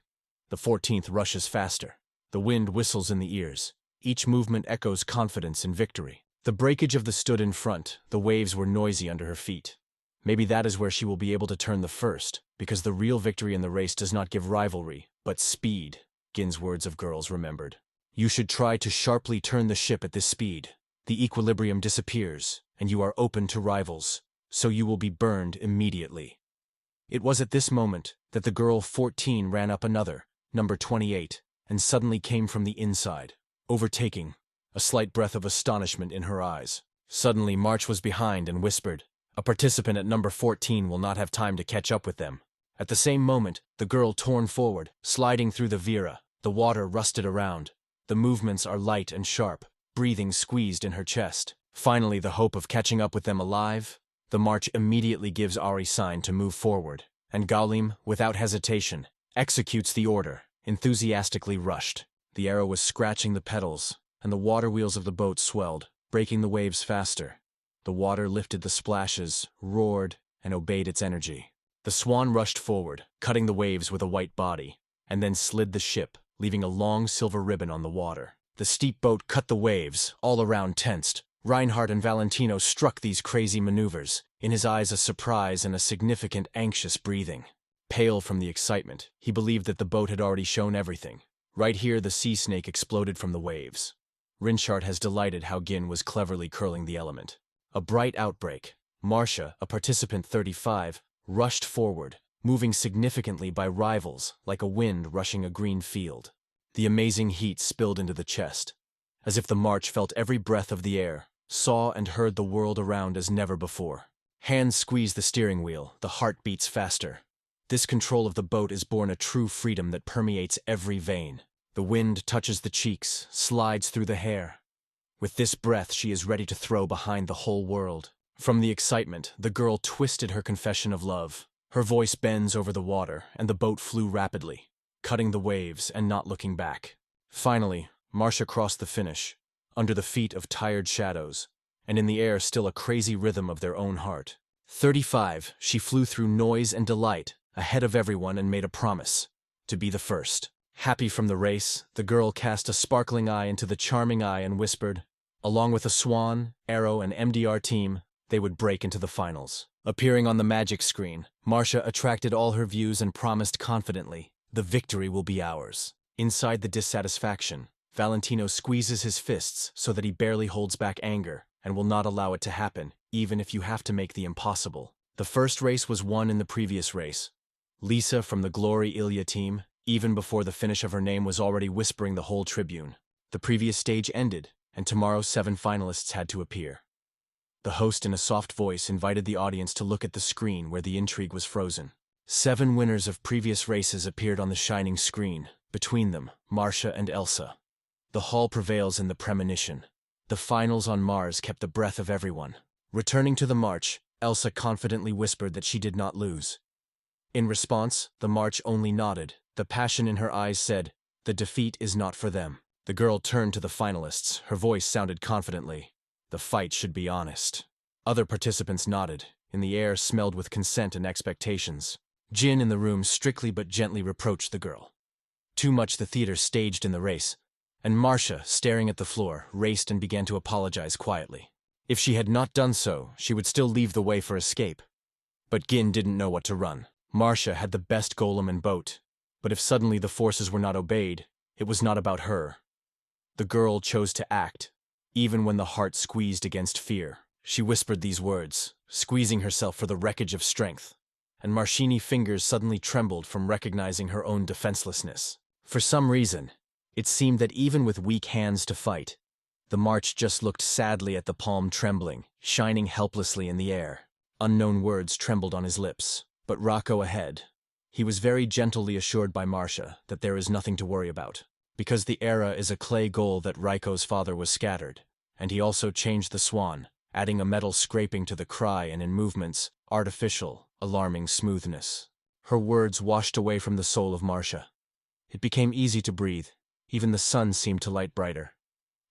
The 14th rushes faster. The wind whistles in the ears. each movement echoes confidence and victory. The breakage of the stood in front, the waves were noisy under her feet. Maybe that is where she will be able to turn the first, because the real victory in the race does not give rivalry, but speed, Gin's words of girls remembered. You should try to sharply turn the ship at this speed. The equilibrium disappears, and you are open to rivals, so you will be burned immediately. It was at this moment that the girl 14 ran up another, number 28, and suddenly came from the inside, overtaking, a slight breath of astonishment in her eyes. Suddenly March was behind and whispered, "A participant at number 14 will not have time to catch up with them." At the same moment, the girl torn forward, sliding through the vira, the water rusted around. The movements are light and sharp, breathing squeezed in her chest. Finally, the hope of catching up with them alive. The March immediately gives Ari sign to move forward, and Galim, without hesitation, executes the order, enthusiastically rushed. The arrow was scratching the pedals, and the water wheels of the boat swelled, breaking the waves faster. The water lifted the splashes, roared, and obeyed its energy. The swan rushed forward, cutting the waves with a white body, and then slid the ship, leaving a long silver ribbon on the water. The steep boat cut the waves, all around tensed. Reinhardt and Valentino struck these crazy maneuvers, in his eyes a surprise and a significant anxious breathing. Pale from the excitement, he believed that the boat had already shown everything. Right here the sea snake exploded from the waves. Reinhardt has delighted how Gin was cleverly curling the element. A bright outbreak. Marcia, a participant 35, rushed forward, moving significantly by rivals like a wind rushing a green field. The amazing heat spilled into the chest, as if the March felt every breath of the air, saw and heard the world around as never before. Hands squeeze the steering wheel, the heart beats faster. This control of the boat is born a true freedom that permeates every vein. The wind touches the cheeks, slides through the hair. With this breath she is ready to throw behind the whole world. From the excitement, the girl twisted her confession of love. Her voice bends over the water, and the boat flew rapidly, cutting the waves and not looking back. Finally, Marcia crossed the finish, under the feet of tired shadows, and in the air still a crazy rhythm of their own heart. 35, she flew through noise and delight, ahead of everyone, and made a promise to be the first. Happy from the race, the girl cast a sparkling eye into the charming eye and whispered, along with a Swan, Arrow, and MDR team, they would break into the finals. Appearing on the magic screen, Marcia attracted all her views and promised confidently, the victory will be ours. Inside the dissatisfaction, Valentino squeezes his fists so that he barely holds back anger and will not allow it to happen, even if you have to make the impossible. The first race was won in the previous race. Lisa from the Glory Ilya team, even before the finish of her name, was already whispering the whole tribune. The previous stage ended, and tomorrow 7 finalists had to appear. The host in a soft voice invited the audience to look at the screen where the intrigue was frozen. 7 winners of previous races appeared on the shining screen, between them, Marcia and Elsa. The hall prevails in the premonition. The finals on Mars kept the breath of everyone. Returning to the march, Elsa confidently whispered that she did not lose. In response, the march only nodded. The passion in her eyes said, the defeat is not for them. The girl turned to the finalists. Her voice sounded confidently. The fight should be honest. Other participants nodded. In the air smelled with consent and expectations. Jin in the room strictly but gently reproached the girl. Too much the theater staged in the race, and Marcia, staring at the floor, raced and began to apologize quietly. If she had not done so, she would still leave the way for escape. But Gin didn't know what to run. Marcia had the best golem and boat, but if suddenly the forces were not obeyed, it was not about her. The girl chose to act, even when the heart squeezed against fear. She whispered these words, squeezing herself for the wreckage of strength, and Marshini's fingers suddenly trembled from recognizing her own defenselessness. For some reason, it seemed that even with weak hands to fight, the march just looked sadly at the palm trembling, shining helplessly in the air. Unknown words trembled on his lips, but Rocco ahead. He was very gently assured by Marcia that there is nothing to worry about, because the era is a clay goal that Raiko's father was scattered, and he also changed the swan, adding a metal scraping to the cry and in movements, artificial, alarming smoothness. Her words washed away from the soul of Marcia. It became easy to breathe. Even the sun seemed to light brighter.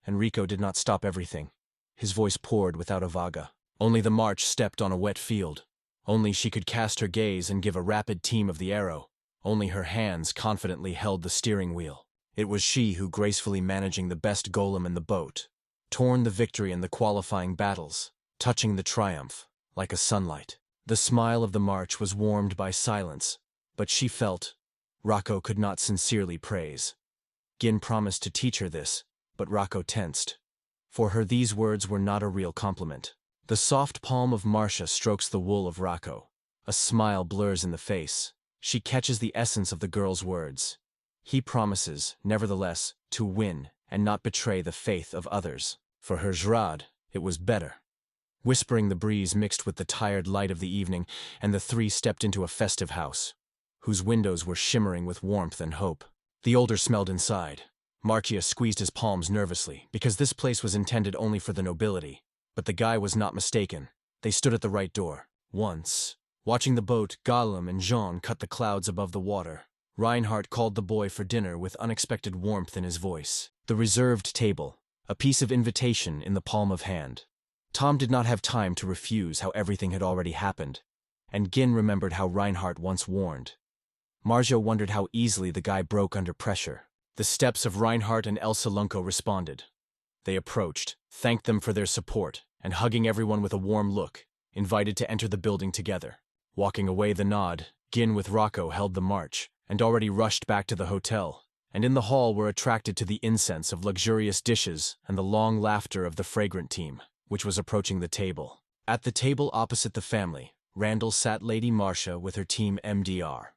Enrico did not stop everything. His voice poured without a vaga. Only the march stepped on a wet field. Only she could cast her gaze and give a rapid team of the arrow. Only her hands confidently held the steering wheel. It was she who gracefully managing the best golem in the boat, torn the victory in the qualifying battles, touching the triumph like a sunlight. The smile of the march was warmed by silence, but she felt Rocco could not sincerely praise. Gin promised to teach her this, but Rocco tensed. For her these words were not a real compliment. The soft palm of Marcia strokes the wool of Rocco. A smile blurs in the face. She catches the essence of the girl's words. He promises, nevertheless, to win and not betray the faith of others. For her Jrad, it was better. Whispering the breeze mixed with the tired light of the evening, and the three stepped into a festive house, whose windows were shimmering with warmth and hope. The older smelled inside. Marcia squeezed his palms nervously, because this place was intended only for the nobility. But the guy was not mistaken. They stood at the right door. Once, watching the boat, Gollum and Jean cut the clouds above the water. Reinhardt called the boy for dinner with unexpected warmth in his voice. The reserved table, a piece of invitation in the palm of hand. Tom did not have time to refuse how everything had already happened, and Gin remembered how Reinhardt once warned. Marjo wondered how easily the guy broke under pressure. The steps of Reinhardt and Elsa Lunko responded. They approached, thanked them for their support, and hugging everyone with a warm look, invited to enter the building together. Walking away the nod, Gin with Rocco held the march, and already rushed back to the hotel, and in the hall were attracted to the incense of luxurious dishes and the long laughter of the fragrant team, which was approaching the table. At the table opposite the family, Randall sat Lady Marcia with her team MDR.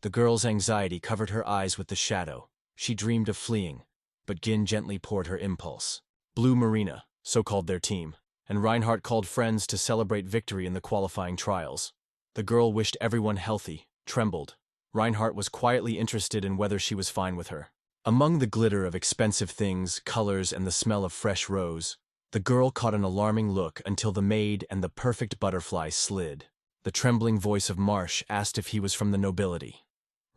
The girl's anxiety covered her eyes with the shadow. She dreamed of fleeing, but Gin gently poured her impulse. Blue Marina, so called their team, and Reinhardt called friends to celebrate victory in the qualifying trials. The girl wished everyone healthy, trembled. Reinhardt was quietly interested in whether she was fine with her. Among the glitter of expensive things, colors, and the smell of fresh rose, the girl caught an alarming look until the maid and the perfect butterfly slid. The trembling voice of Marsh asked if he was from the nobility.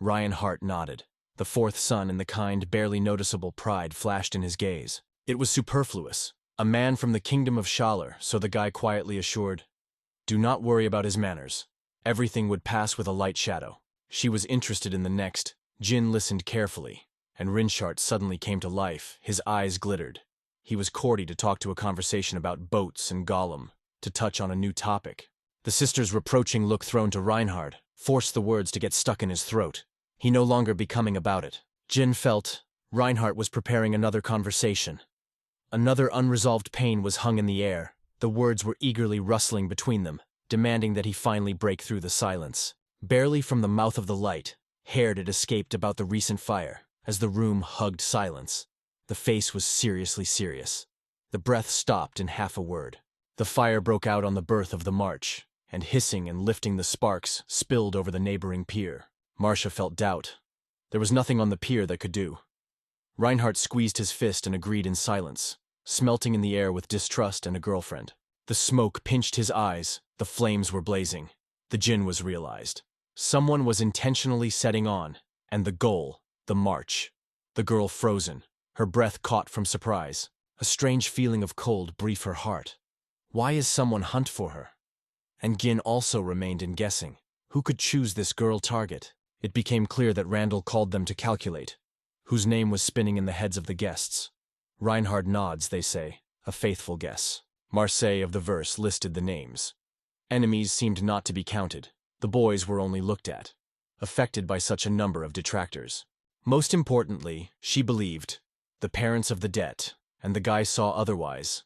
Reinhardt nodded. The fourth son in the kind, barely noticeable pride flashed in his gaze. It was superfluous. A man from the kingdom of Schaller, so the guy quietly assured. Do not worry about his manners. Everything would pass with a light shadow. She was interested in the next. Jin listened carefully, and Rinshart suddenly came to life. His eyes glittered. He was courty to talk to a conversation about boats and Gollum, to touch on a new topic. The sister's reproaching look thrown to Reinhard forced the words to get stuck in his throat. He no longer becoming about it. Jin felt Reinhardt was preparing another conversation. Another unresolved pain was hung in the air. The words were eagerly rustling between them, demanding that he finally break through the silence. Barely from the mouth of the light, haired it escaped about the recent fire, as the room hugged silence. The face was seriously serious. The breath stopped in half a word. The fire broke out on the berth of the march, and hissing and lifting the sparks, spilled over the neighboring pier. Marcia felt doubt. There was nothing on the pier that could do. Reinhardt squeezed his fist and agreed in silence, smelting in the air with distrust and a girlfriend. The smoke pinched his eyes. The flames were blazing. The gin was realized. Someone was intentionally setting on, and the goal, the march. The girl frozen, her breath caught from surprise. A strange feeling of cold briefed her heart. Why is someone hunt for her? And Gin also remained in guessing. Who could choose this girl target? It became clear that Randall called them to calculate, whose name was spinning in the heads of the guests. Reinhard nods, they say, a faithful guess. Marseille of the verse listed the names. Enemies seemed not to be counted. The boys were only looked at, affected by such a number of detractors. Most importantly, she believed, the parents of the debt, and the guy saw otherwise.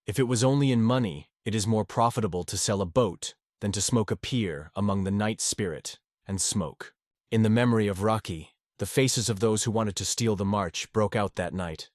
If it was only in money, it is more profitable to sell a boat than to smoke a pier among the night spirit and smoke. In the memory of Rocky, the faces of those who wanted to steal the march broke out that night.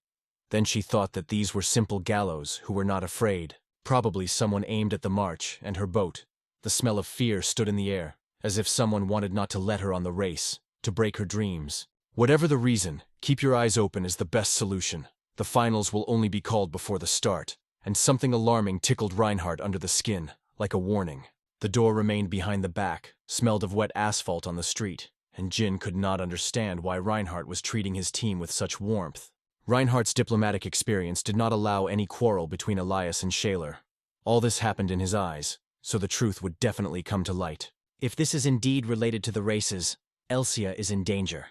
Then she thought that these were simple gallows who were not afraid. Probably someone aimed at the march and her boat. The smell of fear stood in the air, as if someone wanted not to let her on the race, to break her dreams. Whatever the reason, keep your eyes open is the best solution. The finals will only be called before the start, and something alarming tickled Reinhardt under the skin, like a warning. The door remained behind the back, smelled of wet asphalt on the street, and Jin could not understand why Reinhardt was treating his team with such warmth. Reinhardt's diplomatic experience did not allow any quarrel between Elias and Shaler. All this happened in his eyes, so the truth would definitely come to light. If this is indeed related to the races, Elsia is in danger.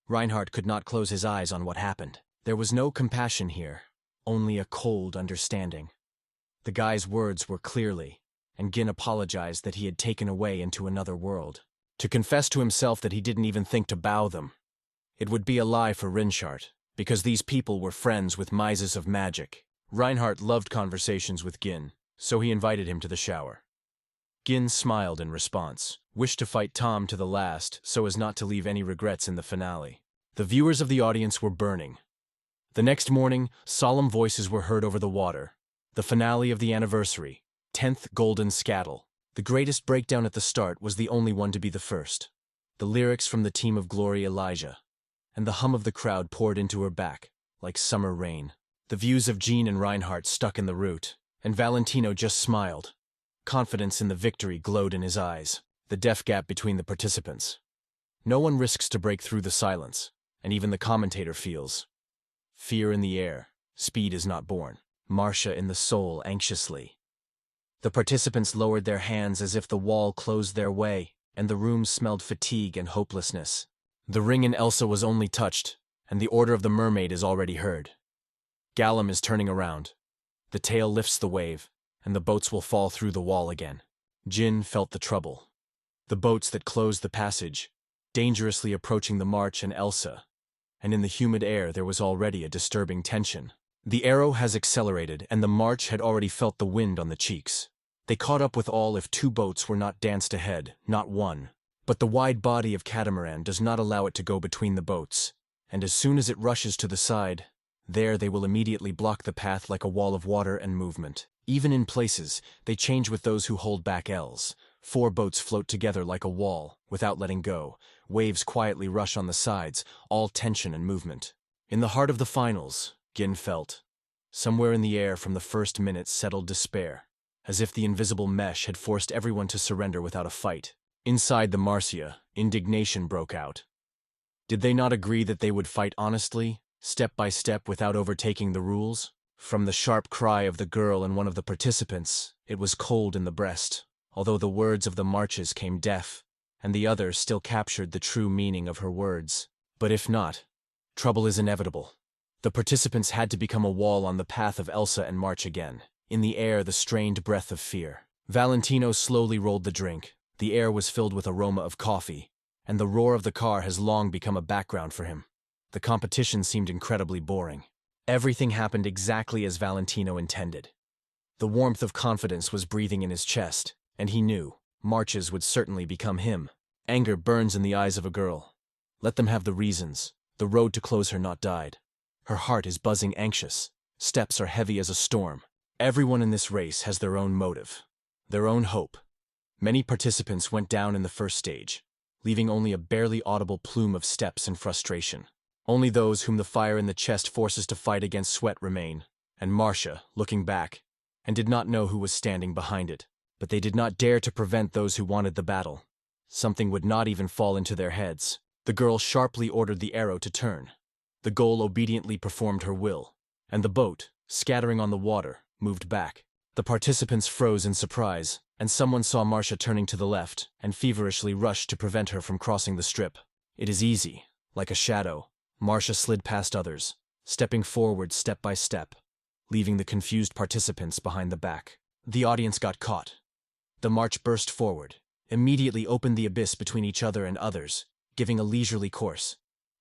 Reinhardt could not close his eyes on what happened. There was no compassion here, only a cold understanding. The guy's words were clearly, and Gin apologized that he had taken away into another world. To confess to himself that he didn't even think to bow them. It would be a lie for Reinhardt, because these people were friends with Mises of Magic. Reinhardt loved conversations with Gin, so he invited him to the shower. Gin smiled in response, wished to fight Tom to the last so as not to leave any regrets in the finale. The viewers of the audience were burning. The next morning, solemn voices were heard over the water. The finale of the anniversary, 10th Golden Scattle. The greatest breakdown at the start was the only one to be the first. The lyrics from the team of Glory Elijah, and the hum of the crowd poured into her back, like summer rain. The views of Jean and Reinhardt stuck in the root, and Valentino just smiled. Confidence in the victory glowed in his eyes. The deaf gap between the participants. No one risks to break through the silence, and even the commentator feels. Fear in the air, speed is not born. Marcia in the soul anxiously. The participants lowered their hands as if the wall closed their way, and the room smelled fatigue and hopelessness. The ring in Elsa was only touched, and the order of the mermaid is already heard. Gallum is turning around. The tail lifts the wave, and the boats will fall through the wall again. Jin felt the trouble. The boats that closed the passage, dangerously approaching the March and Elsa, and in the humid air there was already a disturbing tension. The arrow has accelerated, and the March had already felt the wind on the cheeks. They caught up with all if two boats were not danced ahead, not one. But the wide body of Catamaran does not allow it to go between the boats, and as soon as it rushes to the side, there they will immediately block the path like a wall of water and movement. Even in places, they change with those who hold back L's. 4 boats float together like a wall, without letting go. Waves quietly rush on the sides, all tension and movement. In the heart of the finals, Gin felt. Somewhere in the air from the first minute settled despair, as if the invisible mesh had forced everyone to surrender without a fight. Inside the Marcia, indignation broke out. Did they not agree that they would fight honestly, step by step without overtaking the rules? From the sharp cry of the girl and one of the participants, it was cold in the breast, although the words of the marches came deaf, and the other still captured the true meaning of her words. But if not, trouble is inevitable. The participants had to become a wall on the path of Elsa and March again. In the air, the strained breath of fear. Valentino slowly rolled the drink. The air was filled with aroma of coffee, and the roar of the car has long become a background for him. The competition seemed incredibly boring. Everything happened exactly as Valentino intended. The warmth of confidence was breathing in his chest, and he knew Marches would certainly become him. Anger burns in the eyes of a girl. Let them have the reasons. The road to close her not died. Her heart is buzzing anxious. Steps are heavy as a storm. Everyone in this race has their own motive, their own hope. Many participants went down in the first stage, leaving only a barely audible plume of steps and frustration. Only those whom the fire in the chest forces to fight against sweat remain, and Marcia, looking back, and did not know who was standing behind it. But they did not dare to prevent those who wanted the battle. Something would not even fall into their heads. The girl sharply ordered the arrow to turn. The goal obediently performed her will, and the boat, scattering on the water, moved back. The participants froze in surprise, and someone saw Marcia turning to the left and feverishly rushed to prevent her from crossing the strip. It is easy, like a shadow. Marcia slid past others, stepping forward step by step, leaving the confused participants behind the back. The audience got caught. The march burst forward, immediately opened the abyss between each other and others, giving a leisurely course.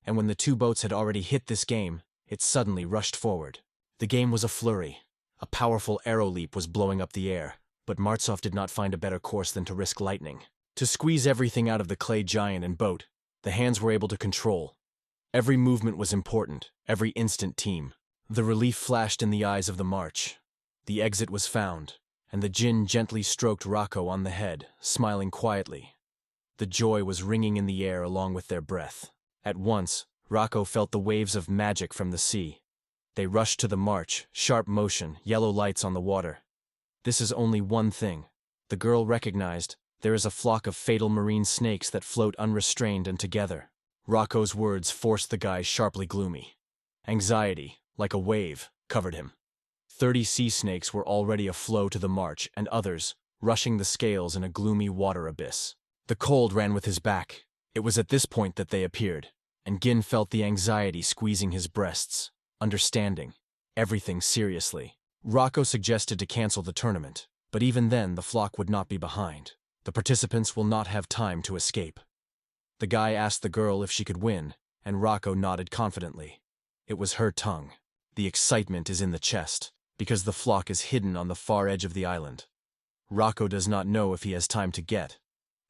And when the two boats had already hit this game, it suddenly rushed forward. The game was a flurry. A powerful arrow leap was blowing up the air, but Martsov did not find a better course than to risk lightning. To squeeze everything out of the clay giant and boat, the hands were able to control. Every movement was important, every instant team. The relief flashed in the eyes of the march. The exit was found, and the Jinn gently stroked Rocco on the head, smiling quietly. The joy was ringing in the air along with their breath. At once, Rocco felt the waves of magic from the sea. They rushed to the march, sharp motion, yellow lights on the water. This is only one thing. The girl recognized there is a flock of fatal marine snakes that float unrestrained and together. Rocco's words forced the guy sharply gloomy. Anxiety, like a wave, covered him. 30 sea snakes were already aflow to the march, and others, rushing the scales in a gloomy water abyss. The cold ran with his back. It was at this point that they appeared. and Gin felt the anxiety squeezing his breasts, understanding everything seriously. Rocco suggested to cancel the tournament, but even then the flock would not be behind. The participants will not have time to escape. The guy asked the girl if she could win, and Rocco nodded confidently. It was her tongue. The excitement is in the chest, because the flock is hidden on the far edge of the island. Rocco does not know if he has time to get.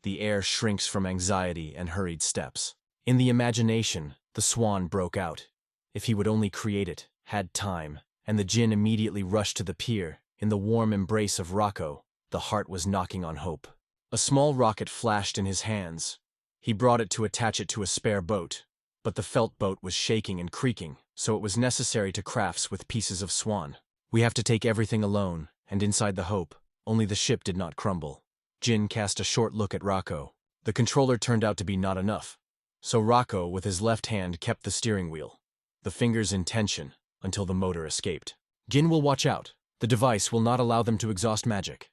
The air shrinks from anxiety and hurried steps. In the imagination, the swan broke out. If he would only create it, had time, and the djinn immediately rushed to the pier. In the warm embrace of Rocco, the heart was knocking on hope. A small rocket flashed in his hands. He brought it to attach it to a spare boat, but the felt boat was shaking and creaking, so it was necessary to crafts with pieces of swan. We have to take everything alone, and inside the hope, only the ship did not crumble. Jin cast a short look at Rocco. The controller turned out to be not enough, so Rocco, with his left hand, kept the steering wheel, the fingers in tension, until the motor escaped. Jin will watch out. The device will not allow them to exhaust magic.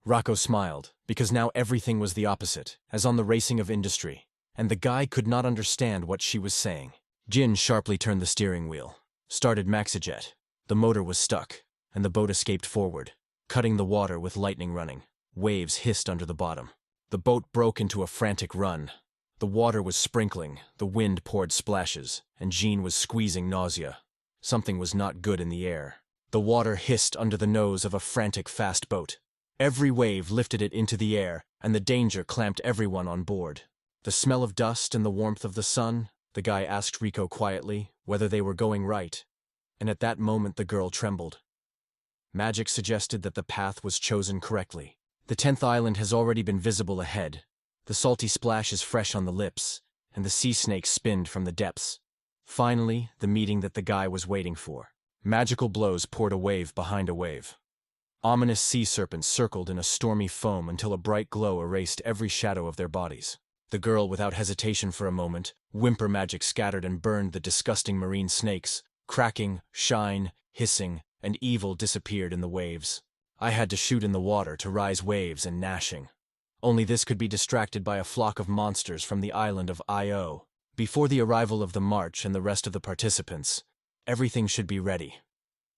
Rocco smiled, because now everything was the opposite, as on the racing of industry, and the guy could not understand what she was saying. Jin sharply turned the steering wheel, started Maxijet. The motor was stuck, and the boat escaped forward, cutting the water with lightning running. Waves hissed under the bottom. The boat broke into a frantic run. The water was sprinkling, the wind poured splashes, and Jean was squeezing nausea. Something was not good in the air. The water hissed under the nose of a frantic fast boat. Every wave lifted it into the air, and the danger clamped everyone on board. The smell of dust and the warmth of the sun, the guy asked Rico quietly whether they were going right, and at that moment the girl trembled. Magic suggested that the path was chosen correctly. The 10th island has already been visible ahead. The salty splash is fresh on the lips, and the sea snakes spinned from the depths. Finally, the meeting that the guy was waiting for. Magical blows poured a wave behind a wave. Ominous sea serpents circled in a stormy foam until a bright glow erased every shadow of their bodies. The girl, without hesitation for a moment, whimper magic scattered and burned the disgusting marine snakes. Cracking, shine, hissing, and evil disappeared in the waves. I had to shoot in the water to rise waves and gnashing. Only this could be distracted by a flock of monsters from the island of Io. Before the arrival of the march and the rest of the participants, everything should be ready.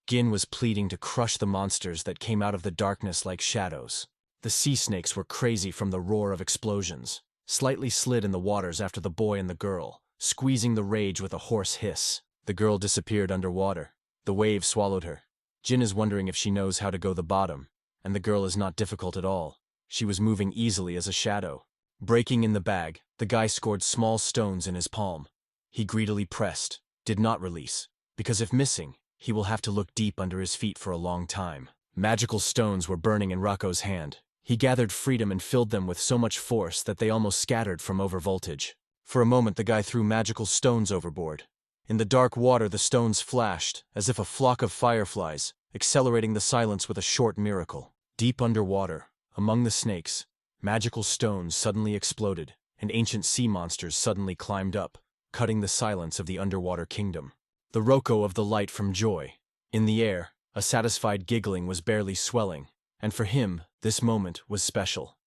Gin was pleading to crush the monsters that came out of the darkness like shadows. The sea snakes were crazy from the roar of explosions, slightly slid in the waters after the boy and the girl, squeezing the rage with a hoarse hiss. The girl disappeared underwater. The wave swallowed her. Jin is wondering if she knows how to go the bottom, and the girl is not difficult at all. She was moving easily as a shadow. Breaking in the bag, the guy scored small stones in his palm. He greedily pressed, did not release, because if missing, he will have to look deep under his feet for a long time. Magical stones were burning in Rocco's hand. He gathered freedom and filled them with so much force that they almost scattered from overvoltage. For a moment the guy threw magical stones overboard. In the dark water the stones flashed, as if a flock of fireflies, accelerating the silence with a short miracle. Deep underwater, among the snakes, magical stones suddenly exploded, and ancient sea monsters suddenly climbed up, cutting the silence of the underwater kingdom. The Rocco of the light from joy. In the air, a satisfied giggling was barely swelling, and for him, this moment was special.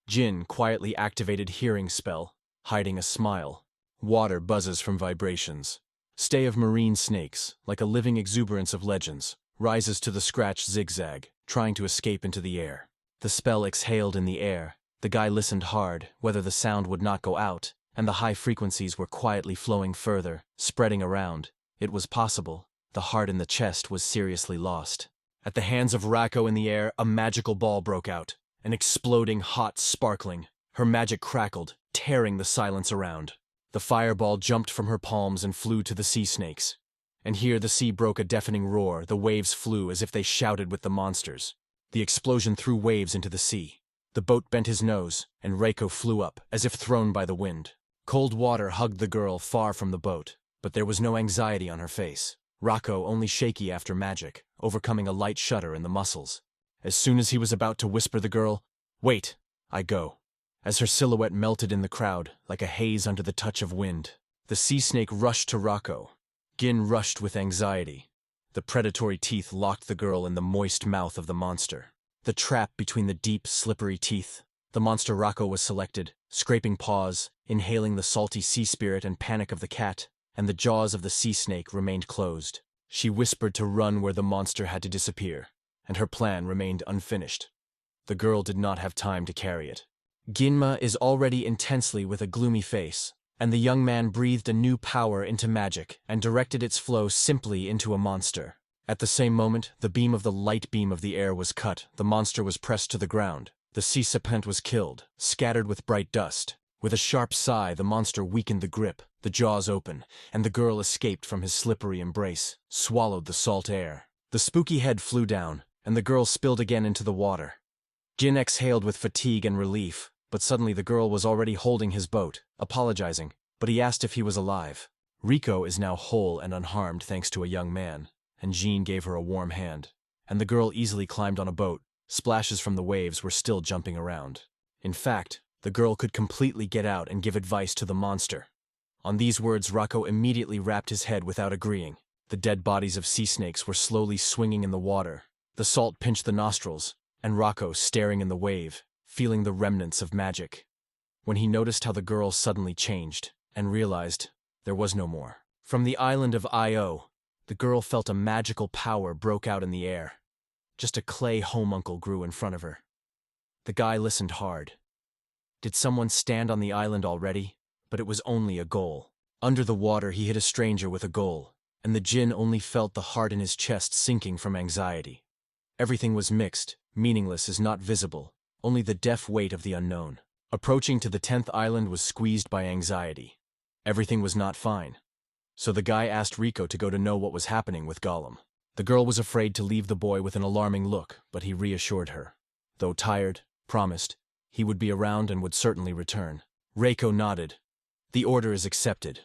Jin quietly activated hearing spell, hiding a smile. Water buzzes from vibrations. Stay of marine snakes, like a living exuberance of legends, rises to the scratch zigzag, trying to escape into the air. The spell exhaled in the air. The guy listened hard, whether the sound would not go out, and the high frequencies were quietly flowing further, spreading around. It was possible. The heart in the chest was seriously lost. At the hands of Rocco in the air, a magical ball broke out, an exploding, hot, sparkling. Her magic crackled, tearing the silence around. The fireball jumped from her palms and flew to the sea snakes. And here the sea broke a deafening roar. The waves flew as if they shouted with the monsters. The explosion threw waves into the sea. The boat bent his nose, and Reiko flew up, as if thrown by the wind. Cold water hugged the girl far from the boat, but there was no anxiety on her face. Rocco only shaky after magic, overcoming a light shudder in the muscles. As soon as he was about to whisper the girl, "Wait, I go," as her silhouette melted in the crowd, like a haze under the touch of wind. The sea snake rushed to Rocco. Gin rushed with anxiety. The predatory teeth locked the girl in the moist mouth of the monster. The trap between the deep, slippery teeth. The monster Rocco was selected, scraping paws, inhaling the salty sea spirit and panic of the cat, and the jaws of the sea snake remained closed. She whispered to run where the monster had to disappear, and her plan remained unfinished. The girl did not have time to carry it. Ginma is already intensely with a gloomy face, and the young man breathed a new power into magic and directed its flow simply into a monster. At the same moment, the beam of the light beam of the air was cut, the monster was pressed to the ground. The sea serpent was killed, scattered with bright dust. With a sharp sigh, the monster weakened the grip, the jaws open, and the girl escaped from his slippery embrace, swallowed the salt air. The spooky head flew down, and the girl spilled again into the water. Jin exhaled with fatigue and relief, but suddenly the girl was already holding his boat, apologizing, but he asked if he was alive. Rico is now whole and unharmed thanks to a young man, and Jean gave her a warm hand, and the girl easily climbed on a boat. Splashes from the waves were still jumping around. In fact, the girl could completely get out and give advice to the monster. On these words, Rocco immediately wrapped his head without agreeing. The dead bodies of sea snakes were slowly swinging in the water. The salt pinched the nostrils, and Rocco staring in the wave, feeling the remnants of magic. When he noticed how the girl suddenly changed, and realized there was no more. From the island of Io, the girl felt a magical power broke out in the air. Just a clay homuncle grew in front of her. The guy listened hard. Did someone stand on the island already? But it was only a goal. Under the water he hit a stranger with a goal, and the djinn only felt the heart in his chest sinking from anxiety. Everything was mixed, meaningless is not visible, only the deaf weight of the unknown. Approaching to the 10th island was squeezed by anxiety. Everything was not fine. So the guy asked Rico to go to know what was happening with Gollum. The girl was afraid to leave the boy with an alarming look, but he reassured her. Though tired, promised, he would be around and would certainly return. Rico nodded. The order is accepted.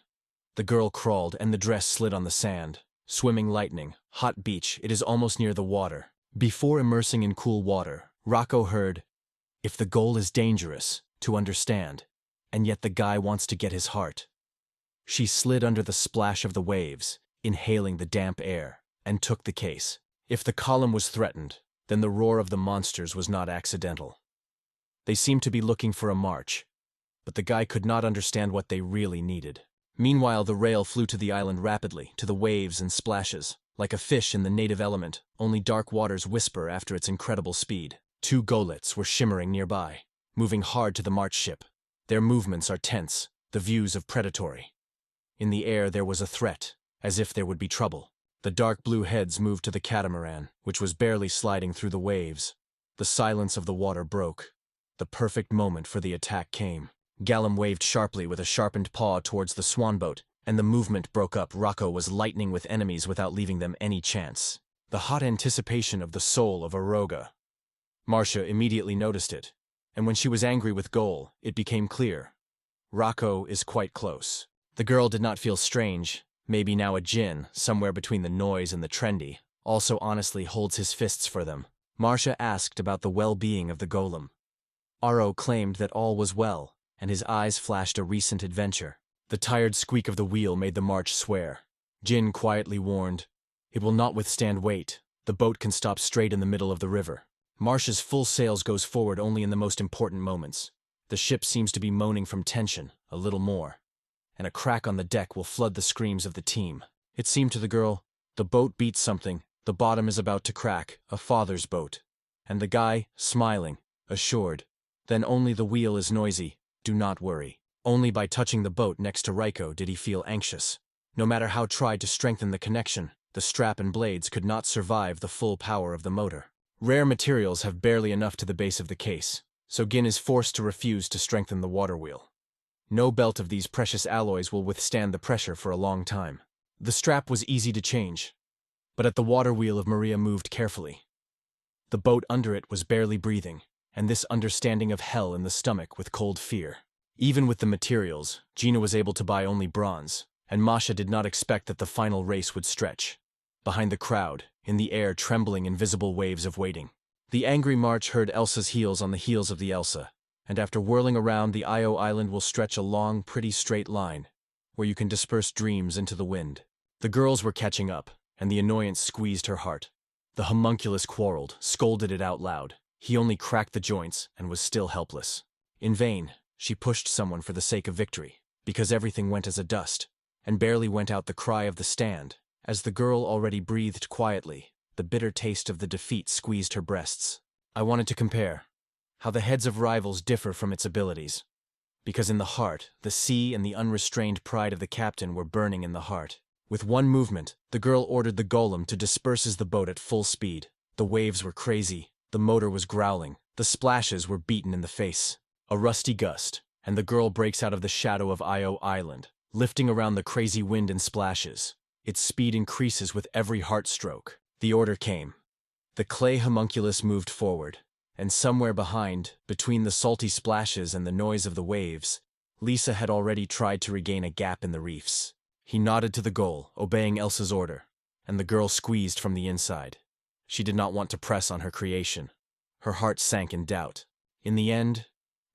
The girl crawled and the dress slid on the sand. Swimming lightning, hot beach, it is almost near the water. Before immersing in cool water, Rocco heard, "If the goal is dangerous, to understand, and yet the guy wants to get his heart." She slid under the splash of the waves, inhaling the damp air, and took the case. If the column was threatened, then the roar of the monsters was not accidental. They seemed to be looking for a march, but the guy could not understand what they really needed. Meanwhile, the rail flew to the island rapidly, to the waves and splashes. Like a fish in the native element, only dark waters whisper after its incredible speed. 2 golets were shimmering nearby, moving hard to the march ship. Their movements are tense, the views of predatory. In the air there was a threat, as if there would be trouble. The dark blue heads moved to the catamaran, which was barely sliding through the waves. The silence of the water broke. The perfect moment for the attack came. Gollum waved sharply with a sharpened paw towards the swan boat, and the movement broke up. Rocco was lightning with enemies without leaving them any chance. The hot anticipation of the soul of Aroga. Marcia immediately noticed it, and when she was angry with Goal, it became clear. Rocco is quite close. The girl did not feel strange. Maybe now a djinn, somewhere between the noise and the trendy, also honestly holds his fists for them. Marcia asked about the well-being of the golem. Aro claimed that all was well, and his eyes flashed a recent adventure. The tired squeak of the wheel made the march swear. Jin quietly warned, "It will not withstand weight. The boat can stop straight in the middle of the river." Marcia's full sails goes forward only in the most important moments. The ship seems to be moaning from tension, a little more, and a crack on the deck will flood the screams of the team. It seemed to the girl, the boat beats something, the bottom is about to crack, a father's boat. And the guy, smiling, assured, "Then only the wheel is noisy, do not worry." Only by touching the boat next to Rico did he feel anxious. No matter how tried to strengthen the connection, the strap and blades could not survive the full power of the motor. Rare materials have barely enough to the base of the case, so Gin is forced to refuse to strengthen the water wheel. No belt of these precious alloys will withstand the pressure for a long time. The strap was easy to change, but at the water wheel of Maria moved carefully. The boat under it was barely breathing, and this understanding of hell in the stomach with cold fear. Even with the materials, Gina was able to buy only bronze, and Masha did not expect that the final race would stretch. Behind the crowd, in the air trembling invisible waves of waiting. The angry march heard Elsa's heels on the heels of the Elsa, and after whirling around, the Io island will stretch a long, pretty straight line, where you can disperse dreams into the wind. The girls were catching up, and the annoyance squeezed her heart. The homunculus quarreled, scolded it out loud. He only cracked the joints, and was still helpless. In vain, She pushed someone for the sake of victory, because everything went as a dust, and barely went out the cry of the stand. As the girl already breathed quietly, the bitter taste of the defeat squeezed her breasts. I wanted to compare how the heads of rivals differ from its abilities. Because in the heart, the sea and the unrestrained pride of the captain were burning in the heart. With one movement, the girl ordered the golem to disperse the boat at full speed. The waves were crazy, the motor was growling, the splashes were beaten in the face. A rusty gust, and the girl breaks out of the shadow of Io Island, lifting around the crazy wind and splashes. Its speed increases with every heart stroke. The order came. The clay homunculus moved forward, and somewhere behind, between the salty splashes and the noise of the waves, Lisa had already tried to regain a gap in the reefs. He nodded to the goal, obeying Elsa's order, and the girl squeezed from the inside. She did not want to press on her creation. Her heart sank in doubt. In the end,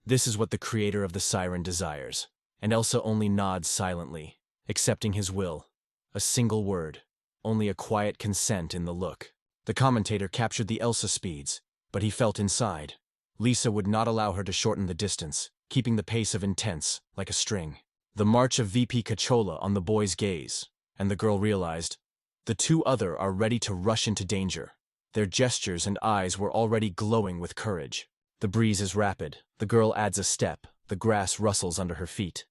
this is what the creator of the siren desires, and Elsa only nods silently, accepting his will. A single word, only a quiet consent in the look. The commentator captured the Elsa speeds, but he felt inside. Lisa would not allow her to shorten the distance, keeping the pace of intense, like a string. The march of VP Cachola on the boy's gaze, and the girl realized, the two other are ready to rush into danger. Their gestures and eyes were already glowing with courage. The breeze is rapid, the girl adds a step, the grass rustles under her feet.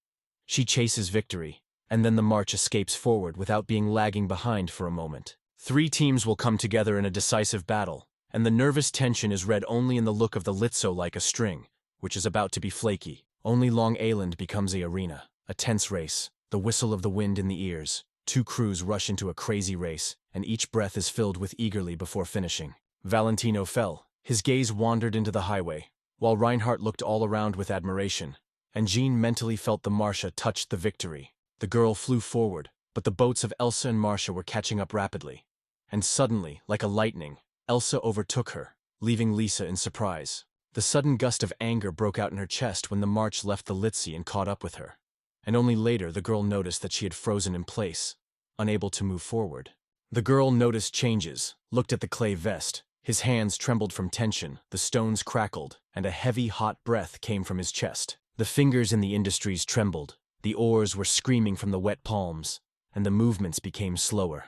She chases victory, and then the march escapes forward without being lagging behind for a moment. 3 teams will come together in a decisive battle, and the nervous tension is read only in the look of the Litso like a string, which is about to be flaky. Only Long Island becomes the arena, a tense race, the whistle of the wind in the ears. 2 crews rush into a crazy race, and each breath is filled with eagerly before finishing. Valentino fell. His gaze wandered into the highway, while Reinhardt looked all around with admiration, and Jean mentally felt the Marcia touched the victory. The girl flew forward, but the boats of Elsa and Marcia were catching up rapidly. And suddenly, like a lightning, Elsa overtook her, leaving Lisa in surprise. The sudden gust of anger broke out in her chest when the march left the Litzy and caught up with her. And only later the girl noticed that she had frozen in place, unable to move forward. The girl noticed changes, looked at the clay vest. His hands trembled from tension, the stones crackled, and a heavy, hot breath came from his chest. The fingers in the industries trembled, the oars were screaming from the wet palms, and the movements became slower.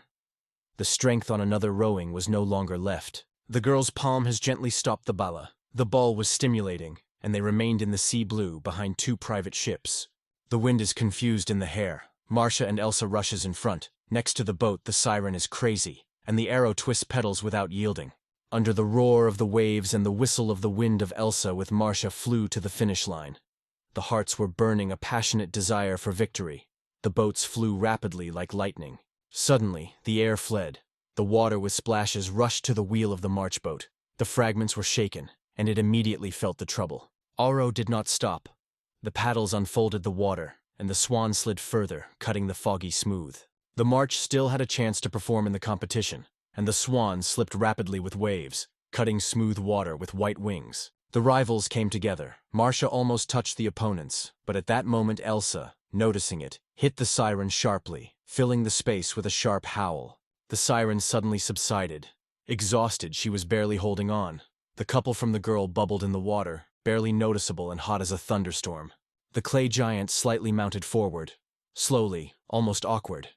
The strength on another rowing was no longer left. The girl's palm has gently stopped the bala. The ball was stimulating, and they remained in the sea blue behind 2 private ships. The wind is confused in the hair. Marcia and Elsa rushes in front. Next to the boat, the siren is crazy, and the arrow twists pedals without yielding. Under the roar of the waves and the whistle of the wind of Elsa with Marcia flew to the finish line. The hearts were burning a passionate desire for victory. The boats flew rapidly like lightning. Suddenly, the air fled. The water with splashes rushed to the wheel of the march boat. The fragments were shaken, and it immediately felt the trouble. Aro did not stop. The paddles unfolded the water, and the swan slid further, cutting the foggy smooth. The march still had a chance to perform in the competition, and the swan slipped rapidly with waves, cutting smooth water with white wings. The rivals came together. Marcia almost touched the opponents, but at that moment Elsa, noticing it, hit the siren sharply, filling the space with a sharp howl. The siren suddenly subsided. Exhausted, she was barely holding on. The couple from the girl bubbled in the water, barely noticeable and hot as a thunderstorm. The clay giant slightly mounted forward, slowly, almost awkward.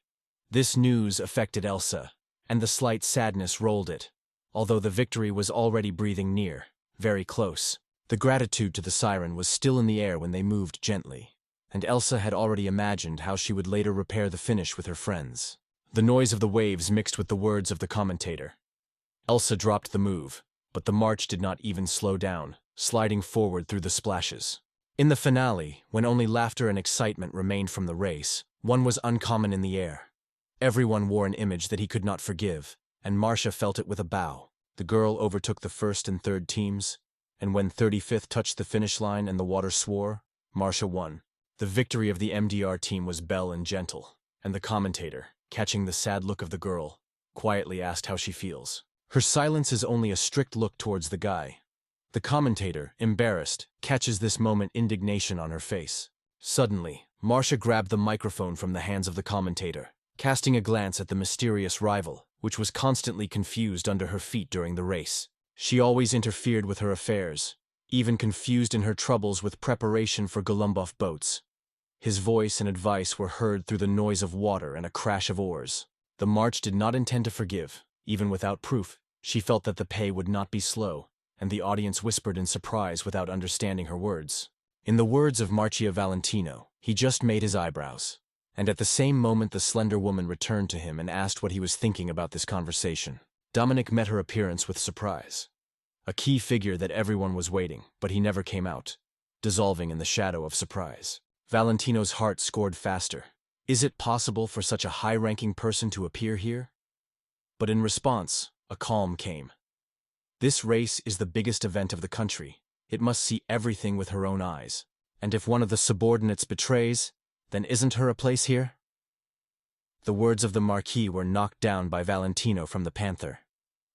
This news affected Elsa, and the slight sadness rolled it, although the victory was already breathing near, very close. The gratitude to the siren was still in the air when they moved gently, and Elsa had already imagined how she would later repair the finish with her friends. The noise of the waves mixed with the words of the commentator. Elsa dropped the move, but the march did not even slow down, sliding forward through the splashes. In the finale, when only laughter and excitement remained from the race, one was uncommon in the air. Everyone wore an image that he could not forgive, and Marcia felt it with a bow. The girl overtook the 1st and 3rd teams, and when 35th touched the finish line and the water swore, Marcia won. The victory of the MDR team was bell and gentle, and the commentator, catching the sad look of the girl, quietly asked how she feels. Her silence is only a strict look towards the guy. The commentator, embarrassed, catches this moment indignation on her face. Suddenly, Marcia grabbed the microphone from the hands of the commentator, casting a glance at the mysterious rival, which was constantly confused under her feet during the race. She always interfered with her affairs, even confused in her troubles with preparation for Golumbov boats. His voice and advice were heard through the noise of water and a crash of oars. The March did not intend to forgive, even without proof. She felt that the pay would not be slow, and the audience whispered in surprise without understanding her words. In the words of Marcia Valentino, he just made his eyebrows. And at the same moment the slender woman returned to him and asked what he was thinking about this conversation. Dominic met her appearance with surprise. A key figure that everyone was waiting, but he never came out, dissolving in the shadow of surprise. Valentino's heart scored faster. Is it possible for such a high-ranking person to appear here? But in response, a calm came. This race is the biggest event of the country. It must see everything with her own eyes. And if one of the subordinates betrays, then isn't her a place here? The words of the Marquis were knocked down by Valentino from the Panther.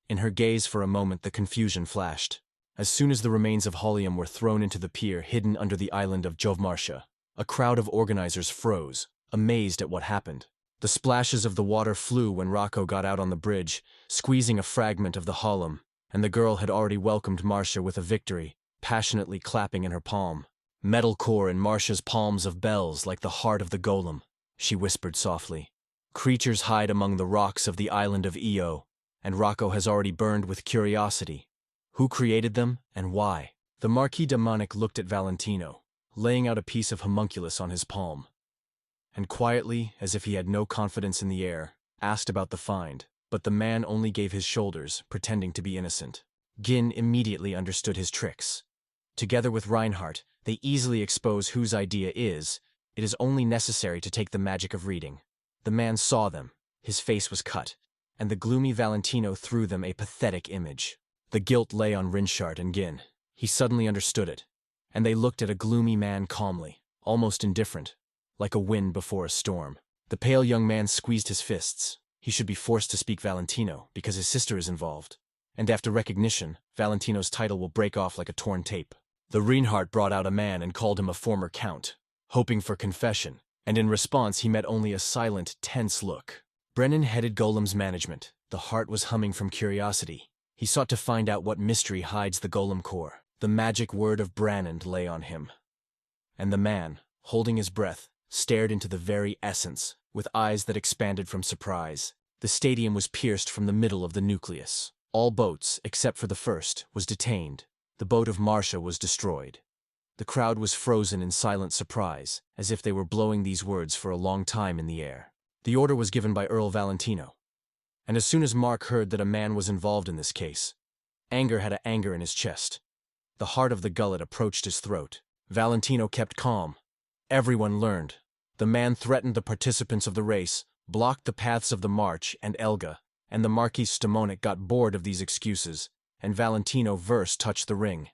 In her gaze for a moment the confusion flashed. As soon as the remains of Holium were thrown into the pier hidden under the island of Jovmartia, a crowd of organizers froze, amazed at what happened. The splashes of the water flew when Rocco got out on the bridge, squeezing a fragment of the Holium, and the girl had already welcomed Marcia with a victory, passionately clapping in her palm. Metalcore in Marcia's palms of bells like the heart of the golem, she whispered softly. Creatures hide among the rocks of the island of Io, and Rocco has already burned with curiosity. Who created them, and why? The Marquis de Monic looked at Valentino, laying out a piece of homunculus on his palm, and quietly, as if he had no confidence in the air, asked about the find, but the man only gave his shoulders, pretending to be innocent. Gin immediately understood his tricks. Together with Reinhardt, they easily expose whose idea is. It is only necessary to take the magic of reading. The man saw them, his face was cut, and the gloomy Valentino threw them a pathetic image. The guilt lay on Reinhardt and Gin. He suddenly understood it, and they looked at a gloomy man calmly, almost indifferent, like a wind before a storm. The pale young man squeezed his fists. He should be forced to speak Valentino, because his sister is involved. And after recognition, Valentino's title will break off like a torn tape. The Reinhardt brought out a man and called him a former count, hoping for confession, and in response he met only a silent, tense look. Brennan headed Golem's management. The heart was humming from curiosity. He sought to find out what mystery hides the Golem core. The magic word of Branand lay on him. And the man, holding his breath, stared into the very essence, with eyes that expanded from surprise. The stadium was pierced from the middle of the nucleus. All boats, except for the first, was detained. The boat of Marcia was destroyed. The crowd was frozen in silent surprise, as if they were blowing these words for a long time in the air. The order was given by Earl Valentino. And as soon as Mark heard that a man was involved in this case, anger had an anger in his chest. The heart of the gullet approached his throat. Valentino kept calm. Everyone learned. The man threatened the participants of the race, blocked the paths of the march and Elga, and the Marquis Stamonic got bored of these excuses, and Valentino verse touched the ring,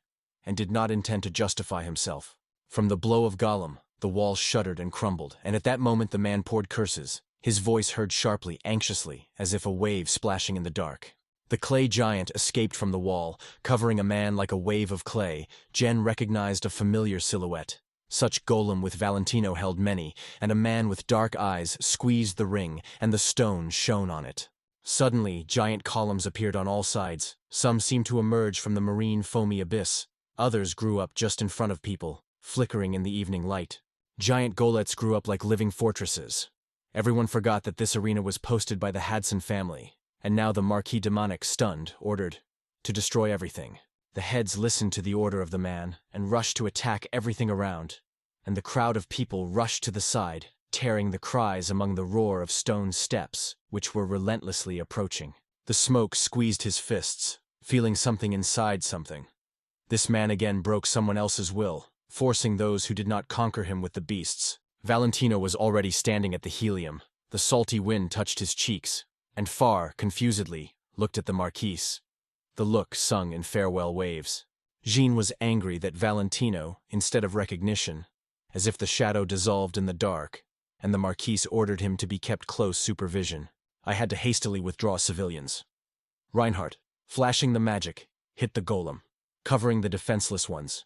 and did not intend to justify himself. From the blow of Golem, the wall shuddered and crumbled, and at that moment the man poured curses, his voice heard sharply, anxiously, as if a wave splashing in the dark. The clay giant escaped from the wall, covering a man like a wave of clay. Jen recognized a familiar silhouette. Such golem with Valentino held many, and a man with dark eyes squeezed the ring, and the stone shone on it. Suddenly, giant columns appeared on all sides. Some seemed to emerge from the marine foamy abyss. Others grew up just in front of people, flickering in the evening light. Giant golets grew up like living fortresses. Everyone forgot that this arena was posted by the Hadson family, and now the Marquis de Monic, stunned, ordered to destroy everything. The heads listened to the order of the man and rushed to attack everything around, and the crowd of people rushed to the side, tearing the cries among the roar of stone steps, which were relentlessly approaching. The smoke squeezed his fists, feeling something inside something. This man again broke someone else's will, forcing those who did not conquer him with the beasts. Valentino was already standing at the helium. The salty wind touched his cheeks, and far, confusedly, looked at the Marquise. The look sung in farewell waves. Jean was angry that Valentino, instead of recognition, as if the shadow dissolved in the dark, and the Marquise ordered him to be kept close supervision. I had to hastily withdraw civilians. Reinhardt, flashing the magic, hit the golem, covering the defenseless ones.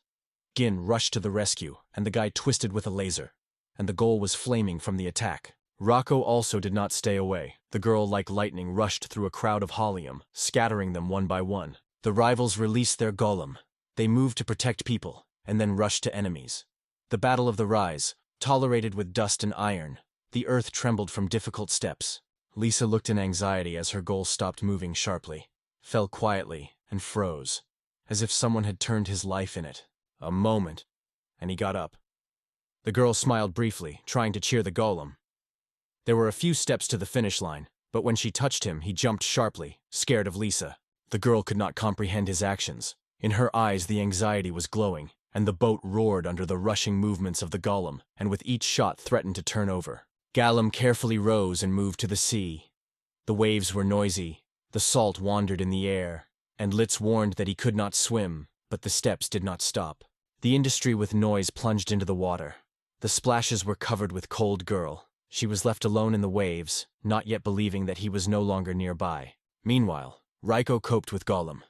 Gin rushed to the rescue, and the guy twisted with a laser, and the goal was flaming from the attack. Rocco also did not stay away. The girl, like lightning, rushed through a crowd of Holium, scattering them one by one. The rivals released their golem, They moved to protect people, and then rushed to enemies. The Battle of the Rise, tolerated with dust and iron. The earth trembled from difficult steps. Lisa looked in anxiety as her goal stopped moving sharply, fell quietly, and froze, as if someone had turned his life in it. A moment, and he got up. The girl smiled briefly, trying to cheer the golem. There were a few steps to the finish line, but when she touched him, he jumped sharply, scared of Lisa. The girl could not comprehend his actions. In her eyes, the anxiety was glowing, and the boat roared under the rushing movements of the golem, and with each shot threatened to turn over. Golem carefully rose and moved to the sea. The waves were noisy, the salt wandered in the air, and Litz warned that he could not swim, but the steps did not stop. The industry with noise plunged into the water. The splashes were covered with cold girl. She was left alone in the waves, not yet believing that he was no longer nearby. Meanwhile, Raiko coped with Golem,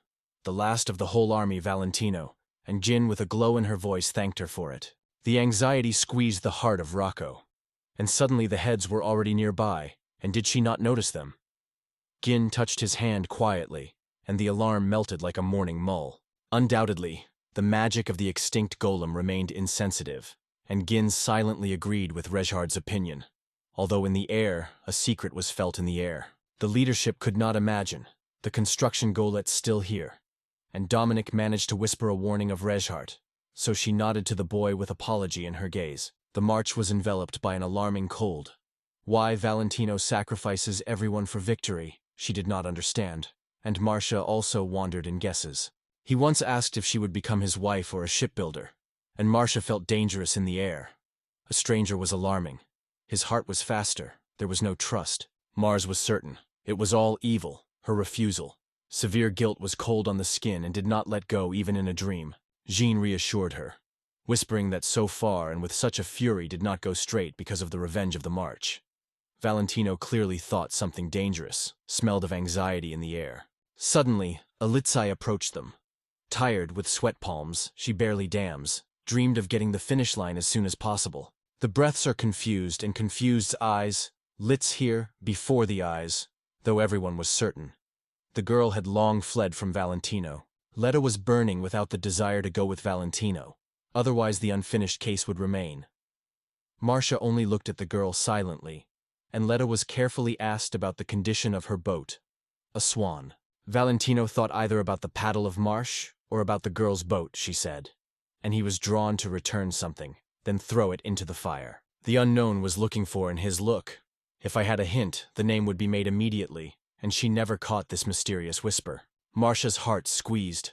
the last of the whole army Valentino, and Jin with a glow in her voice thanked her for it. The anxiety squeezed the heart of Rocco. And suddenly the heads were already nearby, and did she not notice them? Gin touched his hand quietly, and the alarm melted like a morning mull. Undoubtedly, the magic of the extinct golem remained insensitive, and Gin silently agreed with Rejhard's opinion. Although in the air, a secret was felt in the air. The leadership could not imagine. The construction golet's still here. And Dominic managed to whisper a warning of Rejhard, so she nodded to the boy with apology in her gaze. The march was enveloped by an alarming cold. Why Valentino sacrifices everyone for victory, she did not understand, and Marcia also wandered in guesses. He once asked if she would become his wife or a shipbuilder, and Marcia felt dangerous in the air. A stranger was alarming. His heart was faster. There was no trust. Mars was certain. It was all evil, her refusal. Severe guilt was cold on the skin and did not let go even in a dream. Jean reassured her, whispering that so far and with such a fury did not go straight because of the revenge of the march. Valentino clearly thought something dangerous, smelled of anxiety in the air. Suddenly, Alitzai approached them. Tired, with sweat palms, she barely dams, dreamed of getting the finish line as soon as possible. The breaths are confused, and confused eyes, Litz here, before the eyes, though everyone was certain. The girl had long fled from Valentino. Letta was burning without the desire to go with Valentino. Otherwise the unfinished case would remain. Marcia only looked at the girl silently, and Letta was carefully asked about the condition of her boat. A swan. Valentino thought either about the paddle of Marsh or about the girl's boat, she said, and he was drawn to return something, then throw it into the fire. The unknown was looking for in his look. If I had a hint, the name would be made immediately, and she never caught this mysterious whisper. Marcia's heart squeezed.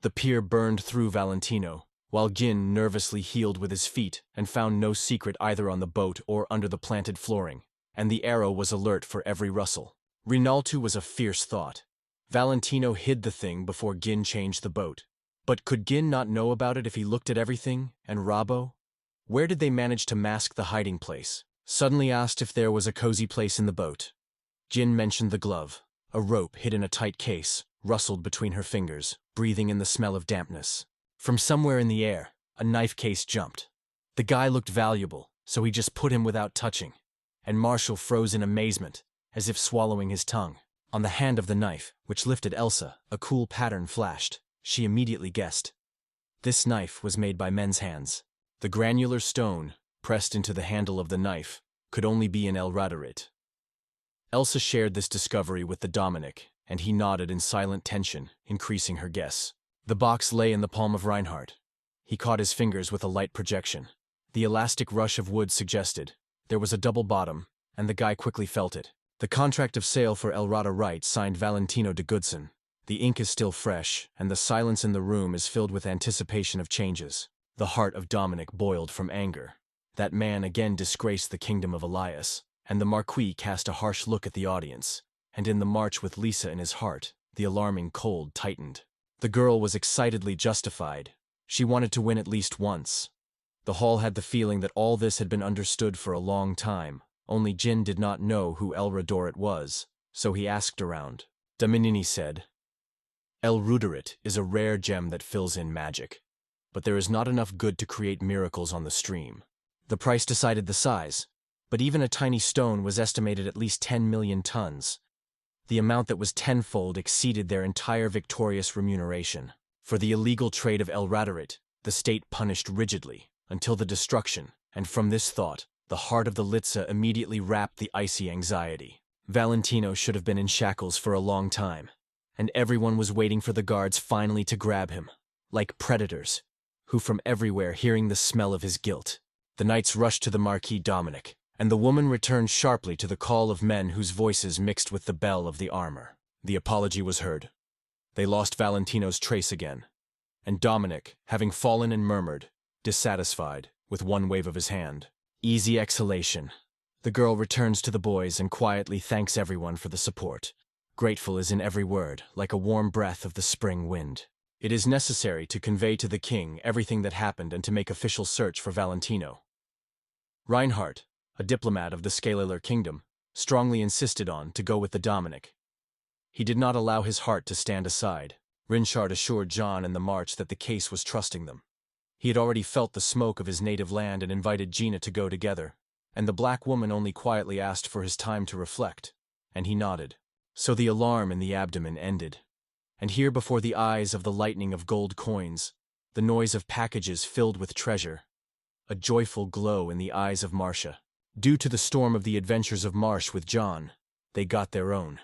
The pier burned through Valentino, while Gin nervously heeled with his feet and found no secret either on the boat or under the planted flooring, and the arrow was alert for every rustle. Rinaldo was a fierce thought. Valentino hid the thing before Gin changed the boat. But could Gin not know about it if he looked at everything, and Robbo? Where did they manage to mask the hiding place? Suddenly asked if there was a cozy place in the boat. Gin mentioned the glove. A rope hid in a tight case, rustled between her fingers, breathing in the smell of dampness. From somewhere in the air, a knife case jumped. The guy looked valuable, so he just put him without touching. And Marshall froze in amazement, as if swallowing his tongue. On the hand of the knife, which lifted Elsa, a cool pattern flashed. She immediately guessed. This knife was made by men's hands. The granular stone, pressed into the handle of the knife, could only be in Reincarnated. Elsa shared this discovery with the Dominic, and he nodded in silent tension, increasing her guess. The box lay in the palm of Reinhard. He caught his fingers with a light projection. The elastic rush of wood suggested. There was a double bottom, and the guy quickly felt it. The contract of sale for El Rata Right signed Valentino de Goodson. The ink is still fresh, and the silence in the room is filled with anticipation of changes. The heart of Dominic boiled from anger. That man again disgraced the kingdom of Elias, and the Marquis cast a harsh look at the audience, and in the march with Lisa in his heart, the alarming cold tightened. The girl was excitedly justified. She wanted to win at least once. The hall had the feeling that all this had been understood for a long time, only Jin did not know who El Radorit was, so he asked around. Dominini said, El Ruderit is a rare gem that fills in magic, but there is not enough good to create miracles on the stream. The price decided the size, but even a tiny stone was estimated at least 10 million tons. The amount that was tenfold exceeded their entire victorious remuneration. For the illegal trade of El Radarit, the state punished rigidly, until the destruction, and from this thought, the heart of the Litsa immediately wrapped the icy anxiety. Valentino should have been in shackles for a long time, and everyone was waiting for the guards finally to grab him, like predators, who from everywhere hearing the smell of his guilt. The knights rushed to the Marquis Dominic, and the woman returned sharply to the call of men whose voices mixed with the bell of the armor. The apology was heard. They lost Valentino's trace again, and Dominic, having fallen and murmured, dissatisfied, with one wave of his hand. Easy exhalation. The girl returns to the boys and quietly thanks everyone for the support. Grateful is in every word, like a warm breath of the spring wind. It is necessary to convey to the king everything that happened and to make official search for Valentino. Reinhardt, a diplomat of the Scalar kingdom, strongly insisted on to go with the Dominic. He did not allow his heart to stand aside. Reinhardt assured John and the March that the case was trusting them. He had already felt the smoke of his native land and invited Gina to go together, and the black woman only quietly asked for his time to reflect, and he nodded. So the alarm in the abdomen ended. And here before the eyes of the lightning of gold coins, the noise of packages filled with treasure, a joyful glow in the eyes of Marcia. Due to the storm of the adventures of Marsh with John, they got their own,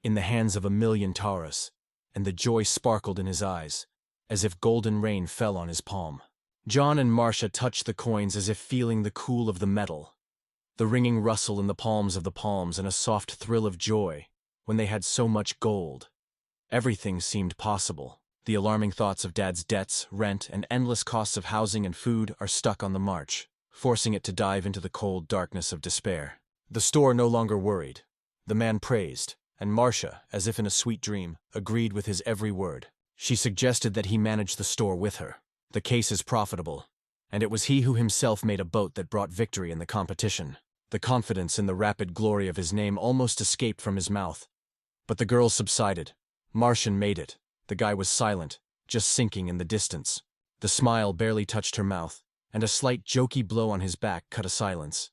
in the hands of 1,000,000 Taurus, and the joy sparkled in his eyes, as if golden rain fell on his palm. John and Marcia touched the coins as if feeling the cool of the metal, the ringing rustle in the palms of the palms, and a soft thrill of joy when they had so much gold. Everything seemed possible. The alarming thoughts of Dad's debts, rent, and endless costs of housing and food are stuck on the March, forcing it to dive into the cold darkness of despair. The store no longer worried. The man praised, and Marcia, as if in a sweet dream, agreed with his every word. She suggested that he manage the store with her. The case is profitable, and it was he who himself made a boat that brought victory in the competition. The confidence in the rapid glory of his name almost escaped from his mouth. But the girl subsided. Martian made it. The guy was silent, just sinking in the distance. The smile barely touched her mouth, and a slight jokey blow on his back cut a silence.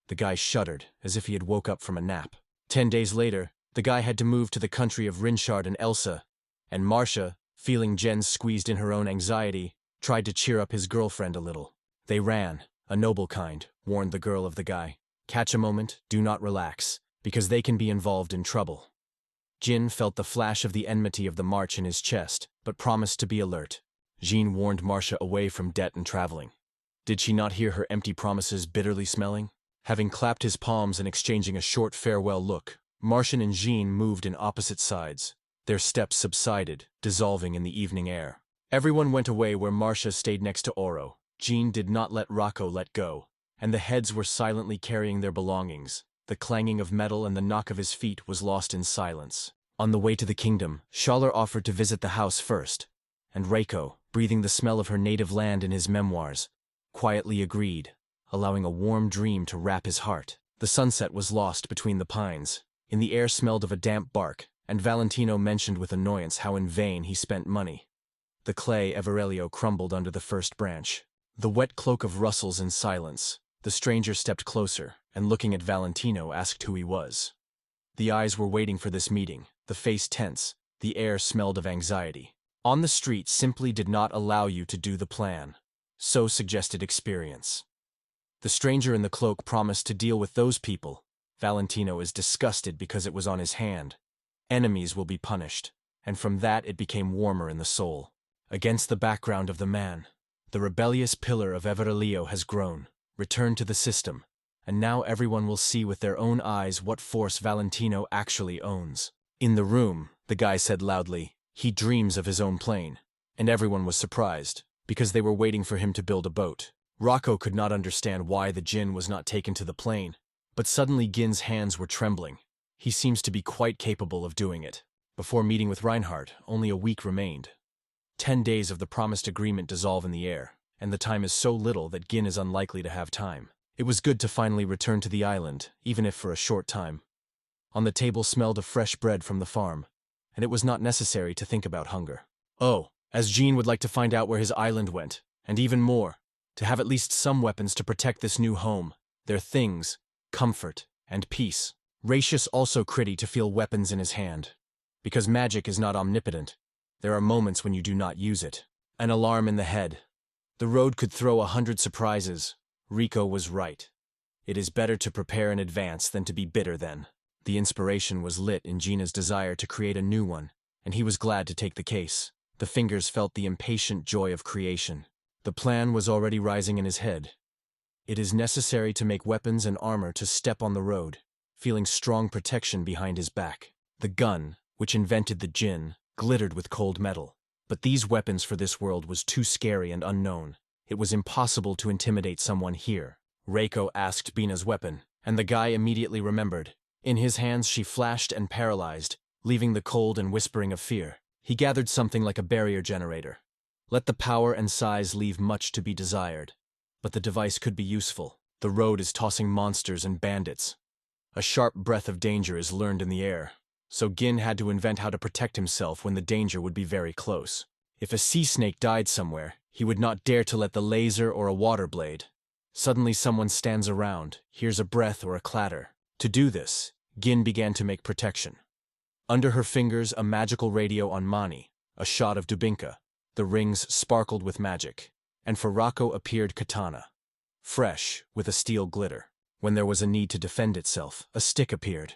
The guy shuddered, as if he had woke up from a nap. 10 days later, the guy had to move to the country of Rinchard and Elsa, and Marcia, feeling Jen squeezed in her own anxiety, tried to cheer up his girlfriend a little. They ran, a noble kind, warned the girl of the guy. Catch a moment, do not relax, because they can be involved in trouble. Jin felt the flash of the enmity of the March in his chest, but promised to be alert. Jean warned Marcia away from debt and traveling. Did she not hear her empty promises bitterly smelling? Having clapped his palms and exchanging a short farewell look, Martian and Jean moved in opposite sides. Their steps subsided, dissolving in the evening air. Everyone went away where Marcia stayed next to Oro. Jean did not let Rocco let go, and the heads were silently carrying their belongings. The clanging of metal and the knock of his feet was lost in silence. On the way to the kingdom, Schaller offered to visit the house first, and Reiko, breathing the smell of her native land in his memoirs, quietly agreed, allowing a warm dream to wrap his heart. The sunset was lost between the pines. In the air smelled of a damp bark, and Valentino mentioned with annoyance how in vain he spent money. The clay Everelio crumbled under the first branch. The wet cloak of rustles in silence. The stranger stepped closer, and looking at Valentino asked who he was. The eyes were waiting for this meeting, the face tense, the air smelled of anxiety. On the street simply did not allow you to do the plan. So suggested experience. The stranger in the cloak promised to deal with those people. Valentino is disgusted because it was on his hand. Enemies will be punished, and from that it became warmer in the soul. Against the background of the man, the rebellious pillar of Everelio has grown, returned to the system, and now everyone will see with their own eyes what force Valentino actually owns. In the room, the guy said loudly, he dreams of his own plane, and everyone was surprised, because they were waiting for him to build a boat. Rocco could not understand why the Jin was not taken to the plane, but suddenly Gin's hands were trembling. He seems to be quite capable of doing it. Before meeting with Reinhardt, only a week remained. 10 days of the promised agreement dissolve in the air, and the time is so little that Gin is unlikely to have time. It was good to finally return to the island, even if for a short time. On the table smelled of fresh bread from the farm, and it was not necessary to think about hunger. Oh, as Jean would like to find out where his island went, and even more, to have at least some weapons to protect this new home, their things, comfort, and peace. Ratius also pretty to feel weapons in his hand. Because magic is not omnipotent, There are moments when you do not use it. An alarm in the head. The road could throw 100 surprises. Rico was right. It is better to prepare in advance than to be bitter then. The inspiration was lit in Gina's desire to create a new one, and he was glad to take the case. The fingers felt the impatient joy of creation. The plan was already rising in his head. It is necessary to make weapons and armor to step on the road, feeling strong protection behind his back. The gun, which invented the djinn, glittered with cold metal. But these weapons for this world was too scary and unknown. It was impossible to intimidate someone here. Reiko asked Bina's weapon, and the guy immediately remembered. In his hands she flashed and paralyzed, leaving the cold and whispering of fear. He gathered something like a barrier generator. Let the power and size leave much to be desired. But the device could be useful. The road is tossing monsters and bandits. A sharp breath of danger is learned in the air. So Gin had to invent how to protect himself when the danger would be very close. If a sea snake died somewhere, he would not dare to let the laser or a water blade. Suddenly someone stands around, hears a breath or a clatter. To do this, Gin began to make protection. Under her fingers, a magical radio on Mani, a shot of Dubinka. The rings sparkled with magic. And for Rocco appeared Katana. Fresh, with a steel glitter. When there was a need to defend itself, a stick appeared.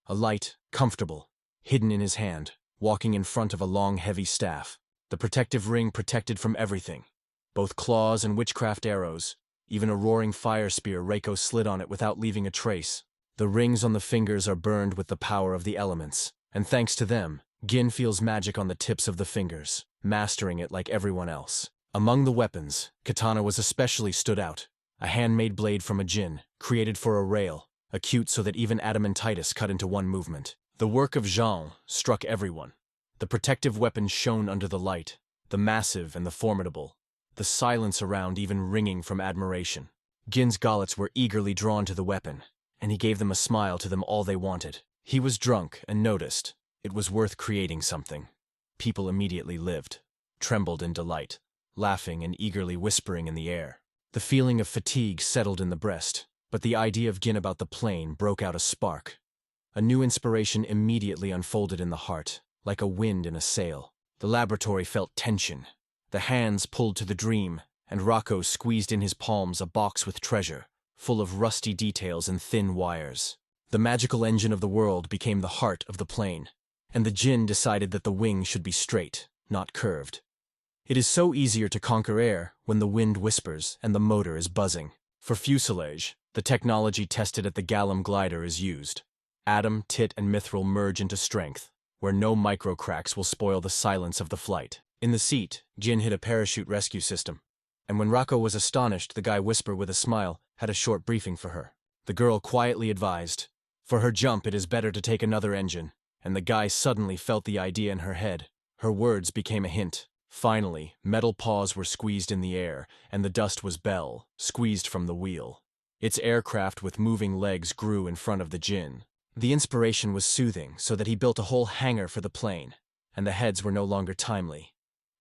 A light, comfortable, hidden in his hand, walking in front of a long, heavy staff. The protective ring protected from everything. Both claws and witchcraft arrows. Even a roaring fire spear, Reiko slid on it without leaving a trace. The rings on the fingers are burned with the power of the elements, and thanks to them, Gin feels magic on the tips of the fingers, mastering it like everyone else. Among the weapons, Katana was especially stood out. A handmade blade from a djinn, created for a rail, acute so that even adamantitis cut into one movement. The work of Jean struck everyone. The protective weapons shone under the light, the massive and the formidable, the silence around even ringing from admiration. Gin's Galats were eagerly drawn to the weapon, and he gave them a smile to them all they wanted. He was drunk and noticed. It was worth creating something. People immediately lived, trembled in delight, laughing and eagerly whispering in the air. The feeling of fatigue settled in the breast, but the idea of Gin about the plane broke out a spark. A new inspiration immediately unfolded in the heart, like a wind in a sail. The laboratory felt tension. The hands pulled to the dream, and Rocco squeezed in his palms a box with treasure, full of rusty details and thin wires. The magical engine of the world became the heart of the plane, and the djinn decided that the wing should be straight, not curved. It is so easier to conquer air when the wind whispers and the motor is buzzing. For fuselage, the technology tested at the Gallum glider is used. Atom, tit, and mithril merge into strength, where no micro-cracks will spoil the silence of the flight. In the seat, Gin hid a parachute rescue system, and when Rocco was astonished, the guy whispered with a smile, had a short briefing for her. The girl quietly advised, for her jump it is better to take another engine, and the guy suddenly felt the idea in her head. Her words became a hint. Finally, metal paws were squeezed in the air, and the dust was Bell, squeezed from the wheel. Its aircraft with moving legs grew in front of the djinn. The inspiration was soothing, so that he built a whole hangar for the plane, and the heads were no longer timely.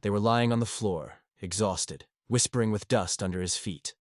They were lying on the floor, exhausted, whispering with dust under his feet.